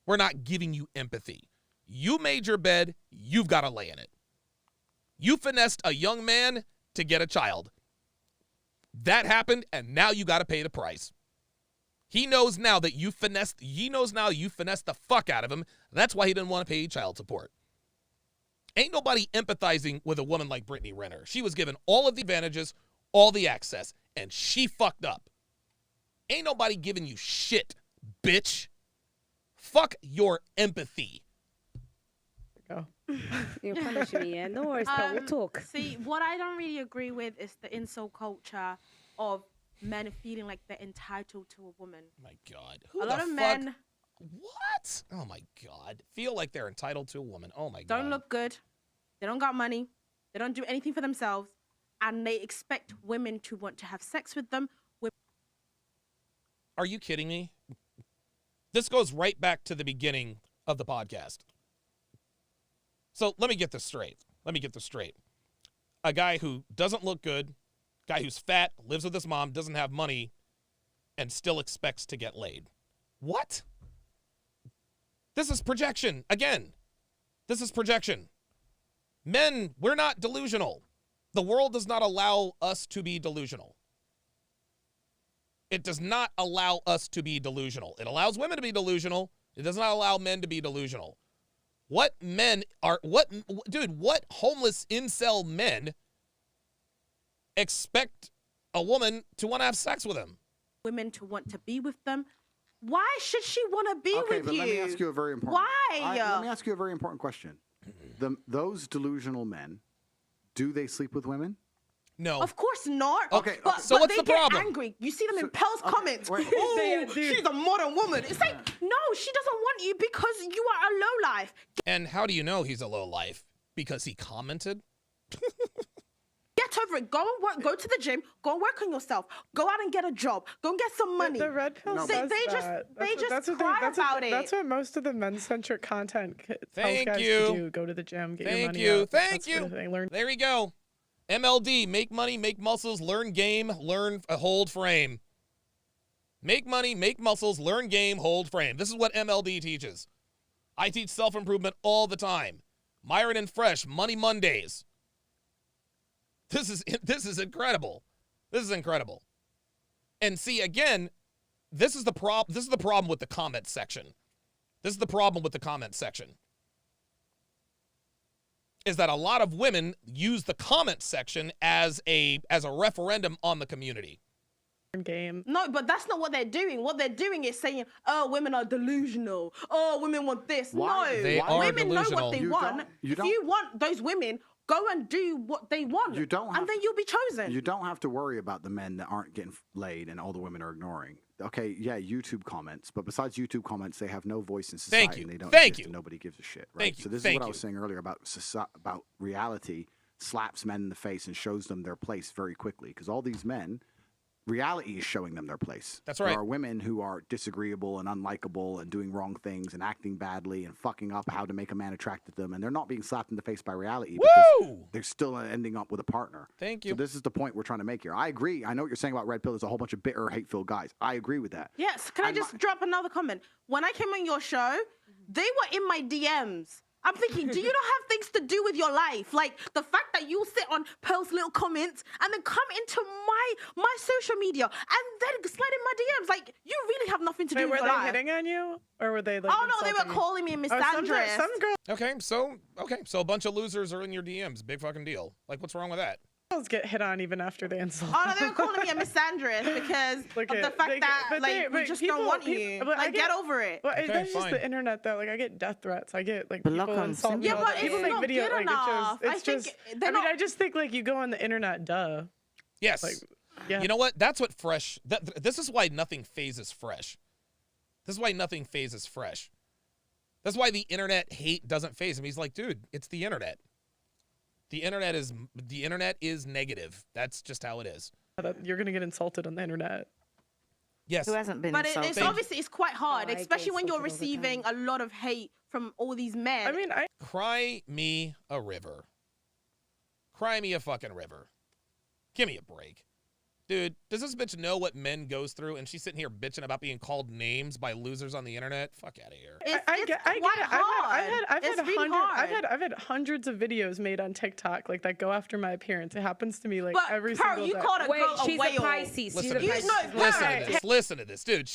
[SPEAKER 6] we're not giving you empathy. You made your bed, you've got to lay in it. You finessed a young man to get a child. That happened, and now you got to pay the price. He knows now you finessed the fuck out of him. That's why he didn't want to pay child support. Ain't nobody empathizing with a woman like Brittany Renner. She was given all of the advantages, all the access, and she fucked up. Ain't nobody giving you shit, bitch. Fuck your empathy.
[SPEAKER 15] Go. You're punishing me, yeah. No worries, but we'll talk.
[SPEAKER 14] See, what I don't really agree with is the insult culture of men feeling like they're entitled to a woman.
[SPEAKER 6] My God.
[SPEAKER 14] A lot of men.
[SPEAKER 6] What? Oh, my God. Feel like they're entitled to a woman. Oh, my God.
[SPEAKER 14] Don't look good. They don't got money. They don't do anything for themselves. And they expect women to want to have sex with them.
[SPEAKER 6] Are you kidding me? This goes right back to the beginning of the podcast. So let me get this straight. A guy who doesn't look good, guy who's fat, lives with his mom, doesn't have money, and still expects to get laid. What? This is projection. Again, this is projection. Men, we're not delusional. The world does not allow us to be delusional. It does not allow us to be delusional. It allows women to be delusional. It does not allow men to be delusional. What homeless incel men expect a woman to want to have sex with him?
[SPEAKER 14] Women to want to be with them. Why should she want to be with you?
[SPEAKER 10] Okay, but let me ask you a very important.
[SPEAKER 14] Why?
[SPEAKER 10] Let me ask you a very important question. Those delusional men, do they sleep with women?
[SPEAKER 6] No.
[SPEAKER 14] Of course not.
[SPEAKER 10] Okay.
[SPEAKER 14] But,
[SPEAKER 6] so what's
[SPEAKER 14] they
[SPEAKER 6] the problem?
[SPEAKER 14] Get angry. You see them in Pel's comments.
[SPEAKER 10] wait.
[SPEAKER 14] Oh, she's a modern woman. It's like, no, she doesn't want you because you are a lowlife.
[SPEAKER 6] And how do you know he's a lowlife? Because he commented?
[SPEAKER 14] Get over it. Go and work. Go to the gym. Go work on yourself. Go out and get a job. Go and get some money.
[SPEAKER 12] The red pill
[SPEAKER 14] they just cry about it.
[SPEAKER 12] That's what most of the men-centric content tells guys to do. Go to the gym, get your money up.
[SPEAKER 6] Thank you. There we go. MLD, make money, make muscles, learn game, learn hold frame. Make money, make muscles, learn game, hold frame. This is what MLD teaches. I teach self-improvement all the time. Myron and Fresh, Money Mondays. This is incredible. This is incredible. And see, again, this is the problem. This is the problem with the comment section. This is the problem with the comment section. Is that a lot of women use the comment section as a referendum on the community.
[SPEAKER 12] Game.
[SPEAKER 14] No, but that's not what they're doing. What they're doing is saying, "Oh, women are delusional. Oh, women want this."
[SPEAKER 10] Why?
[SPEAKER 14] No,
[SPEAKER 6] They are
[SPEAKER 14] women know
[SPEAKER 6] delusional.
[SPEAKER 14] what they want. If you want those women, go and do what they want.
[SPEAKER 10] You don't have
[SPEAKER 14] and then you'll be chosen.
[SPEAKER 10] You don't have to worry about the men that aren't getting laid and all the women are ignoring. Okay, yeah, YouTube comments, but besides YouTube comments, they have no voice in society.
[SPEAKER 6] Thank you.
[SPEAKER 10] And they don't
[SPEAKER 6] Thank
[SPEAKER 10] exist
[SPEAKER 6] you.
[SPEAKER 10] And nobody gives a shit. Right?
[SPEAKER 6] Thank you.
[SPEAKER 10] So this is what I was saying earlier about reality slaps men in the face and shows them their place very quickly because all these men. Reality is showing them their place.
[SPEAKER 6] That's right.
[SPEAKER 10] There are women who are disagreeable and unlikable and doing wrong things and acting badly and fucking up how to make a man attracted to them, and they're not being slapped in the face by reality because they're still ending up with a partner.
[SPEAKER 6] Thank you.
[SPEAKER 10] So this is the point we're trying to make here. I agree. I know what you're saying about Red Pill. There's a whole bunch of bitter, hate-filled guys. I agree with that.
[SPEAKER 14] Yes. Can I just drop another comment? When I came on your show, they were in my DMs. I'm thinking, do you not have things to do with your life? Like the fact that you sit on Pearl's little comments and then come into my social media and then slide in my DMs. Like you really have nothing to do with your life.
[SPEAKER 12] Were they hitting on you, or were they like?
[SPEAKER 14] Oh no, they were calling me misandrist.
[SPEAKER 12] Some girls.
[SPEAKER 6] Okay, so a bunch of losers are in your DMs. Big fucking deal. Like, what's wrong with that?
[SPEAKER 12] Girls get hit on even after they insult.
[SPEAKER 14] Oh no, they were calling me a misandrist because of the fact that we just don't want you. Like, get over it.
[SPEAKER 12] But that's just the internet, though. Like, I get death threats. I get like people insult me.
[SPEAKER 14] Yeah, but
[SPEAKER 12] people
[SPEAKER 14] it's
[SPEAKER 12] make
[SPEAKER 14] not
[SPEAKER 12] videos.
[SPEAKER 14] good
[SPEAKER 12] Like,
[SPEAKER 14] enough.
[SPEAKER 12] it's just. I just think like you go on the internet, duh.
[SPEAKER 6] Yes.
[SPEAKER 12] Like, yeah.
[SPEAKER 6] You know what? That's what fresh. This is why nothing phases fresh. This is why nothing phases fresh. That's why the internet hate doesn't phase him. He's like, dude, it's the internet. The internet is negative. That's just how it is.
[SPEAKER 12] You're gonna get insulted on the internet.
[SPEAKER 6] Yes.
[SPEAKER 13] Who hasn't been
[SPEAKER 14] But
[SPEAKER 13] insulted?
[SPEAKER 14] it's obviously it's quite hard,
[SPEAKER 13] Oh, I get
[SPEAKER 14] especially when you're
[SPEAKER 13] insulted all the
[SPEAKER 14] receiving a lot of hate from all these men.
[SPEAKER 12] I mean,
[SPEAKER 6] Cry me a river. Cry me a fucking river. Give me a break. Dude, does this bitch know what men goes through? And she's sitting here bitching about being called names by losers on the internet? Fuck out of here.
[SPEAKER 12] I get it. I've had hundreds of videos made on TikTok like that go after my appearance. It happens to me like every single day.
[SPEAKER 14] You called a girl
[SPEAKER 15] she's
[SPEAKER 14] a whale.
[SPEAKER 15] a Pisces.
[SPEAKER 6] Listen to this. Listen to this, dude.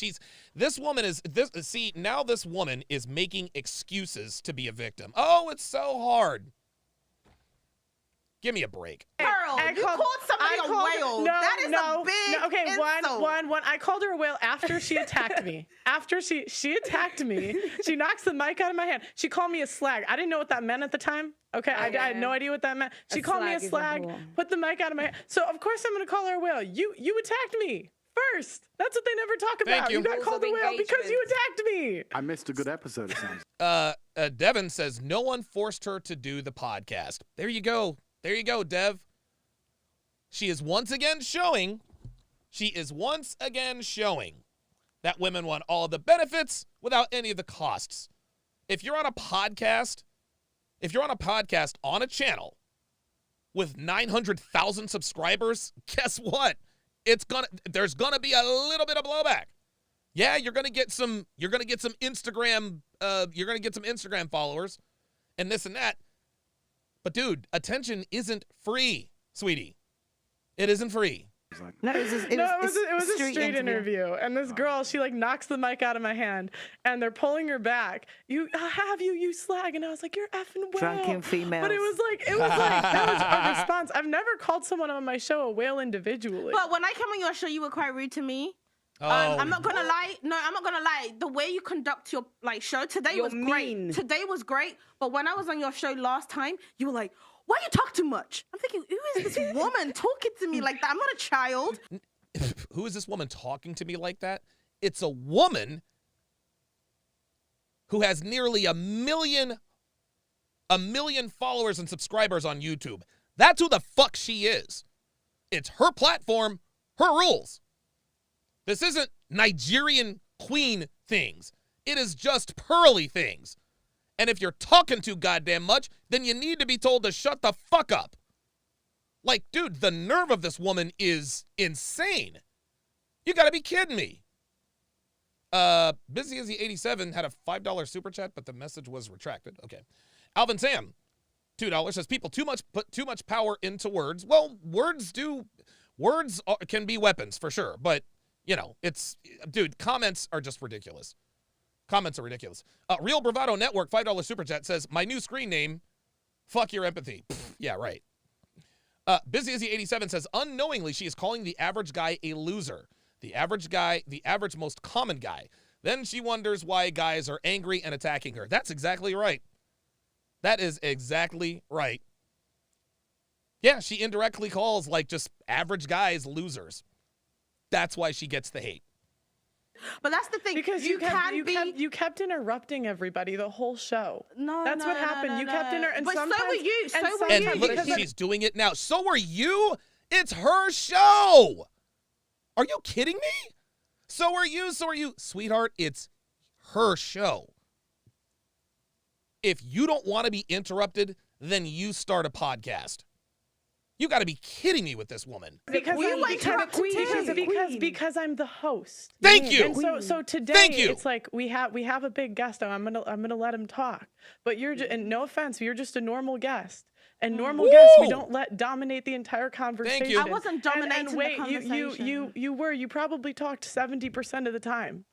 [SPEAKER 6] This woman is now this woman is making excuses to be a victim. Oh, it's so hard. Give me a break.
[SPEAKER 14] Pearl, you called somebody a whale.
[SPEAKER 12] No,
[SPEAKER 14] that is a big
[SPEAKER 12] okay,
[SPEAKER 14] insult.
[SPEAKER 12] one. I called her a whale after she attacked me. After she attacked me, she knocks the mic out of my hand. She called me a slag. I didn't know what that meant at the time. Okay, I had no idea what that meant. She called me a slag, put the mic out of my hand. So of course I'm gonna call her a whale. You attacked me first. That's what they never talk about.
[SPEAKER 6] you.
[SPEAKER 12] You got called a whale because you attacked me.
[SPEAKER 10] I missed a good episode, it sounds.
[SPEAKER 6] Devin says no one forced her to do the podcast. There you go. There you go, Dev. She is once again showing that women want all of the benefits without any of the costs. If you're on a podcast on a channel with 900,000 subscribers, guess what? There's gonna be a little bit of blowback. Yeah, you're gonna get some Instagram followers and this and that. But dude, attention isn't free, sweetie. It isn't free.
[SPEAKER 12] No, it was a street interview. And this girl, she like knocks the mic out of my hand and they're pulling her back. You slag. And I was like, you're effing whale.
[SPEAKER 13] Drunken females.
[SPEAKER 12] But it was like that was a response. I've never called someone on my show a whale individually.
[SPEAKER 14] But when I came on your show, you were quite rude to me.
[SPEAKER 6] Oh.
[SPEAKER 14] I'm not gonna lie. No, I'm not gonna lie. The way you conduct your show today was great. Today was great. But when I was on your show last time, you were like, "Why you talk too much?" I'm thinking, who is this woman talking to me like that? I'm not a child.
[SPEAKER 6] Who is this woman talking to me like that? It's a woman who has nearly a million followers and subscribers on YouTube. That's who the fuck she is. It's her platform, her rules. This isn't Nigerian queen things. It is just pearly things. And if you're talking too goddamn much, then you need to be told to shut the fuck up. Like, dude, the nerve of this woman is insane. You gotta be kidding me. Busy Izzy 87 had a $5 super chat, but the message was retracted. Okay. Alvin Sam, $2 says people put too much power into words. Well, words can be weapons for sure, but You know, dude, comments are just ridiculous. Comments are ridiculous. Real Bravado Network, $5 super chat says, my new screen name, fuck your empathy. Pfft, yeah, right. Busy Izzy 87 says, unknowingly, she is calling the average guy a loser. The average guy, the average most common guy. Then she wonders why guys are angry and attacking her. That's exactly right. That is exactly right. Yeah, she indirectly calls like just average guys losers. That's why she gets the hate.
[SPEAKER 14] But that's the thing.
[SPEAKER 12] Because you kept interrupting everybody the whole show. That's what happened. You kept interrupting.
[SPEAKER 14] But so were you.
[SPEAKER 6] And look, she's doing it now. So are you. It's her show. Are you kidding me? So are you. So are you. Sweetheart, it's her show. If you don't want to be interrupted, then you start a podcast. You got to be kidding me with this woman.
[SPEAKER 12] Because I'm the host.
[SPEAKER 6] Thank you.
[SPEAKER 12] And so today it's like we have a big guest. I'm gonna let him talk. But you're just, and no offense, you're just a normal guest. And normal guests we don't let dominate the entire conversation.
[SPEAKER 6] Thank you.
[SPEAKER 14] I wasn't dominating the conversation.
[SPEAKER 12] You probably talked 70% of the time.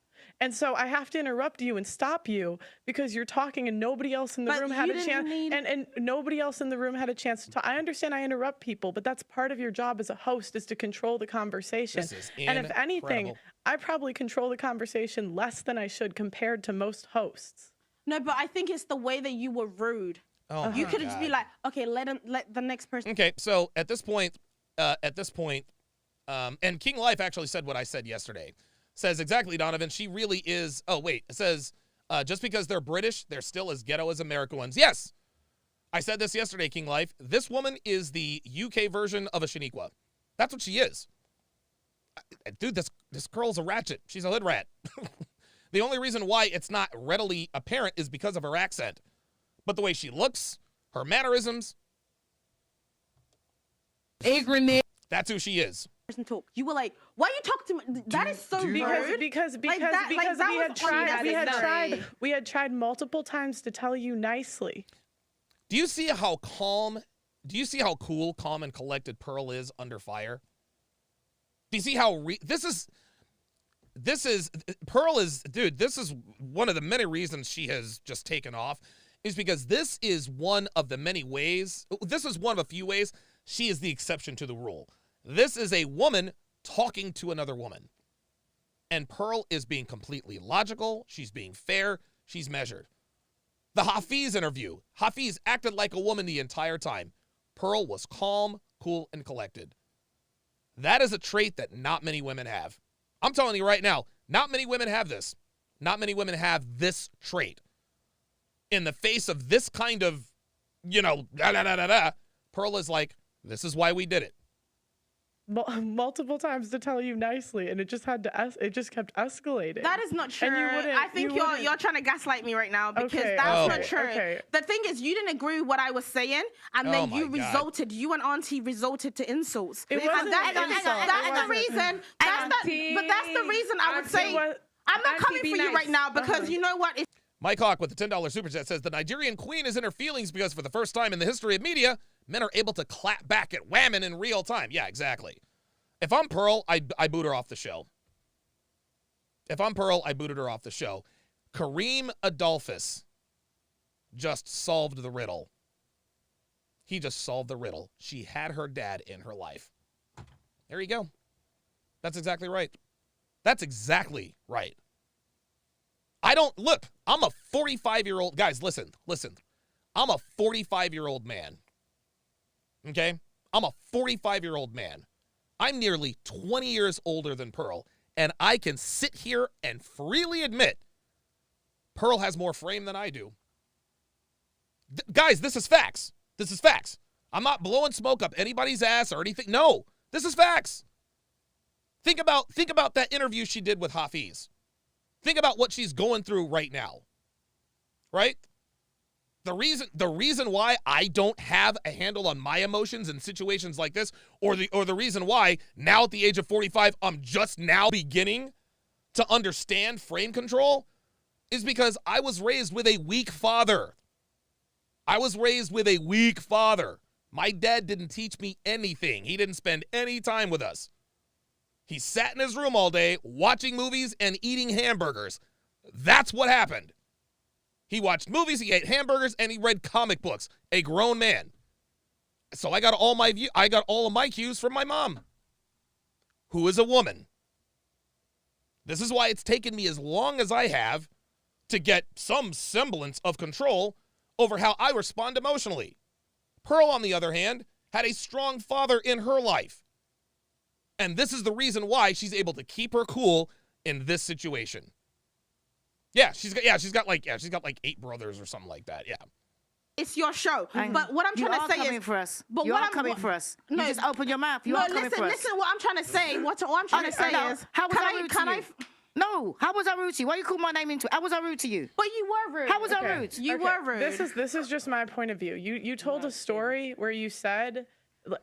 [SPEAKER 12] And so I have to interrupt you and stop you because you're talking and nobody else in the room had a chance. And nobody else in the room had a chance to talk. I understand I interrupt people, but that's part of your job as a host is to control the conversation.
[SPEAKER 6] This is
[SPEAKER 12] and if anything, I probably control the conversation less than I should compared to most hosts.
[SPEAKER 14] No, but I think it's the way that you were rude.
[SPEAKER 6] Oh,
[SPEAKER 14] you could just be like, okay, let the next person.
[SPEAKER 6] Okay, so at this point, and King Life actually said what I said yesterday. Says exactly, Donovan. She really is. Oh, wait. It says, just because they're British, they're still as ghetto as Americans. Yes. I said this yesterday, King Life. This woman is the UK version of a Shaniqua. That's what she is. Dude, this girl's a ratchet. She's a hood rat. The only reason why it's not readily apparent is because of her accent. But the way she looks, her mannerisms. That's who she is.
[SPEAKER 14] Talk. You were like, why you talk to me? That is so rude.
[SPEAKER 12] Because we had tried multiple times to tell you nicely.
[SPEAKER 6] Do you see how calm? Do you see how cool, calm, and collected Pearl is under fire? Do you see how this is Pearl is, dude? This is one of the many reasons she has just taken off, is because this is one of the many ways. This is one of a few ways she is the exception to the rule. This is a woman talking to another woman. And Pearl is being completely logical. She's being fair. She's measured. The Hafiz interview. Hafiz acted like a woman the entire time. Pearl was calm, cool, and collected. That is a trait that not many women have. I'm telling you right now, not many women have this. Not many women have this trait. In the face of this kind of, Pearl is like, this is why we did it.
[SPEAKER 12] Multiple times to tell you nicely, and it just kept escalating.
[SPEAKER 14] That is not true. I think you're trying to gaslight me right now because that's not true. Okay. The thing is, you didn't agree with what I was saying, and then you and Auntie resorted to insults.
[SPEAKER 12] That's
[SPEAKER 14] the reason. That's the reason I would say I'm not coming for you right now because you know what?
[SPEAKER 6] Mike Hawk with the $10 super chat says the Nigerian queen is in her feelings because for the first time in the history of media, men are able to clap back at women in real time. Yeah, exactly. If I'm Pearl, I boot her off the show. If I'm Pearl, I booted her off the show. Kareem Adolphus just solved the riddle. He just solved the riddle. She had her dad in her life. There you go. That's exactly right. That's exactly right. I'm a 45-year-old. Guys, listen. I'm a 45-year-old man. Okay? I'm a 45-year-old man. I'm nearly 20 years older than Pearl, and I can sit here and freely admit Pearl has more frame than I do. Guys, this is facts. This is facts. I'm not blowing smoke up anybody's ass or anything. No, this is facts. Think about that interview she did with Hafiz. Think about what she's going through right now. Right? The reason why I don't have a handle on my emotions in situations like this, or the reason why now at the age of 45 I'm just now beginning to understand frame control, is because I was raised with a weak father. My dad didn't teach me anything. He didn't spend any time with us. He sat in his room all day watching movies and eating hamburgers. That's what happened. He watched movies, he ate hamburgers, and he read comic books. A grown man. So I got all of my cues from my mom, who is a woman. This is why it's taken me as long as I have to get some semblance of control over how I respond emotionally. Pearl, on the other hand, had a strong father in her life. And this is the reason why she's able to keep her cool in this situation. She's got like 8 brothers or something like that. Yeah.
[SPEAKER 14] It's your show. But what I'm trying to say is
[SPEAKER 13] for us.
[SPEAKER 14] But
[SPEAKER 13] you
[SPEAKER 14] what
[SPEAKER 13] are
[SPEAKER 14] I'm
[SPEAKER 13] coming for us.
[SPEAKER 14] No,
[SPEAKER 13] you just open your mouth. You are coming for us.
[SPEAKER 14] Listen, what I'm trying to say. What I'm trying to say is,
[SPEAKER 13] how was I rude to you? No, how was I rude to you? Why you call my name into it? How was I rude to you?
[SPEAKER 14] But you were rude.
[SPEAKER 13] How was I rude?
[SPEAKER 14] You were rude.
[SPEAKER 12] This is just my point of view. You told a story where you said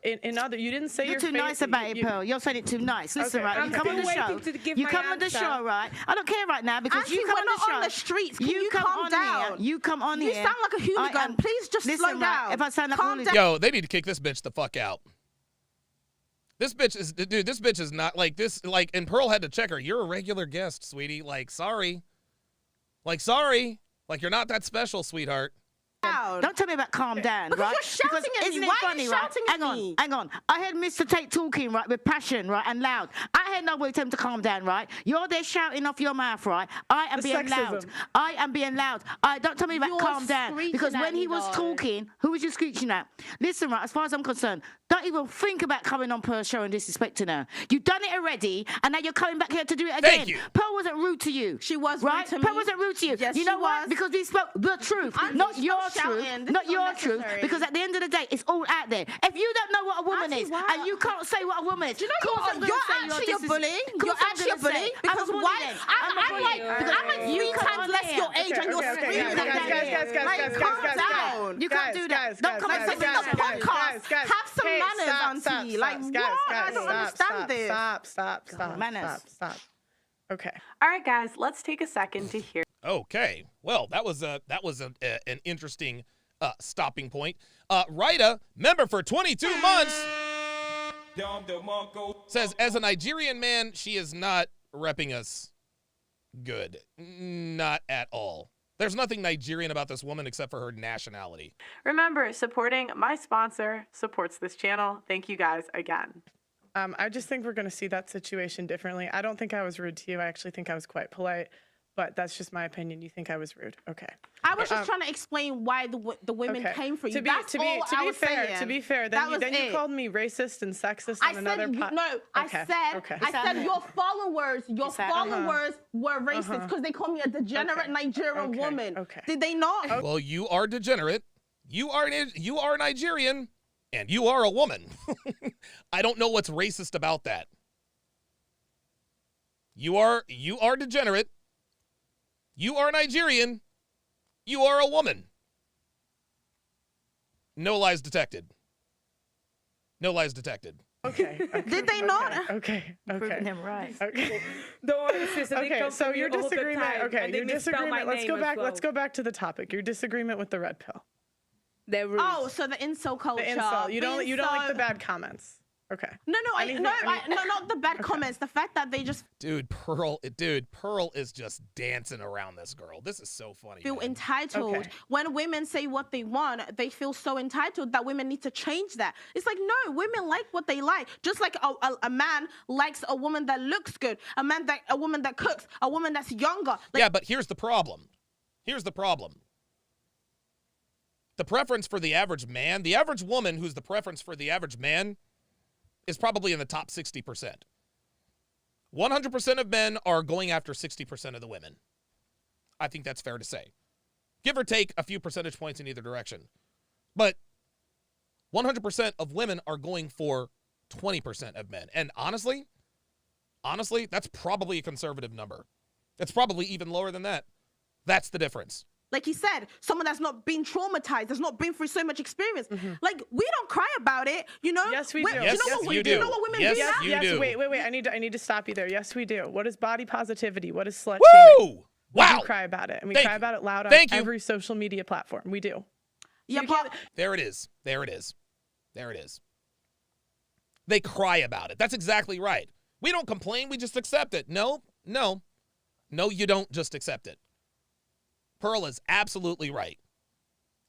[SPEAKER 12] you didn't say
[SPEAKER 13] you're too nice about it, Pearl. You're saying it too nice. Listen, right? You come on the show. You come on the show, right? I don't care right now because you come on the show.
[SPEAKER 14] On the streets. Can you
[SPEAKER 13] calm down? You come on here.
[SPEAKER 14] You sound like a hooligan. Please just slow down.
[SPEAKER 13] If I sound like a hooligan.
[SPEAKER 6] Yo, they need to kick this bitch the fuck out. This bitch is not like this. Like, and Pearl had to check her. You're a regular guest, sweetie. Like, sorry. Like, you're not that special, sweetheart.
[SPEAKER 13] Don't tell me about calm down,
[SPEAKER 14] because
[SPEAKER 13] right?
[SPEAKER 14] You're shouting at
[SPEAKER 13] isn't
[SPEAKER 14] me.
[SPEAKER 13] it
[SPEAKER 14] Why
[SPEAKER 13] funny,
[SPEAKER 14] are you
[SPEAKER 13] right?
[SPEAKER 14] shouting at me?
[SPEAKER 13] Hang on. I heard Mr. Tate talking, right, with passion, right, and loud. I had no way to tell him to calm down, right? You're there shouting off your mouth, right? I am being loud. I am being loud. Don't tell me about calm down. Because when he was talking, who was you screeching at? Listen, right, as far as I'm concerned, don't even think about coming on Pearl's show and disrespecting her. You've done it already, and now you're coming back here to do it again.
[SPEAKER 6] Thank you.
[SPEAKER 13] Pearl wasn't rude to you.
[SPEAKER 14] She was
[SPEAKER 13] right?
[SPEAKER 14] rude to me.
[SPEAKER 13] Pearl wasn't rude to you.
[SPEAKER 14] Yes,
[SPEAKER 13] you know
[SPEAKER 14] she
[SPEAKER 13] why?
[SPEAKER 14] was.
[SPEAKER 13] Because we spoke the truth, not your truth. Not your truth. Because at the end of the day, it's all out there. If you don't know what a woman is, and you can't say what a woman is,
[SPEAKER 14] do you know you're actually a bully? You're actually a bully. Because why? I'm like 3 times less your age, and you're screaming at me. Like, calm down.
[SPEAKER 13] You can't do that. Don't come and say
[SPEAKER 14] this is a podcast. Have some manners, auntie. Like, what? I don't understand this.
[SPEAKER 12] Stop.
[SPEAKER 13] Manners.
[SPEAKER 12] Stop. Okay.
[SPEAKER 16] All right, guys, let's take a second to hear.
[SPEAKER 6] Okay. Well, that was an interesting stopping point. Rita, member for 22 months, says, as a Nigerian man, she is not repping us good. Not at all. There's nothing Nigerian about this woman except for her nationality.
[SPEAKER 16] Remember, supporting my sponsor supports this channel. Thank you guys again.
[SPEAKER 12] I just think we're going to see that situation differently. I don't think I was rude to you. I actually think I was quite polite. But that's just my opinion. You think I was rude? Okay.
[SPEAKER 14] I was just trying to explain why the women came for you. That's all I was saying.
[SPEAKER 12] To be fair, then you called me racist and sexist on another podcast.
[SPEAKER 14] I said your followers were racist because they called me a degenerate Nigerian woman.
[SPEAKER 12] Okay.
[SPEAKER 14] Did they not?
[SPEAKER 6] Well, you are degenerate. You are Nigerian, and you are a woman. I don't know what's racist about that. You are degenerate. You are Nigerian. You are a woman. No lies detected. No lies detected.
[SPEAKER 12] Okay.
[SPEAKER 14] Did they not?
[SPEAKER 12] Okay.
[SPEAKER 13] Proving him right.
[SPEAKER 12] Okay.
[SPEAKER 15] Don't worry, sister.
[SPEAKER 12] Okay. So your disagreement. Okay. Your disagreement. Let's go back. Let's go back to the topic. Your disagreement with the red pill.
[SPEAKER 14] Oh, so the insult culture.
[SPEAKER 12] The insult. You don't like the bad comments. Okay.
[SPEAKER 14] No, not the bad comments. The fact that they just
[SPEAKER 6] Pearl is just dancing around this girl. This is so funny.
[SPEAKER 14] Feel entitled. Okay. When women say what they want, they feel so entitled that women need to change that. It's like, no, women like what they like. Just like a man likes a woman that looks good, a woman that cooks, a woman that's younger. Like,
[SPEAKER 6] yeah, but here's the problem. The preference for the average man, the average woman who's the preference for the average man, is probably in the top 60%. 100% of men are going after 60% of the women. I think that's fair to say. Give or take a few percentage points in either direction. But 100% of women are going for 20% of men. And honestly, that's probably a conservative number. It's probably even lower than that. That's the difference.
[SPEAKER 14] Like he said, someone that's not been traumatized, that's not been through so much experience. Like, we don't cry about it, you know?
[SPEAKER 12] Yes, we do.
[SPEAKER 6] Yes, you do.
[SPEAKER 14] You know what women do now?
[SPEAKER 6] Yes, you do.
[SPEAKER 12] Wait. I need to stop you there. Yes, we do. What is body positivity? What is slut
[SPEAKER 6] shaming?
[SPEAKER 12] Wow. We do cry about it. And we cry about it loud on every social media platform. We do.
[SPEAKER 14] Yeah,
[SPEAKER 6] There it is. They cry about it. That's exactly right. We don't complain, we just accept it. No, you don't just accept it. Pearl is absolutely right.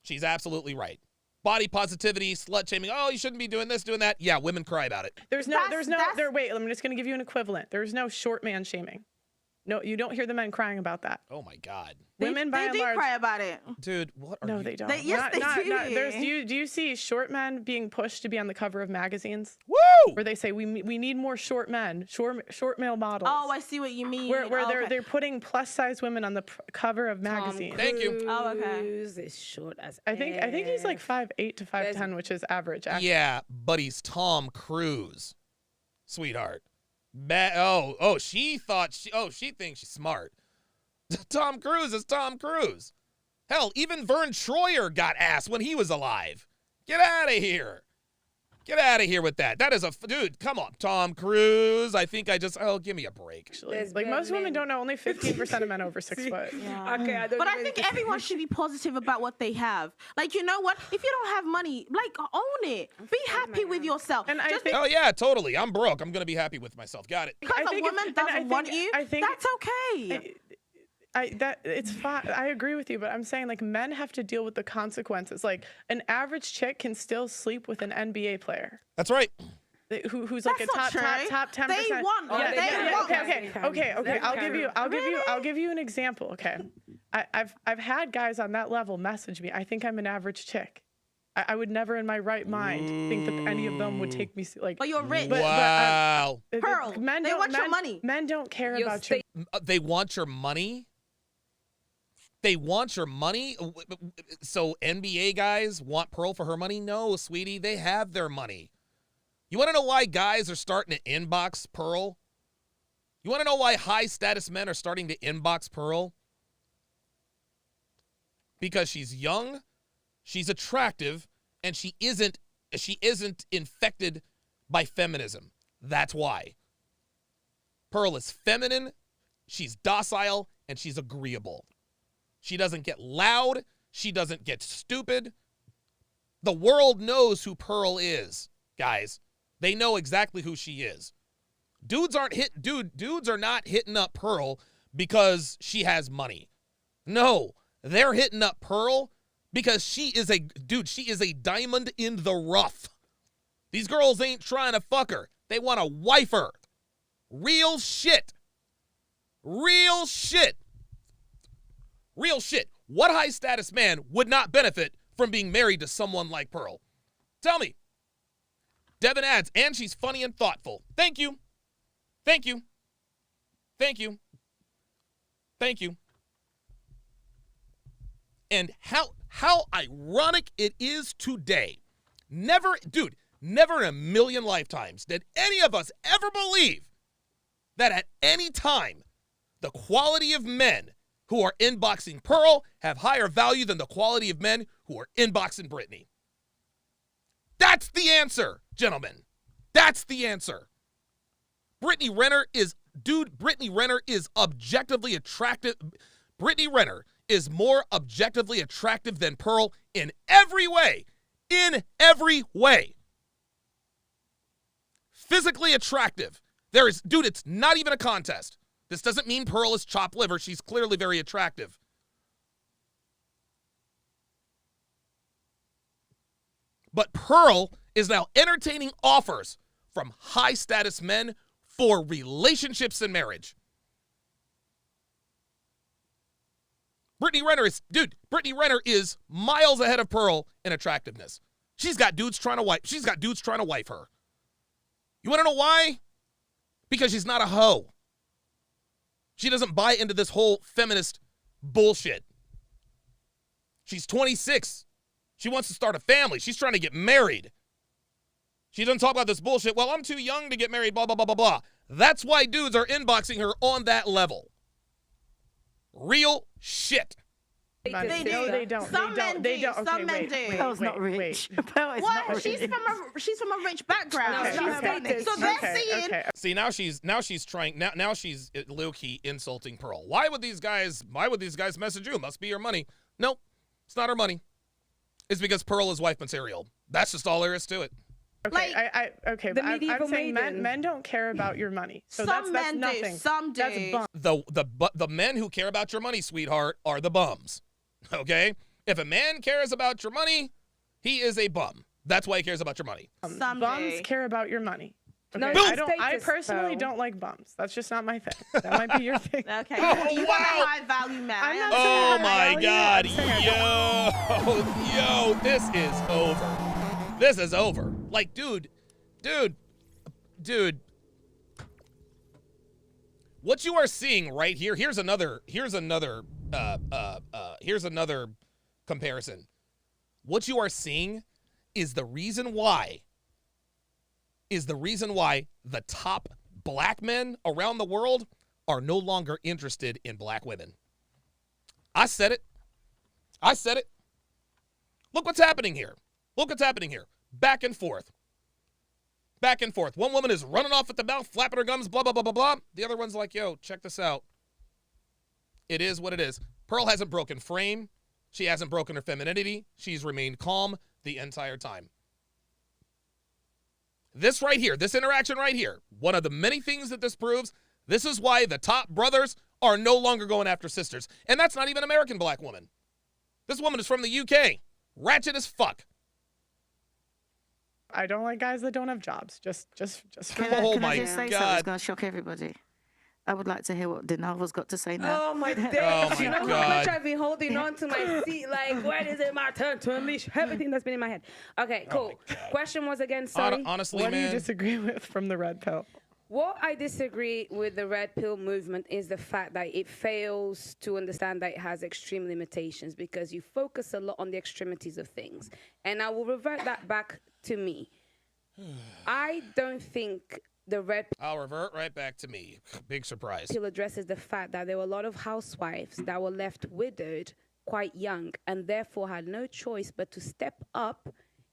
[SPEAKER 6] She's absolutely right. Body positivity, slut shaming. Oh, you shouldn't be doing this, doing that. Yeah, women cry about it.
[SPEAKER 12] Wait, I'm just going to give you an equivalent. There's no short man shaming. No, you don't hear the men crying about that.
[SPEAKER 6] Oh my God.
[SPEAKER 12] Women by and large
[SPEAKER 14] cry about it.
[SPEAKER 6] Dude, what are you?
[SPEAKER 12] No, they don't.
[SPEAKER 14] Yes, they do.
[SPEAKER 12] Do you see short men being pushed to be on the cover of magazines?
[SPEAKER 6] Woo!
[SPEAKER 12] Where they say we need more short men, short male models.
[SPEAKER 14] Oh, I see what you mean.
[SPEAKER 12] Where they're putting plus size women on the cover of magazines.
[SPEAKER 6] Thank you.
[SPEAKER 14] Oh, okay.
[SPEAKER 15] Is short as
[SPEAKER 12] I think he's like 5'8" to 5'10", which is average. Actually.
[SPEAKER 6] Yeah, but he's Tom Cruise, sweetheart. She thinks she's smart. Tom Cruise is Tom Cruise. Hell, even Vern Troyer got ass when he was alive. Get out of here. Get out of here with that. That is dude, come on. Tom Cruise. I think give me a break.
[SPEAKER 12] Actually, like most women don't know, only 15% of men over 6 foot.
[SPEAKER 14] Yeah. Okay, I think everyone should be positive about what they have. Like, you know what? If you don't have money, like, own it. Be happy with yourself.
[SPEAKER 12] And
[SPEAKER 6] oh yeah, totally. I'm broke. I'm gonna be happy with myself. Got it.
[SPEAKER 14] Because a woman doesn't want you, that's okay.
[SPEAKER 12] It's fine. I agree with you, but I'm saying like men have to deal with the consequences. Like an average chick can still sleep with an NBA player.
[SPEAKER 6] That's right.
[SPEAKER 12] Who's like a top 10%.
[SPEAKER 14] They want.
[SPEAKER 12] Okay. I'll give you an example. Okay, I've had guys on that level message me. I think I'm an average chick. I would never in my right mind think that any of them would take me like.
[SPEAKER 14] But you're rich.
[SPEAKER 6] Wow.
[SPEAKER 14] Pearl, they want your money.
[SPEAKER 12] Men don't care about your.
[SPEAKER 6] They want your money. They want your money? So NBA guys want Pearl for her money? No, sweetie, they have their money. You want to know why guys are starting to inbox Pearl? You want to know why high-status men are starting to inbox Pearl? Because she's young, she's attractive, and she isn't infected by feminism. That's why. Pearl is feminine, she's docile, and she's agreeable. She doesn't get loud. She doesn't get stupid. The world knows who Pearl is, guys. They know exactly who she is. Dudes are not hitting up Pearl because she has money. No, they're hitting up Pearl because she is a diamond in the rough. These girls ain't trying to fuck her. They want to wife her. Real shit. Real shit. Real shit. What high-status man would not benefit from being married to someone like Pearl? Tell me. Devin adds, and she's funny and thoughtful. Thank you. Thank you. Thank you. Thank you. And how ironic it is today. Never in a million lifetimes did any of us ever believe that at any time the quality of men who are inboxing Pearl have higher value than the quality of men who are inboxing Brittany. That's the answer, gentlemen. That's the answer. Brittany Renner is objectively attractive. Brittany Renner is more objectively attractive than Pearl in every way. In every way. Physically attractive. It's not even a contest. This doesn't mean Pearl is chopped liver. She's clearly very attractive. But Pearl is now entertaining offers from high-status men for relationships and marriage. Brittany Renner is miles ahead of Pearl in attractiveness. She's got dudes trying to wife her. You want to know why? Because she's not a hoe. She doesn't buy into this whole feminist bullshit. She's 26. She wants to start a family. She's trying to get married. She doesn't talk about this bullshit. Well, I'm too young to get married, blah, blah, blah, blah, blah. That's why dudes are inboxing her on that level. Real shit.
[SPEAKER 14] They do.
[SPEAKER 12] No, they don't.
[SPEAKER 14] Some men do. Some men do.
[SPEAKER 13] Pearl's not rich. Pearl is not rich.
[SPEAKER 14] She's from a rich background. So they're seeing.
[SPEAKER 6] See, now she's trying. Now she's low-key insulting Pearl. Why would these guys message you? Must be your money. Nope, it's not her money. It's because Pearl is wife material. That's just all there is to it.
[SPEAKER 12] Okay,
[SPEAKER 14] like,
[SPEAKER 12] I'm saying men don't care about your money. So
[SPEAKER 14] some
[SPEAKER 12] that's
[SPEAKER 14] men
[SPEAKER 12] nothing.
[SPEAKER 14] do. Some do.
[SPEAKER 12] That's bum.
[SPEAKER 6] The men who care about your money, sweetheart, are the bums. Okay? If a man cares about your money, he is a bum. That's why he cares about your money.
[SPEAKER 12] Bums care about your money. Okay?
[SPEAKER 15] No,
[SPEAKER 12] I personally don't like bums. That's just not my thing. That might be your thing.
[SPEAKER 14] Okay. You want a high value man.
[SPEAKER 6] Oh my God. Yo, this is over. This is over. Like, dude. What you are seeing right here, here's another comparison. What you are seeing is the reason why the top black men around the world are no longer interested in black women. I said it. Look what's happening here. Back and forth. One woman is running off at the mouth, flapping her gums, blah, blah, blah, blah, blah. The other one's like, yo, check this out. It is what it is. Pearl hasn't broken frame. She hasn't broken her femininity. She's remained calm the entire time. This right here, this interaction right here, one of the many things that this proves, this is why the top brothers are no longer going after sisters. And that's not even an American black woman. This woman is from the UK. Ratchet as fuck.
[SPEAKER 12] I don't like guys that don't have jobs. Just.
[SPEAKER 13] Can I just say something that's going to shock everybody? I would like to hear what Dinarva's got to say now.
[SPEAKER 15] Oh my days! You know how much I've been holding on to my seat. Like, when is it my turn to unleash everything that's been in my head? Okay, cool. Question was again, sorry.
[SPEAKER 6] Honestly,
[SPEAKER 12] what do you disagree with from the red pill?
[SPEAKER 15] What I disagree with the red pill movement is the fact that it fails to understand that it has extreme limitations because you focus a lot on the extremities of things. And I will revert that back to me. I don't think the red
[SPEAKER 6] I'll revert right back to me. Big surprise.
[SPEAKER 15] pill addresses the fact that there were a lot of housewives that were left widowed quite young and therefore had no choice but to step up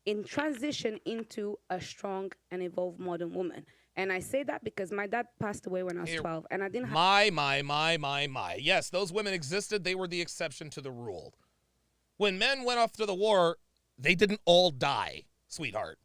[SPEAKER 15] in transition into a strong and evolved modern woman. And I say that because my dad passed away when I was 12, and I didn't have...
[SPEAKER 6] My. Yes, those women existed. They were the exception to the rule. When men went off to the war, they didn't all die, sweetheart.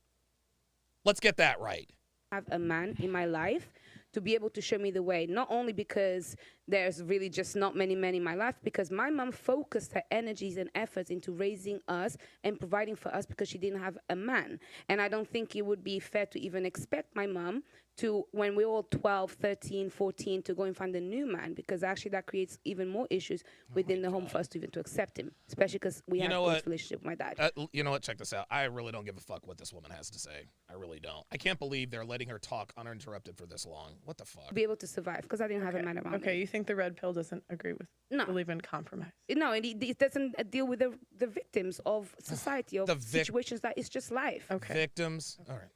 [SPEAKER 6] Let's get that right.
[SPEAKER 15] Have a man in my life to be able to show me the way, not only because there's really just not many men in my life, because my mom focused her energies and efforts into raising us and providing for us because she didn't have a man. And I don't think it would be fair to even expect my mom to, when we're all 12, 13, 14, to go and find a new man, because actually that creates even more issues within the home for us to even to accept him, especially because we have a relationship with my dad.
[SPEAKER 6] You know what? Check this out. I really don't give a fuck what this woman has to say. I really don't. I can't believe they're letting her talk uninterrupted for this long. What the fuck?
[SPEAKER 15] Be able to survive, because I didn't have a man around me.
[SPEAKER 12] Okay, you think the red pill doesn't agree with believe in compromise?
[SPEAKER 15] No, it doesn't deal with the victims of society, of situations that it's just life.
[SPEAKER 12] Okay.
[SPEAKER 6] Victims. All right.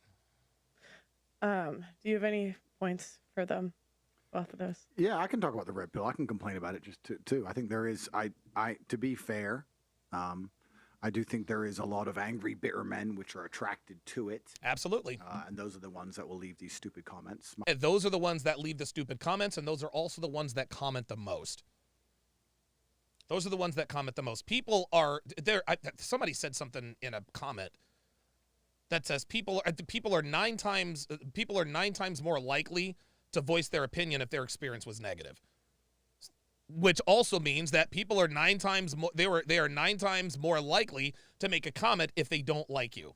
[SPEAKER 12] Do you have any points for them, both of those?
[SPEAKER 10] Yeah, I can talk about the red pill. I can complain about it just too. I think there is. I to be fair, I do think there is a lot of angry, bitter men which are attracted to it.
[SPEAKER 6] Absolutely.
[SPEAKER 10] And those are the ones that will leave these stupid comments.
[SPEAKER 6] Those are the ones that leave the stupid comments, and those are also the ones that comment the most. Those are the ones that comment the most. People are there. Somebody said something in a comment that says people are 9 times more likely to voice their opinion if their experience was negative. Which also means that people are 9 times more they are 9 times more likely to make a comment if they don't like you.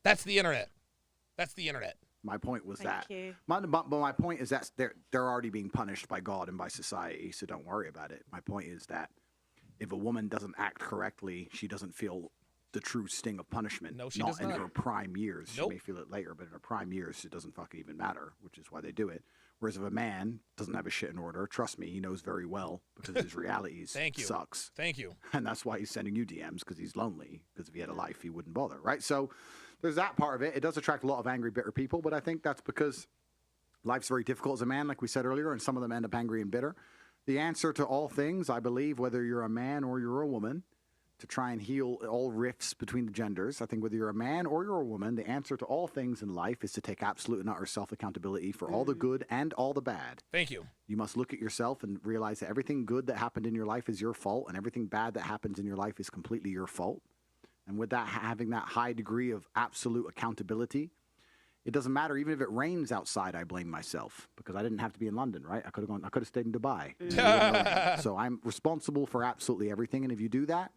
[SPEAKER 6] That's the internet.
[SPEAKER 10] My point was my point is that they're already being punished by God and by society, so don't worry about it. My point is that if a woman doesn't act correctly, she doesn't feel the true sting of punishment.
[SPEAKER 6] No, she does not.
[SPEAKER 10] In her prime years.
[SPEAKER 6] Nope.
[SPEAKER 10] She may feel it later, but in her prime years, it doesn't fucking even matter, which is why they do it. Whereas if a man doesn't have his shit in order, trust me, he knows very well, because his realities sucks.
[SPEAKER 6] Thank you.
[SPEAKER 10] And that's why he's sending you DMs, because he's lonely, because if he had a life, he wouldn't bother, right? So there's that part of it. It does attract a lot of angry, bitter people, but I think that's because life's very difficult as a man, like we said earlier, and some of them end up angry and bitter. The answer to all things, I believe, whether you're a man or you're a woman, to try and heal all rifts between the genders. I think whether you're a man or you're a woman, the answer to all things in life is to take absolute and utter self-accountability for all the good and all the bad.
[SPEAKER 6] Thank you.
[SPEAKER 10] You must look at yourself and realize that everything good that happened in your life is your fault, and everything bad that happens in your life is completely your fault. And with that, having that high degree of absolute accountability, it doesn't matter. Even if it rains outside, I blame myself because I didn't have to be in London, right? I could have stayed in Dubai. So I'm responsible for absolutely everything. And if you do that,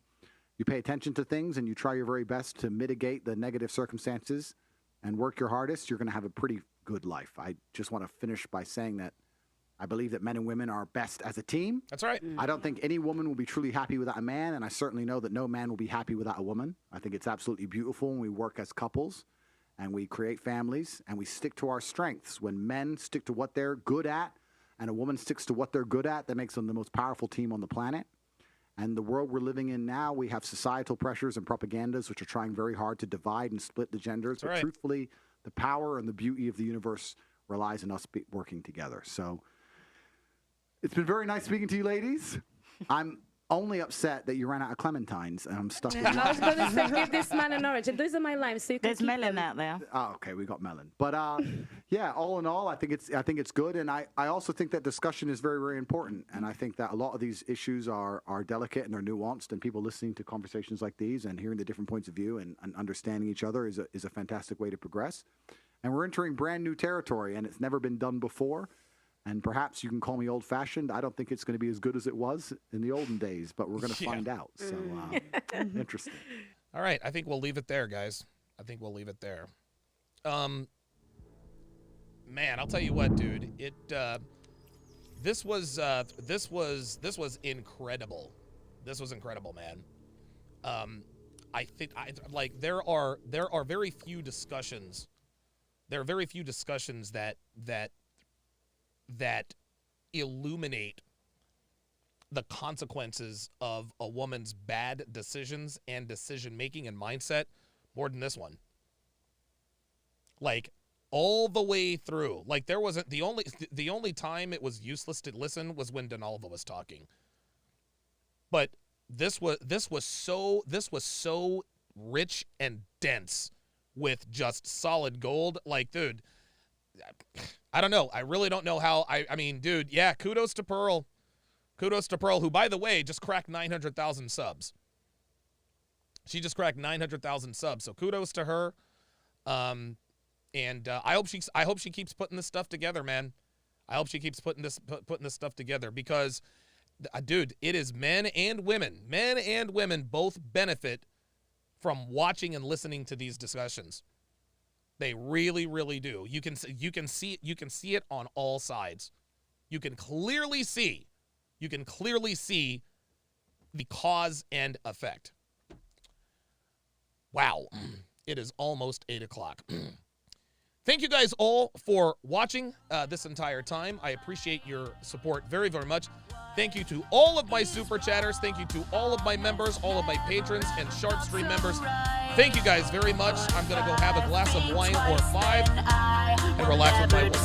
[SPEAKER 10] you pay attention to things and you try your very best to mitigate the negative circumstances and work your hardest, you're going to have a pretty good life. I just want to finish by saying that I believe that men and women are best as a team.
[SPEAKER 6] That's right.
[SPEAKER 10] I don't think any woman will be truly happy without a man, and I certainly know that no man will be happy without a woman. I think it's absolutely beautiful when we work as couples and we create families and we stick to our strengths. When men stick to what they're good at and a woman sticks to what they're good at, that makes them the most powerful team on the planet. And the world we're living in now, we have societal pressures and propagandas which are trying very hard to divide and split the genders. But truthfully, the power and the beauty of the universe relies on us working together. So it's been very nice speaking to you, ladies. I'm only upset that you ran out of clementines and I'm stuck with
[SPEAKER 15] I was going to say, give this man an orange. And those are my limes, so you can
[SPEAKER 13] There's
[SPEAKER 15] keep
[SPEAKER 13] melon
[SPEAKER 15] them.
[SPEAKER 13] out there.
[SPEAKER 10] Oh, okay, we got melon. But yeah, all in all, I think it's good, and I also think that discussion is very, very important. And I think that a lot of these issues are delicate and they're nuanced, and people listening to conversations like these and hearing the different points of view and understanding each other is a fantastic way to progress. And we're entering brand new territory, and it's never been done before. And perhaps you can call me old-fashioned. I don't think it's going to be as good as it was in the olden days, but we're going to find out. So interesting.
[SPEAKER 6] All right, I think we'll leave it there, guys. I think we'll leave it there. Man, I'll tell you what, dude. This was incredible. This was incredible, man. I think there are very few discussions. There are very few discussions that illuminate the consequences of a woman's bad decisions and decision-making and mindset more than this one. Like, all the way through. Like, there wasn't the only time it was useless to listen was when Donalva was talking. But this was so rich and dense with just solid gold. Like, dude, I don't know. I really don't know how. I mean, dude, yeah, kudos to Pearl. Kudos to Pearl, who, by the way, just cracked 900,000 subs. She just cracked 900,000 subs. So kudos to her. And I hope she keeps putting this stuff together, man. I hope she keeps putting this stuff together because, dude, it is men and women both benefit from watching and listening to these discussions. They really, really do. You can see it on all sides. You can clearly see the cause and effect. Wow. It is almost 8 o'clock. Thank you guys all for watching this entire time. I appreciate your support very, very much. Thank you to all of my super chatters. Thank you to all of my members, all of my patrons and Sharp Stream members. Thank you guys very much. I'm going to go have a glass of wine or 5 and relax with my woman.